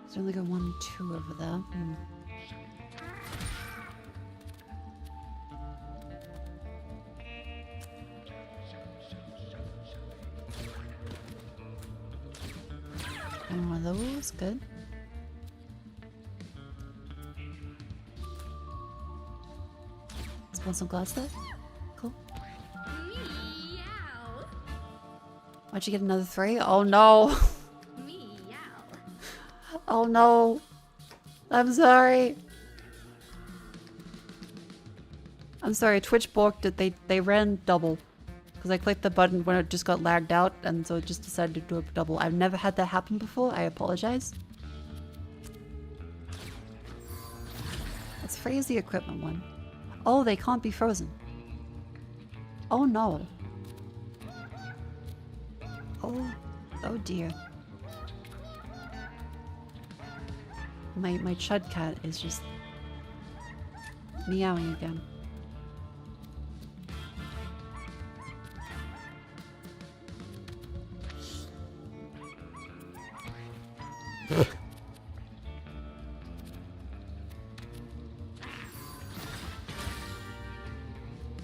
There's only got 1, 2 over there. And one of those, good. Spawn some glass there. Cool. Meow. Why'd you get another 3? Oh no! Oh no! I'm sorry. I'm sorry, Twitch balked it. They ran double. Because I clicked the button when it just got lagged out, and so it just decided to do a double. I've never had that happen before. I apologize. Let's freeze the equipment one. Oh, they can't be frozen. Oh no. Oh, oh dear. My chud cat is just meowing again.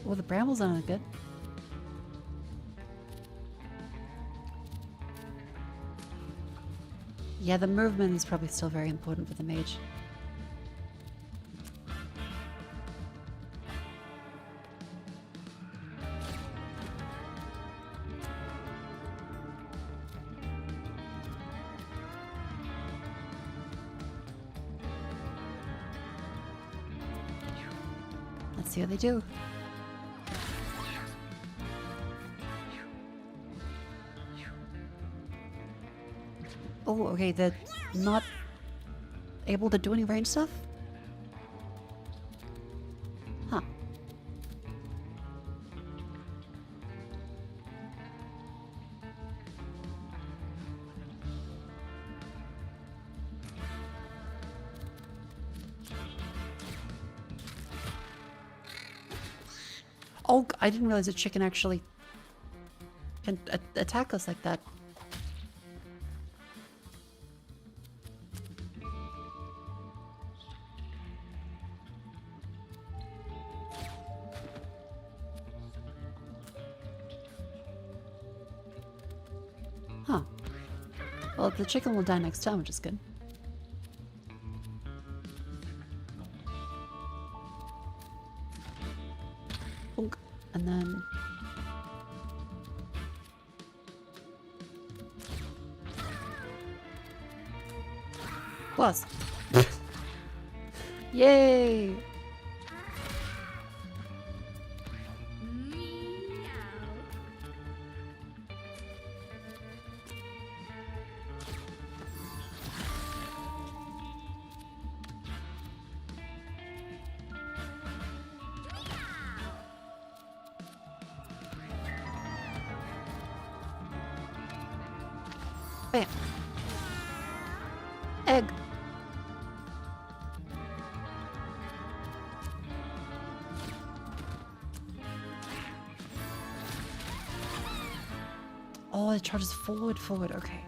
Well, the brambles aren't good. Yeah, the movement is probably still very important for the mage. Let's see what they do. Oh, okay, they're not able to do any range stuff? Huh. Oh, I didn't realize a chicken actually can attack us like that. Huh. Well, the chicken will die next time, which is good. Bonk. And then... Plus. Yay! Bam. Egg. Oh, it charges forward, okay.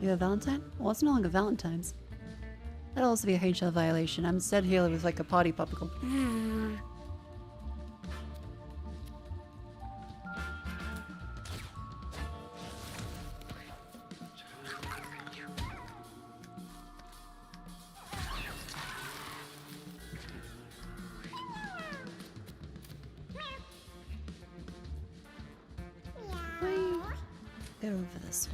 You have Valentine? Well, it's no longer Valentine's. That'll also be a HL violation. I'm instead here with like a party popsicle. Get over this.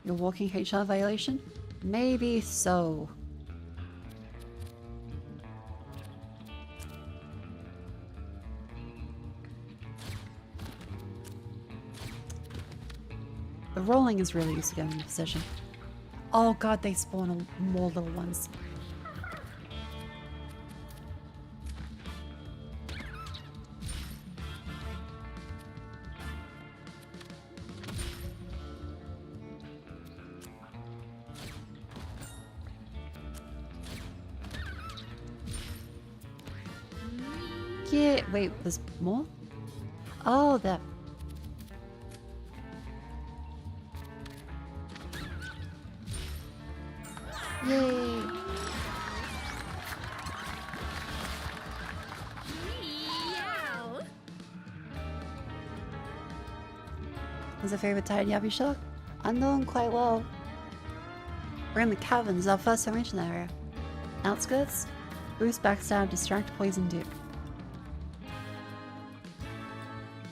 Your walking HR violation? Maybe so. The rolling is really used to getting in position. Oh god, they spawn more little ones. Yeah, wait, there's more? Oh, that. Yay! What's your favorite tired yappy show? I'm doing quite well. We're in the caverns, our first range in that area. Outskirts? Boost, backstab, distract, poison, dupe.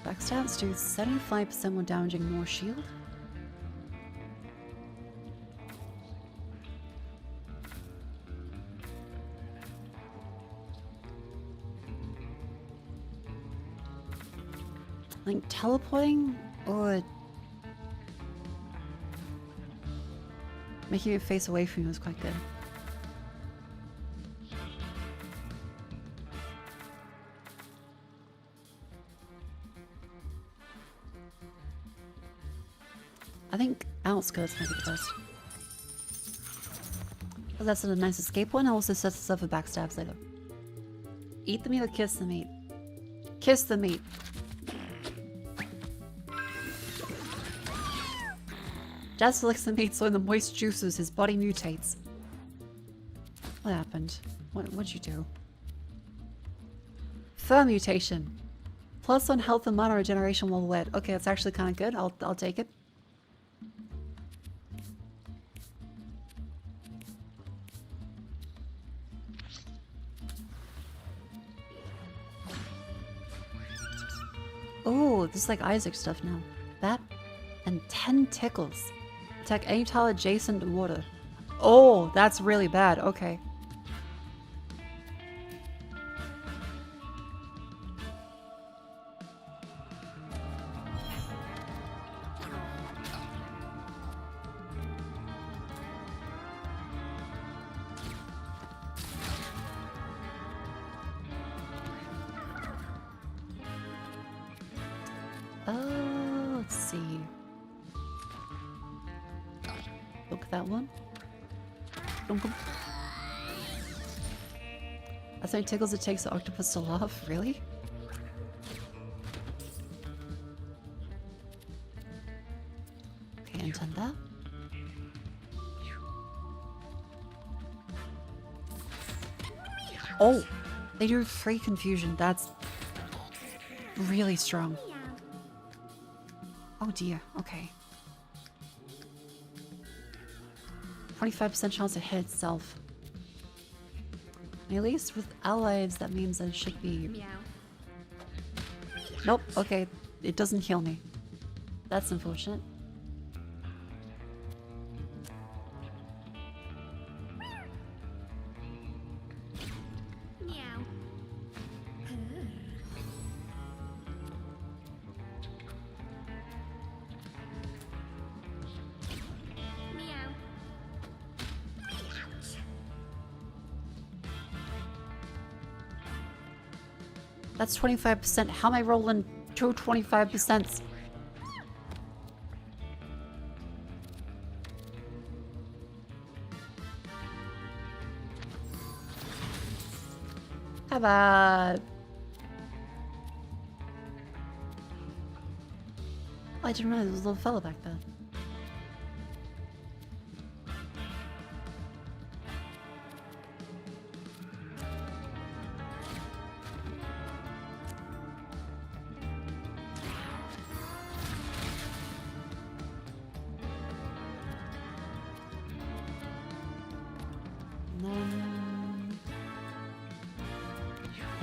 Backstabs do 75% more damage, ignore shield. Like teleporting or making it face away from you was quite good. I think outskirts might be the best. Because that's a nice escape one, and also sets us up for backstabs later. Eat the meat or kiss the meat? Kiss the meat. Jazz selects the meat, so in the moist juices his body mutates. What happened? What'd you do? Fur mutation. +1 health and mana regeneration while wet. Okay, that's actually kind of good. I'll take it. Oh, this is like Isaac stuff now. That and 10 tickles. Attack any tile adjacent to water. Oh, that's really bad. Okay. Let's see. Look at that one. That's how many tickles it takes the octopus to laugh? Really? Okay, intend that. Oh! They do free confusion. That's really strong. Oh dear, okay. 25% chance to hit itself. At least with allies, that means that it should be... Meow. Nope, okay. It doesn't heal me. That's unfortunate. Meow. Meow. That's 25%. How am I rolling 25%? How about... I didn't realize there was a little fella back there.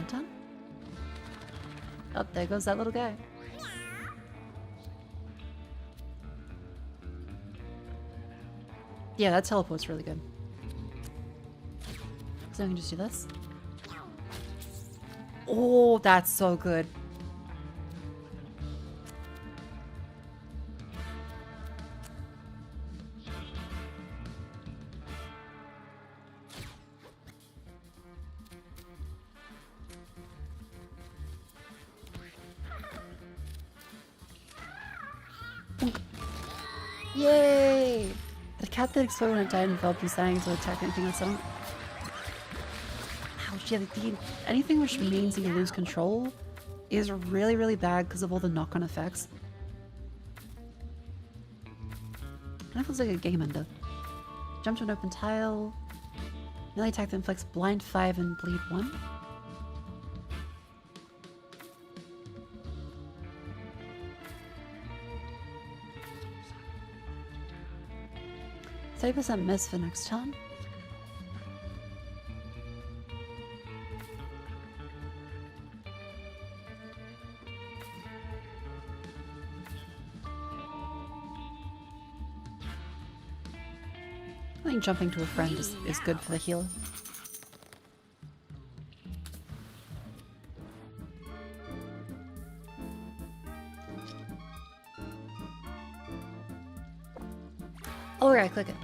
Done? Oh, there goes that little guy. Yeah, that teleport's really good. So I can just do this. Oh, that's so good. Yay! The cat that exploded when it died enveloped in signs will attack anything that's on. Ouch, yeah, anything which means you lose control is really, really bad because of all the knock-on effects. That feels like a game ender. Jump to an open tile. Melee attack that inflicts blind 5 and bleed 1. 30% miss for next time. I think jumping to a friend is good for the healer. Oh, right, click it.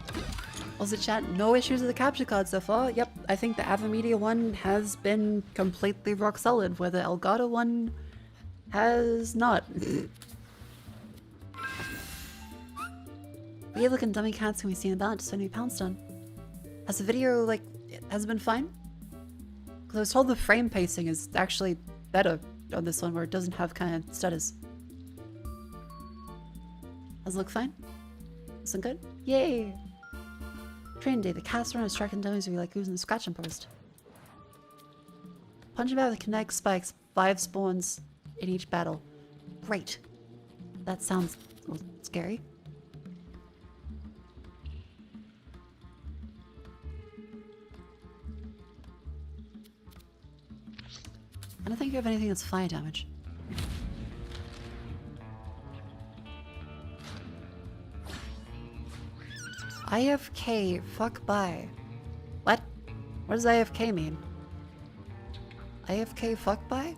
Also, chat, no issues with the capture card so far. Yep, I think the Avamedia one has been completely rock solid, where the Elgato one has not. Weird looking dummy cats can we see in the balance, so new pound stone. Has the video, like, has it been fine? Because I was told the frame pacing is actually better on this one, where it doesn't have kind of stutters. Does it look fine? Looking good? Yay! Training day, the cast run is striking dummies will be like using the scratch and post. Punch him out with kinetic spikes, 5 spawns in each battle. Great. That sounds a little scary. I don't think you have anything that's fire damage. IFK, fuck bye. What? What does IFK mean? IFK, fuck bye?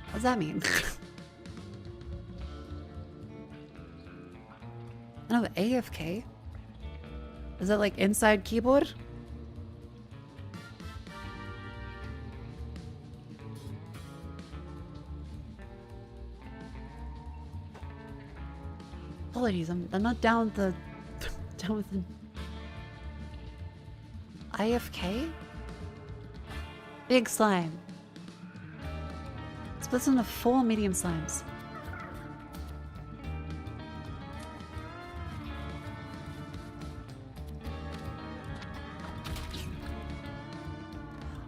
What does that mean? I know, AFK? Is that like inside keyboard? Apologies, I'm not down with the down with the IFK? Big slime. Splits into 4 medium slimes.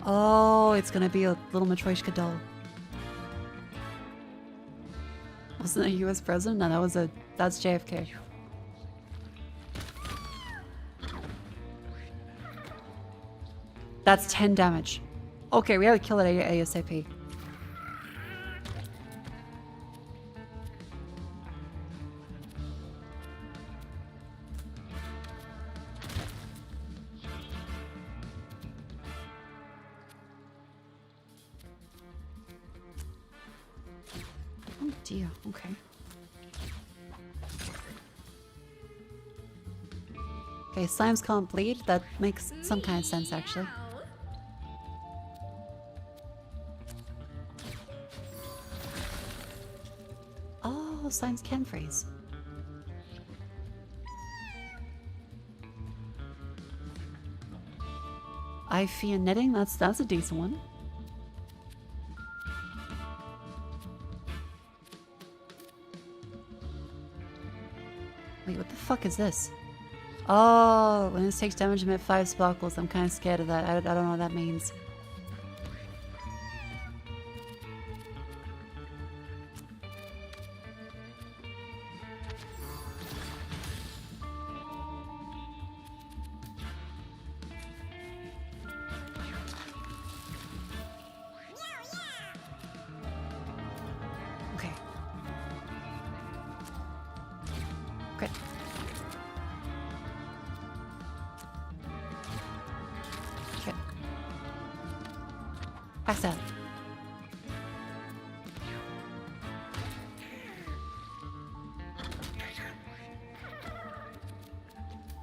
Oh, it's gonna be a little Matryoshka doll. Wasn't that a US president? No, that's JFK. That's 10 damage. Okay, we have to kill it ASAP. Oh dear, okay. Okay, slimes can't bleed. That makes some kind of sense, actually. Oh, slimes can freeze. I fear knitting. That's a decent one. Wait, what the fuck is this? Oh, when this takes damage, emit 5 sparkles. I'm kind of scared of that. I don't know what that means. Okay. Great. Okay. Pass out.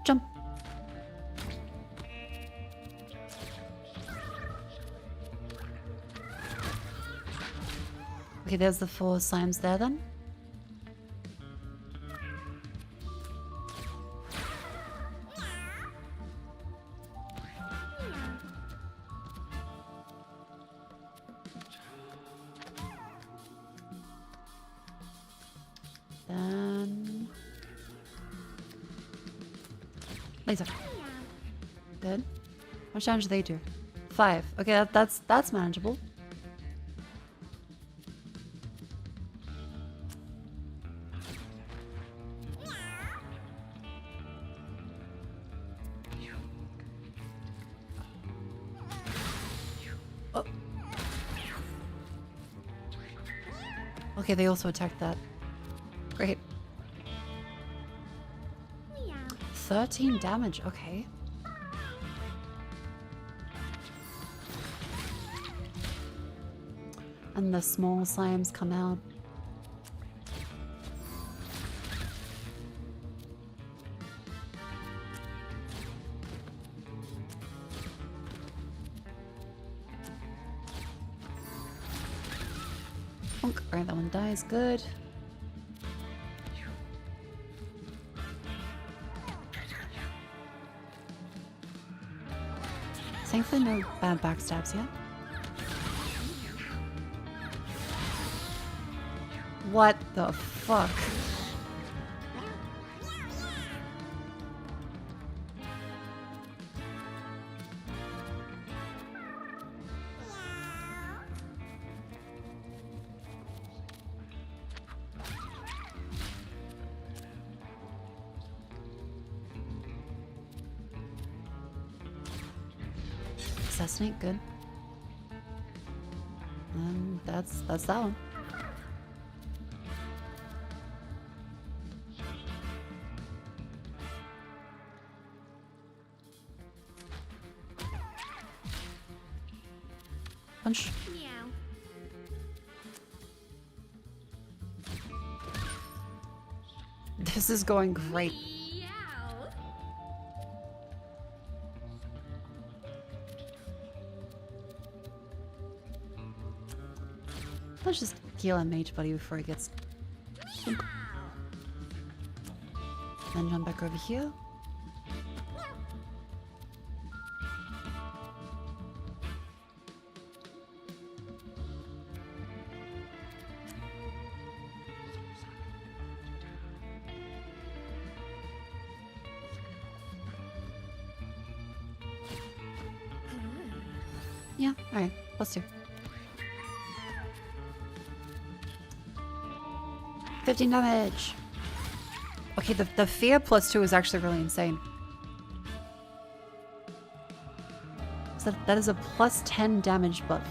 Jump. Okay, there's the 4 slimes there then. Then laser. Good. How much damage do they do? 5. Okay, that's manageable. Oh. Okay, they also attacked that. Great. 13 damage, okay. And the small slimes come out. Alright, that one dies. Good. Thankfully, no bad backstabs yet. What the fuck? Assassinate, good. And that's that one. Punch. Meow. This is going great. Let's just heal a mage buddy before he gets... Then jump back over here. Yeah, alright, +2. 15 damage! Okay, the fear +2 is actually really insane. So that is a +10 damage buff.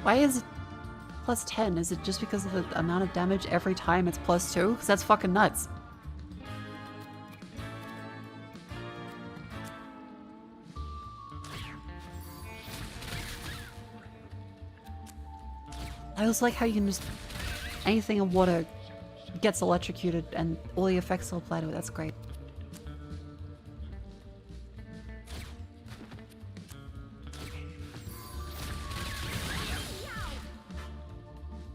Why is it +10? Is it just because of the amount of damage every time it's +2? Because that's fucking nuts. I also like how you can just... anything in water gets electrocuted and all the effects will apply to it. That's great.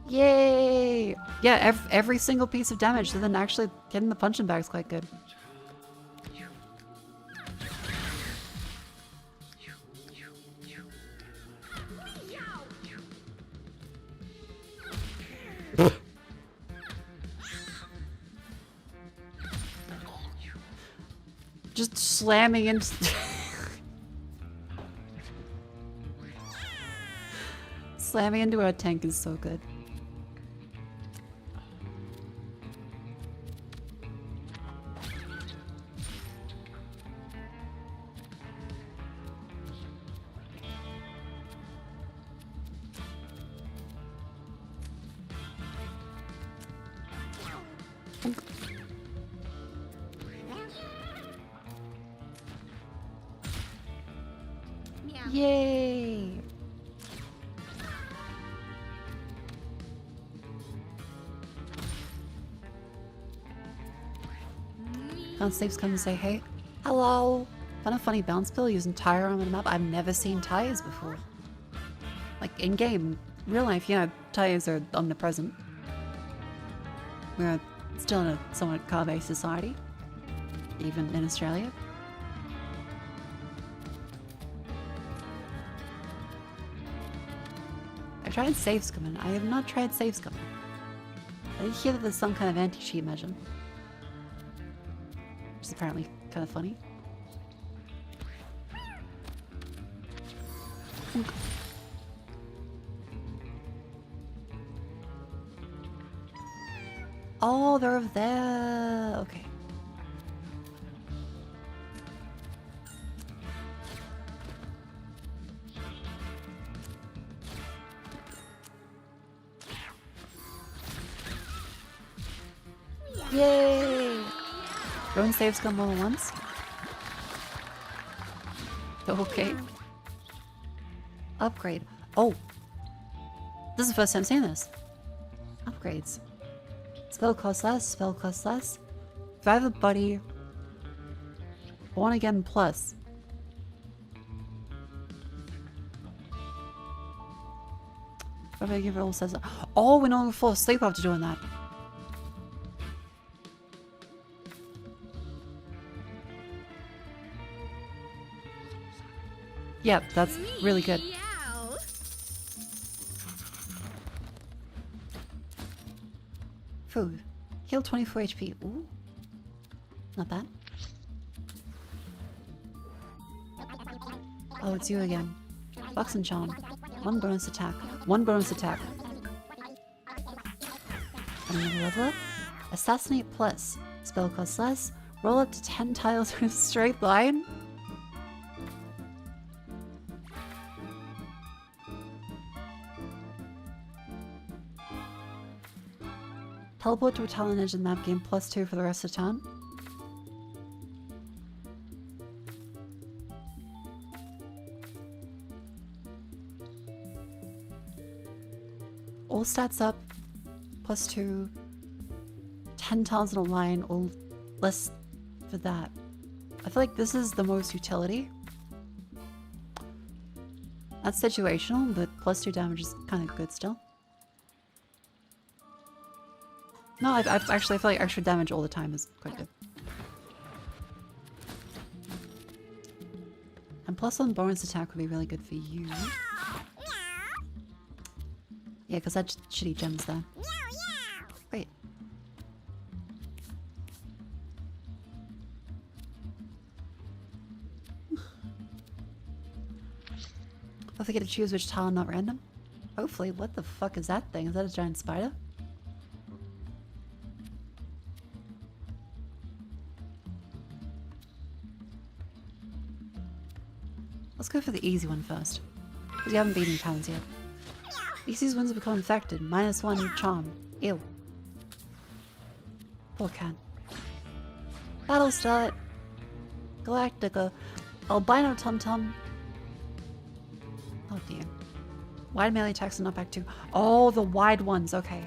Yay! Yeah, every single piece of damage, so then actually getting the punching bag's quite good. Just slamming into... slamming into our tank is so good. Yay! Bounce Snape's come and say, hey. Hello! Found a funny bounce pill using tire on the map. I've never seen tires before. Like, in-game. Real life, yeah, tires are omnipresent. We're still in a somewhat car-based society. Even in Australia. I tried save scumming. I have not tried save scumming. I did hear that there's some kind of anti-cheat measure. Which is apparently kind of funny. Oh, they're over there. Okay. Yay! Go and save scum all at once. Okay. Upgrade. Oh. This is the first time saying this. Upgrades. Spell costs less, spell costs less. Revive a buddy. Born again plus. If I give it all says that. Oh, we no longer fall asleep after doing that. Yeah, that's really good. Food. Heal 24 HP. Ooh. Not bad. Oh, it's you again. Box and charm. One bonus attack. One bonus attack. Another level up. Assassinate plus. Spell cost less. Roll up to 10 tiles in a straight line. Teleport to a tile on edge of the map, game +2 for the rest of the turn. All stats up, +2, 10 tiles in a line, or less for that. I feel like this is the most utility. That's situational, but +2 damage is kind of good still. No, I actually feel like extra damage all the time is quite good. And +1 bonus attack would be really good for you. Yeah, because that shitty gem's there. Great. I forget to choose which tile, not random. Hopefully. What the fuck is that thing? Is that a giant spider? Let's go for the easy one first, because you haven't beaten towns yet. Easy's ones have become infected. -1 charm. Ew. Poor cat. Battle start. Galactica. Albino Tum Tum. Oh dear. Wide melee attacks and knockback too. Oh, the wide ones. Okay.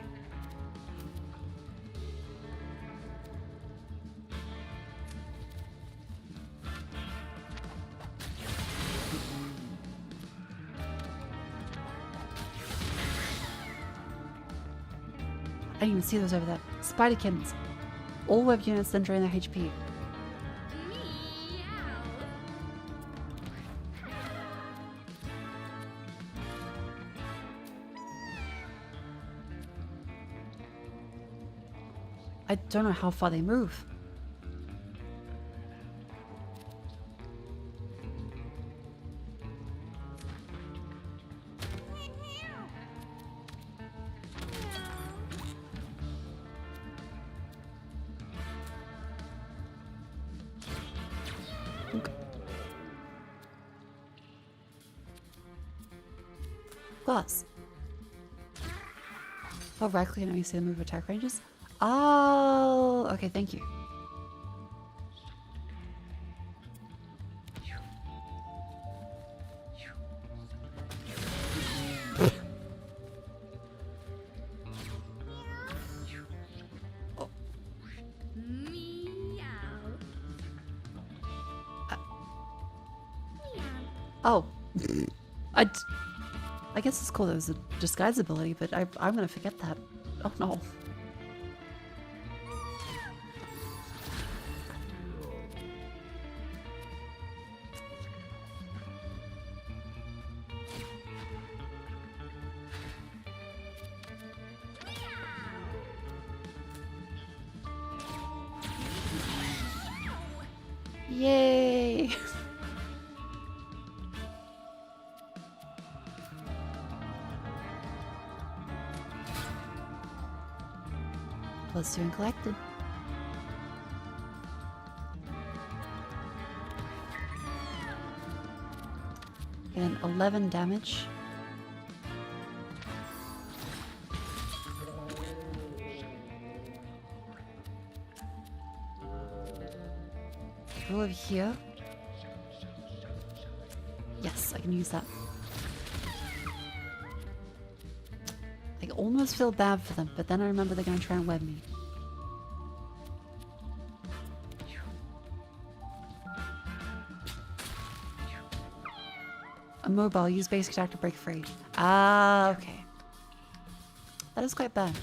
I didn't even see those over there. Spiderkins. All web units then drain their HP. I don't know how far they move. Glass. Oh, right click and you see the move attack ranges. Oh, okay, thank you. Oh. I guess it's cool that it was a disguise ability, but I'm gonna forget that. Oh no. Yay! Plus 2 and collected. And 11 damage. Go over here. Yes, I can use that. I almost feel bad for them, but then I remember they're gonna try and web me. A mobile, use basic attack to break free. Ah, okay. That is quite bad.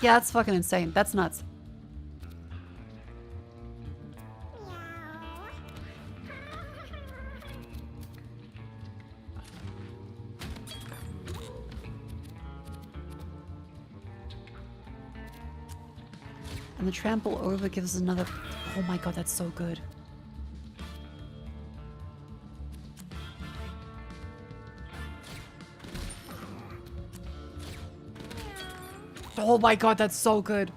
Yeah, that's fucking insane. That's nuts. And the trample over gives us another... Oh my god, that's so good. Oh my god, that's so good.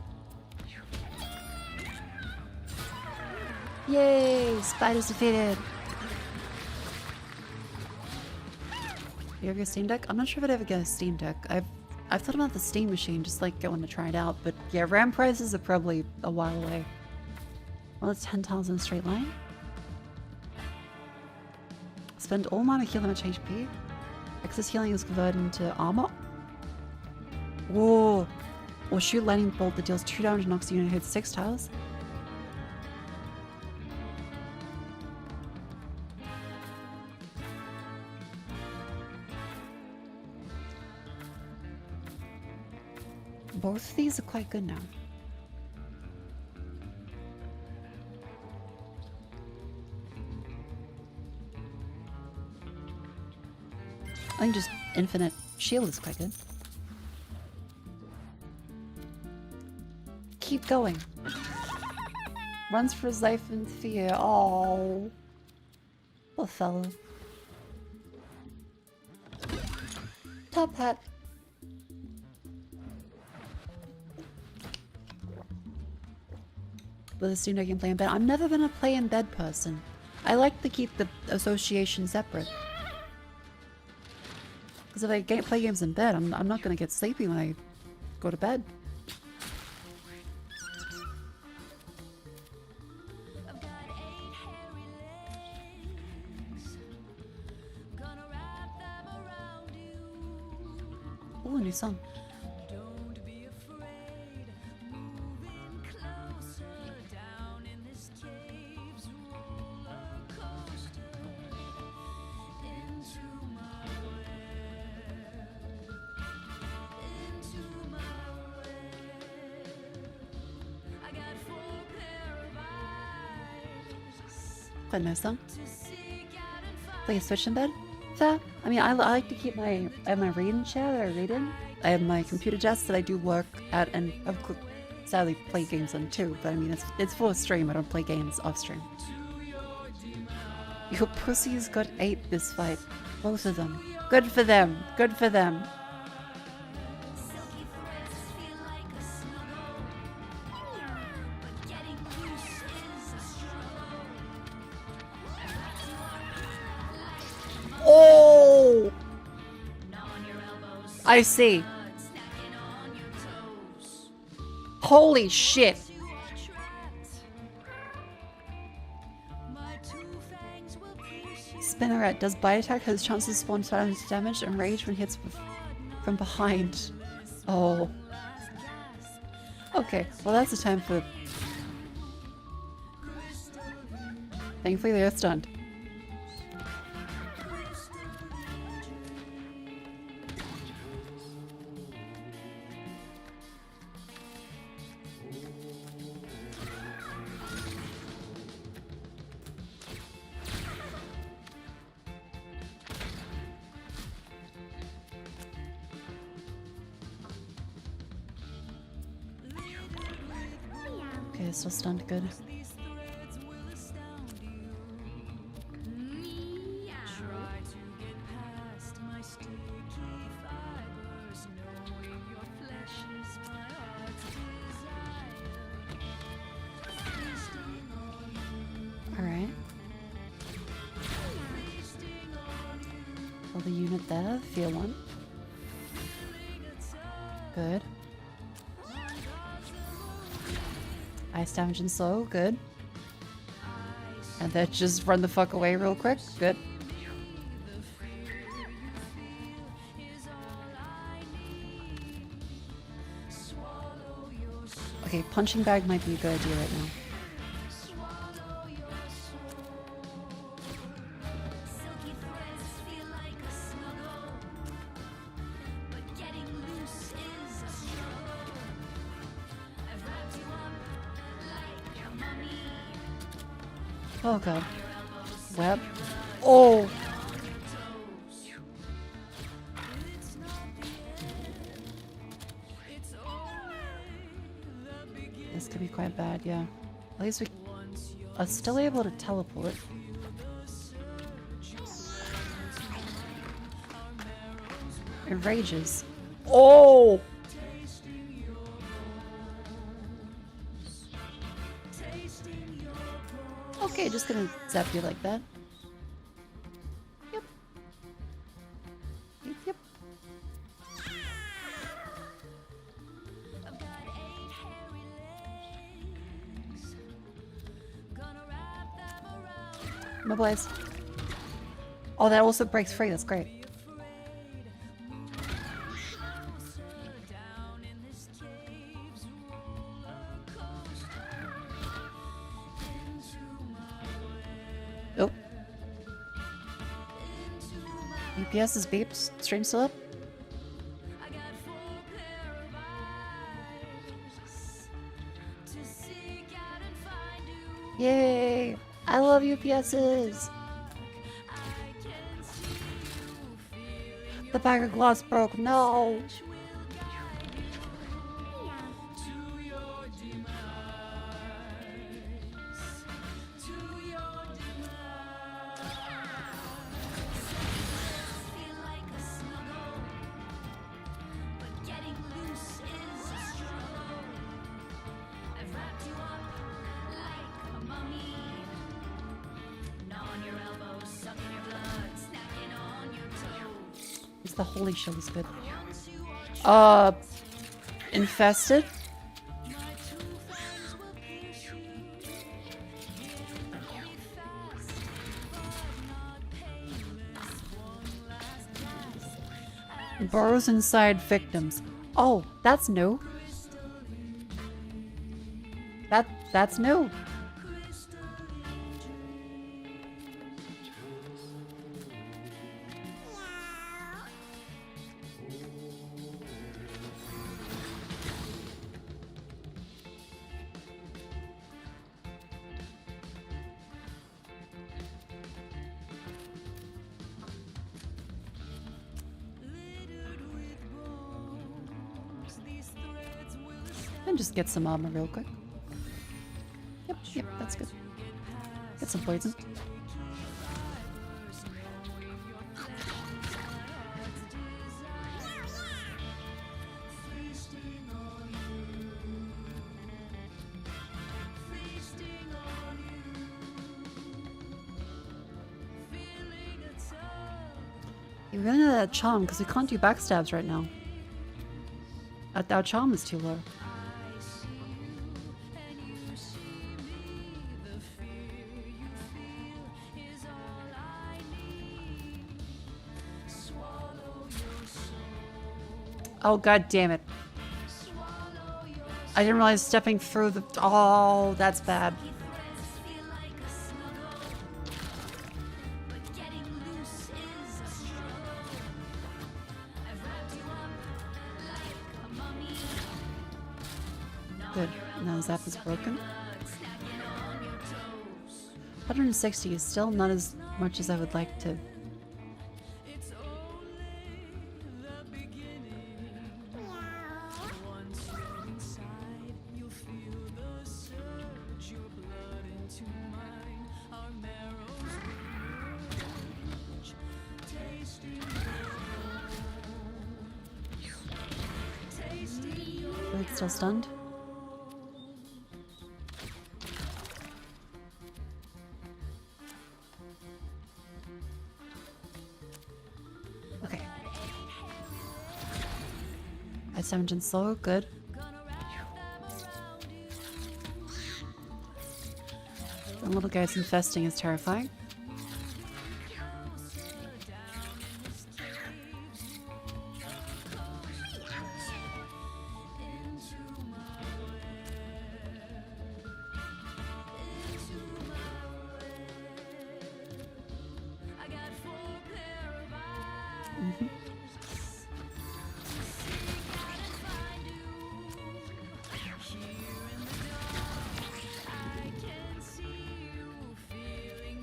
Yay! Spider's defeated. You ever get a Steam Deck? I'm not sure if I'd ever get a Steam Deck. I've thought about the Steam machine, just like going to try it out, but yeah, RAM prices are probably a while away. Well, it's 10 tiles in a straight line. Spend all mana heal damage HP. Excess healing is converted into armor. Whoa! Or shoot lightning bolt that deals 2 damage and knocks the unit hits 6 tiles. Both of these are quite good now. I think just infinite shield is quite good. Keep going. Runs for his life in fear. Oh, poor fellow. Top hat. With a Steam Deck and play in bed. I've never been a play in bed person. I like to keep the association separate. Because if I play games in bed, I'm not going to get sleepy when I go to bed. Ooh, a new song. Quite a nice song. Like a switch in bed? Fair. I mean, I like to keep I have my reading chair that I read in. I have my computer desk that I do work at, and of course, sadly play games on too. But I mean, it's for stream. I don't play games off stream. Your pussies got 8 this fight. Both of them. Good for them. Good for them. Oh! I see. Holy shit. Spinneret does bite attack, has chances to spawn silence damage and rage when hits from behind. Oh. Okay, well that's the time for... Thankfully they're stunned. Okay, still stunned, good. Alright. Well, the unit there, fear 1. Good. Ice damage and slow, good. And then just run the fuck away real quick, good. Okay, punching bag might be a good idea right now. Oh god. Web. Oh! This could be quite bad, yeah. At least we are still able to teleport. It rages. Oh! Okay, just gonna zap you like that. Yep. Yep, yep. Mobilize. Oh, that also breaks free. That's great. Oh. UPS's beep stream still up? Yay! I love UPS's! The bag of glass broke, no! The holy shell is good. Infested? Burrows inside victims. Oh, that's new. That's new. And just get some armor real quick. Yep, that's good. Get some poison. You really need that charm because we can't do backstabs right now. Our charm is too low. Oh god damn it. I didn't realize stepping through the... Oh, that's bad. Good. Now Zap is broken. 160 is still not as much as I would like to. Still stunned. Okay. Ice damage and slow, good. The little guys infesting is terrifying. Mhm.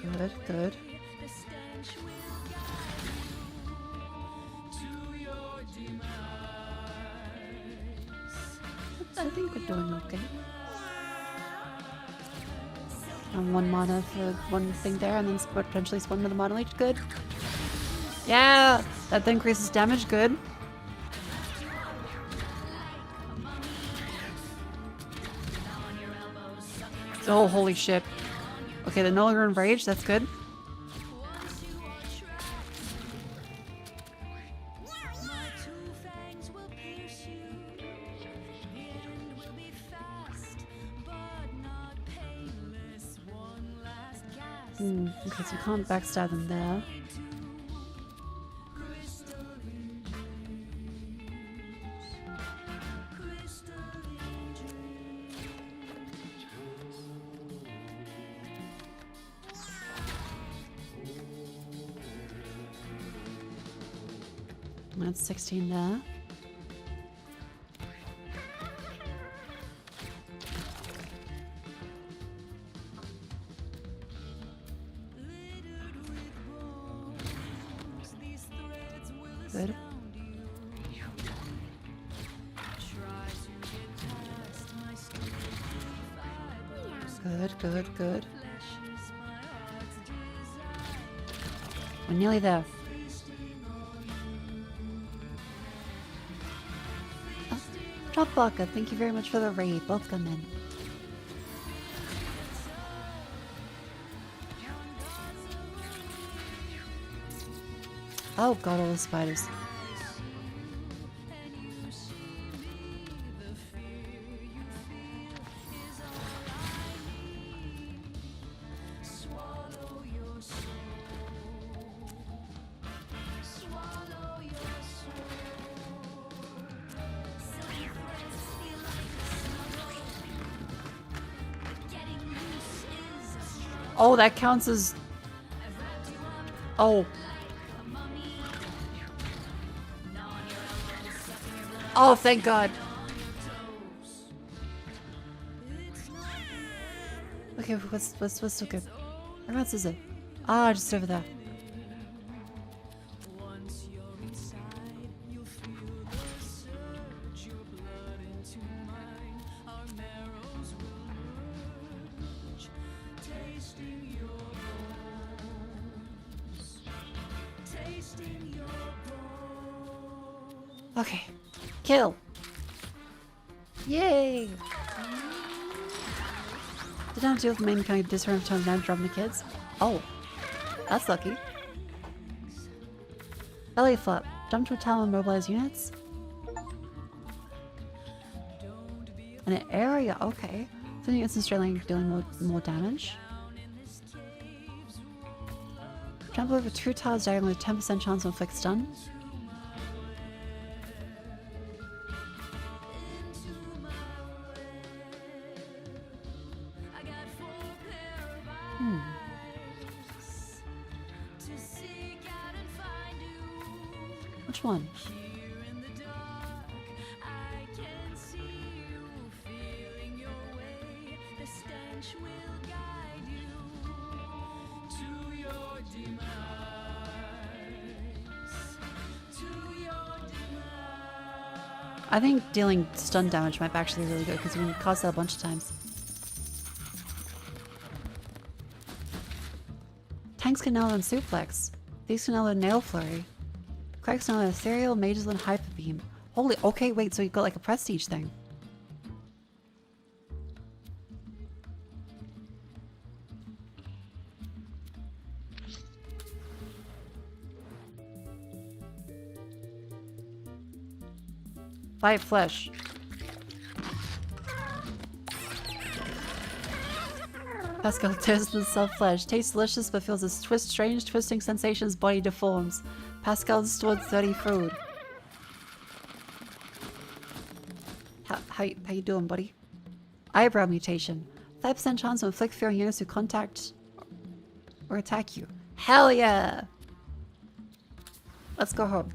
Good, good. I think we're doing okay. And 1 mana for one thing there, and then potentially spawn another mana leech. Good. Yeah! That increases damage. Good. Oh, holy shit. Okay, they're no longer enraged. That's good. Okay, so we can't backstab them there. That's 16 there. Good. Good, good, good. We're nearly there. Dropbaka, thank you very much for the raid. Welcome in. Oh god, all the spiders. Oh, that counts as... Oh. Oh, thank God. Okay, what's so good? Whereabouts is it? Ah, just over there. Okay. Kill. Yay! Did not deal with the main mechanic of disarm time down dropping the kids. Oh. That's lucky. Belly flop. Jump to a tower and mobilize units. An area, okay. Something instant straight line dealing more damage. Jump over 2 tiles diagonally with 10% chance to inflict stun. Which one? I think dealing stun damage might be actually really good because we can cause that a bunch of times. Tanks can now learn suplex. These can now learn nail flurry. Cracks now learn ethereal, mages learn hyper beam. Holy, okay, wait, so you've got like a prestige thing. Fight flesh. Pascal tears the self-fledged. Tastes delicious but feels a strange twisting sensation as body deforms. Pascal stored 30 food. How you doing, buddy? Eyebrow mutation. 5% chance to inflict fear on units who contact or attack you. Hell yeah! Let's go home.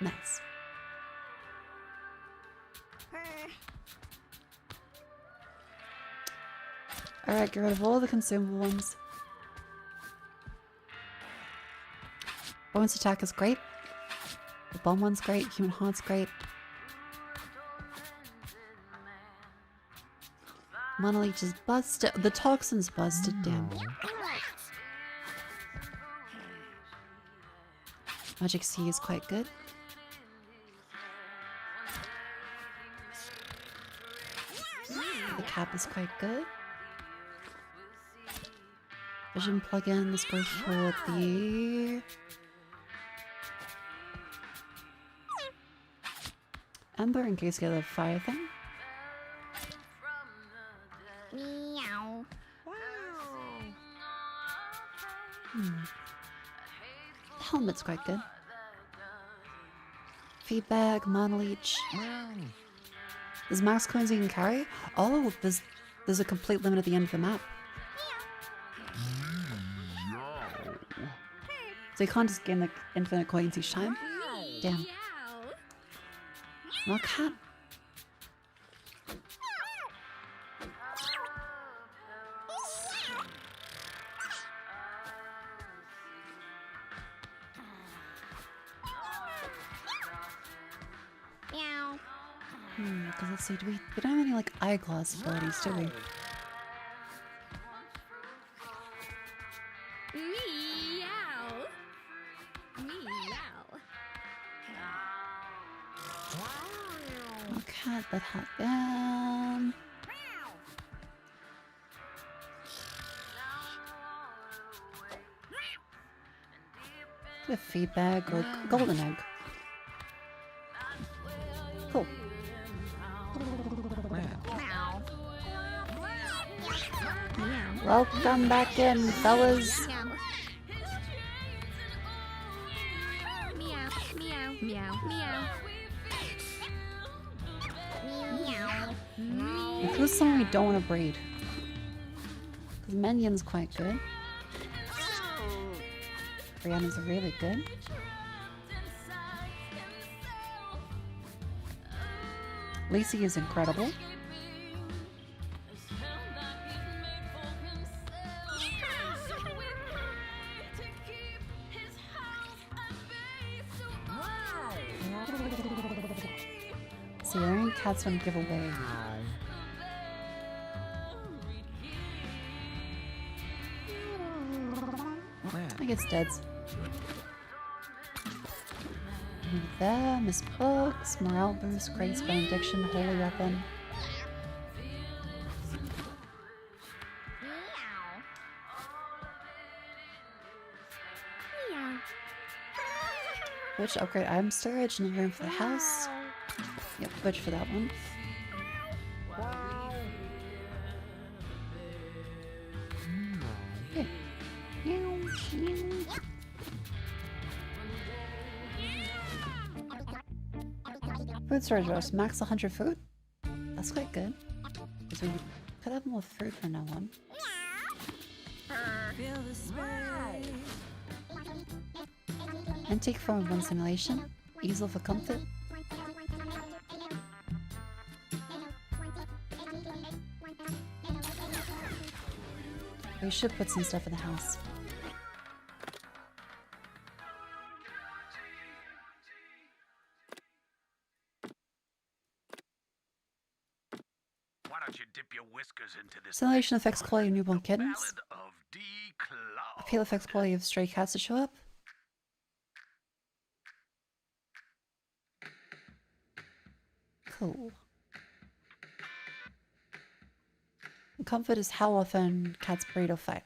Nice. Alright, get rid of all the consumable ones. Bonus attack is great. The bomb one's great. Human heart's great. Mana leech is busted. The toxin's busted, damn. Magic C is quite good. The cap is quite good. Vision plugin, let's go for the Ember in case you get a fire thing. Meow. Helmet's quite good. Feedback, Mana Leech. There's max coins you can carry? Oh, there's a complete limit at the end of the map. So you can't just gain like infinite coins each time? Damn. Well, cat. Meow. Because let's see, we don't have any like eyeglass abilities, do we? Meow. Meow. Okay, that hat down. A feedback or golden egg. Cool. Welcome back in, fellas. Meow. Meow. Meow. Meow. Meow. Meow. Who's someone we don't want to breed? Because Menion's quite good. Brianna's really good. Lacey is incredible. See, there ain't cats want to give away. I guess deads. There, Miss Books, Morale Boost, Grace Benediction, Holy Weapon. Which upgrade item storage and room for the house? Yep, which for that one. Okay. Food storage roast, max 100 food? That's quite good. Because we could have more food for now on. Antique form of one simulation. Easel for comfort. We should put some stuff in the house. Why don't you dip your whiskers into this Simulation affects quality of newborn kittens. Appeal affects quality of stray cats to show up. Cool. Comfort is how often cats breed or fight.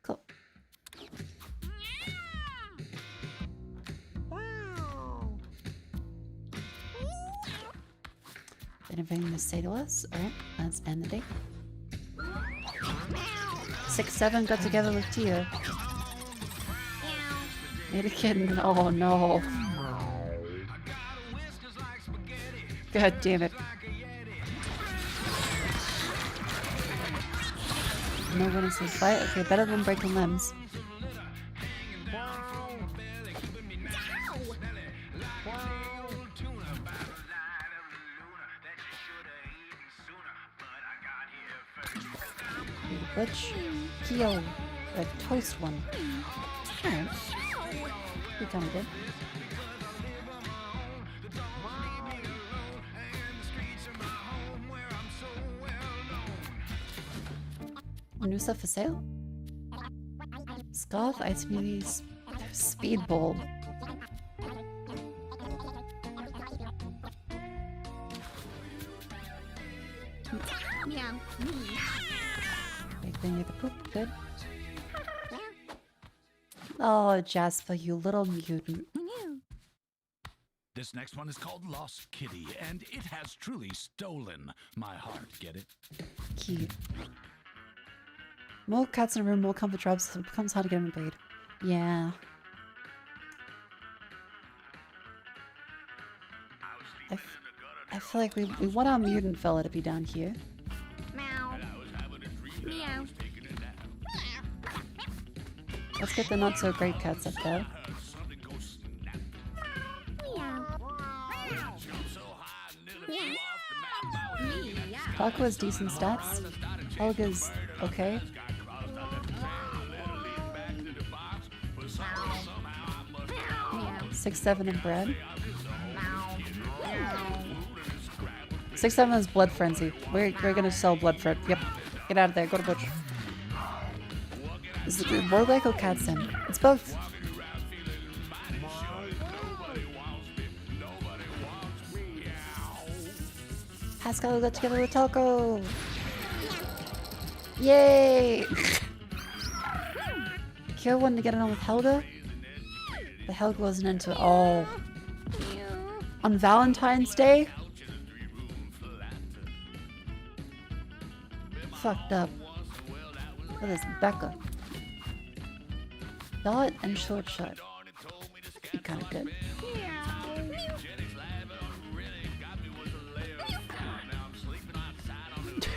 Cool. Anything to say to us? Alright, let's end the day. 6-7 got together with Tia. Made a kitten. Oh no. God damn it. No one is in fight? Okay, better than breaking limbs. Which Kyo, the toast one. Alright. We kinda did. New stuff for sale? Scarf, ice smoothies, speedball. Meow. Big thing with the poop, good. Oh, Jasper, you little mutant. This next one is called Lost Kitty, and it has truly stolen my heart. Get it? Cute. More cats in a room, more comfort drops, so it becomes hard to get them to breed. Yeah. I feel like we want our mutant fella to be down here. Meow. Meow. Let's get the not so great cats up there. Paco has decent stats. Olga's okay. Meow. 6-7 and bread. 6-7 is blood frenzy. We're gonna sell blood for it. Yep. Get out of there. Go to butcher. Is it roguelike or cat sim? It's both. Pascal got together with Taco. Yay! Kyo wanted to get it on with Helga, but Helga wasn't into it. Oh. On Valentine's Day? Fucked up. What is Becca? Dot and short shot. Be kinda good.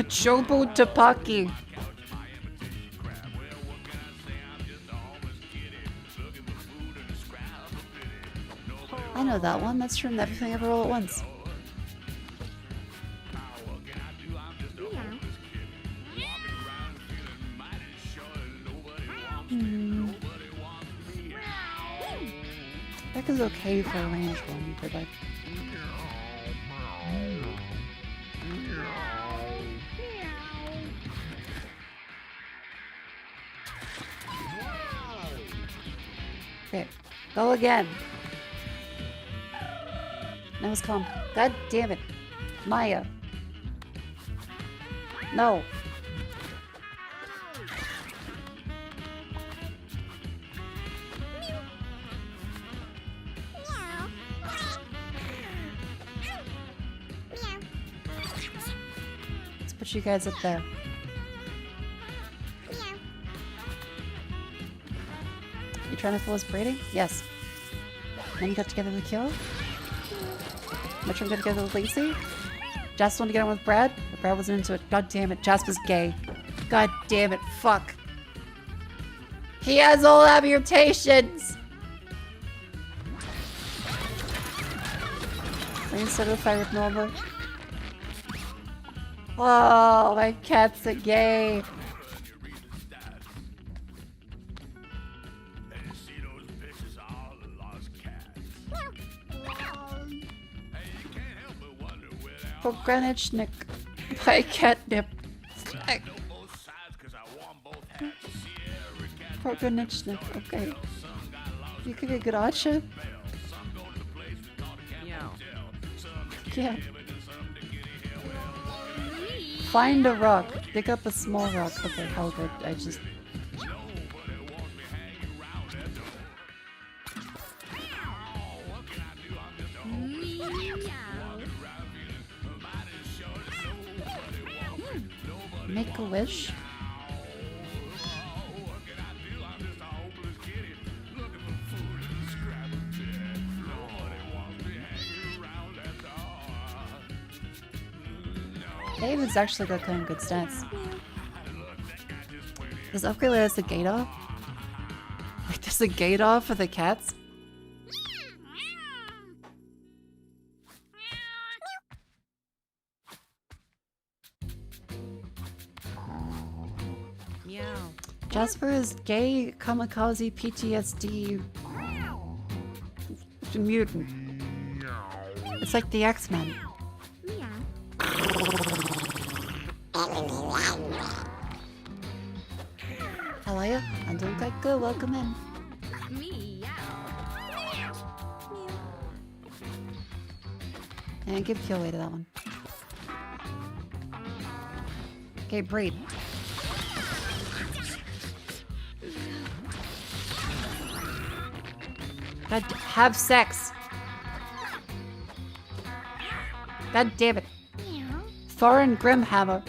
Chobo Tapaki. I know that one. That's from Everything Ever All at Once. Becca's okay for a range one, but like. Okay, go again. That was calm. God damn it. Maya. No. Let's put you guys up there. You trying to fool us breeding? Yes. Then you got together with Kyo? Metro got together with Lacey? Jasper wanted to get on with Brad, but Brad wasn't into it. God damn it, Jasper's gay. God damn it, fuck. He has all our mutations! Are you set to fight with normal? Oh, my cats are gay. For Greenwich Nick. My catnip. For Greenwich Nick, okay. You could be a good archer. Yeah. Find a rock. Pick up a small rock. Okay, how good. I just... Make a wish. David's actually got kind of good stats. Does upgrade let us the gate off? Like, does the gate off for the cats? Meow. Jasper is gay, kamikaze, PTSD mutant. It's like the X-Men. How are you? I'm doing quite good. Welcome in. And give kill away to that one. Okay, breed. God, have sex. God damn it. Foreign Grimhammer.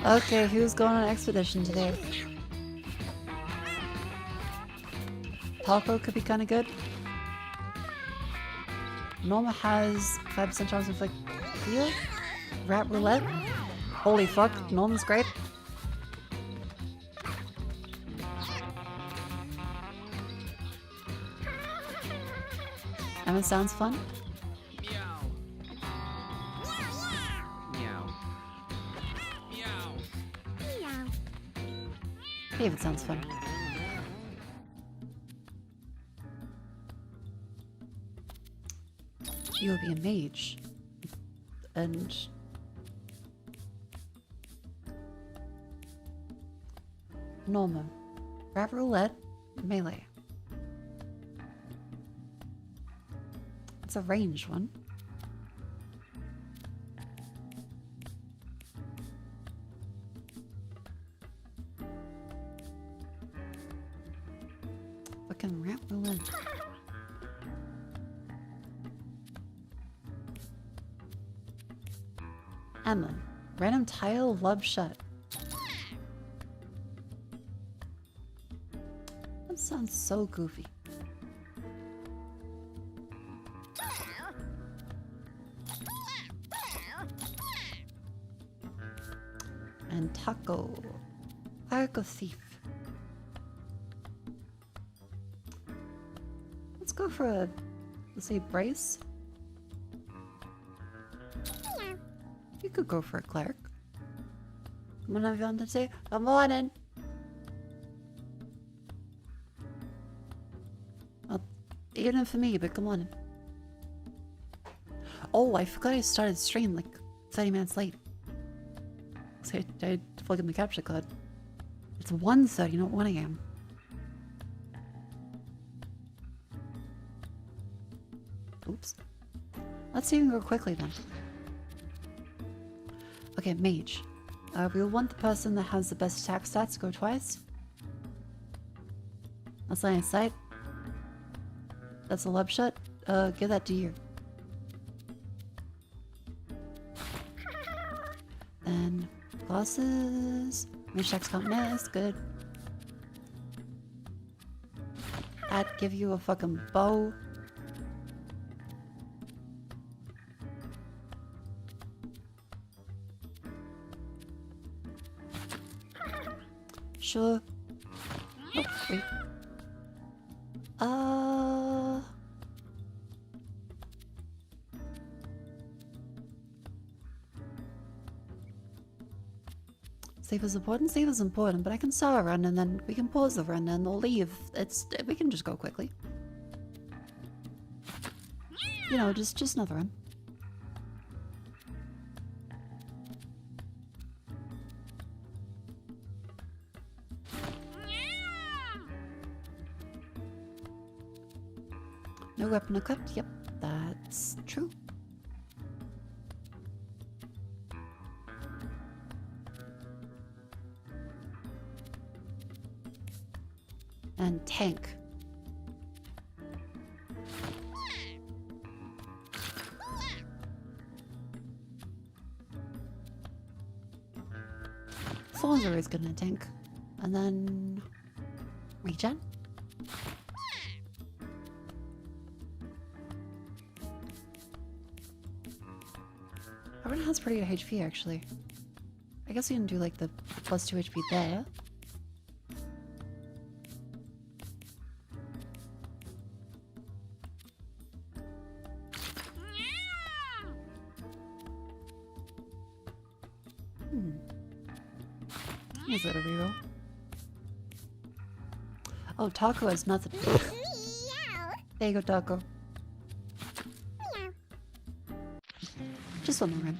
Okay, who's going on an expedition today? Taco could be kind of good. Norma has 5% chance of like heal. Rat roulette. Holy fuck, Norma's great. Emma sounds fun. David sounds fun. You'll be a mage. And... Norma. Rat roulette. Melee. It's a ranged one. Fucking rat roulette. Emma. Random tile, love shut. That sounds so goofy. And Taco. Taco Thief. Let's go for a, let's say, brace. You could go for a cleric. Come on, everyone, to say, come on in. Well, even for me, but come on in. Oh, I forgot I started stream like 30 minutes late. So I had to plug in the capture card. It's 1:30, not 1 AM. Oops. Let's see if we can go quickly then. Okay, mage. We'll want the person that has the best attack stats to go twice. That's line of sight. That's a love shot. Give that to you. Then glasses. Mage checks can't miss. Good. I'd give you a fucking bow. Sure. Oh, wait. Save is important? Save is important, but I can start a run and then we can pause the run and they'll leave. We can just go quickly. You know, just another run. No weapon equipped. Yep, that's true. And tank. Thorns are always good in a tank. And then regen. Everyone has pretty good HP actually. I guess we can do like the plus 2 HP there. Is that a reroll? Oh, Taco has nothing. There you go, Taco. Just one more run.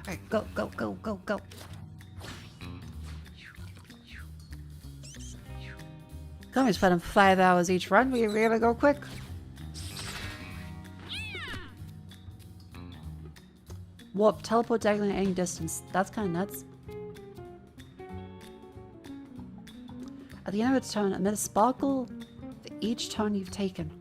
Alright, go, go, go, go, go. Come, we spent them 5 hours each run. We're gonna go quick. Warp, teleport diagonally at any distance. That's kind of nuts. At the end of its turn, emit a sparkle for each turn you've taken.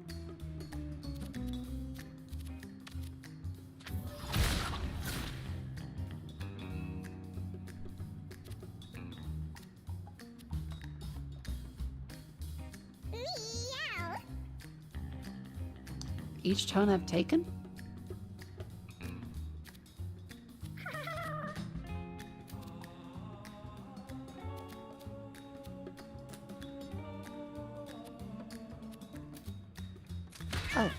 Each turn I've taken? Oh.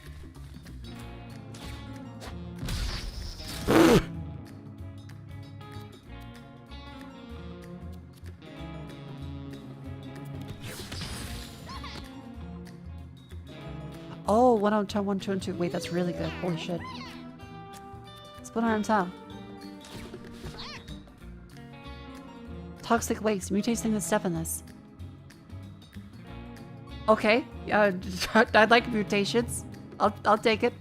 Oh, 1 on turn 1, 2, and 2. Wait, that's really good. Holy shit. Split on top. Toxic waste. Mutates thing to step in this. Okay. I'd like mutations. I'll take it.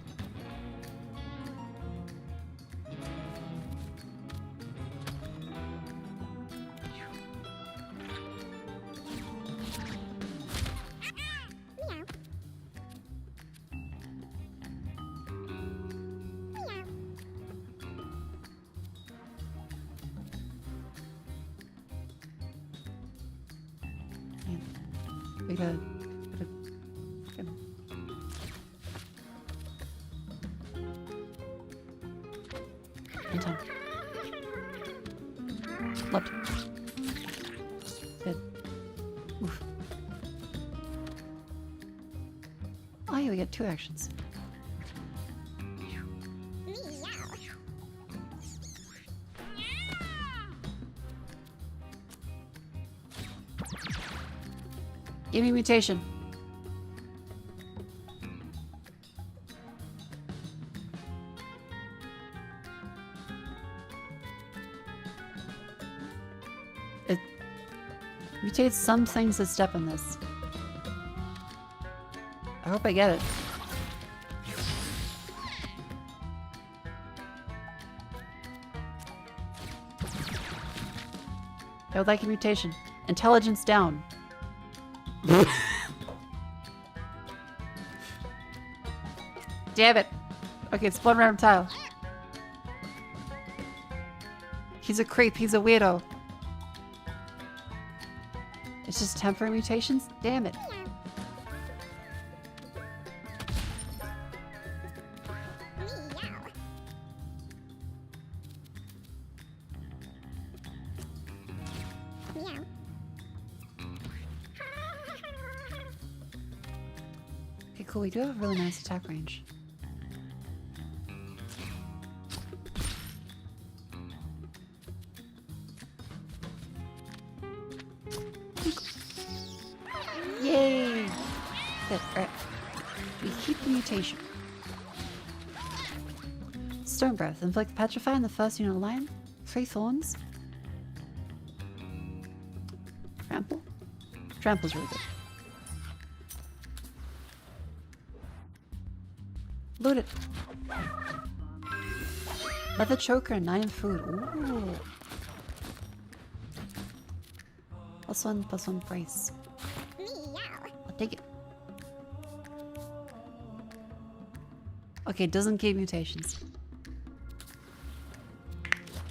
We gotta in time. Left. Good. Oof. Oh yeah, we get 2 actions. Give me mutation. It mutates some things that step in this. I hope I get it. I would like a mutation. Intelligence down. Damn it. Okay, it's 1 random tile. He's a creep. He's a weirdo. It's just temporary mutations? Damn it. Okay, cool. We do have a really nice attack range. Yay! Good. Alright. We keep the mutation. Stone Breath. Inflict Petrify on the first unit line. 3 thorns. Trample's really good. Loot it. Leather choker and 9 food. Ooh. +1 price. I'll take it. Okay, doesn't keep mutations.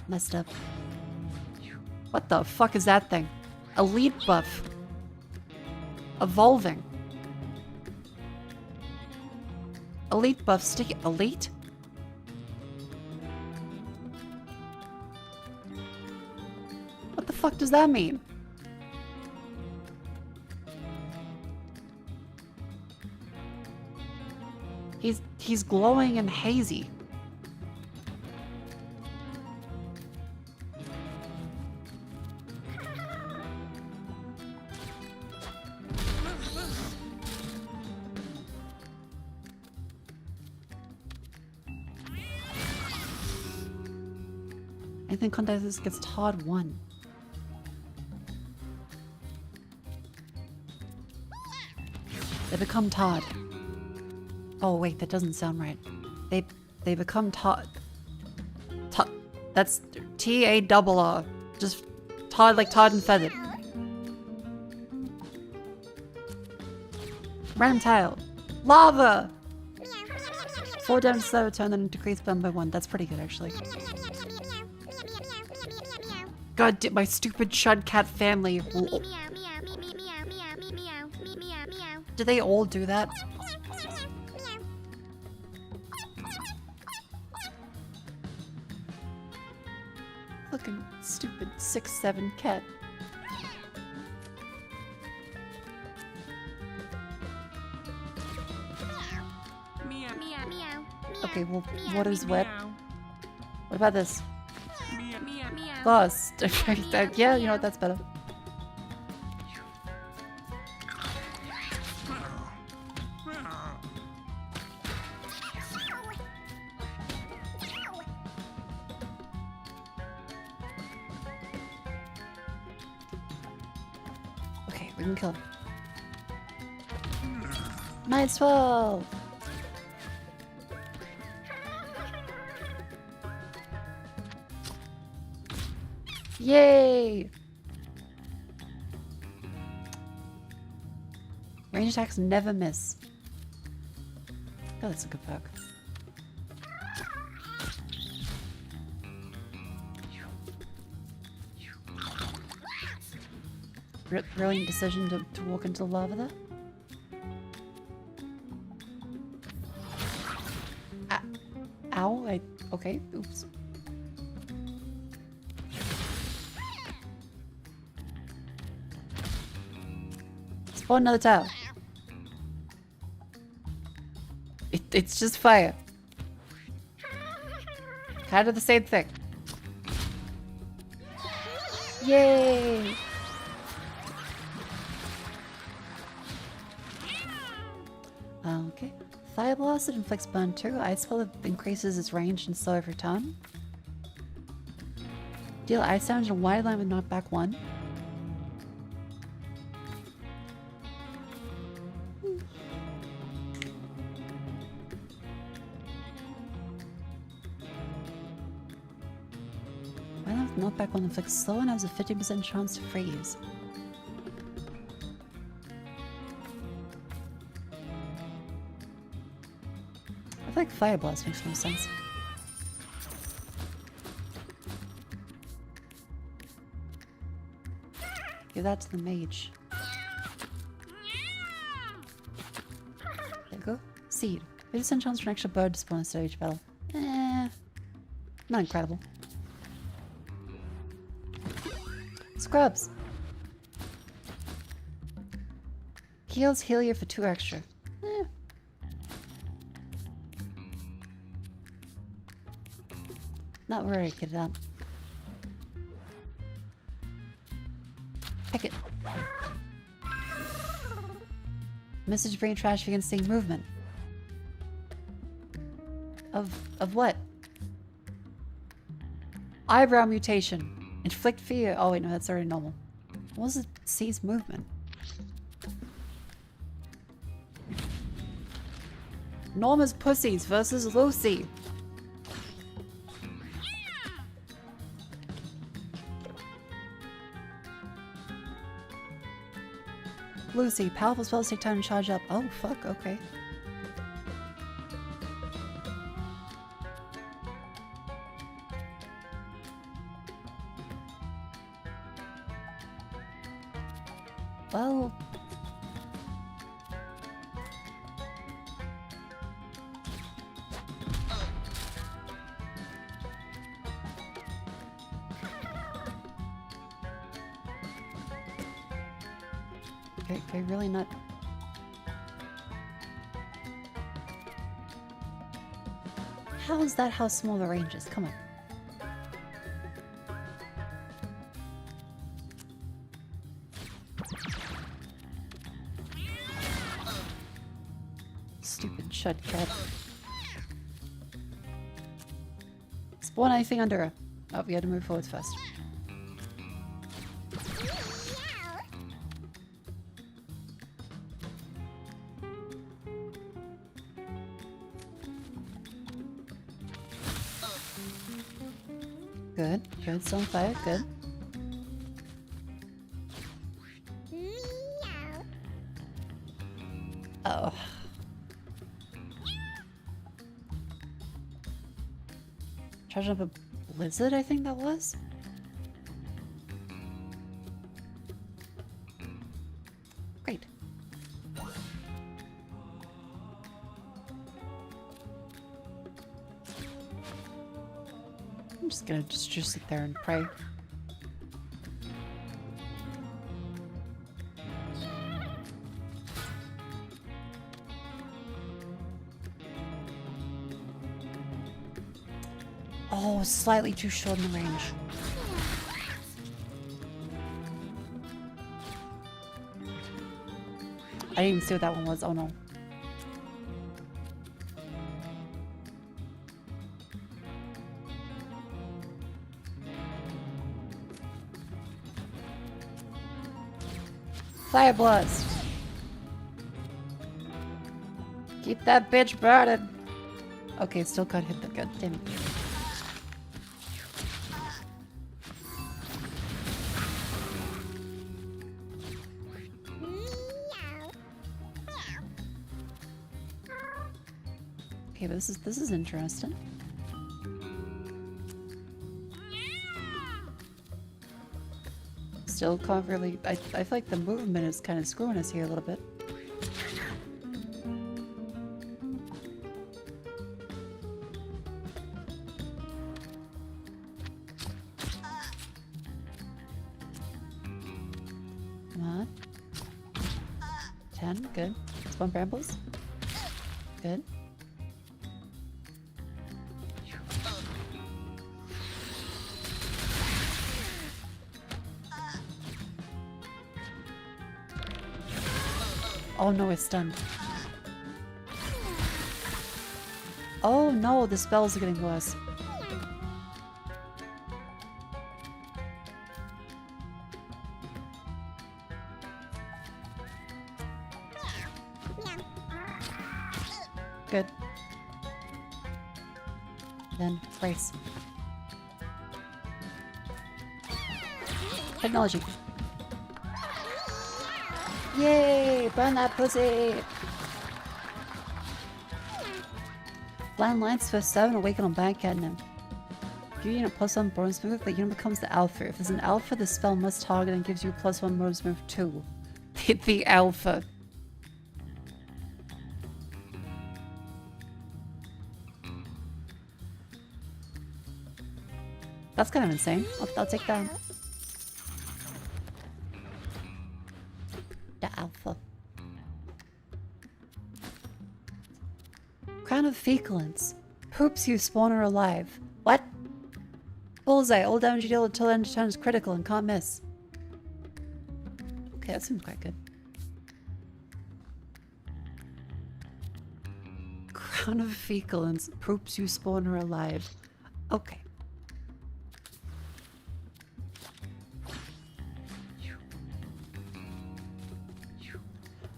Messed up. What the fuck is that thing? Elite buff. Evolving. Elite buff sticky. Elite? What the fuck does that mean? He's glowing and hazy. Anything contact this gets Todd 1. They become Todd. Oh wait, that doesn't sound right. They become Todd. Todd. That's T-A-double-R. Just Todd like Todd and Feathered. Random tile. Lava! 4 damage slow, turn that into decreased burn by 1. That's pretty good actually. God damn, my stupid Chud Cat family. Do they all do that? Fucking stupid 6'7" cat. Okay, well, what is wet? What about this? Lost. Yeah, you know what, that's better. Okay, we can kill him. Nice 12! Yay! Range attacks never miss. Oh, that's a good perk. Brilliant decision to walk into the lava there. Ow, okay, oops. Spawn another tile. It's just fire. Kind of the same thing. Yay! Okay. Fire Blast inflicts burn 2. Ice Spell increases its range and slow every turn. Deal ice damage in a wide line with knockback 1. Knockback 1 inflicts slow and has a 50% chance to freeze. I feel like Fire Blast makes more sense. Give that to the mage. There you go. Seed. 50% chance for an extra bird to spawn instead of each battle. Not incredible. Scrubs. Heals heal you for 2 extra. Not very good at that. Pick it. Message brain trash if you can see movement. Of what? Eyebrow mutation. Inflict fear. Oh wait, no, that's already normal. What was it? Seize movement. Norma's pussies versus Lucy. Lucy, powerful spells take time to charge up. Oh, fuck, okay. Well... Okay, really not... How is that how small the range is? Come on. Stupid shut cat. Spawn anything under her. Oh, we had to move forward first. Good. Good. Still on fire. Good. Oh. Charging up a blizzard, I think that was? Great. I'm just gonna just sit there and pray. Oh, slightly too short in the range. I didn't even see what that one was. Oh no. Fire blast. Keep that bitch burning. Okay, still can't hit the gun. Damn it. Okay, but this is interesting. Still can't really... I feel like the movement is kind of screwing us here a little bit. Come on. 10, good. Spawn brambles. Good. Oh no, it's stunned. Oh no, the spells are getting worse. Good. Then brace. Technology. Yay! Burn that pussy! Landlines for 7 awaken on bad catnip. If your unit +1 bonus move, the unit becomes the alpha. If there's an alpha, the spell must target and gives you +1 bonus move too. The alpha. That's kind of insane. I'll take that. The alpha. Crown of Fecalence. Hoops you spawn are alive. What? Bullseye. All damage you deal until end turns critical and can't miss. Okay, that seems quite good. Crown of Fecalence. Hoops you spawn are alive. Okay.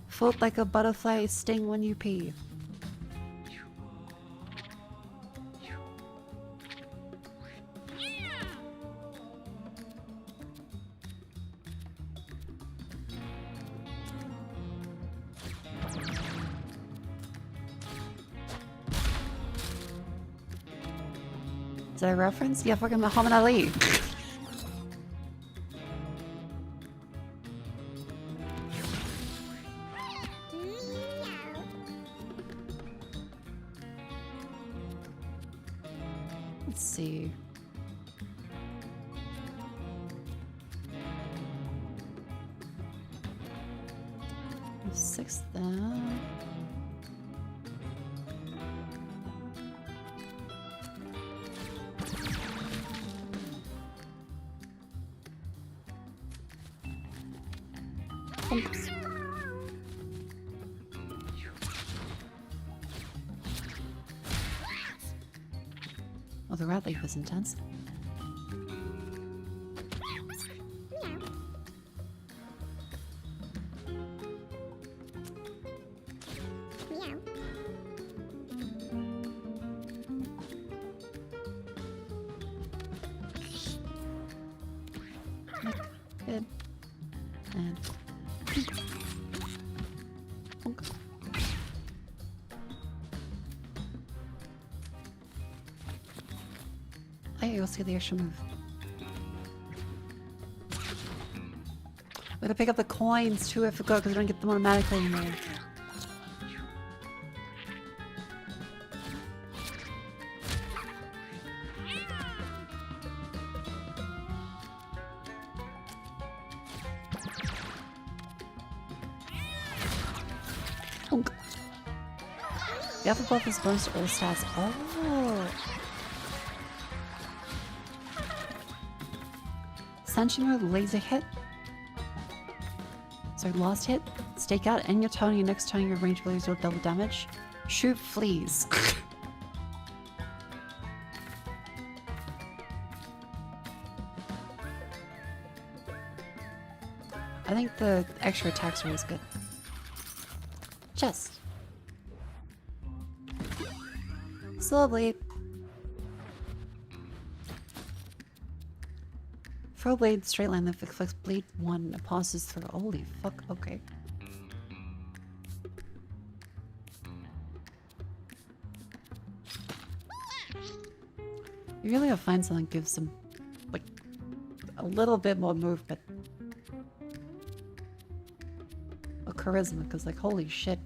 Float like a butterfly, sting when you pee. Is that a reference? Yeah, fucking Muhammad Ali. Let's see. Sixth then. Oops. Oh, the rat leaf was intense. Good. And hey, you'll see the extra move. We gotta pick up the coins too, I forgot, because we don't get them automatically anymore. The upper buff is bonus to all stats. Oh! Sentinel laser hit. So last hit, stake out, and your turn, your next turn, your range values deal double damage. Shoot fleas. I think the extra attacks are always good. Chest. Slow bleed. Throw blade straight line that inflicts bleed 1 that passes through. Holy fuck, okay. You really gotta find something that gives them like a little bit more movement. Or charisma, because like holy shit.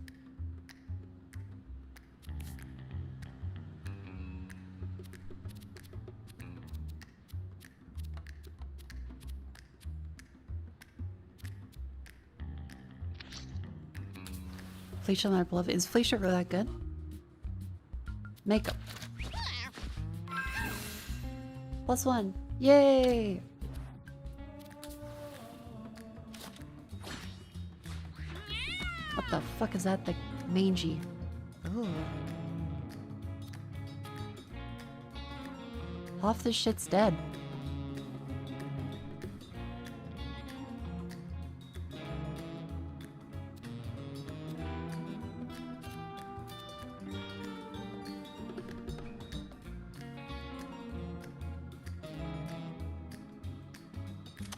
Fleisha and I love it. Is Fleisha really that good? Mako. +1. Yay! What the fuck is that? The mangy. Ooh. Half this shit's dead.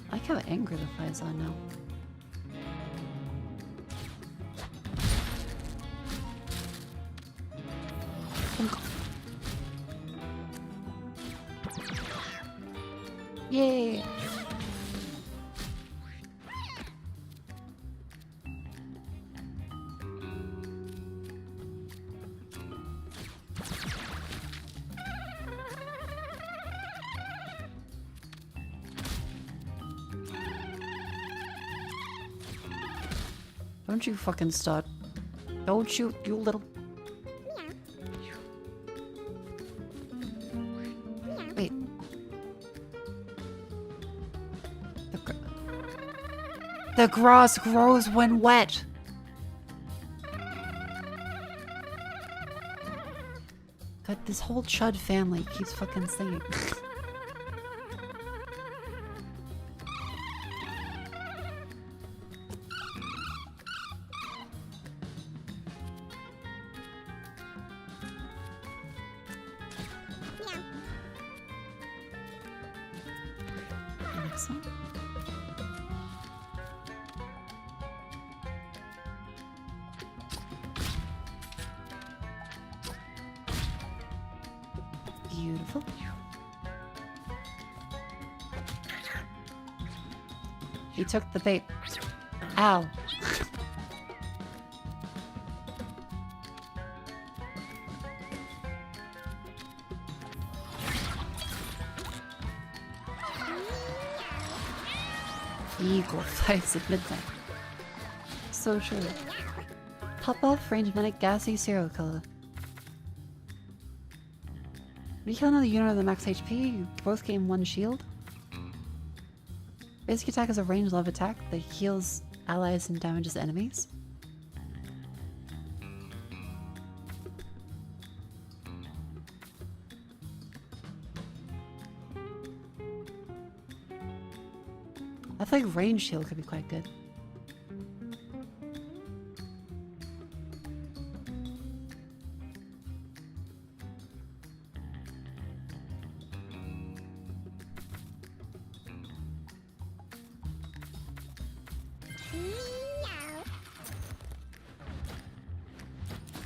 I like how angry the fire's on now. Yay! Don't you fucking start. Don't you, you little... Wait. The grass grows when wet. God, this whole Chud family keeps fucking singing. Next one. Beautiful. He took the bait. Ow. Eagle fights at midnight. So true. Pop off, range medic, gassy, serial killer. When you kill another unit with the max HP, you both gain 1 shield. Basic attack is a ranged love attack that heals allies and damages enemies. I think range shield could be quite good.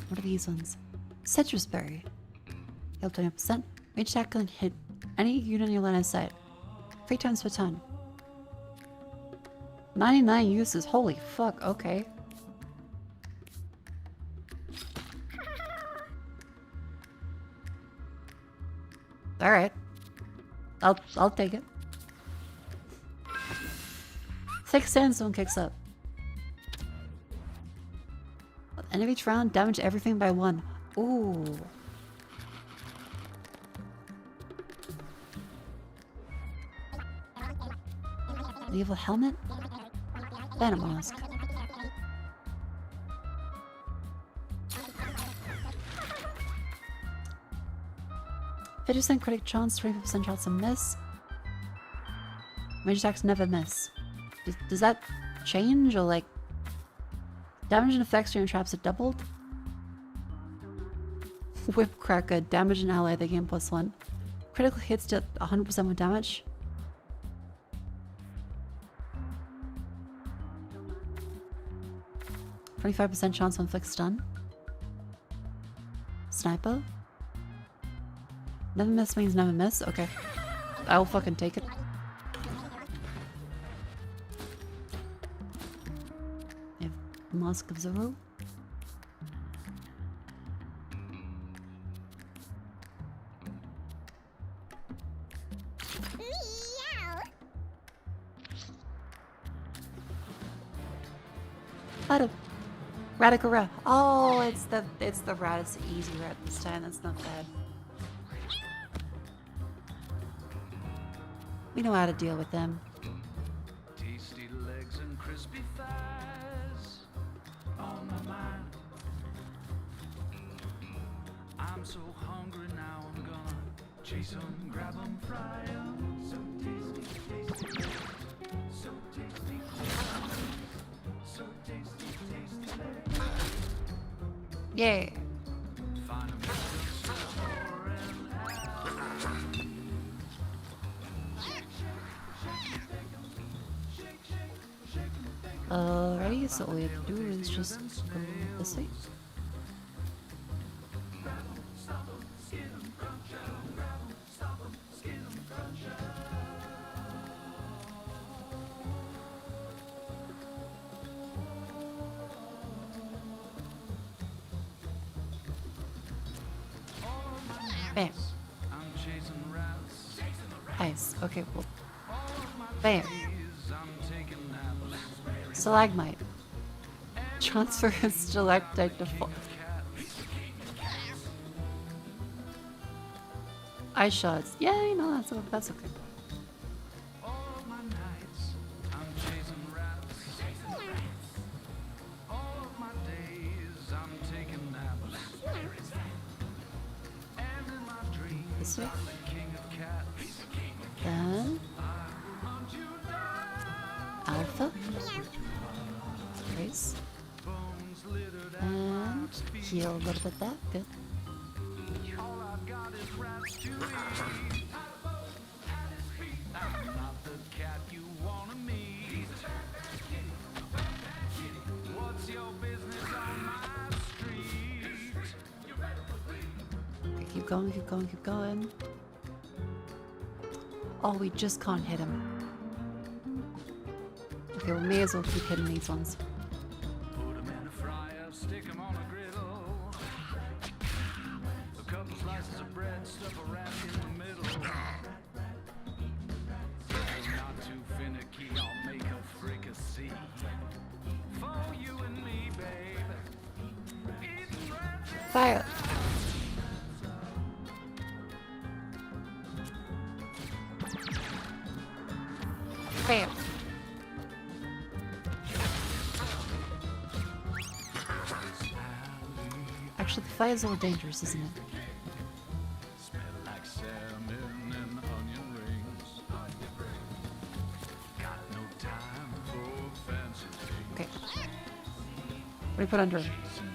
What are these ones? Citrus berry. Heal 20%. Range attack can hit any unit in your line of sight. 3 times per ton. 99 uses. Holy fuck. Okay. All right. I'll take it. 6 sandstone kicks up. End of each round, damage everything by 1. Ooh. Medieval helmet? Venom mask. %, critic chance, 25% chance to miss. Range attacks never miss. Does that change, or like damage and effects during traps are doubled? Whip cracker, damage an ally, they gain +1. Critical hits to 100% more damage. %, chance to inflict stun. Sniper. Never miss means never miss. Okay. I'll fucking take it. We have Mask of Zero. Radical rat. Oh, it's the rat. It's the easy rat this time. That's not bad. We know how to deal with them. Tasty legs and crispy thighs on my mind. I'm so hungry now, I'm gonna chase 'em, grab 'em, fry 'em. So tasty, tasty, so tasty, so tasty, tasty legs. Yeah. Find 'em in the store and Alrighty, so all we have to do is just go this way. Bam. Nice. Okay, cool. Bam. Stalagmite. Transfer his stalactite to full. Ice shots. Yeah, you know, that's okay. This way. Then Alpha. Race. And heal a little bit there. Good. Keep going, keep going, keep going. Oh, we just can't hit him. Okay, we may as well keep hitting these ones. Put 'em in a fryer, stick 'em on a griddle. A couple slices of bread, stuff a wrap in the middle. Not too finicky, I'll make a fricassee. For you and me, babe. Eating rats and Fire! Bam! Actually, the fire's a little dangerous, isn't it? smell like salmon and onion rings. Got no time for fancy things. Okay. What do you put under it?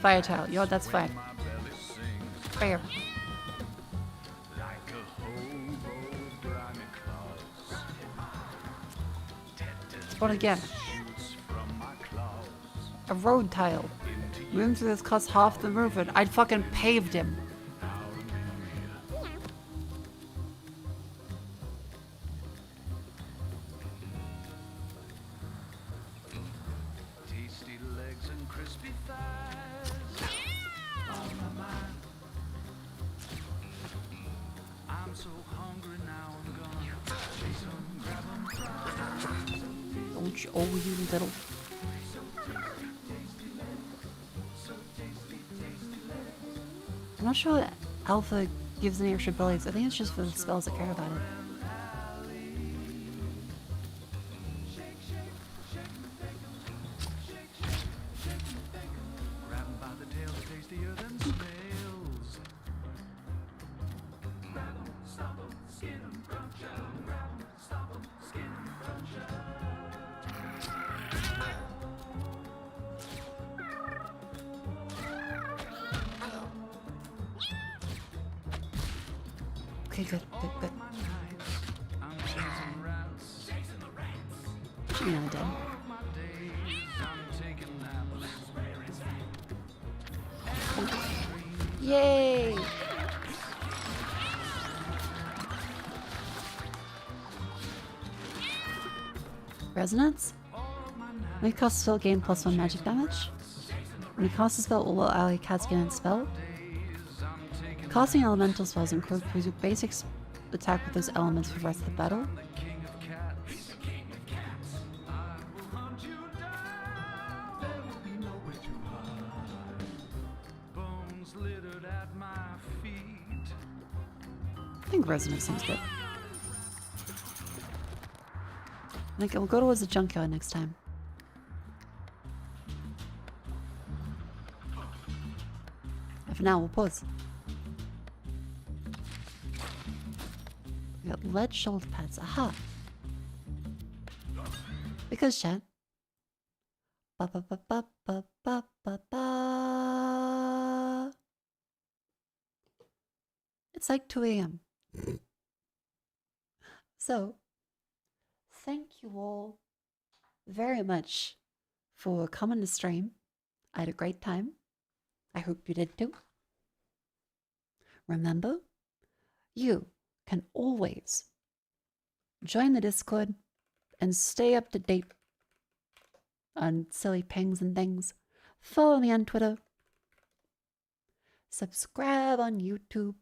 Fire tile. Yo, that's fine. My belly sings Fire. like a hobo grimy claws. What again? Shoots from my claws. A road tile. Moving through this costs half the movement. I'd fucking paved him. Tasty legs and crispy thighs. On my mind. I'm so hungry now, I'm gonna chase 'em, grab 'em, fry 'em. Don't you, oh, you little. I'm not sure that Alpha gives any extra abilities. I think it's just for the spells that care about it. Grab 'em by the tail, tastier than snails. Grab 'em, stomp 'em, skin 'em, crunch 'em. Grab 'em, stomp 'em, skin 'em, crunch 'em. Okay, good, good, good. I'm chasing rats. Chasing the rats. You're not dead. My days, I'm taking naps. Yay! Resonance? When you cast a spell, gain +1 magic damage. When you cast a spell, all ally cats gain a spell. Casting elemental spells increases your basic attack with those elements for the rest of the battle. Bones littered at my feet. I think resonance seems good. I think we'll go towards the junkyard next time. And for now, we'll pause. We got lead shoulder pads. Aha! Because chat. Ba ba ba ba ba ba ba ba. It's like 2 a.m. So, thank you all very much for coming to stream. I had a great time. I hope you did too. Remember, you can always join the Discord and stay up to date on silly pings and things. Follow me on Twitter. Subscribe on YouTube.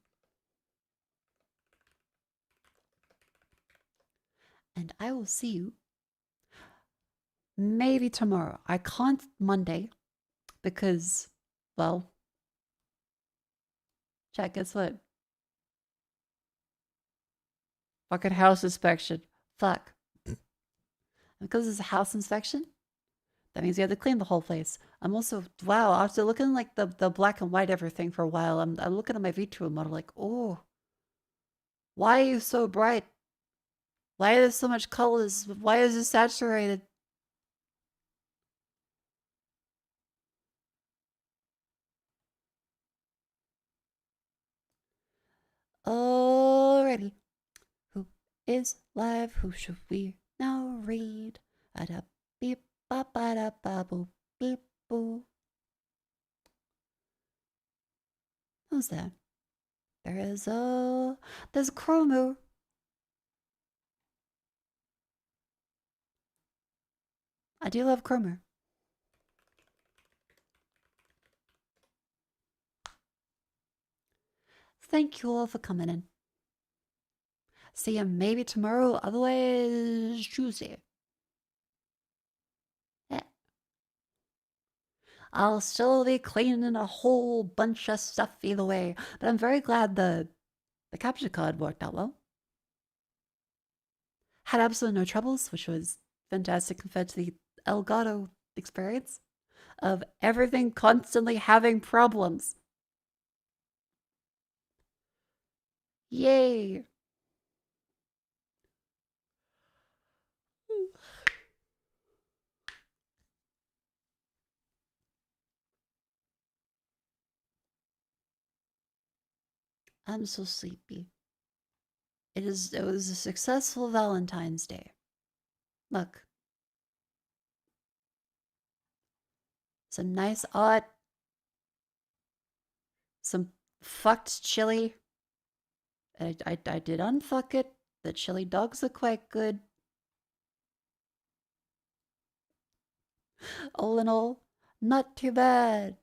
And I will see you maybe tomorrow. I can't Monday because, well, chat, guess what? Fucking house inspection. Fuck. Because it's a house inspection, that means you have to clean the whole place. I'm also, wow, after looking like the black and white everything for a while, I'm looking at my vtuber model like, oh, why are you so bright? Why are there so much colors? Why is it saturated? Alrighty. Who is live? Who should we now read? Ada beep ba ba da ba boo beep boo. Who's that? There's Chromo. I do love Cromer. Thank you all for coming in. See you maybe tomorrow, otherwise Tuesday. Yeah. I'll still be cleaning a whole bunch of stuff either way, but I'm very glad the capture card worked out well. Had absolutely no troubles, which was fantastic compared to the Elgato experience of everything constantly having problems. Yay! I'm so sleepy. It was a successful Valentine's Day. Look. Some nice art. Some fucked chili. I did unfuck it. The chili dogs are quite good. All in all, not too bad.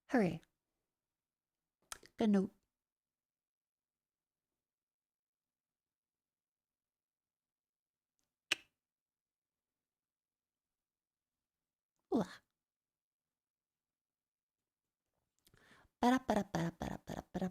Hurry. Good note. Ooh. Ba-da-ba-da-ba-da-ba-da-ba-da.